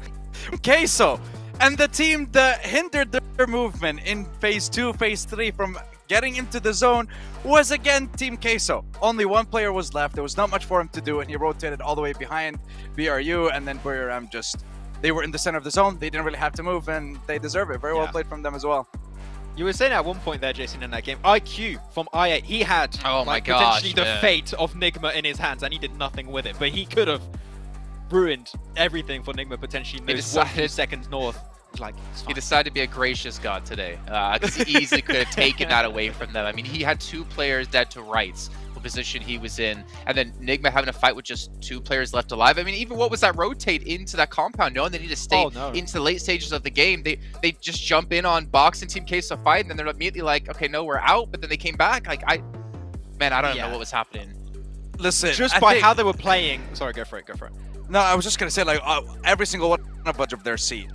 Queso and the team that hindered their movement in phase 2, phase 3 from getting into the zone was again Team Queso. Only 1 player was left. There was not much for him to do, and he rotated all the way behind BRU, and then BRM they were in the center of the zone. They didn't really have to move, and they deserve it. Very well played from them as well. You were saying at one point there, Jason, in that game, IQ from I8, he had potentially the fate of Nigma in his hands, and he did nothing with it. But he could have ruined everything for Nigma potentially in those 1-2 seconds north. Like, he decided to be a gracious god today, because he easily could have taken that away from them. I mean, he had 2 players dead to rights, the position he was in, and then Nigma having a fight with just 2 players left alive. I mean, even what was that rotate into that compound, knowing they need to stay into the late stages of the game? They just jump in on Box and Team Queso fight, and then they're immediately like, okay, no, we're out. But then they came back. Like, I don't know what was happening. Listen, just by how they were playing. Sorry, go for it. No, I was just gonna say, like, every single one of of their seat.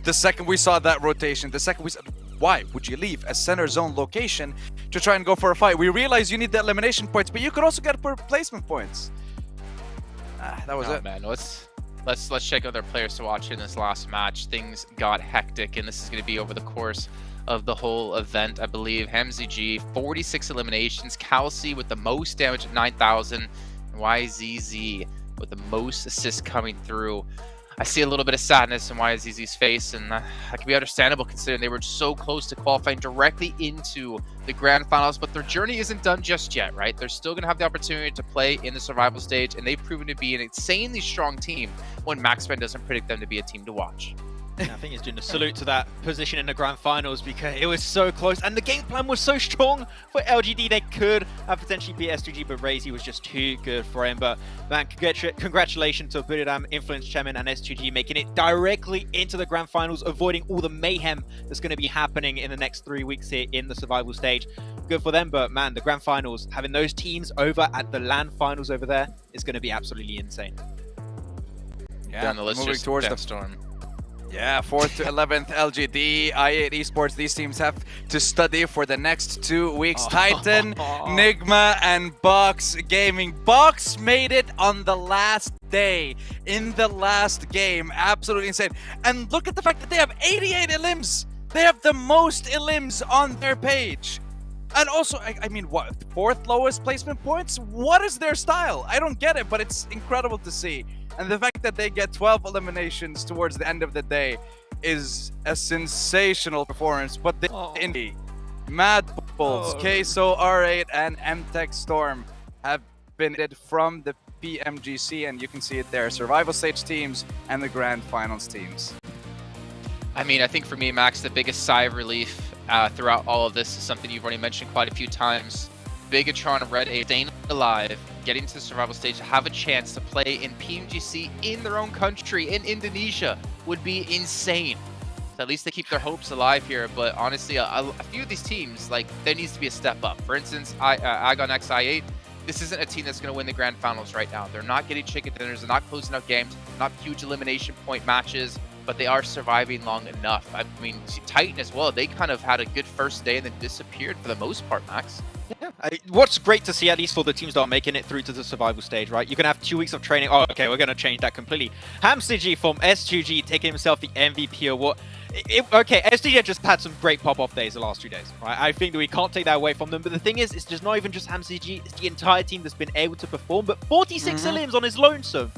The second we saw that rotation, the second we said, why would you leave a center zone location to try and go for a fight? We realize you need the elimination points, but you could also get placement points. That was it. Man, let's check out their players to watch in this last match. Things got hectic, and this is going to be over the course of the whole event, I believe. Hamzy G, 46 eliminations. Kelsey with the most damage at 9,000. And YZZ with the most assists coming through. I see a little bit of sadness in YZZ's face, and that can be understandable considering they were so close to qualifying directly into the Grand Finals, but their journey isn't done just yet, right? They're still going to have the opportunity to play in the survival stage, and they've proven to be an insanely strong team when MaxFan doesn't predict them to be a team to watch. I think it's doing a salute to that position in the Grand Finals because it was so close and the game plan was so strong for LGD. They could have potentially beat S2G, but Razy was just too good for him. But man, congratulations to Buridam, Influence Chairman, and S2G making it directly into the Grand Finals, avoiding all the mayhem that's going to be happening in the next 3 weeks here in the survival stage. Good for them, but man, the Grand Finals, having those teams over at the LAN Finals over there is going to be absolutely insane. Yeah, moving towards the storm. Yeah, 4th to 11th LGD, I8 Esports, these teams have to study for the next 2 weeks. Titan, Nigma, and Box Gaming. Box made it on the last day, in the last game. Absolutely insane. And look at the fact that they have 88 elims. They have the most elims on their page. And also, I mean, what, 4th lowest placement points? What is their style? I don't get it, but it's incredible to see. And the fact that they get 12 eliminations towards the end of the day is a sensational performance. But the Indie, Mad Bulls, Queso, R8, and MTech Storm have been hit from the PMGC, and you can see it there. Survival stage teams and the Grand Finals teams. I mean, I think for me, Max, the biggest sigh of relief throughout all of this is something you've already mentioned quite a few times. Bigatron Red A staying alive, getting to the survival stage, to have a chance to play in PMGC in their own country, in Indonesia, would be insane. So at least they keep their hopes alive here, but honestly, a few of these teams, like, there needs to be a step up. For instance, Agon X I8, this isn't a team that's going to win the Grand Finals right now. They're not getting chicken dinners, they're not closing out games, not huge elimination point matches. but they are surviving long enough. I mean, Titan as well, they kind of had a good first day and then disappeared for the most part, Max. Yeah, what's great to see, at least for the teams that are making it through to the survival stage, right? You can have 2 weeks of training. Oh, okay, we're going to change that completely. HamCG from S2G taking himself the MVP award. Okay, S2G just had some great pop-off days the last 2 days, right? I think that we can't take that away from them. But the thing is, it's just not even just HamCG. It's the entire team that's been able to perform. But 46 elims on his lonesome.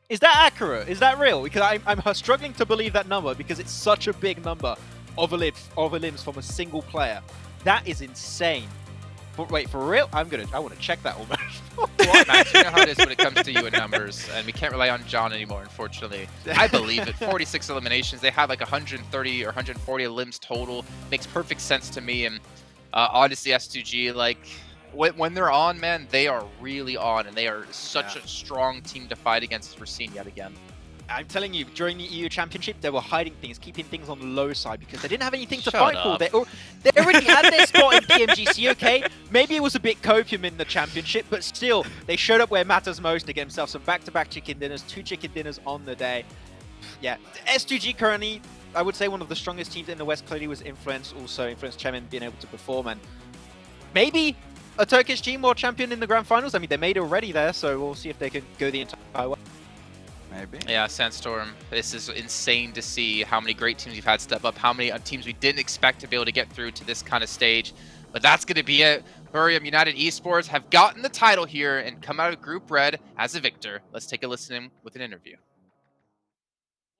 Is that accurate? Is that real? Because I'm struggling to believe that number because it's such a big number of elims from a single player. That is insane. But wait, for real? I want to check that almost. Well, Max, you know how it is when it comes to you in numbers, and we can't rely on John anymore, unfortunately. I believe it. 46 eliminations. They had like 130 or 140 elims total. Makes perfect sense to me. And honestly, S2G, like, when they're on, man, they are really on, and they are such a strong team to fight against, as we're seeing yet again. I'm telling you, during the EU Championship, they were hiding things, keeping things on the low side because they didn't have anything to fight for. They already had their spot in PMGC, okay? Maybe it was a bit copium in the Championship, but still, they showed up where it matters most to get themselves some back-to-back chicken dinners, 2 chicken dinners on the day. Yeah, S2G currently, I would say one of the strongest teams in the West. Clearly was Influence, also Influence Chemin being able to perform, and maybe a Turkish team or champion in the Grand Finals. I mean, they made it already there, so we'll see if they can go the entire way. Maybe. Yeah, Sandstorm, this is insane to see how many great teams you've had step up, how many teams we didn't expect to be able to get through to this kind of stage. But that's going to be it. Burium United Esports have gotten the title here and come out of Group Red as a victor. Let's take a listen with an interview.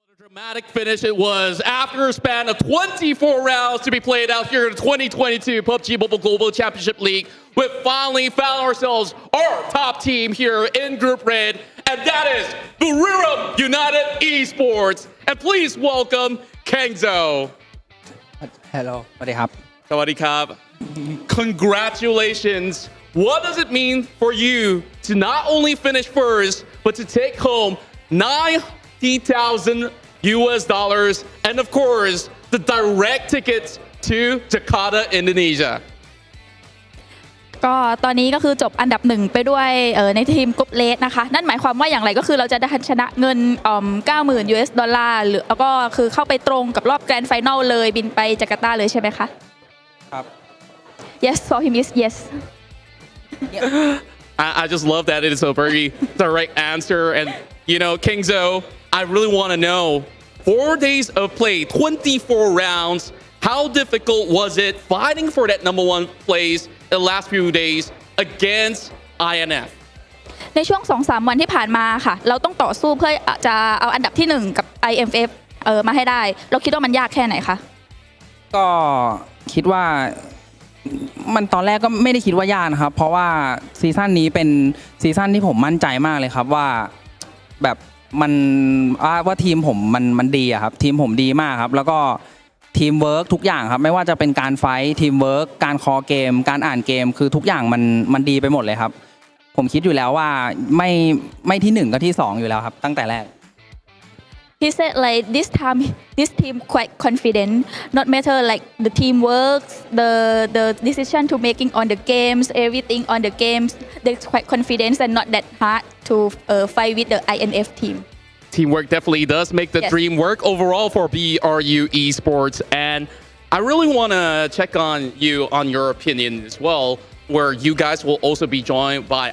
What a dramatic finish it was after a span of 24 rounds to be played out here in the 2022 PUBG Mobile Global Championship League. We've finally found ourselves our top team here in Group Red, and that is Burium United Esports. And please welcome Kengzo. Hello, สวัสดีครับ Sawadee Krab. Congratulations. What does it mean for you to not only finish first, but to take home $90,000 and of course, the direct tickets to Jakarta, Indonesia? ก็ตอนนี้ก็คือจบอันดับ1ไปด้วยในทีมกรุ๊ปเลสนะคะนั่นหมายความว่าอย่างไรก็คือเราจะได้ชนะเงิน$90,000หรือแล้วก็คือเข้าไปตรงกับรอบแกรนด์ไฟนอลเลยบินไปจาการ์ตาเลยใช่ไหมคะครับ Yes for him is yes I just love that it is a very direct answer. And you know, Kengzo, I really want to know 4 days of play, 24 rounds, how difficult was it fighting for that #1 place in the last few days against INF? ในช่วง 2-3 วันที่ผ่านมาค่ะเราต้องต่อสู้เพื่อจะเอาอันดับที่1กับ IMF มาให้ได้เราคิดว่ามันยากแค่ไหนคะก็คิดว่ามันตอนแรกก็ไม่ได้คิดว่ายากนะครับเพราะว่าซีซั่นนี้เป็นซีซั่นที่ผมมั่นใจมากเลยครับว่าแบบมันว่าทีมผมมันดีอะครับทีมผมดีมากครับแล้วก็ทีมเวิร์กทุกอย่างครับไม่ว่าจะเป็นการไฟท์ทีมเวิร์กการคอเกมการอ่านเกมคือทุกอย่างมันดีไปหมดเลยครับผมคิดอยู่แล้วว่าไม่ที่1ก็ที่2อยู่แล้วครับตั้งแต่แรกHe said like this team quite confident not matter like the teamwork the decision to making on the games everything on the games they're quite confident and not that hard to fight with the INF team Teamwork definitely does make the dream work overall for BRU Esports, and I really want to check on you on your opinion as well, where you guys will also be joined by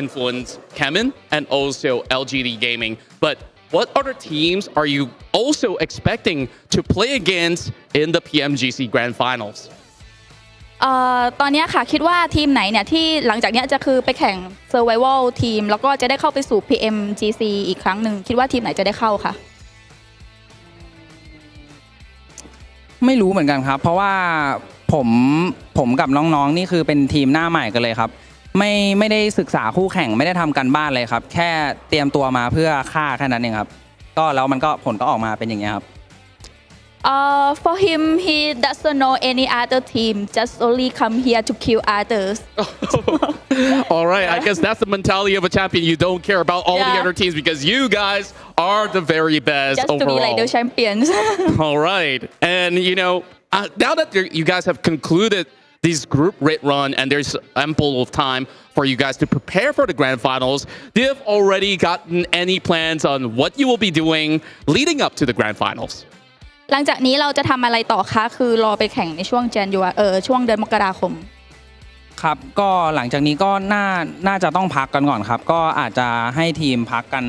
Influence Chemin and also LGD Gaming. But what other teams are you also expecting to play against in the PMGC Grand Finals? ตอนนี้ค่ะคิดว่าทีมไหนเนี่ยที่หลังจากนี้จะคือไปแข่ง Survival ทีมแล้วก็จะได้เข้าไปสู่ PMGC อีกครั้งหนึ่งคิดว่าทีมไหนจะได้เข้าค่ะไม่รู้เหมือนกันครับเพราะว่าผมกับน้องๆนี่คือเป็นทีมหน้าใหม่กันเลยครับไม่ได้ศึกษาคู่แข่งไม่ได้ทำกันบ้านเลยครับแค่เตรียมตัวมาเพื่อฆ่าแค่นั้นเองครับก็แล้วมันก็ผลก็ออกมาเป็นอย่างนี้ครับFor him, he doesn't know any other team. Just only come here to kill others. All right, I guess that's the mentality of a champion. You don't care about all the other teams because you guys are the very best Just overall. to be like the champions. All right, and you know, now that you guys have concluded this group red run, and there's ample of time for you guys to prepare for the grand finals. Do you have already gotten any plans on what you will be doing leading up to the grand finals? หลังจากนี้เราจะทำอะไรต่อคะคือรอไปแข่งในช่วงช่วงเดือนมกราคมครับก็หลังจากนี้ก็น่าจะต้องพักกันก่อนครับก็อาจจะให้ทีมพักกัน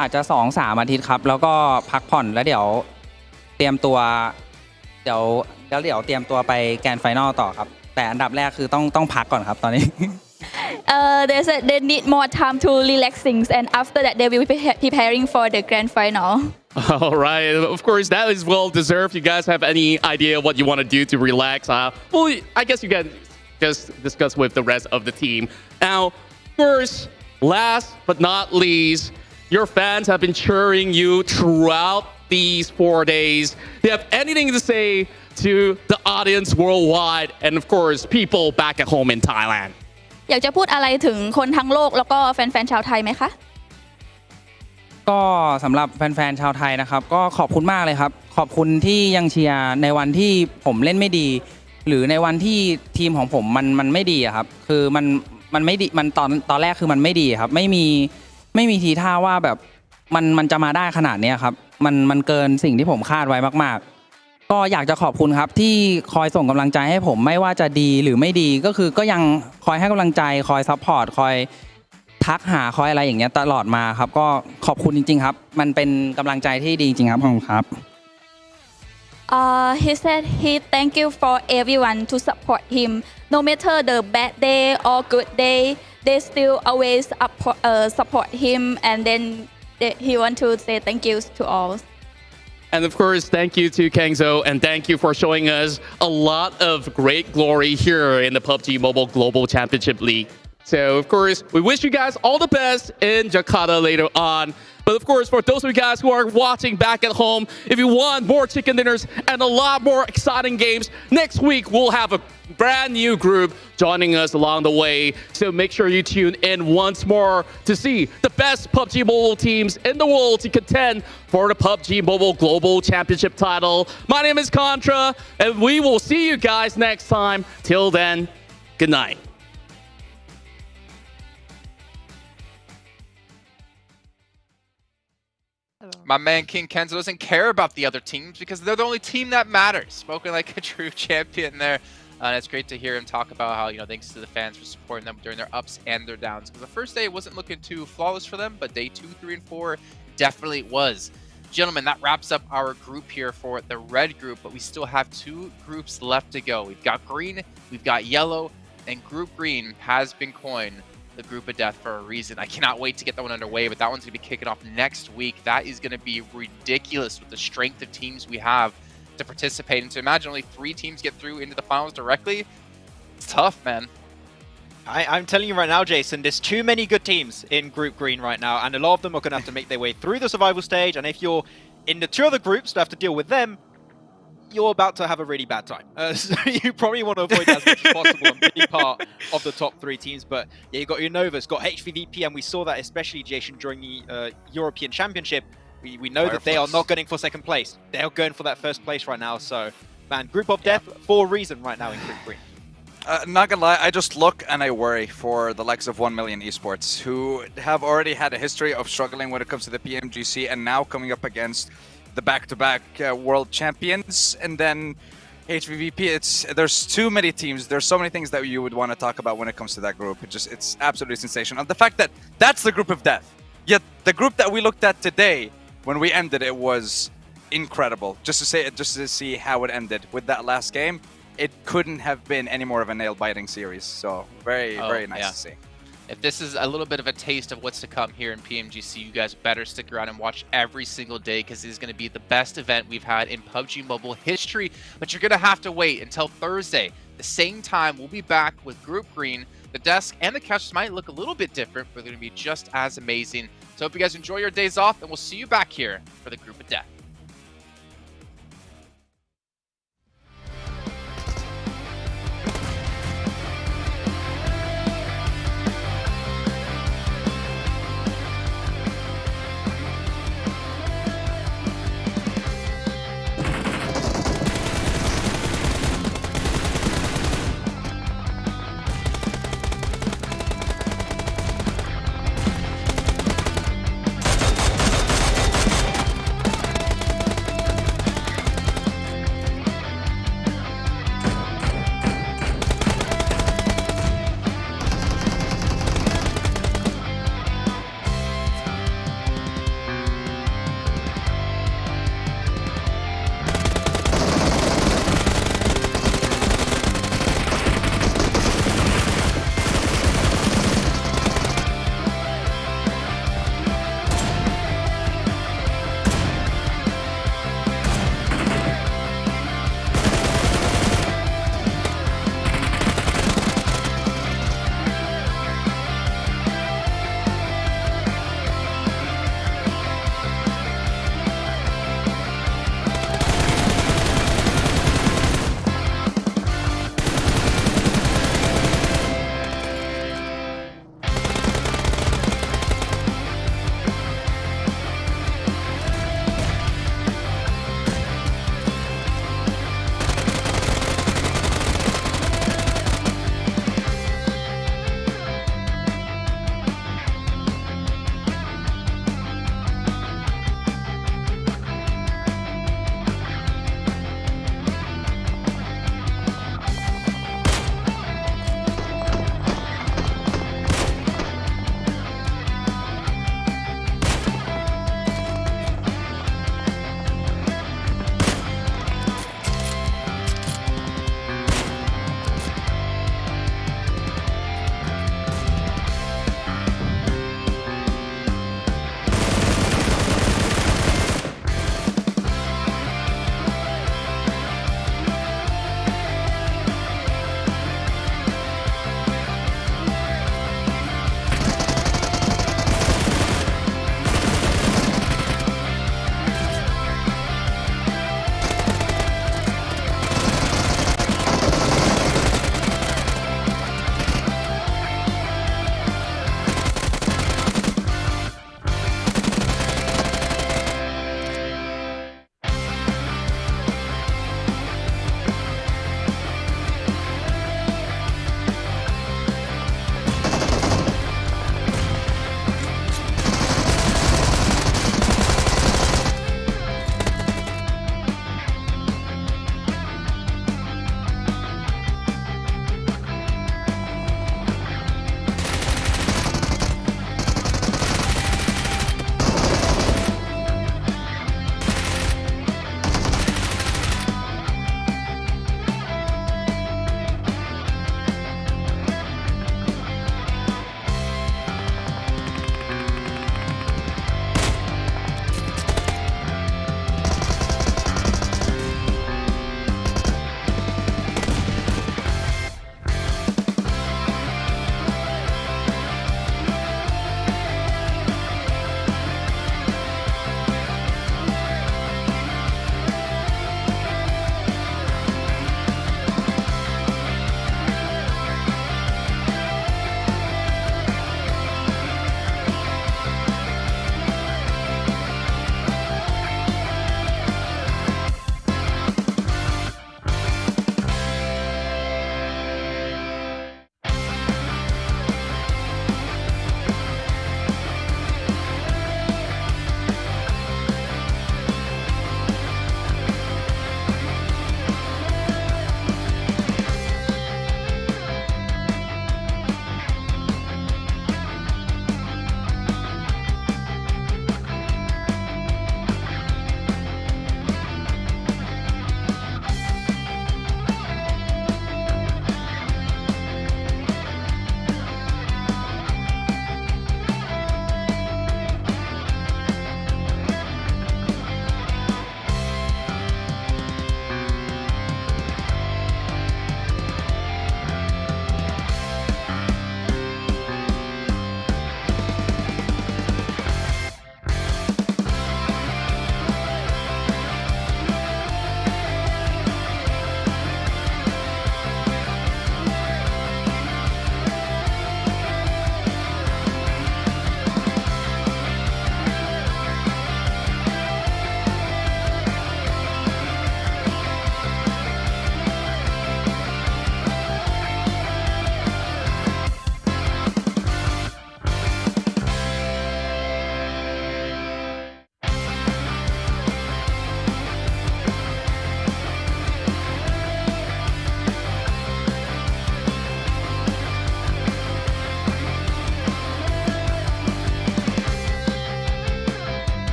อาจจะ 2-3 อาทิตย์ครับแล้วก็พักผ่อนแล้วเดี๋ยวเตรียมตัวเดี๋ยวเตรียมตัวไปแกรนด์ไฟนอลต่อครับแต่อันดับแรกคือต้องพักก่อนครับตอนนี้ they said they need more time to relax things and after that they will be preparing for the grand final All right, of course that is well deserved. You guys have any idea what you want to do to relax? Well, I guess you can just discuss with the rest of the team. Now, first, last but not least, your fans have been cheering you throughout these 4 days. Do you have anything to say to the audience worldwide and, of course, people back at home in Thailand? อยากจะพูดอะไรถึงคนทั้งโลกแล้วก็แฟนๆชาวไทยไหมคะก็สำหรับแฟนๆชาวไทยนะครับก็ขอบคุณมากเลยครับขอบคุณที่ยังเชียร์ในวันที่ผมเล่นไม่ดีหรือในวันที่ทีมของผมมันไม่ดีครับคือมันไม่ดีมันตอนแรกคือมันไม่ดีครับไม่มีทีท่าว่าแบบมันจะมาได้ขนาดนี้ครับมันเกินสิ่งที่ผมคาดไว้มากๆก็อยากจะขอบคุณครับที่คอยส่งกำลังใจให้ผมไม่ว่าจะดีหรือไม่ดีก็คือก็ยังคอยให้กำลังใจคอยซัพพอร์ตคอยทักหาคอยอะไรอย่างเงี้ยตลอดมาครับก็ขอบคุณจริงๆครับมันเป็นกำลังใจที่ดีจริงครับขอบคุณครับHe said he thank you for everyone to support him no matter the bad day or good day they still always support him and then he want to say thank you to all And of course, thank you to Kangzo, and thank you for showing us a lot of great glory here in the PUBG Mobile Global Championship League. So, of course, we wish you guys all the best in Jakarta later on. But of course, for those of you guys who are watching back at home, if you want more chicken dinners and a lot more exciting games, next week we'll have a brand new group joining us along the way. So make sure you tune in once more to see the best PUBG Mobile teams in the world to contend for the PUBG Mobile Global Championship title. My name is Contra, and we will see you guys next time. Till then, good night. My man King Kenzo doesn't care about the other teams because they're the only team that matters. Spoken like a true champion there. And it's great to hear him talk about how, thanks to the fans for supporting them during their ups and their downs. Because the first day wasn't looking too flawless for them, but day 2, 3, and 4 definitely was. Gentlemen, that wraps up our group here for the red group, but we still have 2 groups left to go. We've got green, we've got yellow, and group green has been coined the group of death for a reason. I cannot wait to get that one underway, but that one's going to be kicking off next week. That is going to be ridiculous with the strength of teams we have to participate. And to imagine only 3 teams get through into the finals directly, it's tough, man. I'm telling you right now, Jason, there's too many good teams in Group Green right now, and a lot of them are going to have to make their way through the survival stage, and if you're in the 2 other groups that have to deal with them, you're about to have a really bad time. So you probably want to avoid that as much as possible and be part of the top 3 teams. But yeah, you got your Novas, got HVVP, and we saw that especially, Jason, during the European Championship. We know that they are not going for 2nd place. They are going for that 1st place right now. So, man, Group of Death for a reason right now in Group Green. Not gonna lie, I just look and I worry for the likes of 1 Million Esports, who have already had a history of struggling when it comes to the PMGC, and now coming up against the back-to-back world champions, and then HVVP. There's too many teams. There's so many things that you would want to talk about when it comes to that group. It's absolutely sensational. And the fact that that's the group of death. Yet the group that we looked at today, when we ended, it was incredible. Just to see how it ended with that last game. It couldn't have been any more of a nail-biting series. So very nice to see. If this is a little bit of a taste of what's to come here in PMGC, you guys better stick around and watch every single day, because it is going to be the best event we've had in PUBG Mobile history. But you're going to have to wait until Thursday. The same time, we'll be back with Group Green. The desk and the couches might look a little bit different, but they're going to be just as amazing. So I hope you guys enjoy your days off, and we'll see you back here for the Group of Death.